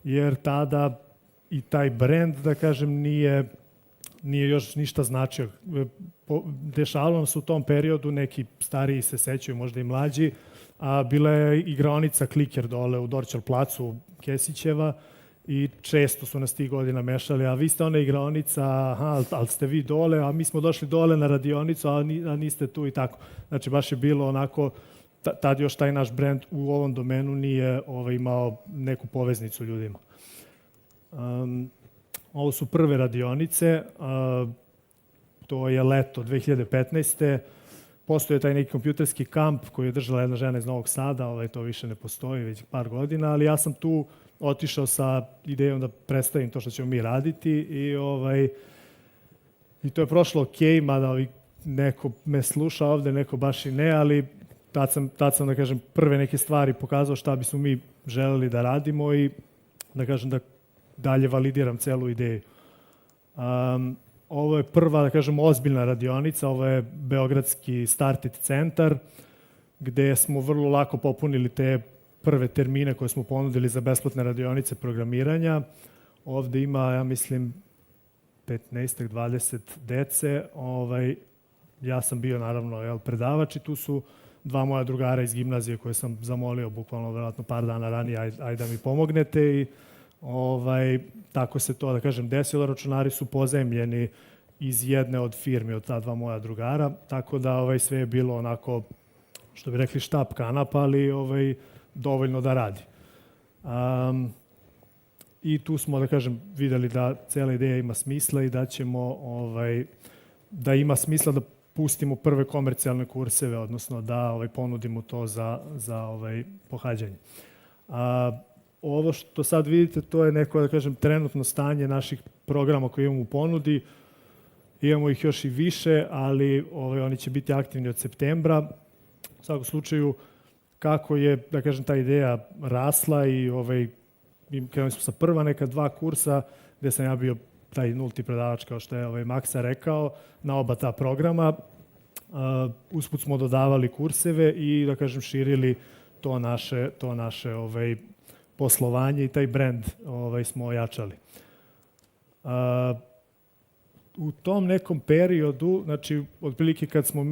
jer tada i taj brand, da kažem, nije još ništa značio. Dešavalo nam se u tom periodu, neki stariji se sećaju, možda i mlađi, a bila je igraonica Clicker dole u Dorćol placu Kesićeva i često su nas tih godina mešali, a vi ste ona igraonica, ali ste vi dole, a mi smo došli dole na radionicu, a niste tu i tako. Znači, baš je bilo onako, tad još taj naš brand u ovom domenu nije imao neku poveznicu ljudima. Ovo su prve radionice, to je leto 2015. postoje taj neki kompjuterski kamp koji je držala jedna žena iz Novog Sada, to više ne postoji već par godina, ali ja sam tu otišao sa idejom da predstavim to što ćemo mi raditi i to je prošlo okej, mada neko me sluša ovde, neko baš i ne, ali tad sam da kažem, prve neke stvari pokazao šta bismo mi želeli da radimo i da kažem da dalje validiram celu ideju. Ovo je prva, da kažem, ozbiljna radionica, ovo je Beogradski Startit centar, gde smo vrlo lako popunili te prve termine koje smo ponudili za besplatne radionice programiranja. Ovde ima, ja mislim, 15-20 dece. Ja sam bio, naravno, predavač i tu su dva moja drugara iz gimnazije koje sam zamolio bukvalno verovatno par dana ranije, ajde da mi pomognete i tako se to, da kažem, desilo. Računari su pozajmljeni iz jedne od firmi, od ta dva moja drugara, tako da sve je bilo onako, što bi rekli, štap kanap, ali dovoljno da radi. I tu smo, da kažem, videli da cela ideja ima smisla i da ćemo, da ima smisla da pustimo prve komercijalne kurseve, odnosno da ponudimo to za pohađanje. Ovo što sad vidite, to je neko, da kažem, trenutno stanje naših programa koje imamo u ponudi. Imamo ih još i više, ali oni će biti aktivni od septembra. U svakom slučaju, kako je, da kažem, ta ideja rasla i krenuli smo sa prva neka 2 kursa, gde sam ja bio taj nulti predavač, kao što je Maksa rekao, na oba ta programa. Usput smo dodavali kurseve i, da kažem, širili to naše poslovanje i taj brend smo ojačali. U tom nekom periodu, znači, otprilike kad smo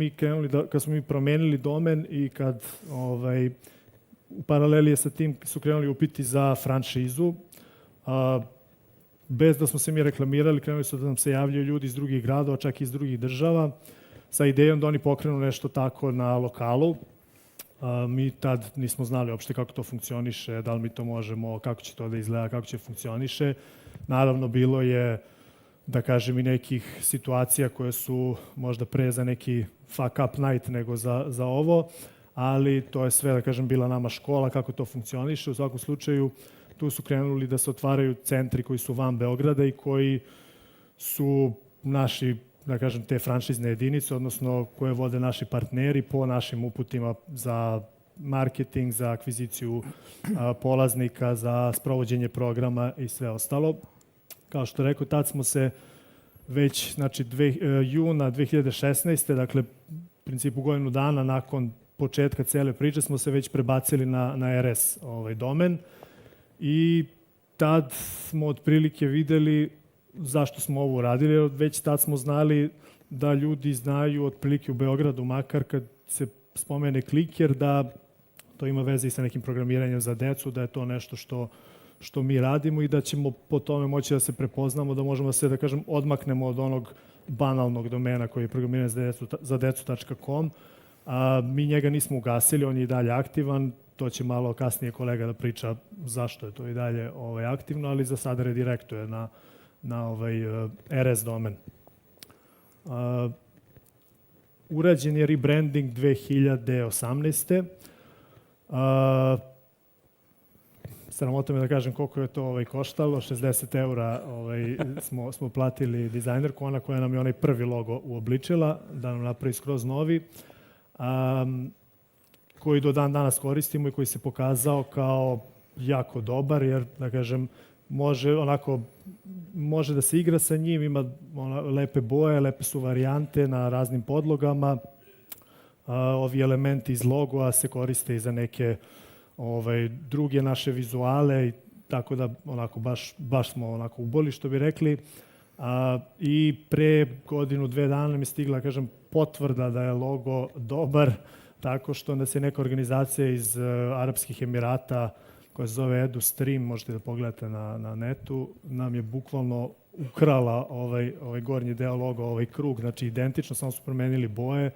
mi promenili domen i kad u paraleli sa tim su krenuli upiti za franšizu, bez da smo se mi reklamirali, krenuli su da nam se javljaju ljudi iz drugih gradova, čak i iz drugih država, sa idejom da oni pokrenu nešto tako na lokalu. Mi tad nismo znali uopšte kako to funkcioniše, da li mi to možemo, kako će to da izgleda, kako će funkcioniše. Naravno, bilo je, da kažem, i nekih situacija koje su možda pre za neki fuck up night nego za ovo, ali to je sve, da kažem, bila nama škola, kako to funkcioniše. U svakom slučaju, tu su krenuli da se otvaraju centri koji su van Beograda i koji su naši, da kažem, te franšizne jedinice, odnosno koje vode naši partneri po našim uputima za marketing, za akviziciju polaznika, za sprovođenje programa i sve ostalo. Kao što rekao, tad smo se već, znači, juna 2016. Dakle, u principu godinu dana nakon početka cele priče smo se već prebacili na RS domen i tad smo otprilike videli zašto smo ovo uradili, jer već tad smo znali da ljudi znaju otprilike u Beogradu, makar kad se spomene kliker, da to ima veze i sa nekim programiranjem za decu, da je to nešto što mi radimo i da ćemo po tome moći da se prepoznamo, da možemo da se, da kažem, odmaknemo od onog banalnog domena koji je programiran za decu.com. Mi njega nismo ugasili, on je i dalje aktivan, to će malo kasnije kolega da priča zašto je to i dalje aktivno, ali za sada redirektuje na RS domen. Urađen je rebranding 2018. Sramota me da kažem koliko je to koštalo, 60 eura smo platili dizajnerku, ona koja nam je onaj prvi logo uobličila, da nam napravi skroz novi, koji do dan danas koristimo i koji se pokazao kao jako dobar, jer, da kažem, može da se igra sa njim, ima lepe boje, lepe su varijante na raznim podlogama. Ovi elementi iz logoa se koriste i za neke druge naše vizuale, tako da baš smo uboli, što bi rekli. I pre godinu, 2 dana mi je stigla, kažem, potvrda da je logo dobar, tako što nas je neka organizacija iz Arapskih Emirata koja se zove Edu Stream, možete da pogledate na netu, nam je bukvalno ukrala ovaj gornji deo logo, ovaj krug, znači identično, samo su promenili boje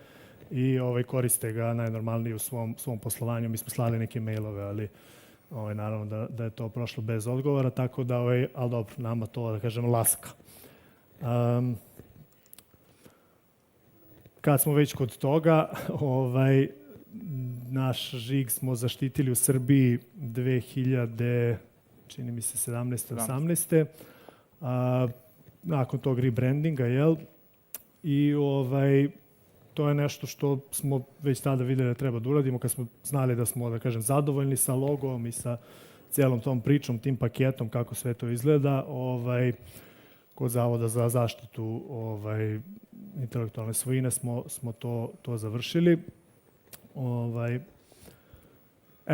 i koriste ga najnormalnije u svom poslovanju. Mi smo slali neke mailove, ali naravno da je to prošlo bez odgovora, tako da, ali dobro, nama to, da kažem, laska. kad smo već kod toga, naš žig smo zaštitili u Srbiji 2000, čini mi se 17. 18. Nakon tog rebrandinga, jel? I to je nešto što smo već tada vidjeli da treba da uradimo, kad smo znali da smo, da kažem, zadovoljni sa logom i sa cijelom tom pričom, tim paketom, kako sve to izgleda, kod Zavoda za zaštitu intelektualne svojine smo to završili.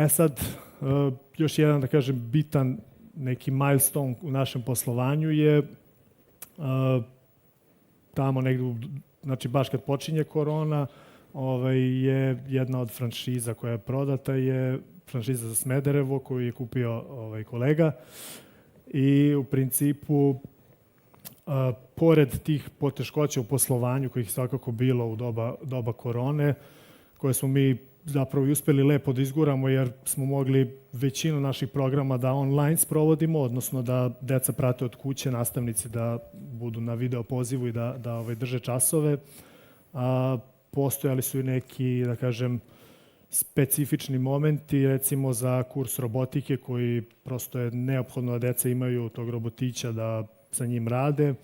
Sad, još jedan, da kažem, bitan neki milestone u našem poslovanju je tamo negdje, znači baš kad počinje korona, je jedna od franšiza koja je prodata, je franšiza za Smederevo koju je kupio kolega i u principu pored tih poteškoća u poslovanju kojih svakako bilo u doba korone, koje smo mi zapravo i uspjeli lepo da izguramo jer smo mogli većinu naših programa da online sprovodimo, odnosno da deca prate od kuće, nastavnici da budu na video pozivu i da drže časove. Postojali su i neki, da kažem, specifični momenti, recimo za kurs robotike koji prosto je neophodno da deca imaju tog robotića da sa njim rade.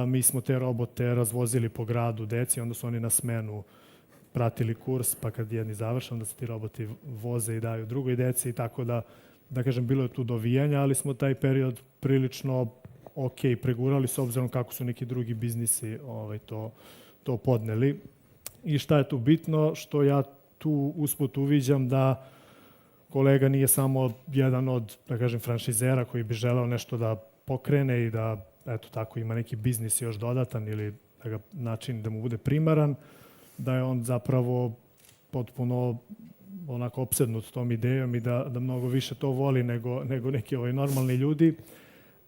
Mi smo te robote razvozili po gradu deci, onda su oni na smenu pratili kurs, pa kad jedni završen, da se ti roboti voze i daju drugoj deci i tako da kažem, bilo je tu dovijanja, ali smo taj period prilično pregurali s obzirom kako su neki drugi biznisi to podneli. I šta je tu bitno? Što ja tu usput uviđam da kolega nije samo jedan od, da kažem, franšizera koji bi želeo nešto da pokrene i da, eto tako, ima neki biznis još dodatan ili da ga način da mu bude primaran, da je on zapravo potpuno onako opsednut tom idejom i da mnogo više to voli nego neki normalni ljudi.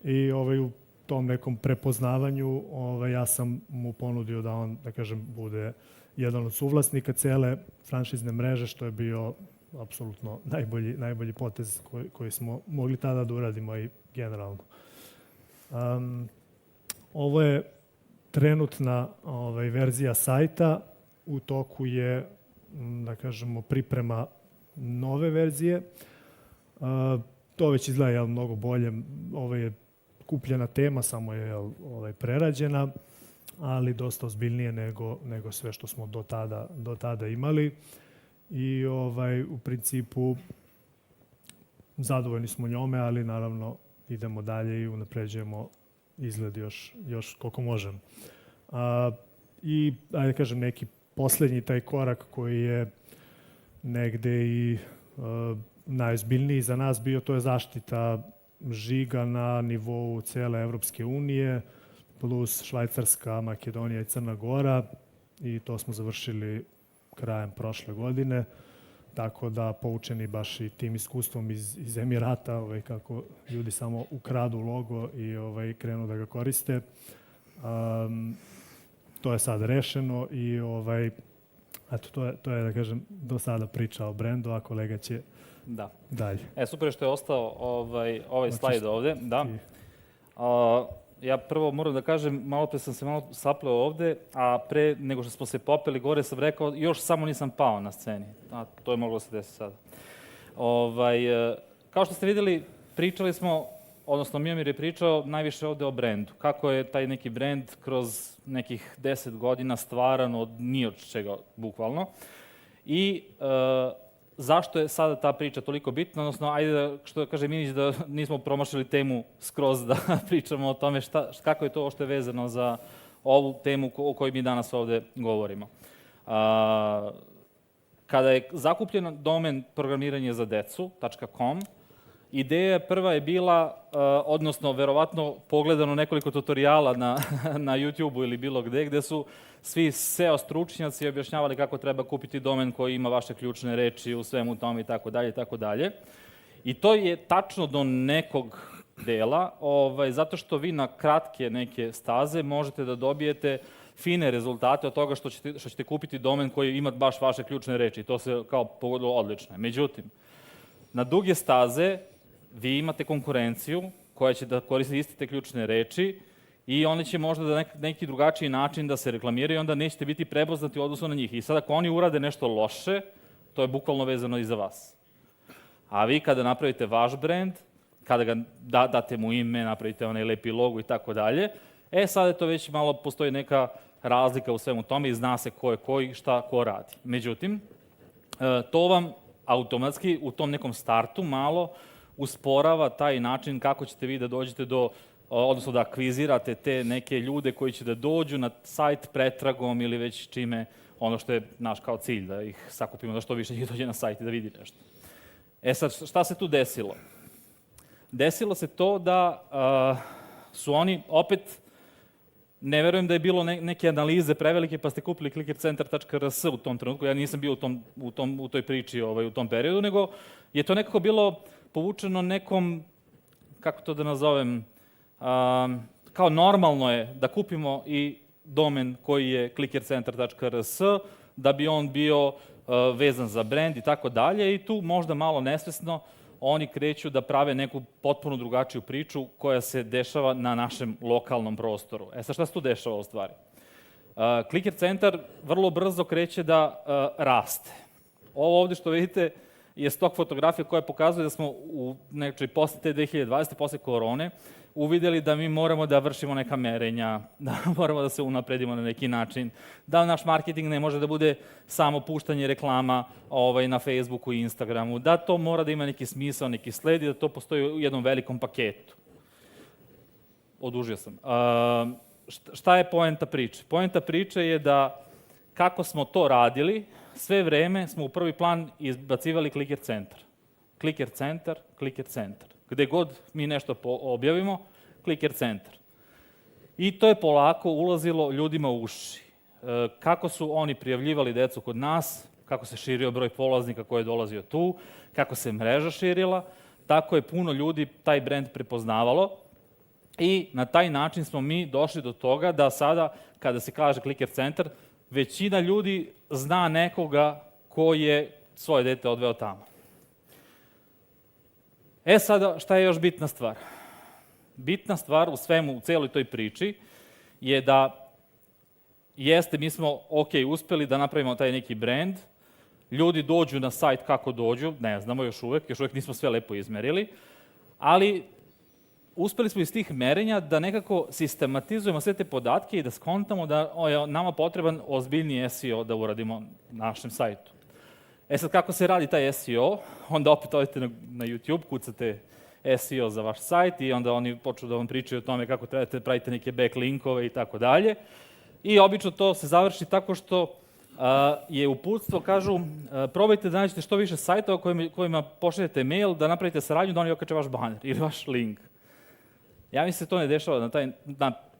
I u tom nekom prepoznavanju ja sam mu ponudio da on, da kažem, bude jedan od suvlasnika cele franšizne mreže, što je bio apsolutno najbolji potez koji smo mogli tada da uradimo i generalno. Ovo je trenutna verzija sajta. U toku je, da kažemo, priprema nove verzije. To već izgleda mnogo bolje. Ovo je kupljena tema, samo je prerađena, ali dosta ozbiljnije nego sve što smo do tada imali. I u principu zadovoljni smo njome, ali naravno idemo dalje i unapređujemo izgled još koliko možemo. I, ajde kažem, neki posljednji taj korak koji je negde i najozbiljniji za nas bio, to je zaštita žiga na nivou cijele Evropske unije, plus Švajcarska, Makedonija i Crna Gora, i to smo završili krajem prošle godine, tako da poučeni baš i tim iskustvom iz Emirata, kako ljudi samo ukradu logo i krenu da ga koriste. To je sad rešeno i eto, to je, da kažem, do sada priča o brendu, a kolega će dalje. Super je što je ostao ovaj slajd ovde. Da. Ja prvo moram da kažem, malo pre sam se malo sapleo ovde, a pre nego što smo se popeli gore sam rekao, još samo nisam pao na sceni. To je moglo se desiti sada. Kao što ste videli, pričali smo, odnosno Miomir je pričao najviše ovde o brendu. Kako je taj neki brend kroz nekih 10 godina stvaran od ni od čega, bukvalno. I zašto je sada ta priča toliko bitna, odnosno, ajde, što kaže Minić, da nismo promašili temu skroz, da pričamo o tome kako je to ošte vezano za ovu temu o kojoj mi danas ovde govorimo. Kada je zakupljen domen programiranje za decu.com, ideja prva je bila, odnosno, verovatno pogledano nekoliko tutoriala na YouTube-u ili bilo gde su svi SEO stručnjaci objašnjavali kako treba kupiti domen koji ima vaše ključne reči u svemu tome i tako dalje i tako dalje. I to je tačno do nekog dela, zato što vi na kratke neke staze možete da dobijete fine rezultate od toga što ćete kupiti domen koji ima baš vaše ključne reči. To se kao pogodilo odlično. Međutim, na duge staze vi imate konkurenciju koja će da koristi iste te ključne reči i oni će možda da neki drugačiji način da se reklamiraju i onda nećete biti prepoznati u odnosu na njih. I sad ako oni urade nešto loše, to je bukvalno vezano i za vas. A vi kada napravite vaš brand, kada ga date mu ime, napravite onaj lepi logo i tako dalje, sad je to već malo, postoji neka razlika u svemu tome i zna se ko je ko i šta ko radi. Međutim, to vam automatski u tom nekom startu malo usporava taj način kako ćete vi da dođete do, odnosno da akvizirate te neke ljude koji će da dođu na sajt pretragom ili već čime, ono što je naš kao cilj, da ih sakupimo, da što više njih dođe na sajt i da vidi nešto. Sad, šta se tu desilo? Desilo se to da su oni opet, ne verujem da je bilo neke analize prevelike, pa ste kupili clickercenter.rs u tom trenutku, ja nisam bio u toj priči u tom periodu, nego je to nekako bilo povučeno nekom, kako to da nazovem, kao normalno je da kupimo i domen koji je clickercenter.rs, da bi on bio vezan za brand i tako dalje, i tu možda malo nesvesno oni kreću da prave neku potpuno drugačiju priču koja se dešava na našem lokalnom prostoru. Sad šta se tu dešava u stvari? Clicker centar vrlo brzo kreće da raste. Ovo ovde što vidite je stok fotografija koja pokazuje da smo u nečoj posle te 2020. posle korone uvideli da mi moramo da vršimo neka merenja, da moramo da se unapredimo na neki način, da naš marketing ne može da bude samo puštanje reklama na Facebooku i Instagramu, da to mora da ima neki smisao, neki sled i da to postoji u jednom velikom paketu. Odužio sam. Šta je poenta priče? Poenta priče je da kako smo to radili, sve vreme smo u prvi plan izbacivali clicker centar. Clicker centar, clicker centar. Gde god mi nešto objavimo, clicker centar. I to je polako ulazilo ljudima u uši. Kako su oni prijavljivali decu kod nas, kako se širio broj polaznika koji je dolazio tu, kako se mreža širila, tako je puno ljudi taj brand prepoznavalo i na taj način smo mi došli do toga da sada, kada se kaže clicker centar, većina ljudi zna nekoga ko je svoje dete odveo tamo. Sada, šta je još bitna stvar? Bitna stvar u svemu, u celoj toj priči, je da mi smo, uspeli da napravimo taj neki brand, ljudi dođu na sajt kako dođu, ne znamo još uvek nismo sve lepo izmerili, ali uspeli smo iz tih merenja da nekako sistematizujemo sve te podatke i da skontamo da je nama potreban ozbiljni SEO da uradimo na našem sajtu. Sad, kako se radi taj SEO? Onda opet odete na YouTube, kucate SEO za vaš sajt i onda oni počnu da vam pričaju o tome kako trebate da pravite neke backlinkove i tako dalje. I obično to se završi tako što je uputstvo, kažu, probajte da nađete što više sajtova kojima pošaljete mail, da napravite saradnju, da oni okače vaš baner ili vaš link. Ja mislim da se to ne dešava,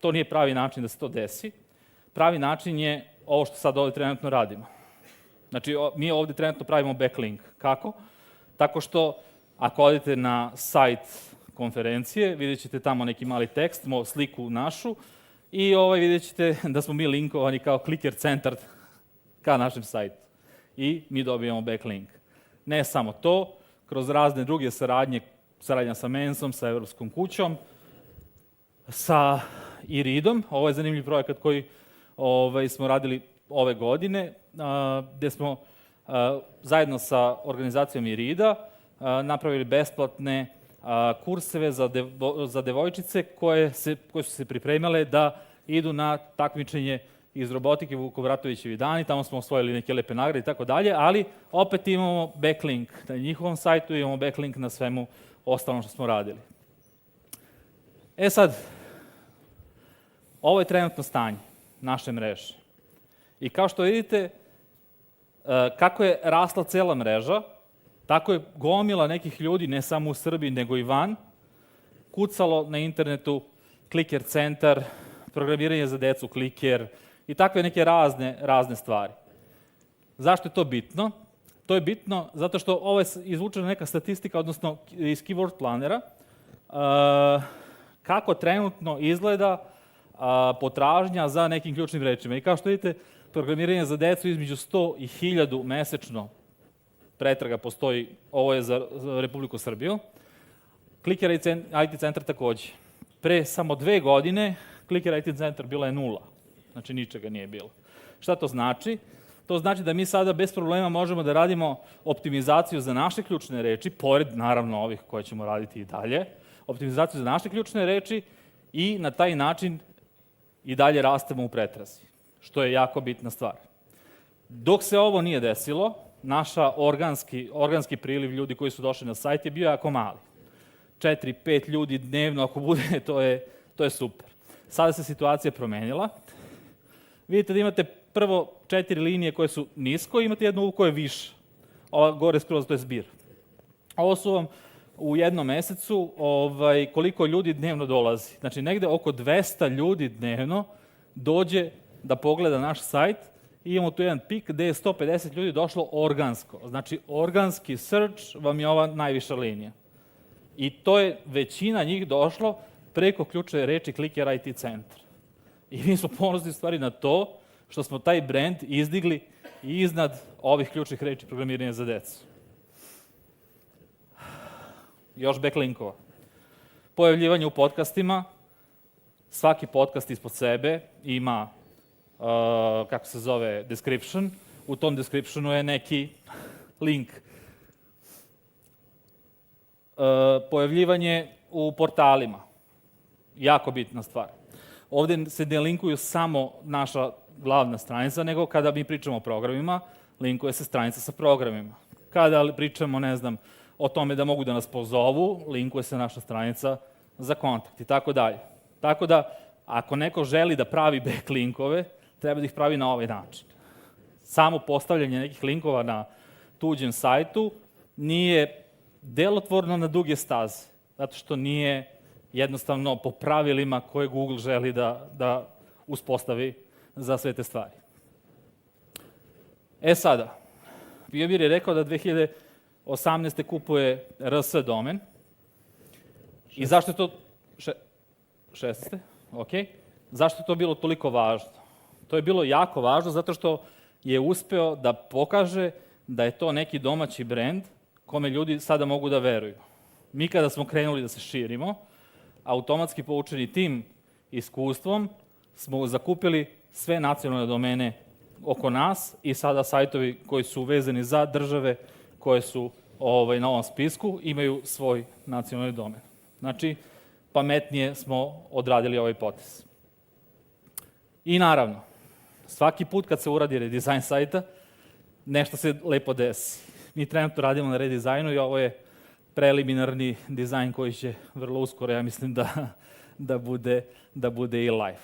to nije pravi način da se to desi. Pravi način je ovo što sad ovde trenutno radimo. Znači, mi ovde trenutno pravimo backlink. Kako? Tako što, ako odete na sajt konferencije, vidjet ćete tamo neki mali tekst, sliku našu, i vidjet ćete da smo mi linkovani kao clicker centar ka našem sajtu. I mi dobijamo backlink. Ne samo to, kroz razne druge saradnja sa Mensom, sa Evropskom kućom, sa RNIDS-om. Ovo je zanimljiv projekat koji smo radili ove godine, gde smo zajedno sa organizacijom RNIDS-a napravili besplatne kurseve za devojčice koje su se pripremale da idu na takmičenje iz robotike Vukovratovićevi dani, tamo smo osvojili neke lepe nagrade i tako dalje, ali opet imamo backlink na njihovom sajtu, imamo backlink na svemu ostalom što smo radili. Sad, ovo je trenutno stanje naše mreže. I kao što vidite, kako je rasla cela mreža, tako je gomila nekih ljudi, ne samo u Srbiji, nego i van, kucalo na internetu clicker centar, programiranje za decu, clicker i takve neke razne stvari. Zašto je to bitno? To je bitno zato što ovo je izvučena neka statistika, odnosno iz keyword planera, kako trenutno izgleda potražnja za nekim ključnim rečima. I kao što vidite, programiranje za decu između 100 i 1000 mesečno pretraga postoji, ovo je za Republiku Srbiju. Clicker IT centar takođe. Pre samo 2 godine, Clicker IT centar bila je 0. Znači ničega nije bilo. Šta to znači? To znači da mi sada bez problema možemo da radimo optimizaciju za naše ključne reči, pored naravno ovih koje ćemo raditi i dalje, optimizaciju za naše ključne reči i na taj način i dalje rastemo u pretrazi, što je jako bitna stvar. Dok se ovo nije desilo, naša organski priliv ljudi koji su došli na sajt je bio jako mali. 4-5 ljudi dnevno, ako bude, to je super. Sada se situacija promenila. Vidite da imate prvo 4 linije koje su nisko i imate jednu ovu koja je više. Ova gore skroz, to je zbir. Ovo su vam u jednom mesecu koliko ljudi dnevno dolazi. Znači, negde oko 200 ljudi dnevno dođe da pogleda naš sajt i imamo tu jedan pik gde je 150 ljudi došlo organsko. Znači, organski search vam je ova najviša linija. I to je većina njih došlo preko ključne reči Clicker IT centar. I mi smo ponosni stvari na to što smo taj brand izdigli iznad ovih ključnih reči programiranja za decu. Još backlinkova. Pojavljivanje u podcastima. Svaki podcast ispod sebe ima, kako se zove, description. U tom descriptionu je neki link. Pojavljivanje u portalima. Jako bitna stvar. Ovde se ne linkuju samo naša glavna stranica, nego kada mi pričamo o programima, linkuje se stranica sa programima. Kada pričamo, ne znam, o tome da mogu da nas pozovu, linkuje se naša stranica za kontakt i tako dalje. Tako da, ako neko želi da pravi backlinkove, treba da ih pravi na ovaj način. Samo postavljanje nekih linkova na tuđem sajtu nije delotvorno na duge staze, zato što nije jednostavno po pravilima koje Google želi da uspostavi za sve te stvari. Sada, Pijomir je rekao da 2018. kupuje RS domen. I zašto je to... 16. Ok. Zašto je to bilo toliko važno? To je bilo jako važno zato što je uspeo da pokaže da je to neki domaći brend kome ljudi sada mogu da veruju. Mi kada smo krenuli da se širimo, automatski poučeni tim iskustvom smo zakupili sve nacionalne domene oko nas i sada sajtovi koji su vezani za države koje su na ovom spisku imaju svoj nacionalni domen. Znači, pametnije smo odradili ovaj potez. I naravno, svaki put kad se uradi redizajn sajta, nešto se lepo desi. Mi trenutno radimo na redizajnu i ovo je preliminarni dizajn koji će vrlo uskoro, ja mislim, da bude i live.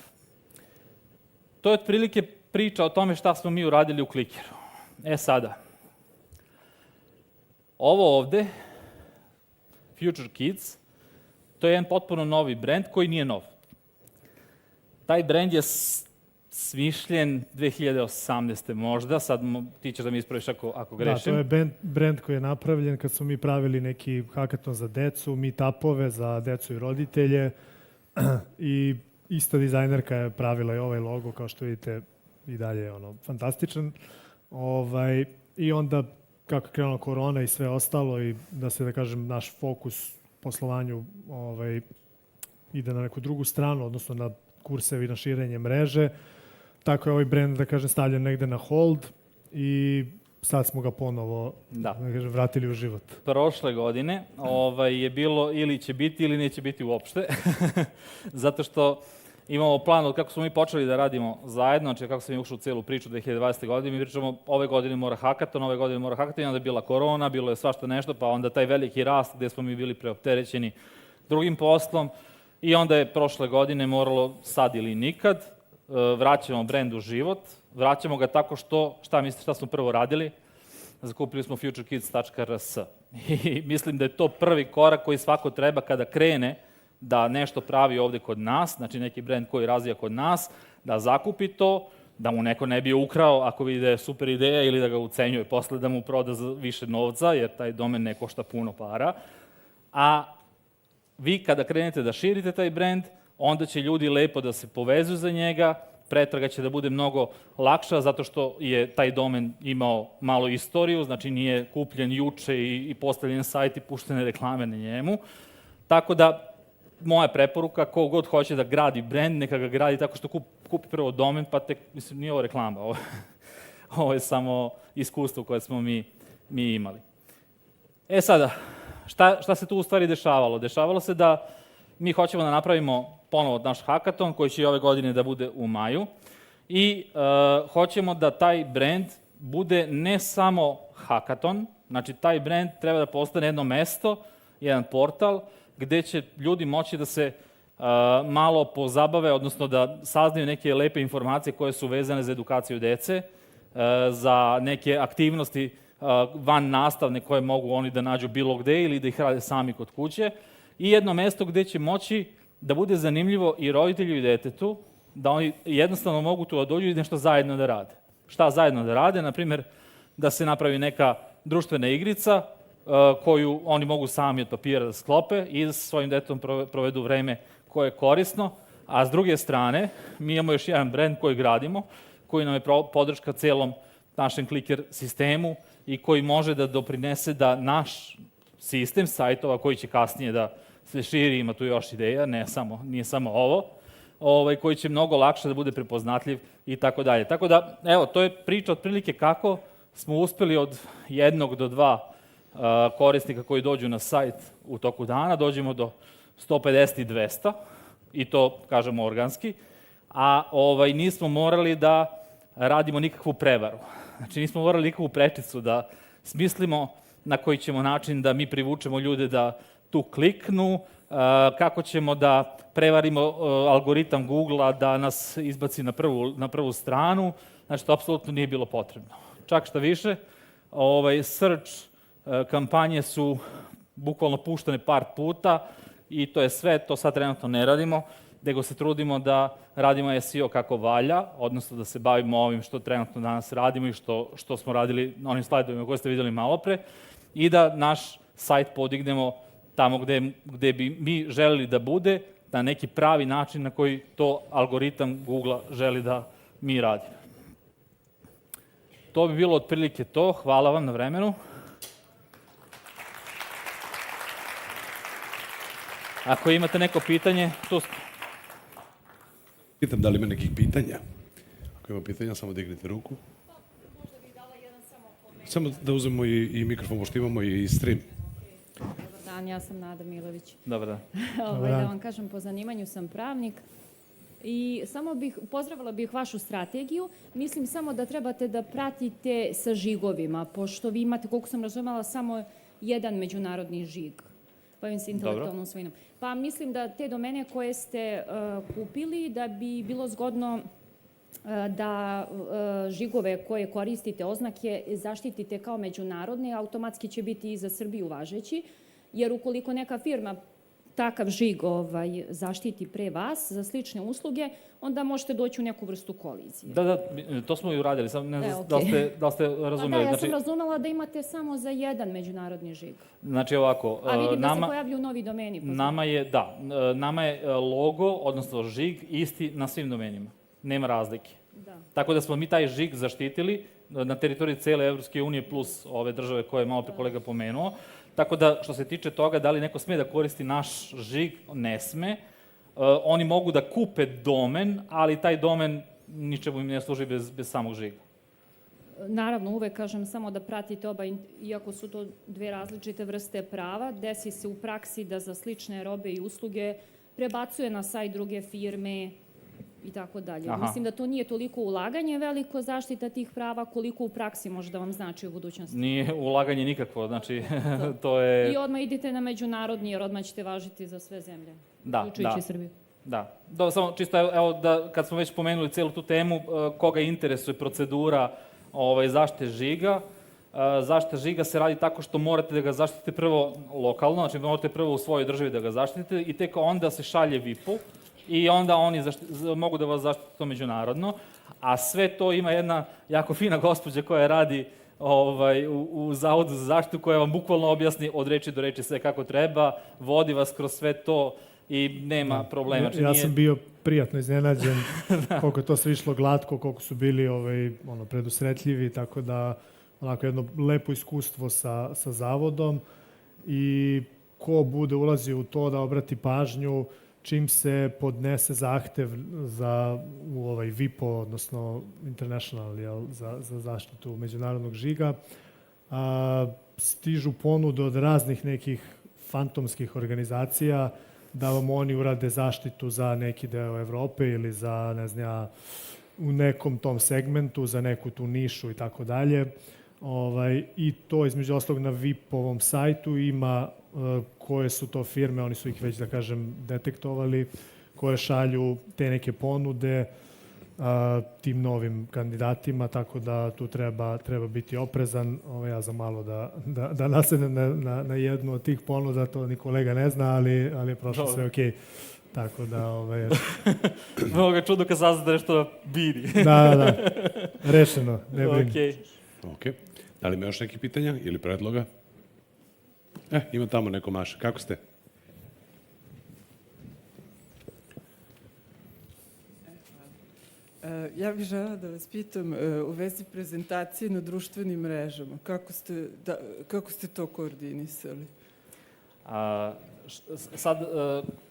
To je otprilike priča o tome šta smo mi uradili u Clickeru. Sada, ovo ovde, Future Kids, to je jedan potpuno novi brend koji nije nov. Taj brend je smišljen 2018. možda, sad ti ćeš da mi ispraviš ako grešim. Da, to je brend koji je napravljen kad smo mi pravili neki hakaton za decu, meetupove za decu i roditelje i ista dizajnerka je pravila i ovaj logo, kao što vidite, i dalje je fantastičan. I onda, kako je krenula korona i sve ostalo, i da se, da kažem, naš fokus poslovanju ide na neku drugu stranu, odnosno na kursevi, na širenje mreže, tako je ovaj brand, da kažem, stavljen negde na hold i sad smo ga ponovo vratili u život. Prošle godine je bilo ili će biti ili neće biti uopšte, zato što imamo plan od kako smo mi počeli da radimo zajedno, znači kako sam mi ušao u celu priču 2020. godine, mi pričamo ove godine mora hakaton, ove godine mora hakaton, i onda je bila korona, bilo je svašta nešto, pa onda taj veliki rast gde smo mi bili preopterećeni drugim poslom i onda je prošle godine moralo sad ili nikad, vraćamo brend u život, vraćamo ga tako što, šta mislite šta smo prvo radili? Zakupili smo futurekids.rs i mislim da je to prvi korak koji svako treba kada krene da nešto pravi ovde kod nas, znači neki brend koji razvija kod nas, da zakupi to, da mu neko ne bi ukrao ako vidi da je super ideja ili da ga ucenjuje posle da mu proda za više novca, jer taj domen ne košta puno para. A vi kada krenete da širite taj brend, onda će ljudi lepo da se povezuju za njega, pretraga će da bude mnogo lakša zato što je taj domen imao malo istoriju, znači nije kupljen juče i postavljen sajt i puštene reklame na njemu. Tako da moja preporuka, ko god hoće da gradi brand, neka ga gradi tako što kupi prvo domen, pa tek, mislim, nije ovo reklama, ovo je samo iskustvo koje smo mi imali. Sada, šta se tu u stvari dešavalo? Dešavalo se da mi hoćemo da napravimo ponovo naš hakaton, koji će i ove godine da bude u maju, i hoćemo da taj brand bude ne samo hakaton, znači taj brand treba da postane jedno mesto, jedan portal, gde će ljudi moći da se malo pozabave, odnosno da saznaju neke lepe informacije koje su vezane za edukaciju dece, za neke aktivnosti van nastavne koje mogu oni da nađu bilo gde ili da ih rade sami kod kuće, i jedno mesto gde će moći da bude zanimljivo i roditelju i detetu, da oni jednostavno mogu tu da dođu i nešto zajedno da rade. Šta zajedno da rade? Naprimjer, da se napravi neka društvena igrica koju oni mogu sami od papira da sklope i da sa svojim detetom provedu vreme koje je korisno, a s druge strane mi imamo još jedan brand koji gradimo, koji nam je podrška celom našem kliker sistemu i koji može da doprinese da naš sistem sajtova, koji će kasnije da se širi, ima tu još ideja, nije samo ovo, koji će mnogo lakše da bude prepoznatljiv i tako dalje. Tako da, evo, to je priča otprilike kako smo uspeli od 1 do 2 korisnika koji dođu na sajt u toku dana, dođemo do 150 i 200, i to, kažemo, organski, a nismo morali da radimo nikakvu prevaru. Znači, nismo morali nikakvu prečicu da smislimo na koji ćemo način da mi privučemo ljude da tu kliknu, kako ćemo da prevarimo algoritam Google-a da nas izbaci na prvu stranu. Znači, to apsolutno nije bilo potrebno. Čak šta više, search kampanje su bukvalno puštene par puta i to je sve, to sad trenutno ne radimo, nego se trudimo da radimo SEO kako valja, odnosno da se bavimo ovim što trenutno danas radimo i što smo radili na onim slajdovima koje ste vidjeli malo pre, i da naš sajt podignemo tamo gde bi mi želeli da bude, na neki pravi način na koji to algoritam Google-a želi da mi radimo. To bi bilo otprilike to. Hvala vam na vremenu. Ako imate neko pitanje, tu smo. Pitam da li ima nekih pitanja. Ako ima pitanja, samo dignite ruku. Možda bih dala jedan Samo da uzmemo i mikrofon, pošto imamo i stream. Dobar dan, ja sam Nada Milović. Dobar dan. Da vam kažem, po zanimanju sam pravnik. I samo pozdravila bih vašu strategiju. Mislim samo da trebate da pratite sa žigovima, pošto vi imate, koliko sam razumela, samo jedan međunarodni žig. Bavim se intelektualnom svojinom. Pa mislim da te domene koje ste kupili, da bi bilo zgodno da žigove koje koristite, oznake, zaštitite kao međunarodne, automatski će biti i za Srbiju važeći, jer ukoliko neka firma takav žig zaštiti pre vas za slične usluge, onda možete doći u neku vrstu kolizije. Da, to smo i uradili, samo ne znam da li ste razumeli. Pa da, ja sam razumela da imate samo za jedan međunarodni žig. Znači ovako... A vidim da se pojavljuju novi domeni. Nama je logo, odnosno žig, isti na svim domenima. Nema razlike. Tako da smo mi taj žig zaštitili na teritoriji cele Evropske unije plus ove države koje je malo pre kolega pomenuo. Tako da, što se tiče toga, da li neko sme da koristi naš žig, ne sme. Oni mogu da kupe domen, ali taj domen ničemu im ne služi bez samog žiga. Naravno, uvek kažem samo da pratite oba, iako su to dve različite vrste prava, desi se u praksi da za slične robe i usluge prebacuje na sajt druge firme i tako dalje. Mislim da to nije toliko ulaganje veliko zaštita tih prava, koliko u praksi može da vam znači u budućnosti. Nije ulaganje nikakvo, znači to je... I odmah idite na međunarodni, jer odmah ćete važiti za sve zemlje, uključujući Srbiju. Da, samo čisto, evo, kad smo već pomenuli celu tu temu, koga interesuje procedura zaštite žiga. Zaštita žiga se radi tako što morate da ga zaštitite prvo lokalno, znači morate prvo u svojoj državi da ga zaštitite i tek onda se šalje VIP-u i onda oni mogu da vas zaštite to međunarodno, a sve to ima jedna jako fina gospođa koja radi u Zavodu za zaštitu, koja vam bukvalno objasni od reči do reči sve kako treba, vodi vas kroz sve to i nema problema. Ja sam bio prijatno iznenađen koliko je to sve išlo glatko, koliko su bili predusretljivi, tako da onako jedno lepo iskustvo sa zavodom i ko bude ulazio u to da obrati pažnju čim se podnese zahtev za VIPO, odnosno International, za zaštitu međunarodnog žiga, stižu ponude od raznih nekih fantomskih organizacija da vam oni urade zaštitu za neki deo Evrope ili za, ne znam ja, u nekom tom segmentu, za neku tu nišu i tako dalje. I to između ostalog na VIP-ovom sajtu ima koje su to firme, oni su ih već, da kažem, detektovali, koje šalju te neke ponude tim novim kandidatima, tako da tu treba biti oprezan. Ja za malo da nasednem na jednu od tih ponuda, to ni kolega ne zna, ali je prošlo sve okej. Tako da... Mnogo je čudno kad saznate nešto biri. Da. Rešeno, ne brini. Ok. Da li ima još nekih pitanja ili predloga? Ima tamo neko Maša. Kako ste? Ja bih želela da vas pitam u vezi prezentacije na društvenim mrežama. Kako ste to koordinisali? Sad,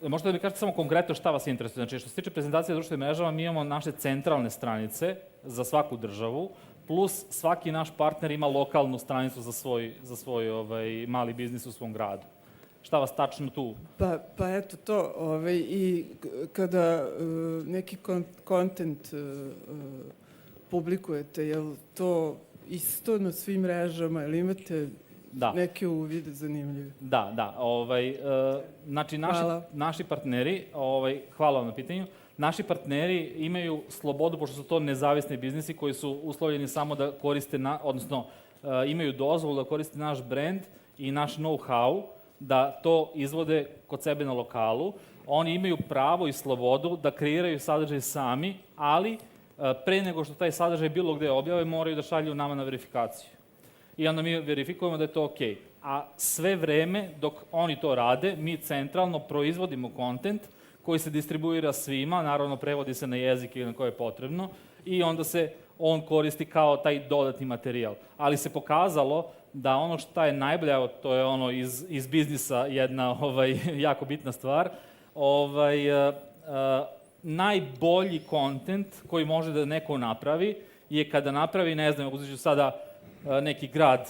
možete da mi kažete samo konkretno šta vas interesuje. Znači, što se tiče prezentacije na društvenim mrežama, mi imamo naše centralne stranice za svaku državu, plus svaki naš partner ima lokalnu stranicu za svoj mali biznis u svom gradu. Šta vas tačno tu? Pa eto to, i kada neki kontent publikujete, je li to isto na svim mrežama, ili imate neke uvide zanimljive? Da. Znači, naši partneri, hvala vam na pitanju, naši partneri imaju slobodu, pošto su to nezavisni biznisi koji su uslovljeni samo da koriste, odnosno imaju dozvolu da koriste naš brand i naš know-how, da to izvode kod sebe na lokalu. Oni imaju pravo i slobodu da kreiraju sadržaj sami, ali pre nego što taj sadržaj bilo gde objave, moraju da šalju nama na verifikaciju. I onda mi verifikujemo da je to okej. A sve vreme, dok oni to rade, mi centralno proizvodimo kontent koji se distribuira svima, naravno prevodi se na jezik ili na koje je potrebno, i onda se on koristi kao taj dodatni materijal. Ali se pokazalo da ono što je najbolje, evo to je ono iz biznisa jedna jako bitna stvar, najbolji kontent koji može da neko napravi je kada napravi, ne znam, uzet ću sada neki grad,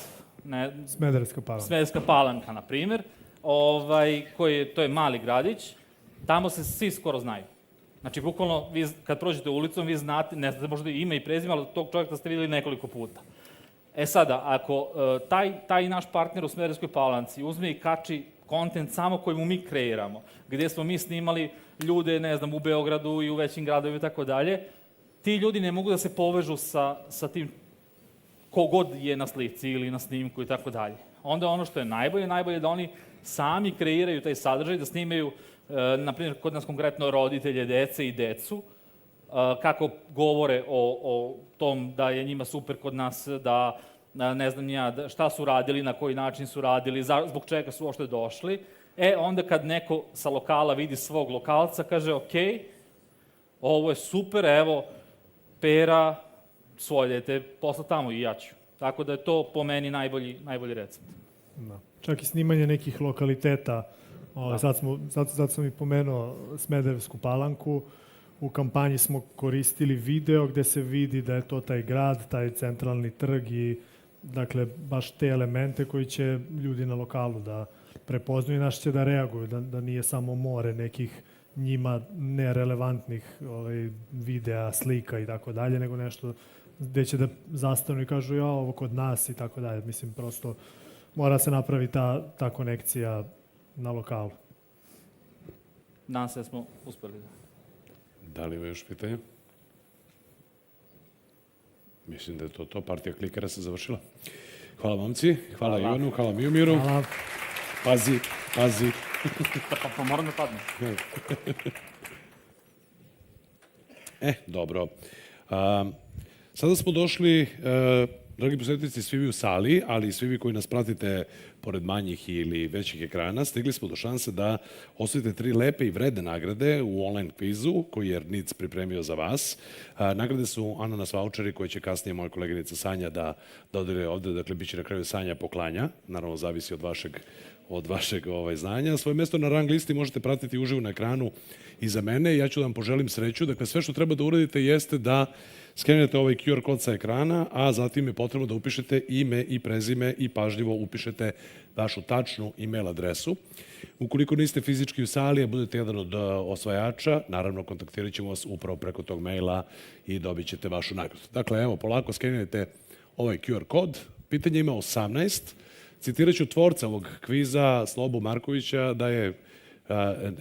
Smederevska Palanka, na primjer, to je mali gradić, tamo se svi skoro znaju. Znači, bukvalno, vi kad prođete ulicom, vi znate, ne znate možda ime i prezime, ali tog čovjeka ste vidjeli nekoliko puta. Sada, ako taj naš partner u Smederevskoj Palanci uzme i kači kontent samo koji mu mi kreiramo, gdje smo mi snimali ljude, ne znam, u Beogradu i u većim gradovima i tako dalje, ti ljudi ne mogu da se povežu sa tim kogod je na slici ili na snimku i tako dalje. Onda ono što je najbolje je da oni sami kreiraju taj sadržaj, da snimaju, na primjer, kod nas konkretno roditelje, dece i decu, kako govore o tom da je njima super kod nas, da ne znam ja šta su radili, na koji način su radili, zbog čega su uopšte došli. Onda kad neko sa lokala vidi svog lokalca, kaže ok, ovo je super, evo, Pera, svoje dete, posla tamo i ja ću. Tako da je to po meni najbolji recept. Čak i snimanje nekih lokaliteta. Sad sam i pomenuo Smederevsku Palanku. U kampanji smo koristili video gde se vidi da je to taj grad, taj centralni trg i dakle baš te elemente koji će ljudi na lokalu da prepoznaju i naši će da reaguju, da nije samo more nekih njima nerelevantnih videa, slika i tako dalje, nego nešto gde će da zastanu i kažu ja ovo kod nas i tako dalje. Mislim, prosto mora se napravi ta konekcija na lokalu. Nadam se da smo uspeli. Da li ima još pitanja? Mislim da je to. Partija klikera se završila. Hvala momci, hvala Ivanu, hvala Mijumiru. Hvala. Pazi. Pa moram da padne. Dobro. Sada smo došli, dragi posjetitelji, svi vi u sali, ali i svi vi koji nas pratite pored manjih ili većih ekrana, stigli smo do šanse da osvojite 3 lepe i vredne nagrade u online kvizu koji je RNIDS pripremio za vas. Nagrade su ananas vaučeri koje će kasnije moja koleginica Sanja da dodeli ovde, dakle bit će na kraju Sanja poklanja, naravno zavisi od vašeg od vašeg znanja. Svoje mesto na rang listi možete pratiti uživo na ekranu iza mene. Ja ću da vam poželim sreću. Dakle, sve što treba da uradite jeste da skenirate ovaj QR kod sa ekrana, a zatim je potrebno da upišete ime i prezime i pažljivo upišete vašu tačnu e-mail adresu. Ukoliko niste fizički u sali, a budete jedan od osvajača, naravno kontaktirat ćemo vas upravo preko tog maila i dobit ćete vašu nagradu. Dakle, evo, polako skenirajte ovaj QR kod. Pitanje ima 18. Citirat ću tvorca ovog kviza, Slobu Markovića, da je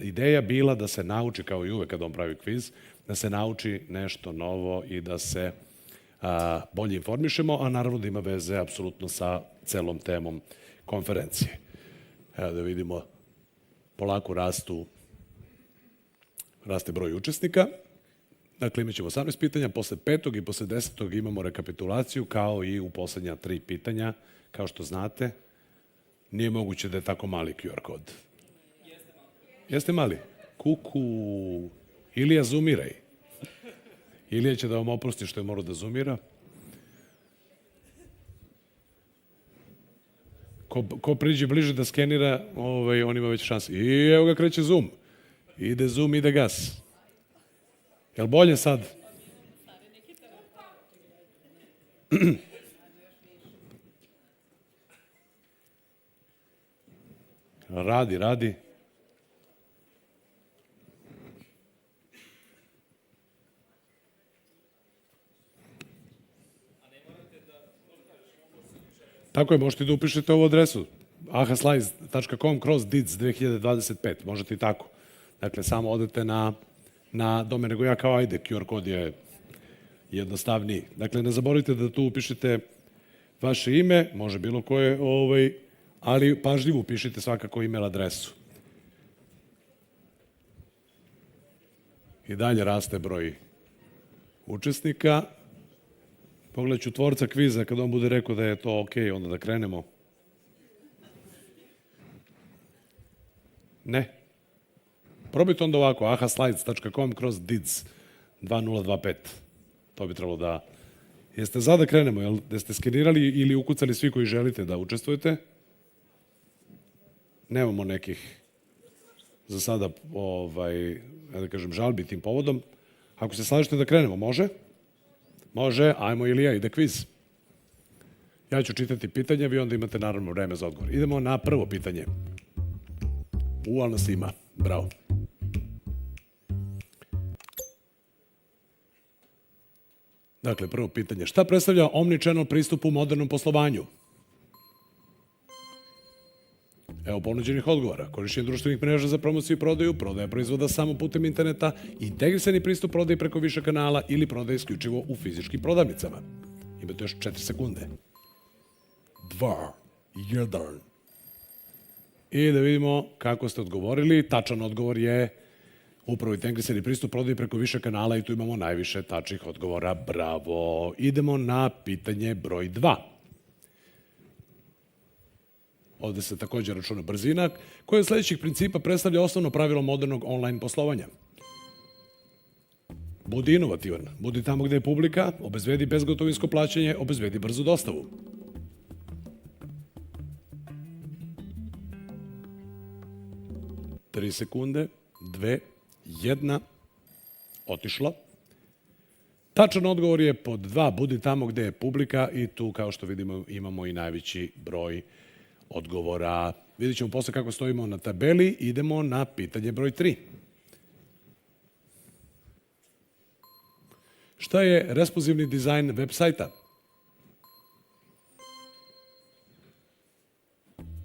ideja bila da se nauči, kao i uvek kada on pravi kviz, da se nauči nešto novo i da se bolje informišemo, a naravno da ima veze apsolutno sa celom temom konferencije. Evo da vidimo, polako raste broj učesnika. Dakle, imat ćemo 18 pitanja, posle 5. i posle 10. imamo rekapitulaciju, kao i u poslednja 3 pitanja. Kao što znate, nije moguće da je tako mali QR kod. Jeste mali? Kuku. Ilija, zoomiraj. Ilija će da vam oprosti što je morao da zoomira. Ko priđe bliže da skenira, on ima već šanse. I evo ga kreće zoom. Ide zoom, ide gas. Jel bolje sad? Radi. Tako je, možete da upišete ovu adresu ahaslides.com/DIDS 2025, možete i tako. Dakle, samo odete na domen, nego ja kao ajde, QR kod je jednostavniji. Dakle, ne zaboravite da tu upišete vaše ime, može bilo koje, ali pažljivo upišite svakako e-mail adresu. I dalje raste broj učesnika. Pogledat ću tvorca kviza, kada on bude rekao da je to okej, onda da krenemo. Ne. Probajte onda ovako, ahaslides.com/DIDS 2025. To bi trebalo da... Jeste za da krenemo, jel? Da ste skenirali ili ukucali svi koji želite da učestvujete? Nemamo nekih za sada, da kažem, žalbi tim povodom. Ako se slažete da krenemo, može? Može, ajmo Ilija, ide kviz. Ja ću čitati pitanja, vi onda imate naravno vreme za odgovor. Idemo na prvo pitanje. Ali nas ima. Bravo. Dakle, prvo pitanje. Šta predstavlja omnichannel pristup u modernom poslovanju? Evo ponuđenih odgovora. Korišćenje društvenih mreža za promociju i prodaju, prodaja proizvoda samo putem interneta, integrisani pristup prodaje preko više kanala ili prodaje isključivo u fizičkim prodavnicama. Imate još 4 sekunde. 2, 1. I da vidimo kako ste odgovorili. Tačan odgovor je upravo integrisani pristup prodaje preko više kanala i tu imamo najviše tačnih odgovora. Bravo. Idemo na pitanje broj 2. Ovde se takođe računa brzina. Koje od sledećih principa predstavlja osnovno pravilo modernog online poslovanja? Budi inovativan, budi tamo gde je publika, obezbedi bezgotovinsko plaćanje, obezbedi brzu dostavu. Tri sekunde, 2, 1, otišlo. Tačan odgovor je pod 2, budi tamo gde je publika i tu, kao što vidimo, imamo i najveći broj odgovora. Vidjet ćemo posle kako stojimo na tabeli. Idemo na pitanje broj 3. Šta je responsivni dizajn web sajta?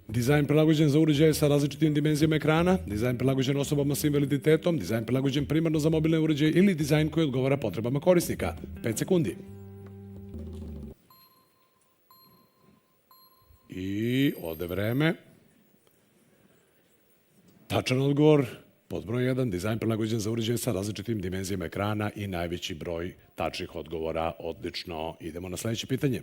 Dizajn prilagođen za uređaje sa različitim dimenzijama ekrana, dizajn prilagođen osobama sa invaliditetom, dizajn prilagođen primarno za mobilne uređaje ili dizajn koji odgovara potrebama korisnika. 5 sekundi. I ode vreme. Tačan odgovor, pod broj 1, dizajn prilagođen za uređaje sa različitim dimenzijama ekrana i najveći broj tačnih odgovora. Odlično. Idemo na sledeće pitanje.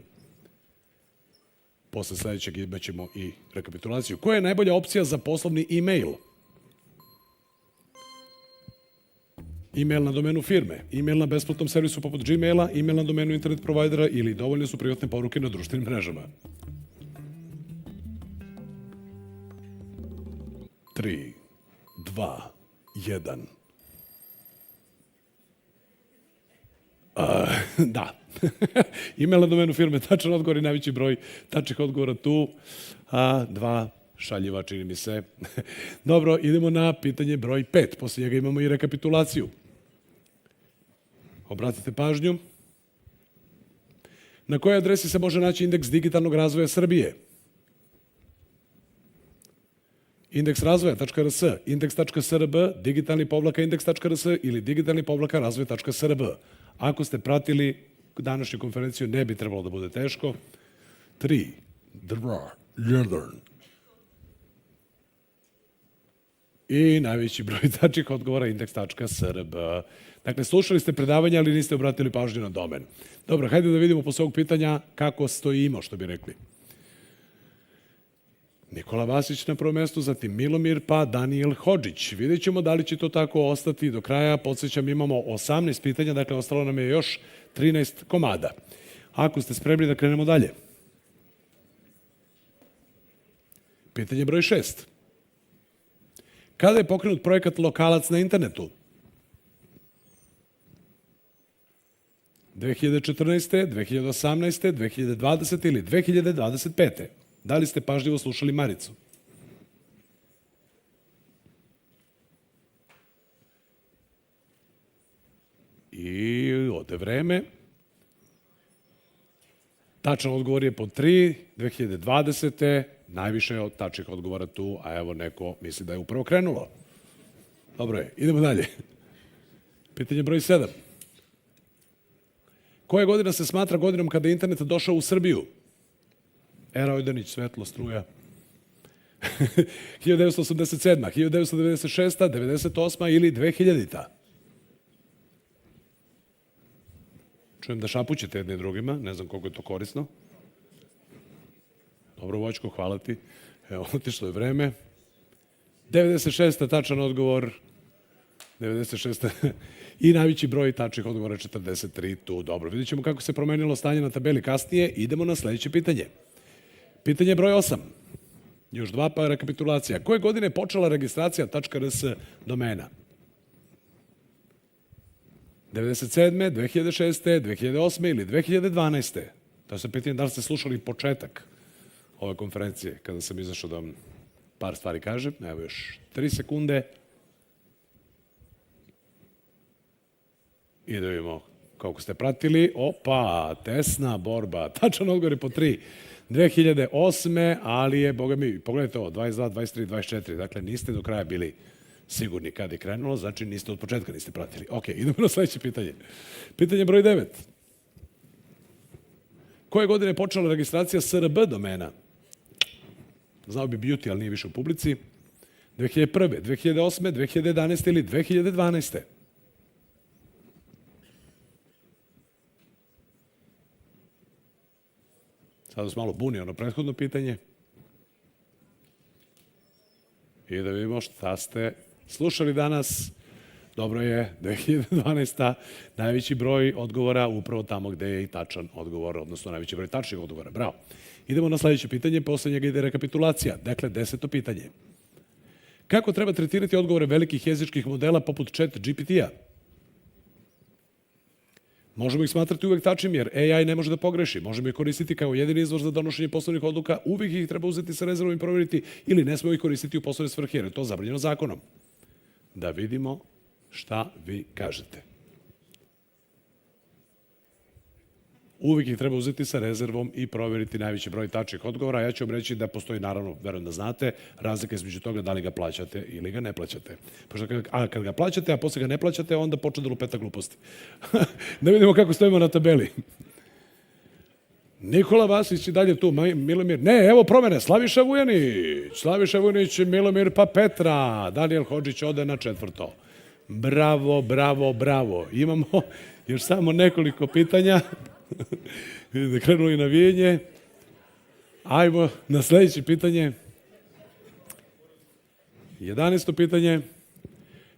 Posle sledećeg imaćemo i rekapitulaciju. Koja je najbolja opcija za poslovni e-mail? E-mail na domenu firme, e-mail na besplatnom servisu poput Gmaila, e-mail na domenu internet provajdera ili dovoljne su privatne poruke na društvenim mrežama. 3, 2, 1. Da. Email na domenu firme, tačan odgovor i najveći broj tačnih odgovora tu. 2 šaljiva, čini mi se. Dobro, idemo na pitanje broj 5. Posle njega imamo i rekapitulaciju. Obratite pažnju. Na kojoj adresi se može naći indeks digitalnog razvoja Srbije? Indeksrazvoja.rs, indeks.srb, digitalni-indeks.rs ili digitalni-razvoj.srb. Ako ste pratili današnju konferenciju, ne bi trebalo da bude teško. 3, 2, 1. I najveći broj tačnih odgovora indeks.srb. Dakle, slušali ste predavanje, ali niste obratili pažnju na domen. Dobro, hajde da vidimo posle ovog pitanja kako stojimo, što bi rekli. Nikola Vasić na prvom mestu, zatim Milomir, pa Daniel Hodžić. Vidjet ćemo da li će to tako ostati do kraja. Podsjećam, imamo 18 pitanja, dakle, ostalo nam je još 13 komada. Ako ste spremni da krenemo dalje. Pitanje broj 6. Kada je pokrenut projekat Lokalac na internetu? 2014. 2018. 2020. ili 2025. Da li ste pažljivo slušali Maricu? I ode vreme. Tačan odgovor je po 3, 2020. Najviše od tačnih odgovora tu, a evo neko misli da je upravo krenulo. Dobro je, idemo dalje. Pitanje broj 7. Koja godina se smatra godinom kada je internet došao u Srbiju? Era Ojdanić, svetlo, struja. 1987. 1996. 98. ili 2000. Čujem da šapućete jedni drugima, ne znam koliko je to korisno. Dobro, Vočko, hvala ti. Evo, otišlo je vreme. 96. tačan odgovor. 96. I najveći broj tačnih odgovora 43 tu. Dobro, vidjet ćemo kako se promenilo stanje na tabeli kasnije. Idemo na sledeće pitanje. Pitanje broj 8. Još 2 pa rekapitulacija. Koje godine je počela registracija.rs domena? 97. 2006. 2008. ili 2012. To se pitanje da li ste slušali početak ove konferencije, kada sam izašao da vam par stvari kažem. Evo još 3 sekunde. I da vidimo koliko ste pratili. Opa, tesna borba. Tačan odgovor je po 3. 2008. ali je, boga mi, pogledajte ovo, 22, 23, 24. Dakle, niste do kraja bili sigurni kada je krenulo, znači niste od početka niste pratili. Ok, idemo na sledeće pitanje. Pitanje broj 9. Koje godine je počela registracija SRB domena? Znao bi beauty, ali nije više u publici. 2001. 2008. 2011. ili 2012. Sada se malo buni ono prethodno pitanje. I da vidimo šta ste slušali danas. Dobro je, 2012. najveći broj odgovora upravo tamo gde je i tačan odgovor, odnosno najveći broj tačnih odgovora. Bravo. Idemo na sledeće pitanje, posle njega ide rekapitulacija. Dakle, 10. pitanje. Kako treba tretirati odgovore velikih jezičkih modela poput chat GPT-a? Možemo ih smatrati uvek tačnim jer AI ne može da pogreši. Možemo ih koristiti kao jedini izvor za donošenje poslovnih odluka, uvek ih treba uzeti sa rezervom i provjeriti ili ne smemo ih koristiti u poslovne svrhe jer je to zabranjeno zakonom. Da vidimo šta vi kažete. Uvijek ih treba uzeti sa rezervom i provjeriti najveći broj tačnih odgovora. Ja ću vam reći da postoji, naravno, verujem da znate, razlika između toga da li ga plaćate ili ga ne plaćate. Kad ga plaćate, a posle ga ne plaćate, onda počne da lupeta gluposti. Da vidimo kako stojimo na tabeli. Nikola Vasić i dalje tu, Milomir. Ne, evo promene, Slaviša Vujanić, Milomir pa Petra. Daniel Hodžić ode na 4. Bravo, bravo, bravo. Imamo još samo nekoliko pitanja. Vidite, krenulo i navijenje. Ajmo na sledeće pitanje. 11. pitanje.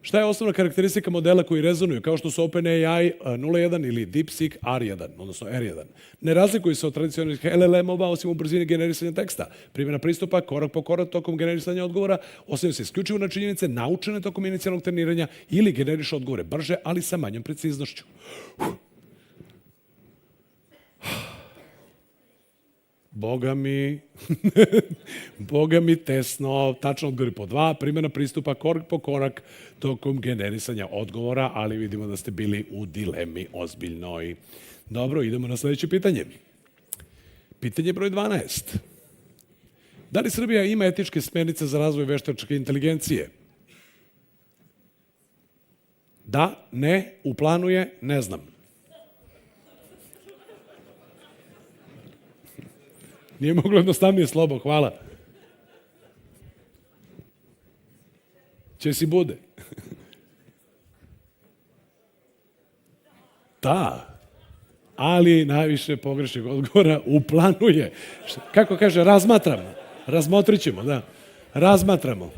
Šta je osnovna karakteristika modela koji rezonuju, kao što su OpenAI 0.1 ili DeepSeek R1, odnosno R1? Ne razlikuju se od tradicionalnih LLM-ova osim u brzini generisanja teksta. Primjena pristupa korak po korak tokom generisanja odgovora osnovaju se isključivo na činjenice naučene tokom inicijalnog treniranja ili generišu odgovore brže, ali sa manjom preciznošću. Boga mi tesno, tačno odgovori po 2, primjena pristupa korak po korak tokom generisanja odgovora, ali vidimo da ste bili u dilemi ozbiljnoj. Dobro, idemo na sledeće pitanje. Pitanje broj 12. Da li Srbija ima etičke smernice za razvoj veštačke inteligencije? Da, ne, u planu je, ne znam. Nije moglo jednostavnije slobo, hvala. Će si bude. Da, ali najviše pogrešnih odgovora u planu je. Kako kaže, razmatramo. Razmotrit ćemo, da. Razmatramo.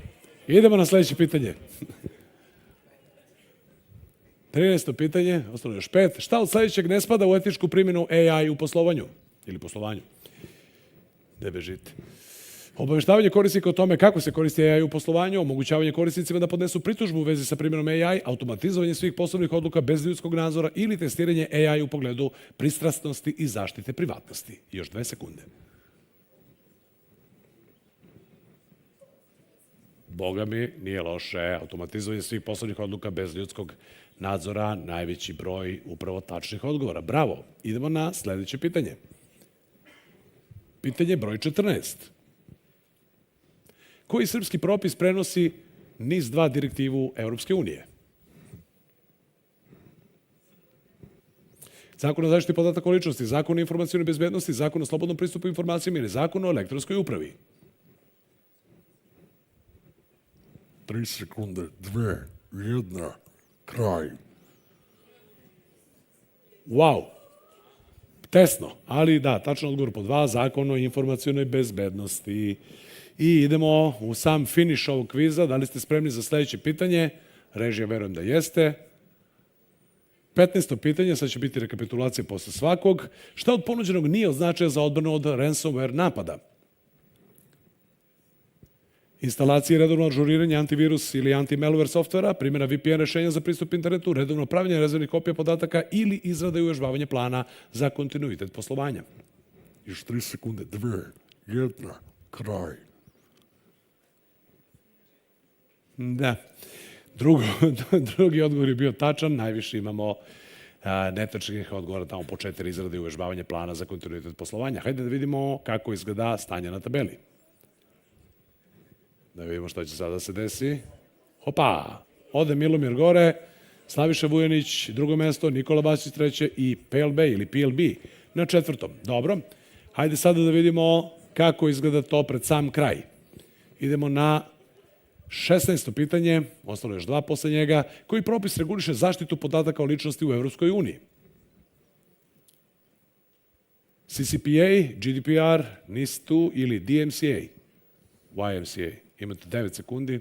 Idemo na sledeće pitanje. 13. pitanje, ostalo još 5. Šta od sledećeg ne spada u etičku primjenu AI u poslovanju ili poslovanju? Ne bežite. Obaveštavanje korisnika o tome kako se koristi AI u poslovanju, omogućavanje korisnicima da podnesu pritužbu u vezi sa primjenom AI, automatizovanje svih poslovnih odluka bez ljudskog nadzora ili testiranje AI u pogledu pristrasnosti i zaštite privatnosti. Još 2 sekunde. Boga mi, nije loše. Automatizovanje svih poslovnih odluka bez ljudskog nadzora, najveći broj upravo tačnih odgovora. Bravo. Idemo na sledeće pitanje. Pitanje broj 14. Koji srpski propis prenosi NIS-2 direktivu Evropske unije? Zakon o zaštiti podataka o ličnosti, Zakon o informacionoj bezbednosti, Zakon o slobodnom pristupu informacijama ili Zakon o elektronskoj upravi? 3 sekunde, 2, 1, kraj. Wow. Tesno, ali da, tačno odgovor po 2, Zakon o informacionoj bezbednosti. I idemo u sam finiš ovog kviza. Da li ste spremni za sledeće pitanje? Režija, verujem da jeste. 15. pitanje, sad će biti rekapitulacija posle svakog. Šta od ponuđenog nije od značaja za odbranu od ransomware napada? Instalacije redovno ažuriranje antivirus ili anti-malware softvera, primjena VPN rešenja za pristup internetu, redovno pravljanje rezervnih kopija podataka ili izrada i uvežbavanje plana za kontinuitet poslovanja. Još 3 sekunde, 2, 1, kraj. Da. Drugi odgovor je bio tačan, najviše imamo netačnih odgovora tamo po 4 izrade i uvežbavanje plana za kontinuitet poslovanja. Hajde da vidimo kako izgleda stanje na tabeli. Da vidimo šta će sada se desi. Hopa! Ode Milomir gore, Slaviša Vujanić, drugo mesto, Nikola Basić treće i PLB ili PLB na 4. Dobro. Hajde sada da vidimo kako izgleda to pred sam kraj. Idemo na 16. pitanje, ostalo još 2 posle njega. Koji propis reguliše zaštitu podataka o ličnosti u Evropskoj uniji? CCPA, GDPR, NIS2 ili DMCA? YMCA. Imate 9 sekundi.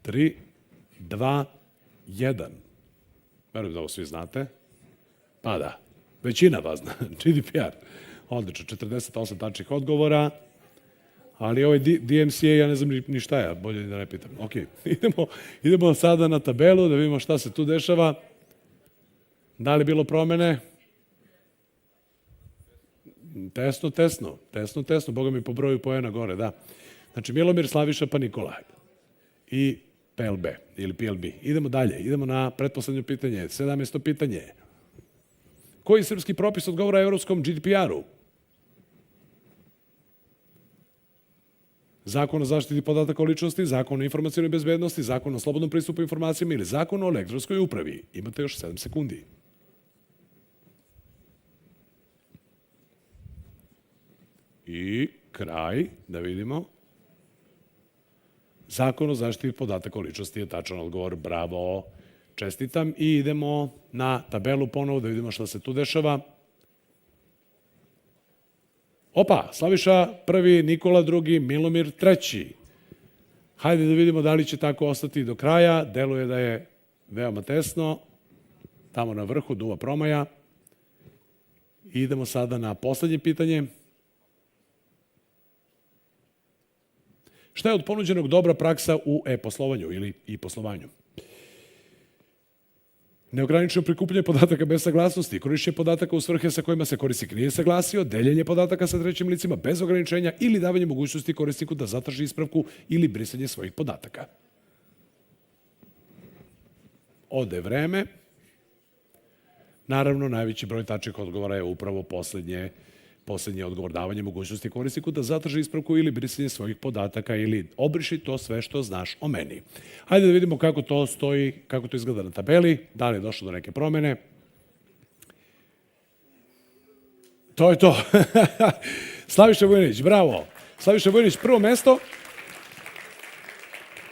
3, 2, 1. Verujem da ovo svi znate. Pa da, većina vas zna. GDPR. Odlično, 48 tačnih odgovora. Ali ovaj DMCA, ja ne znam ni šta je, bolje da ne pitam. Ok, idemo sada na tabelu da vidimo šta se tu dešava. Da li je bilo promene? Tesno. Boga mi po broju poena gore, da. Znači, Milomir, Slaviša, pa Nikola. I PLB ili PLB. Idemo dalje, idemo na pretposlednje pitanje, 17. pitanje. Koji srpski propis odgovara evropskom GDPR-u? Zakon o zaštiti podataka o ličnosti, Zakon o informacionoj bezbednosti, Zakon o slobodnom pristupu informacijama ili Zakon o elektronskoj upravi. Imate još 7 sekundi. I kraj, da vidimo. Zakon o zaštiti podataka o ličnosti je tačan odgovor. Bravo, čestitam. I idemo na tabelu ponovo da vidimo šta se tu dešava. Opa, Slaviša prvi, Nikola drugi, Milomir treći. Hajde da vidimo da li će tako ostati do kraja. Deluje da je veoma tesno. Tamo na vrhu, duva promaja. Idemo sada na poslednje pitanje. Šta je od ponuđenog dobra praksa u e-poslovanju ili i-poslovanju? Neograničeno prikupljanje podataka bez saglasnosti, korišćenje podataka u svrhe sa kojima se korisnik nije saglasio, deljenje podataka sa trećim licima bez ograničenja ili davanje mogućnosti korisniku da zatraži ispravku ili brisanje svojih podataka. Ode vreme. Naravno, najveći broj tačnih odgovora je upravo poslednji odgovor, davanje mogućnosti korisniku da zatraži ispravku ili brisanje svojih podataka ili obriši to sve što znaš o meni. Hajde da vidimo kako to stoji, kako to izgleda na tabeli, da li je došlo do neke promene. To je to. Slaviša Vujanić, bravo. Slaviša Vujanić, prvo mesto,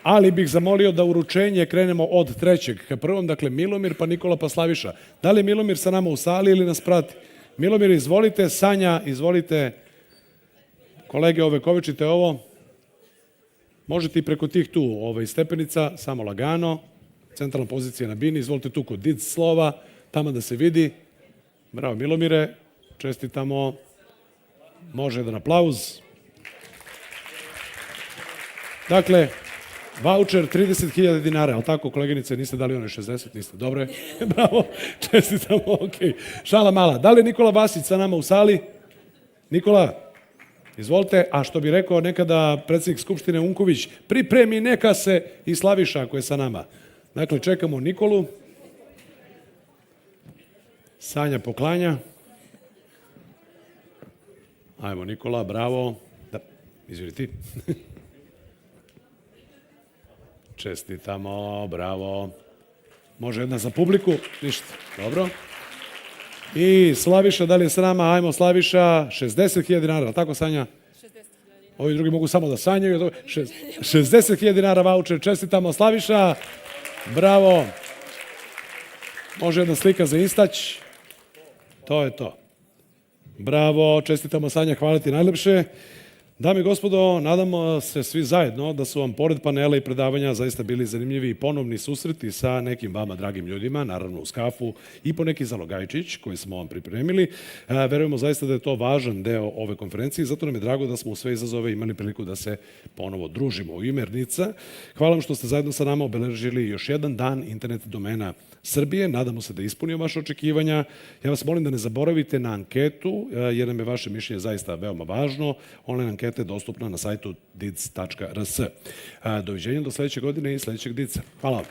ali bih zamolio da uručenje krenemo od trećeg ka prvom, dakle Milomir, pa Nikola, pa Slaviša. Da li je Milomir sa nama u sali ili nas prati? Milomir, izvolite. Sanja, izvolite. Kolege, ovekovičite ovo. Možete i preko tih tu stepenica, samo lagano. Centralna pozicija na bini. Izvolite tu kod DIDS slova, tamo da se vidi. Bravo, Milomire. Čestitamo. Može jedan aplauz. Dakle, vaučer 30.000 dinara, ali tako, koleginice, niste dali one 60, niste, dobre, bravo, čestitamo, okej. Šala mala, da li je Nikola Vasić sa nama u sali? Nikola, izvolite, a što bi rekao nekada predsjednik Skupštine Unković, pripremi neka se i Slaviša ako je sa nama. Dakle, čekamo Nikolu. Sanja poklanja. Ajmo, Nikola, bravo. Da, izvini ti. Čestitamo, bravo. Može jedna za publiku? Ništa. Dobro. I Slaviša, da li je s nama? Ajmo, Slaviša, 60.000 dinara, ali tako, Sanja? 60.000. Ovi drugi mogu samo da sanjaju. 60.000 dinara vaučer, čestitamo, Slaviša. Bravo. Može jedna slika za Instać. To je to. Bravo, čestitamo, Sanja, hvala ti najlepše. Dame i gospodo, nadamo se svi zajedno da su vam pored panela i predavanja zaista bili zanimljivi i ponovni susreti sa nekim vama dragim ljudima, naravno uz kafu i po neki zalogajčić koji smo vam pripremili. Verujemo zaista da je to važan deo ove konferencije i zato nam je drago da smo u sve izazove imali priliku da se ponovo družimo u ime RNIDS-a. Hvala vam što ste zajedno sa nama obeležili još jedan dan internet domena Srbije. Nadamo se da ispunio vaše očekivanja. Ja vas molim da ne zaboravite na anketu, jer nam je vaše mišljenje zaista veoma važno. Online anketa je dostupna na sajtu dids.rs. Doviđenja do sledeće godine i sledećeg DIDS-a. Hvala vam.